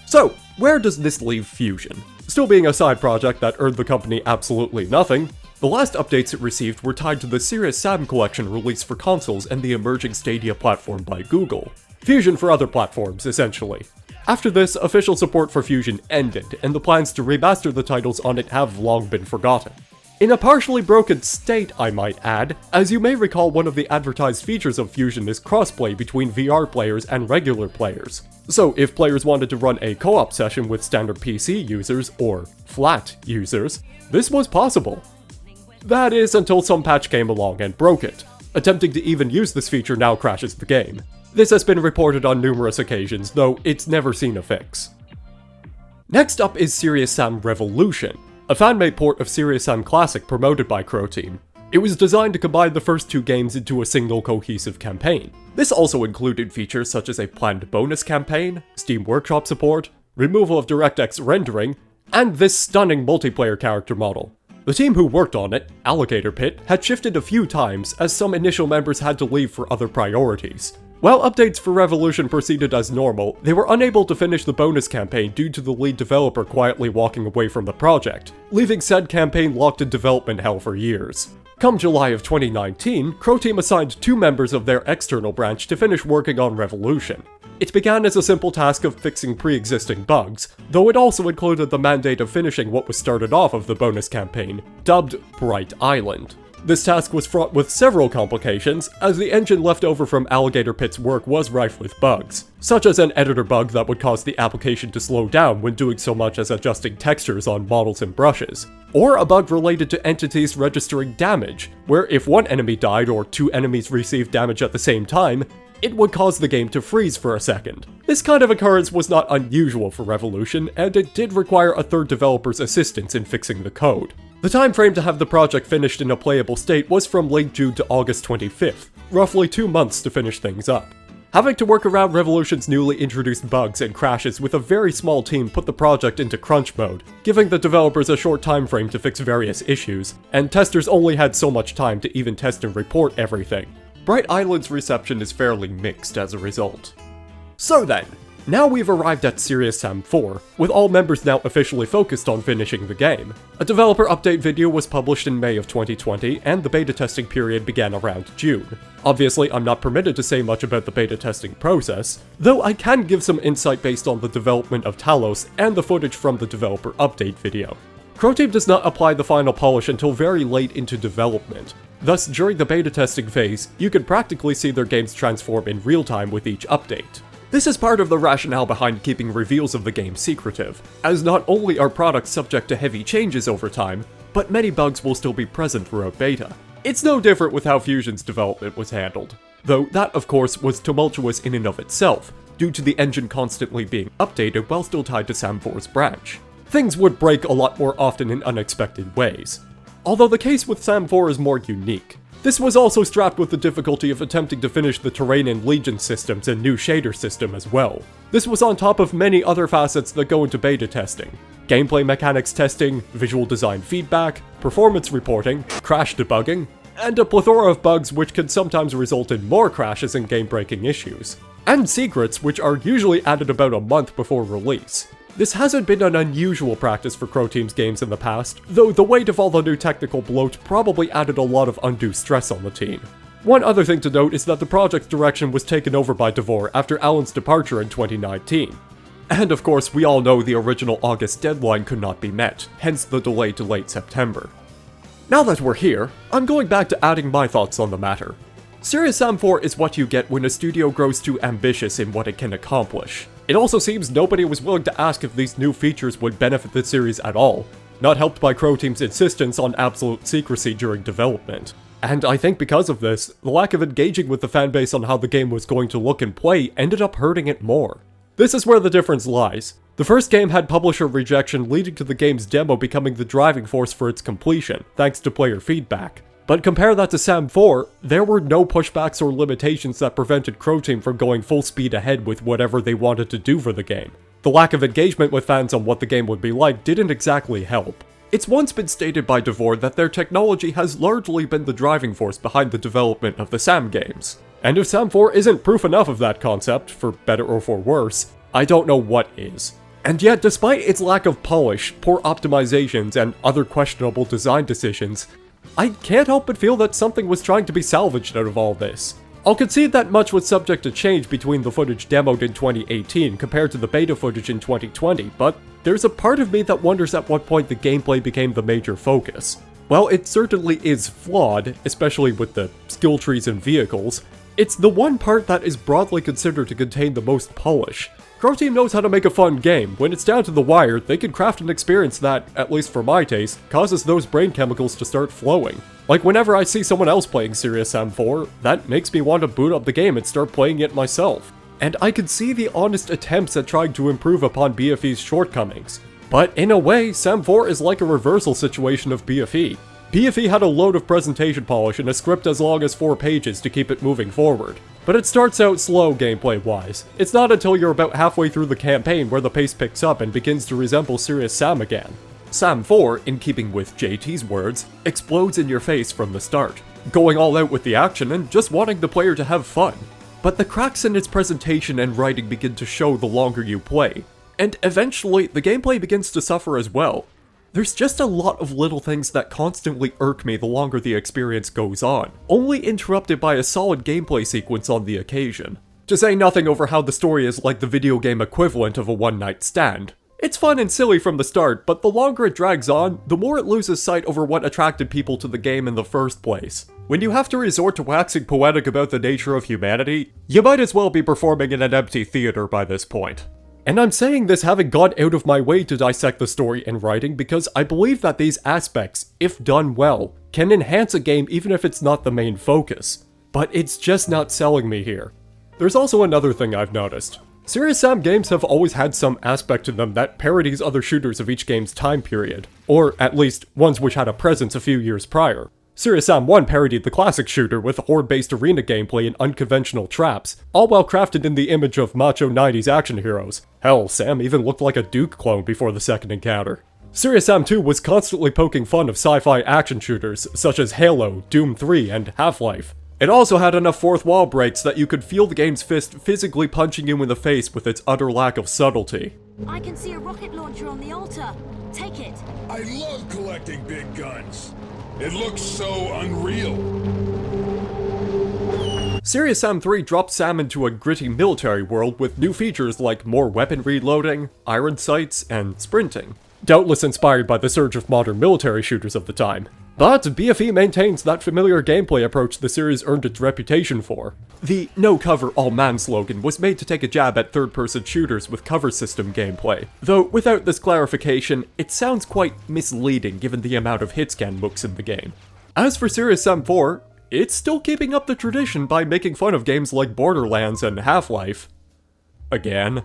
So, where does this leave Fusion? Still being a side project that earned the company absolutely nothing, the last updates it received were tied to the Serious Sam collection released for consoles and the emerging Stadia platform by Google. Fusion for other platforms, essentially. After this, official support for Fusion ended, and the plans to remaster the titles on it have long been forgotten. In a partially broken state, I might add, as you may recall, one of the advertised features of Fusion is crossplay between VR players and regular players. So if players wanted to run a co-op session with standard PC users, or flat users, this was possible. That is, until some patch came along and broke it. Attempting to even use this feature now crashes the game. This has been reported on numerous occasions, though it's never seen a fix. Next up is Serious Sam Revolution, a fan-made port of Serious Sam Classic promoted by Croteam. It was designed to combine the first two games into a single cohesive campaign. This also included features such as a planned bonus campaign, Steam Workshop support, removal of DirectX rendering, and this stunning multiplayer character model. The team who worked on it, Alligator Pit, had shifted a few times as some initial members had to leave for other priorities. While updates for Revolution proceeded as normal, they were unable to finish the bonus campaign due to the lead developer quietly walking away from the project, leaving said campaign locked in development hell for years. Come July of 2019, Croteam assigned 2 members of their external branch to finish working on Revolution. It began as a simple task of fixing pre-existing bugs, though it also included the mandate of finishing what was started off of the bonus campaign, dubbed Bright Island. This task was fraught with several complications, as the engine left over from Alligator Pit's work was rife with bugs, such as an editor bug that would cause the application to slow down when doing so much as adjusting textures on models and brushes, or a bug related to entities registering damage, where if one enemy died or 2 enemies received damage at the same time, it would cause the game to freeze for a second. This kind of occurrence was not unusual for Revolution, and it did require a third developer's assistance in fixing the code. The time frame to have the project finished in a playable state was from late June to August 25th, roughly 2 months to finish things up. Having to work around Revolution's newly introduced bugs and crashes with a very small team put the project into crunch mode, giving the developers a short time frame to fix various issues, and testers only had so much time to even test and report everything. Bright Island's reception is fairly mixed as a result. So then, now we've arrived at Serious Sam 4, with all members now officially focused on finishing the game. A developer update video was published in May of 2020, and the beta testing period began around June. Obviously, I'm not permitted to say much about the beta testing process, though I can give some insight based on the development of Talos and the footage from the developer update video. Croteam does not apply the final polish until very late into development. Thus, during the beta testing phase, you can practically see their games transform in real time with each update. This is part of the rationale behind keeping reveals of the game secretive, as not only are products subject to heavy changes over time, but many bugs will still be present throughout beta. It's no different with how Fusion's development was handled, though that of course was tumultuous in and of itself, due to the engine constantly being updated while still tied to SAM 4's branch. Things would break a lot more often in unexpected ways. Although the case with SAM 4 is more unique. This was also strapped with the difficulty of attempting to finish the terrain and legion systems and new shader system as well. This was on top of many other facets that go into beta testing. Gameplay mechanics testing, visual design feedback, performance reporting, crash debugging, and a plethora of bugs which can sometimes result in more crashes and game-breaking issues. And secrets which are usually added about a month before release. This hasn't been an unusual practice for Croteam's games in the past, though the weight of all the new technical bloat probably added a lot of undue stress on the team. One other thing to note is that the project's direction was taken over by Devore after Alan's departure in 2019. And of course, we all know the original August deadline could not be met, hence the delay to late September. Now that we're here, I'm going back to adding my thoughts on the matter. Serious Sam 4 is what you get when a studio grows too ambitious in what it can accomplish. It also seems nobody was willing to ask if these new features would benefit the series at all, not helped by Crow Team's insistence on absolute secrecy during development. And I think because of this, the lack of engaging with the fanbase on how the game was going to look and play ended up hurting it more. This is where the difference lies. The first game had publisher rejection leading to the game's demo becoming the driving force for its completion, thanks to player feedback. But compare that to Sam 4, there were no pushbacks or limitations that prevented Crow Team from going full speed ahead with whatever they wanted to do for the game. The lack of engagement with fans on what the game would be like didn't exactly help. It's once been stated by Devore that their technology has largely been the driving force behind the development of the Sam games. And if Sam 4 isn't proof enough of that concept, for better or for worse, I don't know what is. And yet, despite its lack of polish, poor optimizations, and other questionable design decisions, I can't help but feel that something was trying to be salvaged out of all this. I'll concede that much was subject to change between the footage demoed in 2018 compared to the beta footage in 2020, but there's a part of me that wonders at what point the gameplay became the major focus. While it certainly is flawed, especially with the skill trees and vehicles, it's the one part that is broadly considered to contain the most polish. Crow Team knows how to make a fun game. When it's down to the wire, they can craft an experience that, at least for my taste, causes those brain chemicals to start flowing. Like whenever I see someone else playing Serious Sam 4, that makes me want to boot up the game and start playing it myself. And I can see the honest attempts at trying to improve upon BFE's shortcomings. But in a way, Sam 4 is like a reversal situation of BFE. BFE had a load of presentation polish and a script as long as 4 pages to keep it moving forward. But it starts out slow gameplay-wise. It's not until you're about halfway through the campaign where the pace picks up and begins to resemble Serious Sam again. Sam 4, in keeping with JT's words, explodes in your face from the start, going all out with the action and just wanting the player to have fun. But the cracks in its presentation and writing begin to show the longer you play, and eventually the gameplay begins to suffer as well. There's just a lot of little things that constantly irk me the longer the experience goes on, only interrupted by a solid gameplay sequence on the occasion. To say nothing over how the story is like the video game equivalent of a one-night stand. It's fun and silly from the start, but the longer it drags on, the more it loses sight over what attracted people to the game in the first place. When you have to resort to waxing poetic about the nature of humanity, you might as well be performing in an empty theater by this point. And I'm saying this having gone out of my way to dissect the story and writing because I believe that these aspects, if done well, can enhance a game even if it's not the main focus. But it's just not selling me here. There's also another thing I've noticed. Serious Sam games have always had some aspect to them that parodies other shooters of each game's time period, or at least ones which had a presence a few years prior. Serious Sam 1 parodied the classic shooter with horde-based arena gameplay and unconventional traps, all well crafted in the image of macho 90s action heroes. Hell, Sam even looked like a Duke clone before the second encounter. Serious Sam 2 was constantly poking fun of sci-fi action shooters, such as Halo, Doom 3, and Half-Life. It also had enough fourth wall breaks that you could feel the game's fist physically punching you in the face with its utter lack of subtlety. I can see a rocket launcher on the altar. Take it. I love collecting big guns. It looks so unreal. Serious Sam 3 dropped Sam into a gritty military world with new features like more weapon reloading, iron sights, and sprinting. Doubtless inspired by the surge of modern military shooters of the time. But BFE maintains that familiar gameplay approach the series earned its reputation for. The "no cover, all man" slogan was made to take a jab at third-person shooters with cover system gameplay, though without this clarification, it sounds quite misleading given the amount of hitscan mooks in the game. As for Serious Sam 4, it's still keeping up the tradition by making fun of games like Borderlands and Half-Life. Again.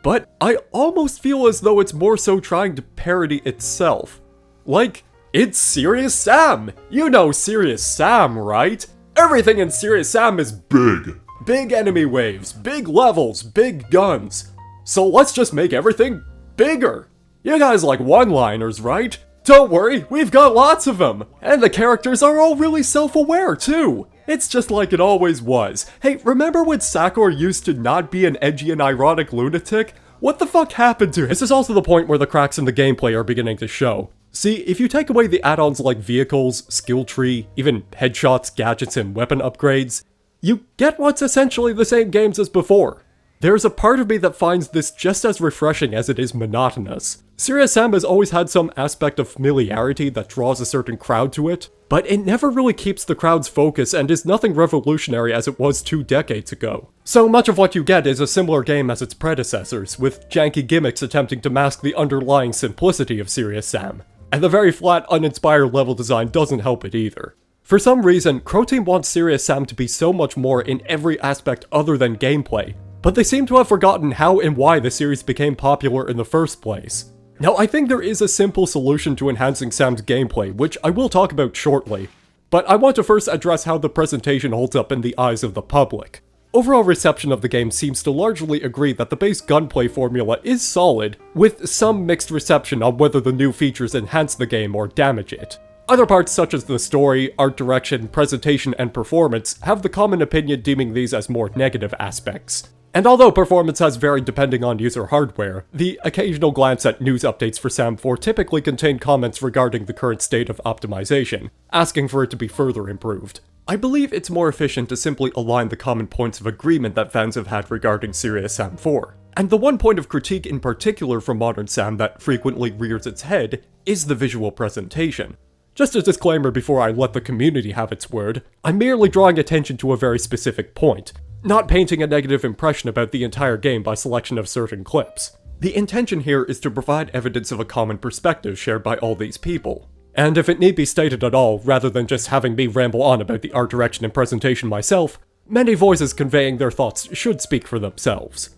But I almost feel as though it's more so trying to parody itself. Like, it's Serious Sam! You know Serious Sam, right? Everything in Serious Sam is big. Big enemy waves, big levels, big guns. So let's just make everything bigger. You guys like one-liners, right? Don't worry, we've got lots of them. And the characters are all really self-aware, too. It's just like it always was. Hey, remember when Sakor used to not be an edgy and ironic lunatic? What the fuck happened to him? This is also the point where the cracks in the gameplay are beginning to show. See, if you take away the add-ons like vehicles, skill tree, even headshots, gadgets, and weapon upgrades, you get what's essentially the same games as before. There's a part of me that finds this just as refreshing as it is monotonous. Serious Sam has always had some aspect of familiarity that draws a certain crowd to it, but it never really keeps the crowd's focus and is nothing revolutionary as it was 2 decades ago. So much of what you get is a similar game as its predecessors, with janky gimmicks attempting to mask the underlying simplicity of Serious Sam. And the very flat, uninspired level design doesn't help it either. For some reason, Crow Team wants Serious Sam to be so much more in every aspect other than gameplay, but they seem to have forgotten how and why the series became popular in the first place. Now, I think there is a simple solution to enhancing Sam's gameplay, which I will talk about shortly, but I want to first address how the presentation holds up in the eyes of the public. Overall reception of the game seems to largely agree that the base gunplay formula is solid, with some mixed reception on whether the new features enhance the game or damage it. Other parts such as the story, art direction, presentation, and performance have the common opinion deeming these as more negative aspects. And although performance has varied depending on user hardware, the occasional glance at news updates for Sam 4 typically contain comments regarding the current state of optimization, asking for it to be further improved. I believe it's more efficient to simply align the common points of agreement that fans have had regarding Serious Sam 4. And the one point of critique in particular from Modern Sam that frequently rears its head is the visual presentation. Just a disclaimer before I let the community have its word, I'm merely drawing attention to a very specific point, not painting a negative impression about the entire game by selection of certain clips. The intention here is to provide evidence of a common perspective shared by all these people. And if it need be stated at all, rather than just having me ramble on about the art direction and presentation myself, many voices conveying their thoughts should speak for themselves.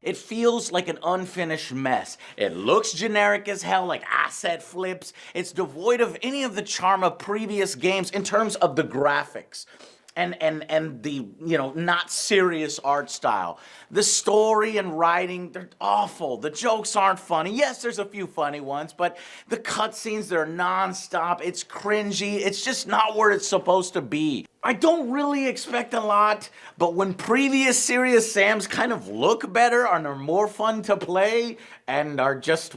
It feels like an unfinished mess. It looks generic as hell, like asset flips. It's devoid of any of the charm of previous games in terms of the graphics and the, not serious art style. The story and writing, they're awful. The jokes aren't funny. Yes, there's a few funny ones, but the cutscenes, they're non-stop. It's cringy. It's just not where it's supposed to be. I don't really expect a lot, but when previous Serious Sams kind of look better and are more fun to play and are just,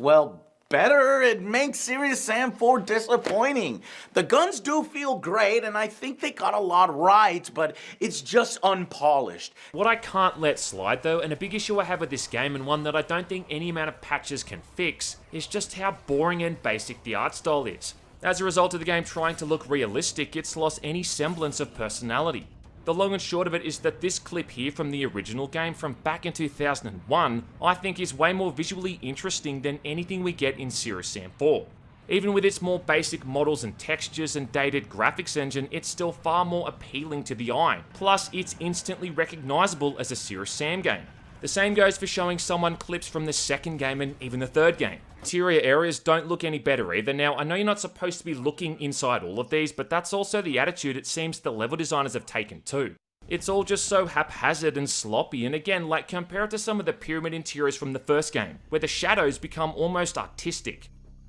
better, it makes Serious Sam 4 disappointing. The guns do feel great, and I think they got a lot right, but it's just unpolished. What I can't let slide though, and a big issue I have with this game, and one that I don't think any amount of patches can fix, is just how boring and basic the art style is. As a result of the game trying to look realistic, it's lost any semblance of personality. The long and short of it is that this clip here from the original game from back in 2001, I think is way more visually interesting than anything we get in Serious Sam 4. Even with its more basic models and textures and dated graphics engine, it's still far more appealing to the eye. Plus, it's instantly recognizable as a Serious Sam game. The same goes for showing someone clips from the second game and even the third game. Interior areas don't look any better either. Now, I know you're not supposed to be looking inside all of these, but that's also the attitude it seems the level designers have taken too. It's all just so haphazard and sloppy, and again, compare it to some of the pyramid interiors from the first game, where the shadows become almost artistic.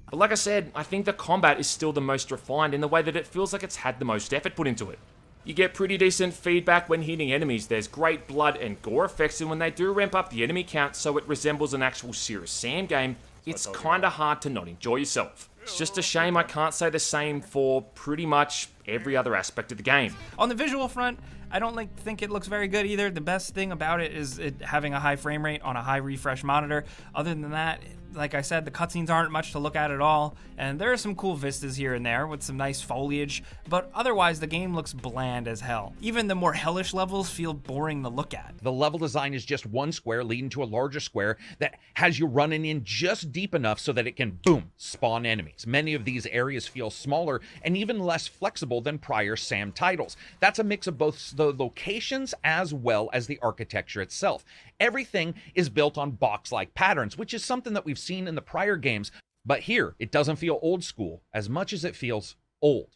But like I said, I think the combat is still the most refined in the way that it feels like it's had the most effort put into it. You get pretty decent feedback when hitting enemies, there's great blood and gore effects, and when they do ramp up the enemy count so it resembles an actual Serious Sam game, it's kinda hard to not enjoy yourself. It's just a shame I can't say the same for pretty much every other aspect of the game. On the visual front, I don't think it looks very good either. The best thing about it is it having a high frame rate on a high refresh monitor. Other than that, like I said, the cutscenes aren't much to look at all, and there are some cool vistas here and there with some nice foliage, but otherwise the game looks bland as hell. Even the more hellish levels feel boring to look at. The level design is just one square leading to a larger square that has you running in just deep enough so that it can, boom, spawn enemies. Many of these areas feel smaller and even less flexible than prior Sam titles. That's a mix of both the locations as well as the architecture itself. Everything is built on box-like patterns, which is something that we've seen in the prior games, but here it doesn't feel old school as much as it feels old.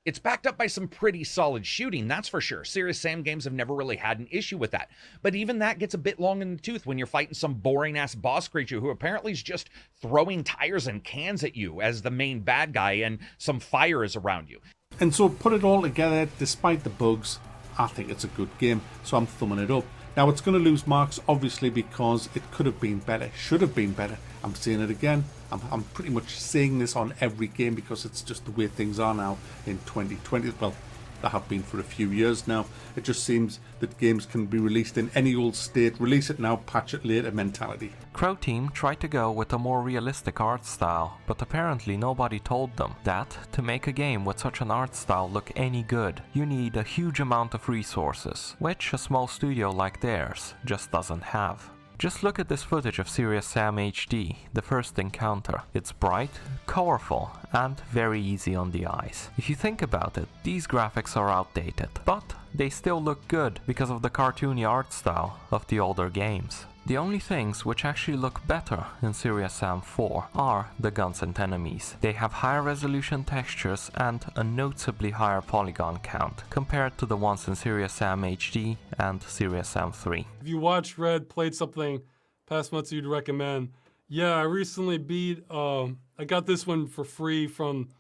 It's backed up by some pretty solid shooting, that's for sure. Serious Sam games have never really had an issue with that, but even that gets a bit long in the tooth when you're fighting some boring-ass boss creature who apparently is just throwing tires and cans at you as the main bad guy and some fire is around you. And so put it all together, despite the bugs, I think it's a good game, so I'm thumbing it up. Now it's going to lose marks obviously because it could have been better, should have been better. I'm saying it again. I'm pretty much saying this on every game because it's just the way things are now in 2020. Well, There have been for a few years now. It just seems that games can be released in any old state, release it now, patch it later mentality. Crow Team tried to go with a more realistic art style, but apparently nobody told them that to make a game with such an art style look any good, you need a huge amount of resources, which a small studio like theirs just doesn't have. Just look at this footage of Serious Sam HD, the first encounter. It's bright, colorful, and very easy on the eyes. If you think about it, these graphics are outdated, but they still look good because of the cartoony art style of the older games. The only things which actually look better in Serious Sam 4 are the guns and enemies. They have higher resolution textures and a noticeably higher polygon count compared to the ones in Serious Sam HD and Serious Sam 3. If you watched Red, played something past months you'd recommend, yeah, I recently beat, I got this one for free from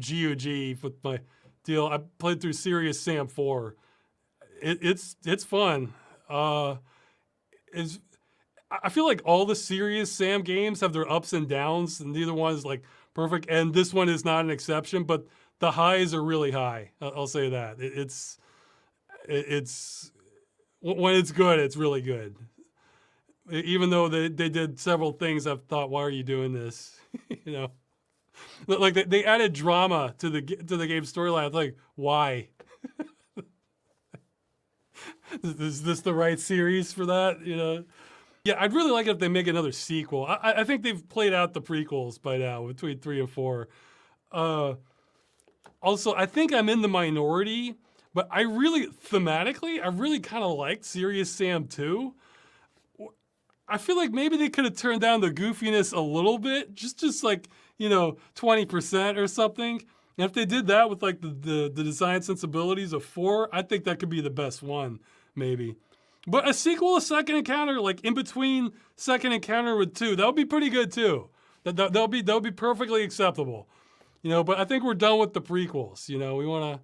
GOG with my deal. I played through Serious Sam 4. It's fun. I feel like all the Serious Sam games have their ups and downs, and neither one is like perfect, and this one is not an exception, but the highs are really high. I'll say that. It's when it's good, it's really good. Even though they did several things, I've thought, why are you doing this? You know, like they added drama to the game's storyline. Like, why? Is this the right series for that? You know. Yeah, I'd really like it if they make another sequel. I think they've played out the prequels by now, between 3 and 4. Also, I think I'm in the minority, but thematically, I really kind of liked Serious Sam 2. I feel like maybe they could have turned down the goofiness a little bit, just like, 20% or something. And if they did that with like the design sensibilities of 4, I think that could be the best one, maybe. But a sequel to Second Encounter, like in between Second Encounter with 2, that would be pretty good too. That'll be perfectly acceptable. But I think we're done with the prequels. We want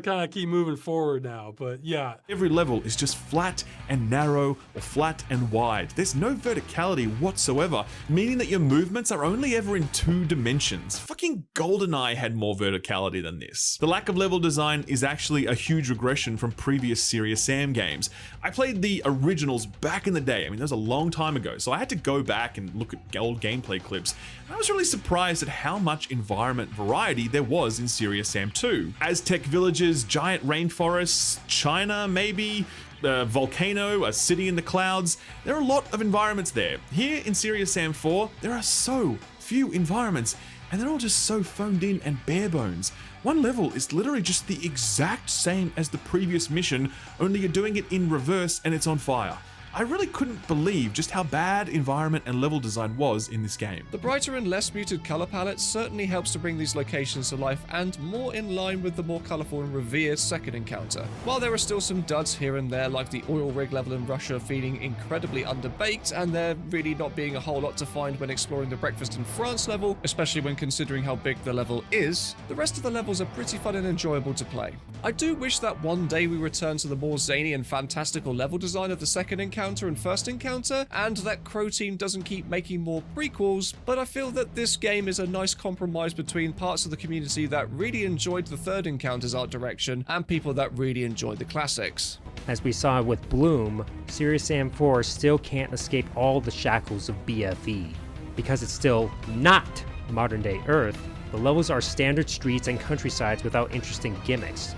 to kind of keep moving forward now, but yeah. Every level is just flat and narrow or flat and wide. There's no verticality whatsoever, meaning that your movements are only ever in 2 dimensions. Fucking GoldenEye had more verticality than this. The lack of level design is actually a huge regression from previous Serious Sam games. I played the originals back in the day. I mean, that was a long time ago, so I had to go back and look at old gameplay clips. And I was really surprised at how much environment variety there was in Serious Sam 2. Aztec villages, giant rainforests, China maybe, a volcano, a city in the clouds. There are a lot of environments there. Here in Serious Sam 4, there are so few environments, and they're all just so phoned in and bare bones. One level is literally just the exact same as the previous mission, only you're doing it in reverse and it's on fire. I really couldn't believe just how bad environment and level design was in this game. The brighter and less muted color palette certainly helps to bring these locations to life and more in line with the more colorful and revered Second Encounter. While there are still some duds here and there, like the oil rig level in Russia feeling incredibly underbaked, and there really not being a whole lot to find when exploring the Breakfast in France level, especially when considering how big the level is, the rest of the levels are pretty fun and enjoyable to play. I do wish that one day we return to the more zany and fantastical level design of the Second Encounter and First Encounter, and that Crow Team doesn't keep making more prequels, but I feel that this game is a nice compromise between parts of the community that really enjoyed the Third Encounter's art direction and people that really enjoyed the classics. As we saw with Bloom, Serious Sam 4 still can't escape all the shackles of BFE. Because it's still not modern-day Earth, the levels are standard streets and countrysides without interesting gimmicks.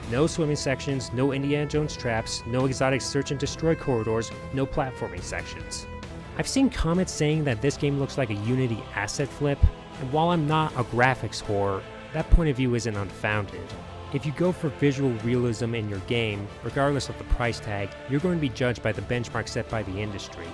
No swimming sections, no Indiana Jones traps, no exotic search and destroy corridors, no platforming sections. I've seen comments saying that this game looks like a Unity asset flip, and while I'm not a graphics whore, that point of view isn't unfounded. If you go for visual realism in your game, regardless of the price tag, you're going to be judged by the benchmark set by the industry.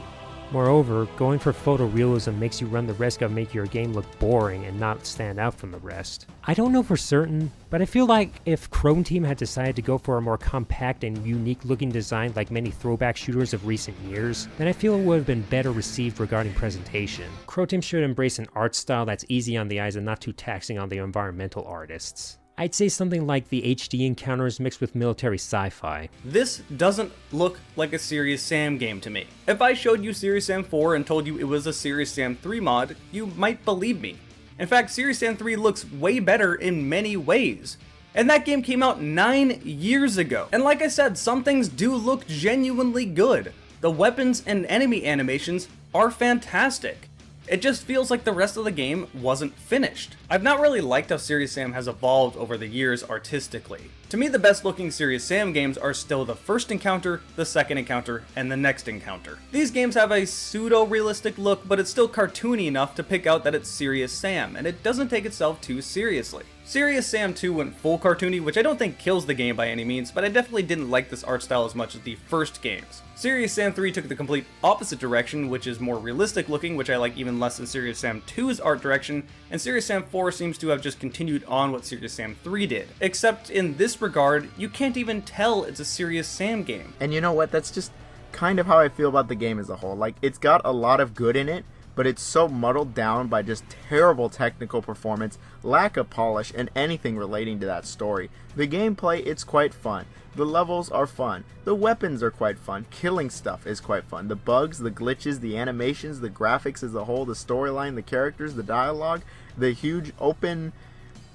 Moreover, going for photorealism makes you run the risk of making your game look boring and not stand out from the rest. I don't know for certain, but I feel like if Crow Team had decided to go for a more compact and unique looking design like many throwback shooters of recent years, then I feel it would have been better received regarding presentation. Crow Team should embrace an art style that's easy on the eyes and not too taxing on the environmental artists. I'd say something like the HD encounters mixed with military sci-fi. This doesn't look like a Serious Sam game to me. If I showed you Serious Sam 4 and told you it was a Serious Sam 3 mod, you might believe me. In fact, Serious Sam 3 looks way better in many ways. And that game came out 9 years ago. And like I said, some things do look genuinely good. The weapons and enemy animations are fantastic. It just feels like the rest of the game wasn't finished. I've not really liked how Serious Sam has evolved over the years artistically. To me, the best looking Serious Sam games are still the first encounter, the second encounter, and the next encounter. These games have a pseudo-realistic look, but it's still cartoony enough to pick out that it's Serious Sam, and it doesn't take itself too seriously. Serious Sam 2 went full cartoony, which I don't think kills the game by any means, but I definitely didn't like this art style as much as the first games. Serious Sam 3 took the complete opposite direction, which is more realistic looking, which I like even less than Serious Sam 2's art direction, and Serious Sam 4 seems to have just continued on what Serious Sam 3 did. Except in this regard, you can't even tell it's a Serious Sam game. And you know what, that's just kind of how I feel about the game as a whole. Like, it's got a lot of good in it, but it's so muddled down by just terrible technical performance, lack of polish, and anything relating to that story. The gameplay, it's quite fun. The levels are fun. The weapons are quite fun. Killing stuff is quite fun. The bugs, the glitches, the animations, the graphics as a whole, the storyline, the characters, the dialogue, the huge open,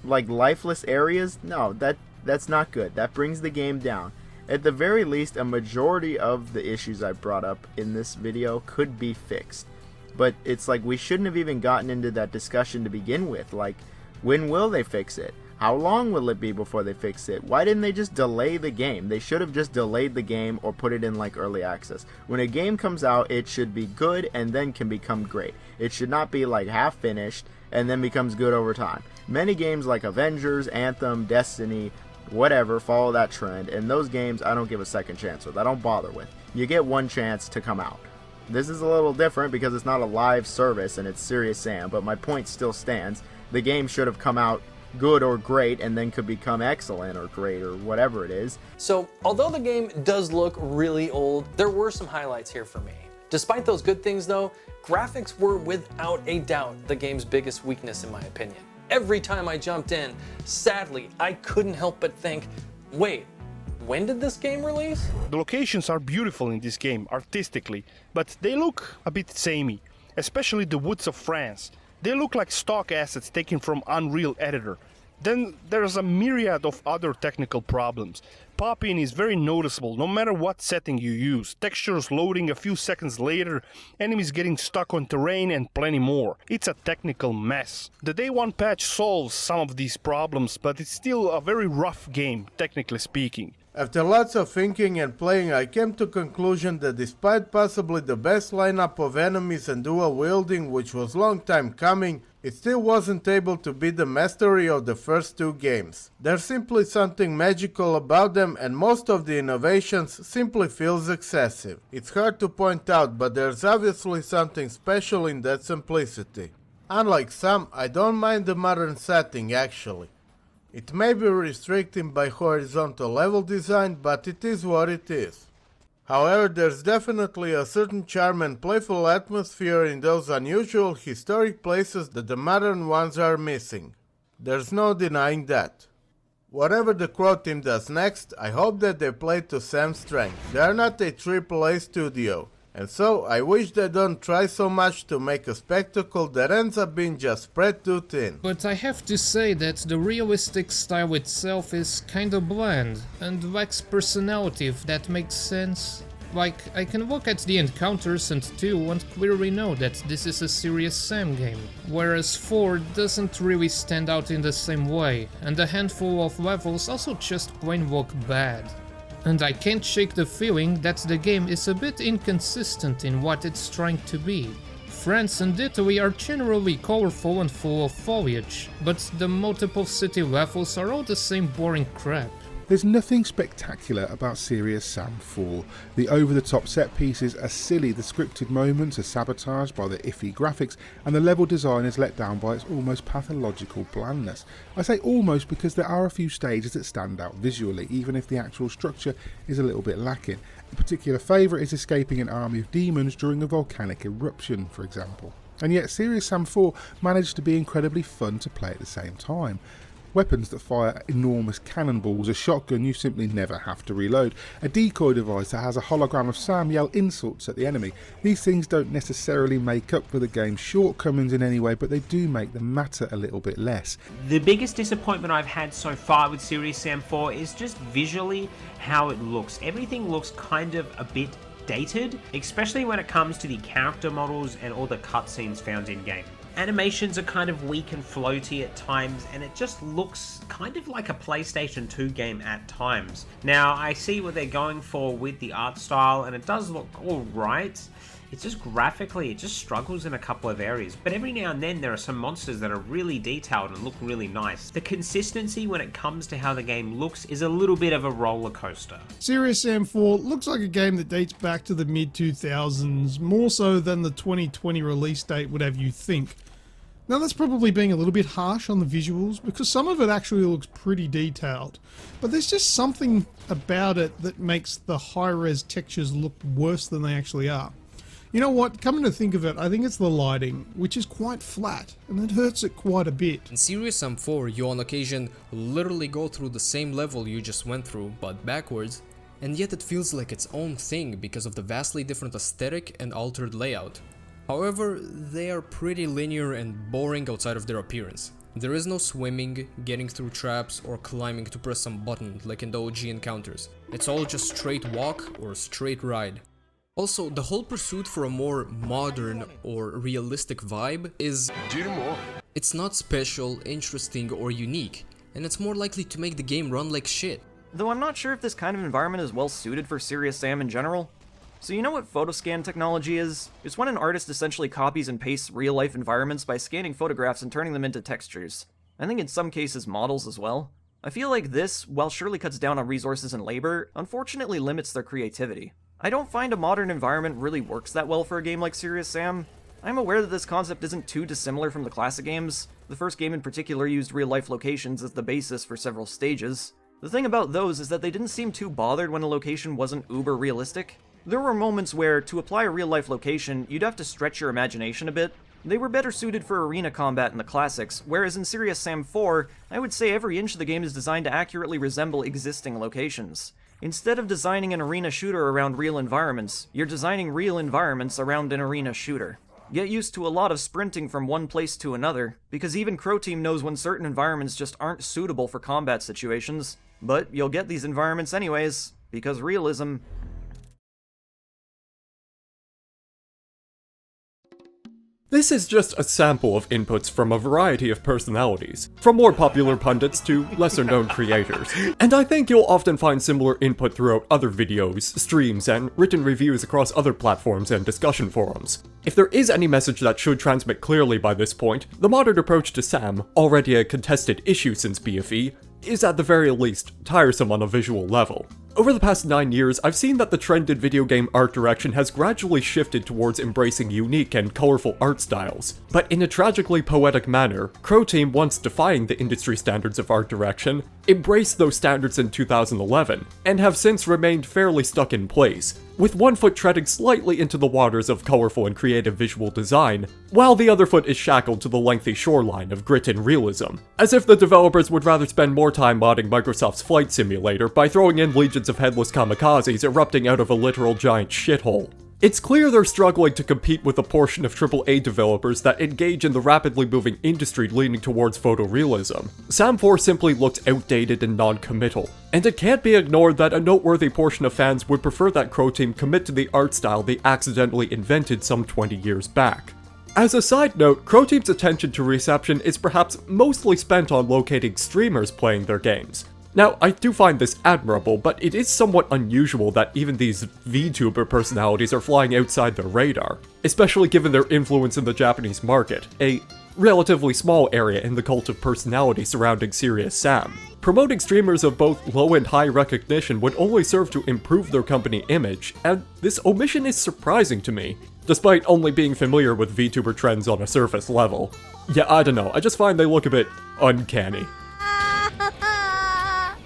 like, lifeless areas. No, that's not good. That brings the game down. At the very least, a majority of the issues I brought up in this video could be fixed. But it's like we shouldn't have even gotten into that discussion to begin with. Like, when will they fix it? How long will it be before they fix it? Why didn't they just delay the game? They should have just delayed the game or put it in like early access. When a game comes out, it should be good and then can become great. It should not be like half finished and then becomes good over time. Many games like Avengers, Anthem, Destiny, whatever follow that trend, and those games I don't give a second chance with. I don't bother with. You get one chance to come out. This is a little different because it's not a live service and it's Serious Sam, but my point still stands. The game should have come out good or great and then could become excellent or great or whatever it is. So, although the game does look really old, there were some highlights here for me. Despite those good things though, graphics were without a doubt the game's biggest weakness in my opinion. Every time I jumped in, sadly, I couldn't help but think, wait, when did this game release? The locations are beautiful in this game, artistically, but they look a bit samey, especially the woods of France. They look like stock assets taken from Unreal Editor. Then there's a myriad of other technical problems. Popping is very noticeable no matter what setting you use. Textures loading a few seconds later, enemies getting stuck on terrain, and plenty more. It's a technical mess. The Day 1 patch solves some of these problems, but it's still a very rough game, technically speaking. After lots of thinking and playing, I came to conclusion that despite possibly the best lineup of enemies and dual wielding, which was long time coming, it still wasn't able to beat the mastery of the first two games. There's simply something magical about them, and most of the innovations simply feels excessive. It's hard to point out, but there's obviously something special in that simplicity. Unlike some, I don't mind the modern setting actually. It may be restricting by horizontal level design, but it is what it is. However, there's definitely a certain charm and playful atmosphere in those unusual historic places that the modern ones are missing. There's no denying that. Whatever the Crow team does next, I hope that they play to Sam's strength. They are not a AAA studio, and so I wish they don't try so much to make a spectacle that ends up being just spread too thin. But I have to say that the realistic style itself is kinda bland and lacks personality, if that makes sense. Like, I can look at the encounters and 2 and clearly know that this is a Serious Sam game, whereas 4 doesn't really stand out in the same way, and a handful of levels also just plain look bad. And I can't shake the feeling that the game is a bit inconsistent in what it's trying to be. France and Italy are generally colorful and full of foliage, but the multiple city levels are all the same boring crap. There's nothing spectacular about Serious Sam 4. The over-the-top set pieces are silly, the scripted moments are sabotaged by the iffy graphics, and the level design is let down by its almost pathological blandness. I say almost because there are a few stages that stand out visually, even if the actual structure is a little bit lacking. A particular favourite is escaping an army of demons during a volcanic eruption, for example. And yet Serious Sam 4 managed to be incredibly fun to play at the same time. weapons that fire enormous cannonballs, a shotgun you simply never have to reload, a decoy device that has a hologram of Sam yell insults at the enemy. These things don't necessarily make up for the game's shortcomings in any way, but they do make them matter a little bit less. The biggest disappointment I've had so far with Serious Sam 4 is just visually how it looks. Everything looks kind of a bit dated, especially when it comes to the character models and all the cutscenes found in-game. Animations are kind of weak and floaty at times, and it just looks kind of like a PlayStation 2 game at times. Now, I see what they're going for with the art style, and it does look alright. It's just graphically, it just struggles in a couple of areas. But every now and then there are some monsters that are really detailed and look really nice. The consistency when it comes to how the game looks is a little bit of a roller coaster. Serious Sam 4 looks like a game that dates back to the mid-2000s, more so than the 2020 release date would have you think. Now that's probably being a little bit harsh on the visuals, because some of it actually looks pretty detailed, but there's just something about it that makes the high-res textures look worse than they actually are. You know what, coming to think of it, I think it's the lighting, which is quite flat, and it hurts it quite a bit. In Serious Sam 4, you on occasion literally go through the same level you just went through, but backwards, and yet it feels like its own thing because of the vastly different aesthetic and altered layout. However, they are pretty linear and boring outside of their appearance. There is no swimming, getting through traps, or climbing to press some button like in the OG encounters. It's all just straight walk or straight ride. Also, the whole pursuit for a more modern or realistic vibe is... It's not special, interesting, or unique, and it's more likely to make the game run like shit. Though I'm not sure if this kind of environment is well suited for Serious Sam in general. So you know what photoscan technology is? It's when an artist essentially copies and pastes real-life environments by scanning photographs and turning them into textures. I think in some cases models as well. I feel like this, while surely cuts down on resources and labor, unfortunately limits their creativity. I don't find a modern environment really works that well for a game like Serious Sam. I'm aware that this concept isn't too dissimilar from the classic games. The first game in particular used real-life locations as the basis for several stages. The thing about those is that they didn't seem too bothered when a location wasn't uber realistic. There were moments where, to apply a real-life location, you'd have to stretch your imagination a bit. They were better suited for arena combat in the classics, whereas in Serious Sam 4, I would say every inch of the game is designed to accurately resemble existing locations. Instead of designing an arena shooter around real environments, you're designing real environments around an arena shooter. Get used to a lot of sprinting from one place to another, because even Crow Team knows when certain environments just aren't suitable for combat situations. But you'll get these environments anyways, because realism. This is just a sample of inputs from a variety of personalities, from more popular pundits to lesser-known creators. And I think you'll often find similar input throughout other videos, streams, and written reviews across other platforms and discussion forums. If there is any message that should transmit clearly by this point, the modern approach to Sam, already a contested issue since BFE, is at the very least tiresome on a visual level. Over the past 9 years, I've seen that the trend in video game art direction has gradually shifted towards embracing unique and colorful art styles. But in a tragically poetic manner, Crow Team, once defying the industry standards of art direction, embraced those standards in 2011, and have since remained fairly stuck in place, with one foot treading slightly into the waters of colorful and creative visual design, while the other foot is shackled to the lengthy shoreline of grit and realism, as if the developers would rather spend more time modding Microsoft's Flight Simulator by throwing in legions of headless kamikazes erupting out of a literal giant shithole. It's clear they're struggling to compete with a portion of AAA developers that engage in the rapidly moving industry leaning towards photorealism. Sam 4 simply looks outdated and non-committal, and it can't be ignored that a noteworthy portion of fans would prefer that Crow Team commit to the art style they accidentally invented some 20 years back. As a side note, Crow Team's attention to reception is perhaps mostly spent on locating streamers playing their games. Now, I do find this admirable, but it is somewhat unusual that even these VTuber personalities are flying outside their radar, especially given their influence in the Japanese market, a relatively small area in the cult of personality surrounding Serious Sam. Promoting streamers of both low and high recognition would only serve to improve their company image, and this omission is surprising to me, despite only being familiar with VTuber trends on a surface level. Yeah, I don't know, I just find they look a bit uncanny.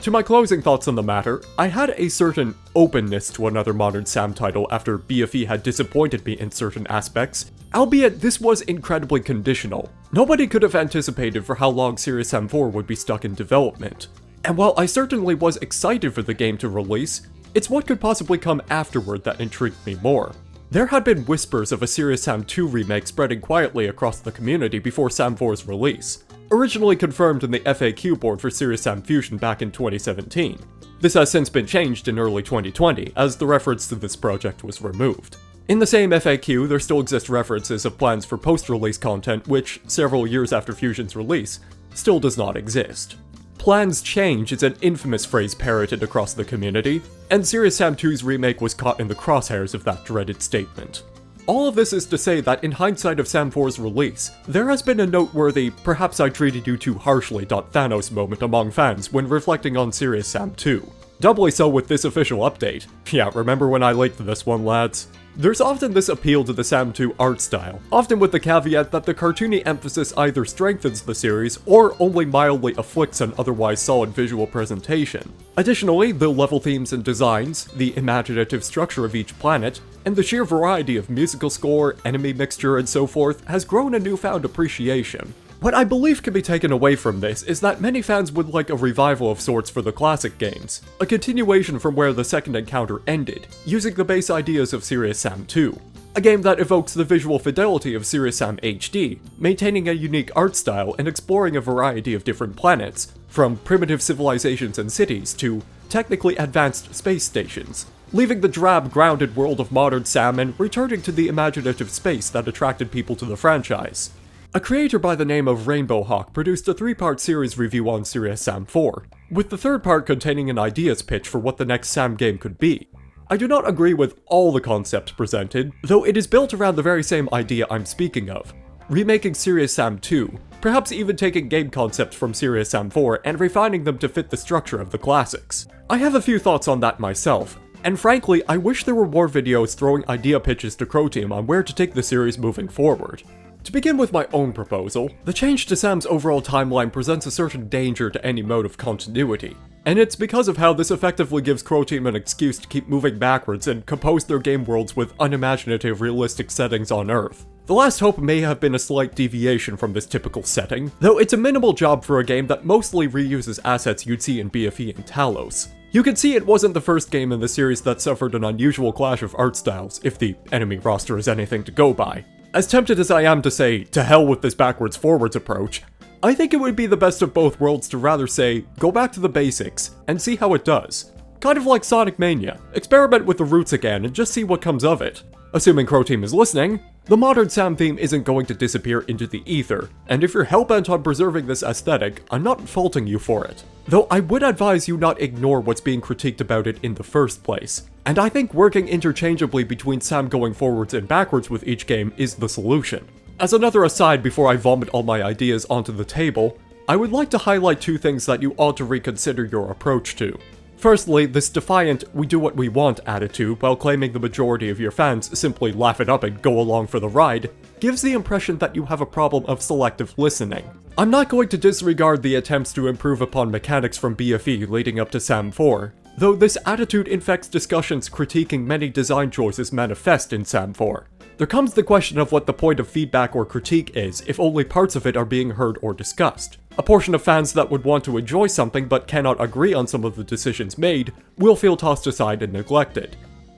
To my closing thoughts on the matter, I had a certain openness to another modern SAM title after BFE had disappointed me in certain aspects, albeit this was incredibly conditional. Nobody could have anticipated for how long Serious Sam 4 would be stuck in development. And while I certainly was excited for the game to release, it's what could possibly come afterward that intrigued me more. There had been whispers of a Serious Sam 2 remake spreading quietly across the community before Sam 4's release, originally confirmed in the FAQ board for Serious Sam Fusion back in 2017. This has since been changed in early 2020, as the reference to this project was removed. In the same FAQ, there still exist references of plans for post-release content which, several years after Fusion's release, still does not exist. Plans change is an infamous phrase parroted across the community, and Serious Sam 2's remake was caught in the crosshairs of that dreaded statement. All of this is to say that in hindsight of Sam 4's release, there has been a noteworthy "perhaps I treated you too harshly" Thanos moment among fans when reflecting on Serious Sam 2. Doubly so with this official update. Yeah, remember when I leaked this one, lads? There's often this appeal to the Sam 2 art style, often with the caveat that the cartoony emphasis either strengthens the series or only mildly afflicts an otherwise solid visual presentation. Additionally, the level themes and designs, the imaginative structure of each planet, and the sheer variety of musical score, enemy mixture, and so forth has grown a newfound appreciation. What I believe can be taken away from this is that many fans would like a revival of sorts for the classic games, a continuation from where the second encounter ended, using the base ideas of Serious Sam 2. A game that evokes the visual fidelity of Serious Sam HD, maintaining a unique art style and exploring a variety of different planets, from primitive civilizations and cities to technically advanced space stations, leaving the drab, grounded world of modern Sam and returning to the imaginative space that attracted people to the franchise. A creator by the name of Rainbow Hawk produced a 3-part series review on Serious Sam 4, with the third part containing an ideas pitch for what the next Sam game could be. I do not agree with all the concepts presented, though it is built around the very same idea I'm speaking of, remaking Serious Sam 2, perhaps even taking game concepts from Serious Sam 4 and refining them to fit the structure of the classics. I have a few thoughts on that myself, and frankly, I wish there were more videos throwing idea pitches to Crow Team on where to take the series moving forward. To begin with my own proposal, the change to Sam's overall timeline presents a certain danger to any mode of continuity, and it's because of how this effectively gives Crow Team an excuse to keep moving backwards and compose their game worlds with unimaginative realistic settings on Earth. The Last Hope may have been a slight deviation from this typical setting, though it's a minimal job for a game that mostly reuses assets you'd see in BFE and Talos. You can see it wasn't the first game in the series that suffered an unusual clash of art styles, if the enemy roster is anything to go by. As tempted as I am to say, to hell with this backwards-forwards approach, I think it would be the best of both worlds to rather say, go back to the basics, and see how it does. Kind of like Sonic Mania, experiment with the roots again and just see what comes of it. Assuming Crow Team is listening, the modern Sam theme isn't going to disappear into the ether, and if you're hellbent on preserving this aesthetic, I'm not faulting you for it. Though I would advise you not ignore what's being critiqued about it in the first place. And I think working interchangeably between Sam going forwards and backwards with each game is the solution. As another aside before I vomit all my ideas onto the table, I would like to highlight 2 things that you ought to reconsider your approach to. Firstly, this defiant, we do what we want attitude, while claiming the majority of your fans simply laugh it up and go along for the ride, gives the impression that you have a problem of selective listening. I'm not going to disregard the attempts to improve upon mechanics from BFE leading up to Sam 4, though this attitude infects discussions critiquing many design choices manifest in Sam 4. There comes the question of what the point of feedback or critique is if only parts of it are being heard or discussed. A portion of fans that would want to enjoy something but cannot agree on some of the decisions made will feel tossed aside and neglected.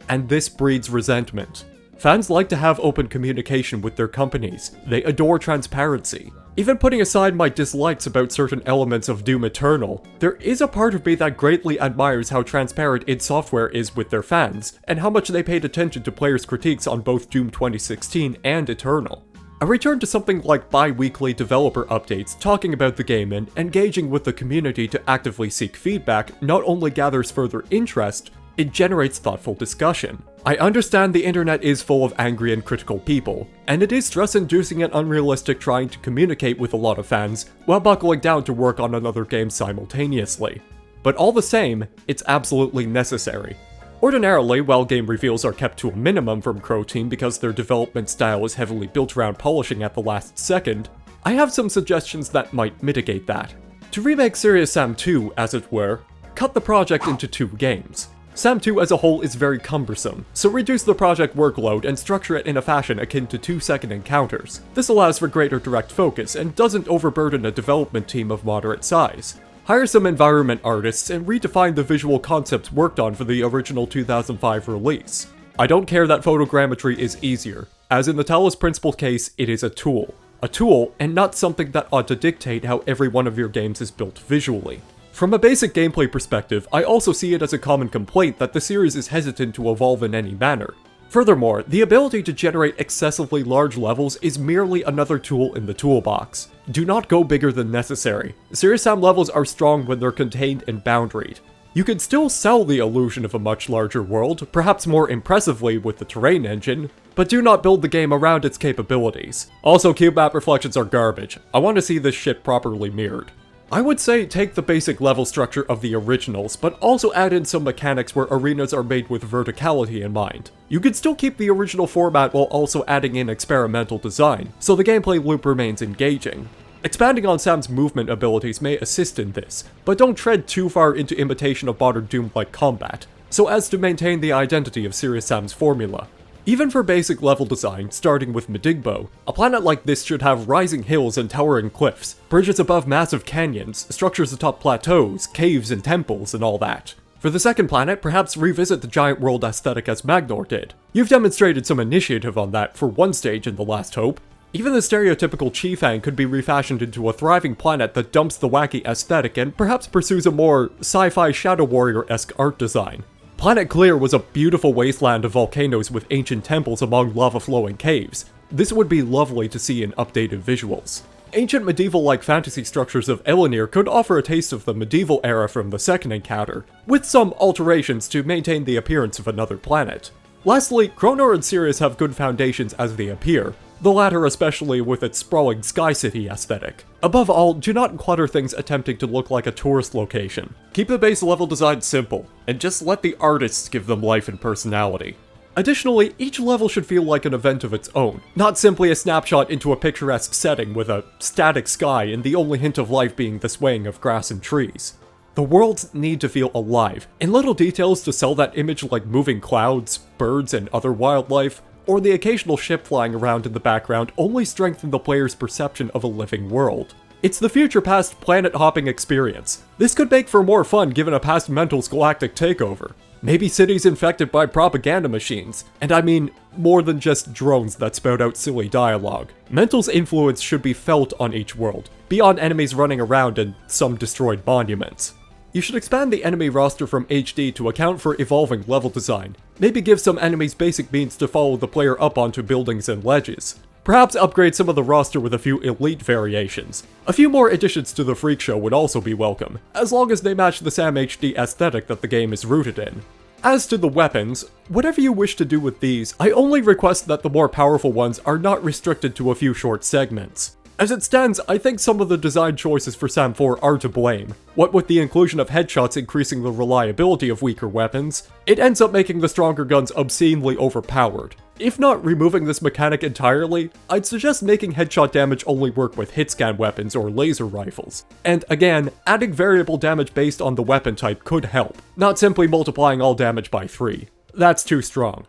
And this breeds resentment. Fans like to have open communication with their companies. They adore transparency. Even putting aside my dislikes about certain elements of Doom Eternal, there is a part of me that greatly admires how transparent id Software is with their fans, and how much they paid attention to players' critiques on both Doom 2016 and Eternal. A return to something like bi-weekly developer updates talking about the game and engaging with the community to actively seek feedback not only gathers further interest, it generates thoughtful discussion. I understand the internet is full of angry and critical people, and it is stress-inducing and unrealistic trying to communicate with a lot of fans while buckling down to work on another game simultaneously. But all the same, it's absolutely necessary. Ordinarily, while game reveals are kept to a minimum from Crow Team because their development style is heavily built around polishing at the last second, I have some suggestions that might mitigate that. To remake Serious Sam 2, as it were, cut the project into 2 games. SAM 2 as a whole is very cumbersome, so reduce the project workload and structure it in a fashion akin to 2-second encounters. This allows for greater direct focus and doesn't overburden a development team of moderate size. Hire some environment artists and redefine the visual concepts worked on for the original 2005 release. I don't care that photogrammetry is easier. As in the Talos Principle case, it is a tool. A tool, and not something that ought to dictate how every one of your games is built visually. From a basic gameplay perspective, I also see it as a common complaint that the series is hesitant to evolve in any manner. Furthermore, the ability to generate excessively large levels is merely another tool in the toolbox. Do not go bigger than necessary. Serious SAM levels are strong when they're contained and boundaried. You can still sell the illusion of a much larger world, perhaps more impressively with the terrain engine, but do not build the game around its capabilities. Also, cube map reflections are garbage. I want to see this shit properly mirrored. I would say take the basic level structure of the originals, but also add in some mechanics where arenas are made with verticality in mind. You could still keep the original format while also adding in experimental design, so the gameplay loop remains engaging. Expanding on Sam's movement abilities may assist in this, but don't tread too far into imitation of modern Doom-like combat, so as to maintain the identity of Serious Sam's formula. Even for basic level design, starting with Medigbo, a planet like this should have rising hills and towering cliffs, bridges above massive canyons, structures atop plateaus, caves and temples, and all that. For the second planet, perhaps revisit the giant world aesthetic as Magnor did. You've demonstrated some initiative on that for one stage in The Last Hope. Even the stereotypical Chifang could be refashioned into a thriving planet that dumps the wacky aesthetic and perhaps pursues a more sci-fi Shadow Warrior-esque art design. Planet Clear was a beautiful wasteland of volcanoes with ancient temples among lava-flowing caves. This would be lovely to see in updated visuals. Ancient medieval-like fantasy structures of Elenir could offer a taste of the medieval era from the second encounter, with some alterations to maintain the appearance of another planet. Lastly, Kronor and Sirius have good foundations as they appear, the latter especially with its sprawling Sky City aesthetic. Above all, do not clutter things attempting to look like a tourist location. Keep the base level design simple, and just let the artists give them life and personality. Additionally, each level should feel like an event of its own, not simply a snapshot into a picturesque setting with a static sky and the only hint of life being the swaying of grass and trees. The worlds need to feel alive, and little details to sell that image like moving clouds, birds, and other wildlife, or the occasional ship flying around in the background only strengthen the player's perception of a living world. It's the future past planet-hopping experience. This could make for more fun given a past Mental's galactic takeover. Maybe cities infected by propaganda machines, and I mean more than just drones that spout out silly dialogue. Mental's influence should be felt on each world, beyond enemies running around and some destroyed monuments. You should expand the enemy roster from HD to account for evolving level design. Maybe give some enemies basic means to follow the player up onto buildings and ledges. Perhaps upgrade some of the roster with a few elite variations. A few more additions to the Freak Show would also be welcome, as long as they match the SAM HD aesthetic that the game is rooted in. As to the weapons, whatever you wish to do with these, I only request that the more powerful ones are not restricted to a few short segments. As it stands, I think some of the design choices for SAM 4 are to blame. What with the inclusion of headshots increasing the reliability of weaker weapons, it ends up making the stronger guns obscenely overpowered. If not removing this mechanic entirely, I'd suggest making headshot damage only work with hitscan weapons or laser rifles. And again, adding variable damage based on the weapon type could help, not simply multiplying all damage by 3. That's too strong.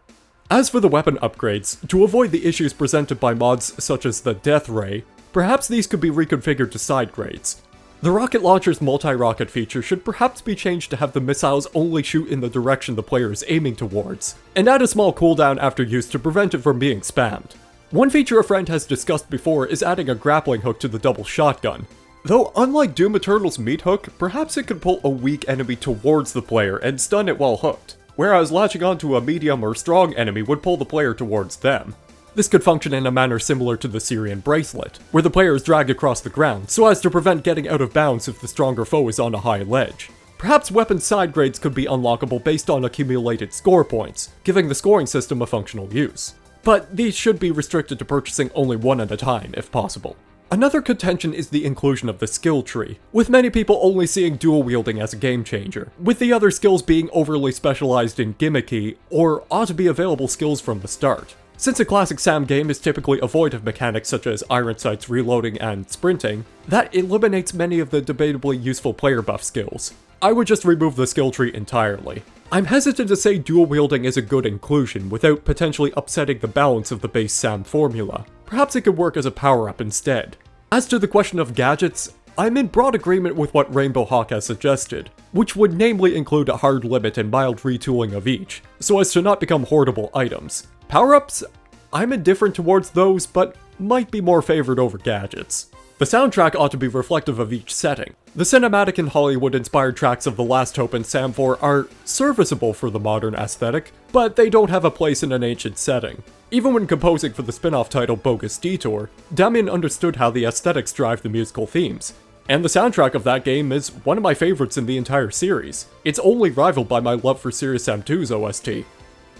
As for the weapon upgrades, to avoid the issues presented by mods such as the Death Ray, perhaps these could be reconfigured to side grades. The rocket launcher's multi-rocket feature should perhaps be changed to have the missiles only shoot in the direction the player is aiming towards, and add a small cooldown after use to prevent it from being spammed. One feature a friend has discussed before is adding a grappling hook to the double shotgun. Though unlike Doom Eternal's meat hook, perhaps it could pull a weak enemy towards the player and stun it while hooked, whereas latching onto a medium or strong enemy would pull the player towards them. This could function in a manner similar to the Sirian bracelet, where the player is dragged across the ground so as to prevent getting out of bounds if the stronger foe is on a high ledge. Perhaps weapon side grades could be unlockable based on accumulated score points, giving the scoring system a functional use. But these should be restricted to purchasing only one at a time, if possible. Another contention is the inclusion of the skill tree, with many people only seeing dual wielding as a game changer, with the other skills being overly specialized and gimmicky, or ought to be available skills from the start. Since a classic SAM game is typically devoid of mechanics such as iron sights, reloading, and sprinting, that eliminates many of the debatably useful player buff skills. I would just remove the skill tree entirely. I'm hesitant to say dual wielding is a good inclusion without potentially upsetting the balance of the base SAM formula. Perhaps it could work as a power-up instead. As to the question of gadgets, I'm in broad agreement with what Rainbow Hawk has suggested, which would namely include a hard limit and mild retooling of each, so as to not become hoardable items. Power-ups? I'm indifferent towards those, but might be more favored over gadgets. The soundtrack ought to be reflective of each setting. The cinematic and Hollywood-inspired tracks of The Last Hope and Sam 4 are serviceable for the modern aesthetic, but they don't have a place in an ancient setting. Even when composing for the spin-off title Bogus Detour, Damien understood how the aesthetics drive the musical themes. And the soundtrack of that game is one of my favorites in the entire series. It's only rivaled by my love for Serious Sam 2's OST.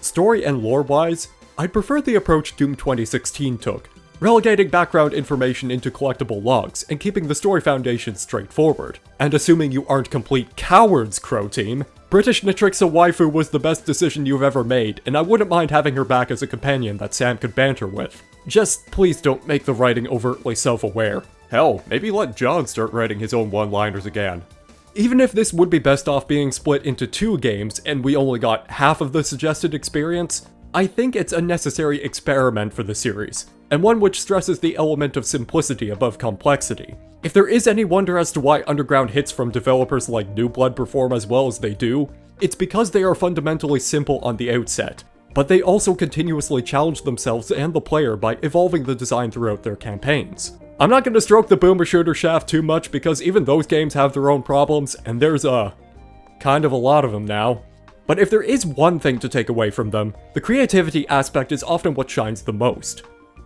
Story and lore-wise, I'd prefer the approach Doom 2016 took, relegating background information into collectible logs and keeping the story foundation straightforward. And assuming you aren't complete cowards, Crow Team, British Natrixa waifu was the best decision you've ever made, and I wouldn't mind having her back as a companion that Sam could banter with. Just please don't make the writing overtly self-aware. Hell, maybe let John start writing his own one-liners again. Even if this would be best off being split into 2 games and we only got half of the suggested experience, I think it's a necessary experiment for the series, and one which stresses the element of simplicity above complexity. If there is any wonder as to why underground hits from developers like New Blood perform as well as they do, it's because they are fundamentally simple on the outset, but they also continuously challenge themselves and the player by evolving the design throughout their campaigns. I'm not going to stroke the boomer shooter shaft too much because even those games have their own problems, and there's kind of a lot of them now. But if there is one thing to take away from them, the creativity aspect is often what shines the most.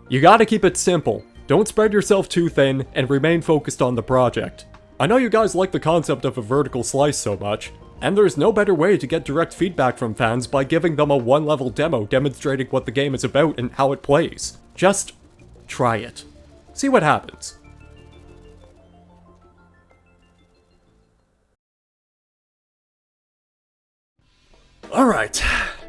You gotta keep it simple, don't spread yourself too thin, and remain focused on the project. I know you guys like the concept of a vertical slice so much, and there's no better way to get direct feedback from fans by giving them a one-level demo demonstrating what the game is about and how it plays. Just try it. See what happens. Alright,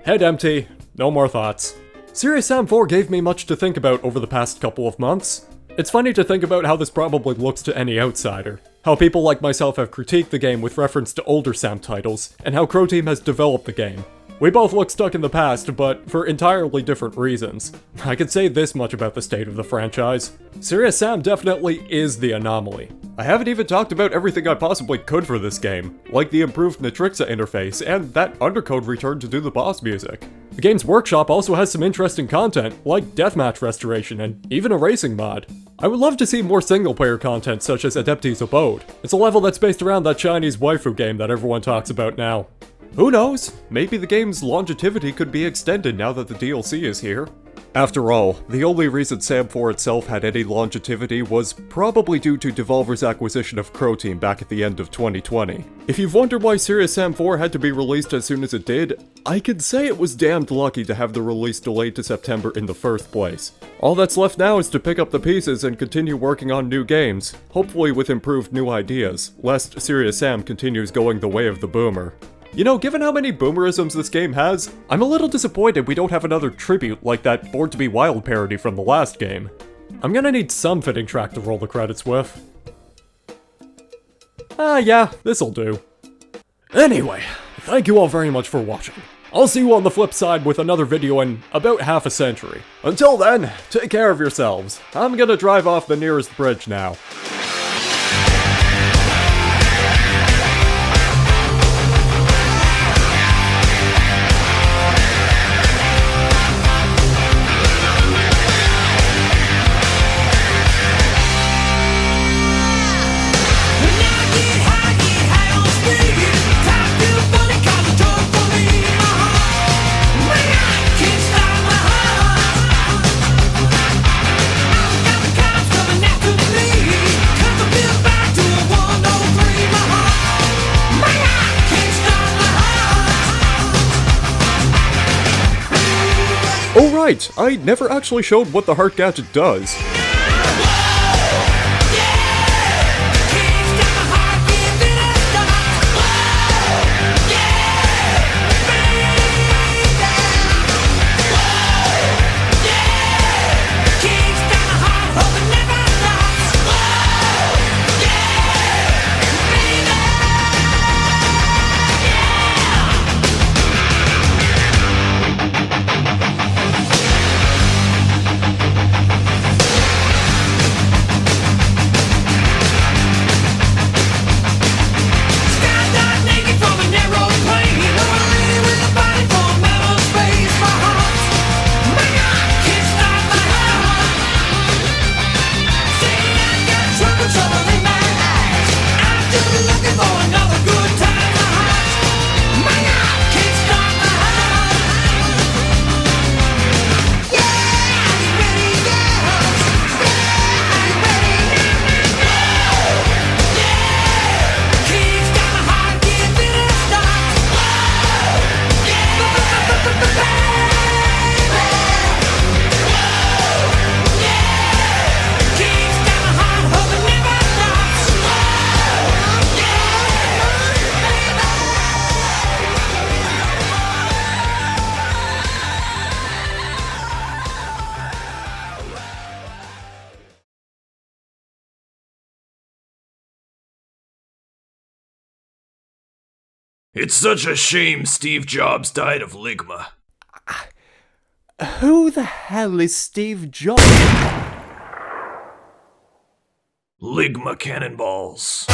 head empty, no more thoughts. Serious Sam 4 gave me much to think about over the past couple of months. It's funny to think about how this probably looks to any outsider. How people like myself have critiqued the game with reference to older Sam titles, and how Crow Team has developed the game. We both look stuck in the past, but for entirely different reasons. I can say this much about the state of the franchise. Serious Sam definitely is the anomaly. I haven't even talked about everything I possibly could for this game, like the improved Natrixa interface and that undercode return to do the boss music. The game's workshop also has some interesting content, like deathmatch restoration and even a racing mod. I would love to see more single-player content such as Adepti's Abode. It's a level that's based around that Chinese waifu game that everyone talks about now. Who knows? Maybe the game's longevity could be extended now that the DLC is here. After all, the only reason Sam 4 itself had any longevity was probably due to Devolver's acquisition of Crow Team back at the end of 2020. If you've wondered why Serious Sam 4 had to be released as soon as it did, I could say it was damned lucky to have the release delayed to September in the first place. All that's left now is to pick up the pieces and continue working on new games, hopefully with improved new ideas, lest Serious Sam continues going the way of the boomer. You know, given how many boomerisms this game has, I'm a little disappointed we don't have another tribute like that Born to be Wild parody from the last game. I'm gonna need some fitting track to roll the credits with. Yeah, this'll do. Anyway, thank you all very much for watching. I'll see you on the flip side with another video in about half a century. Until then, take care of yourselves. I'm gonna drive off the nearest bridge now. Oh right, I never actually showed what the heart gadget does. It's such a shame Steve Jobs died of ligma. Who the hell is Steve Jobs? Ligma cannonballs.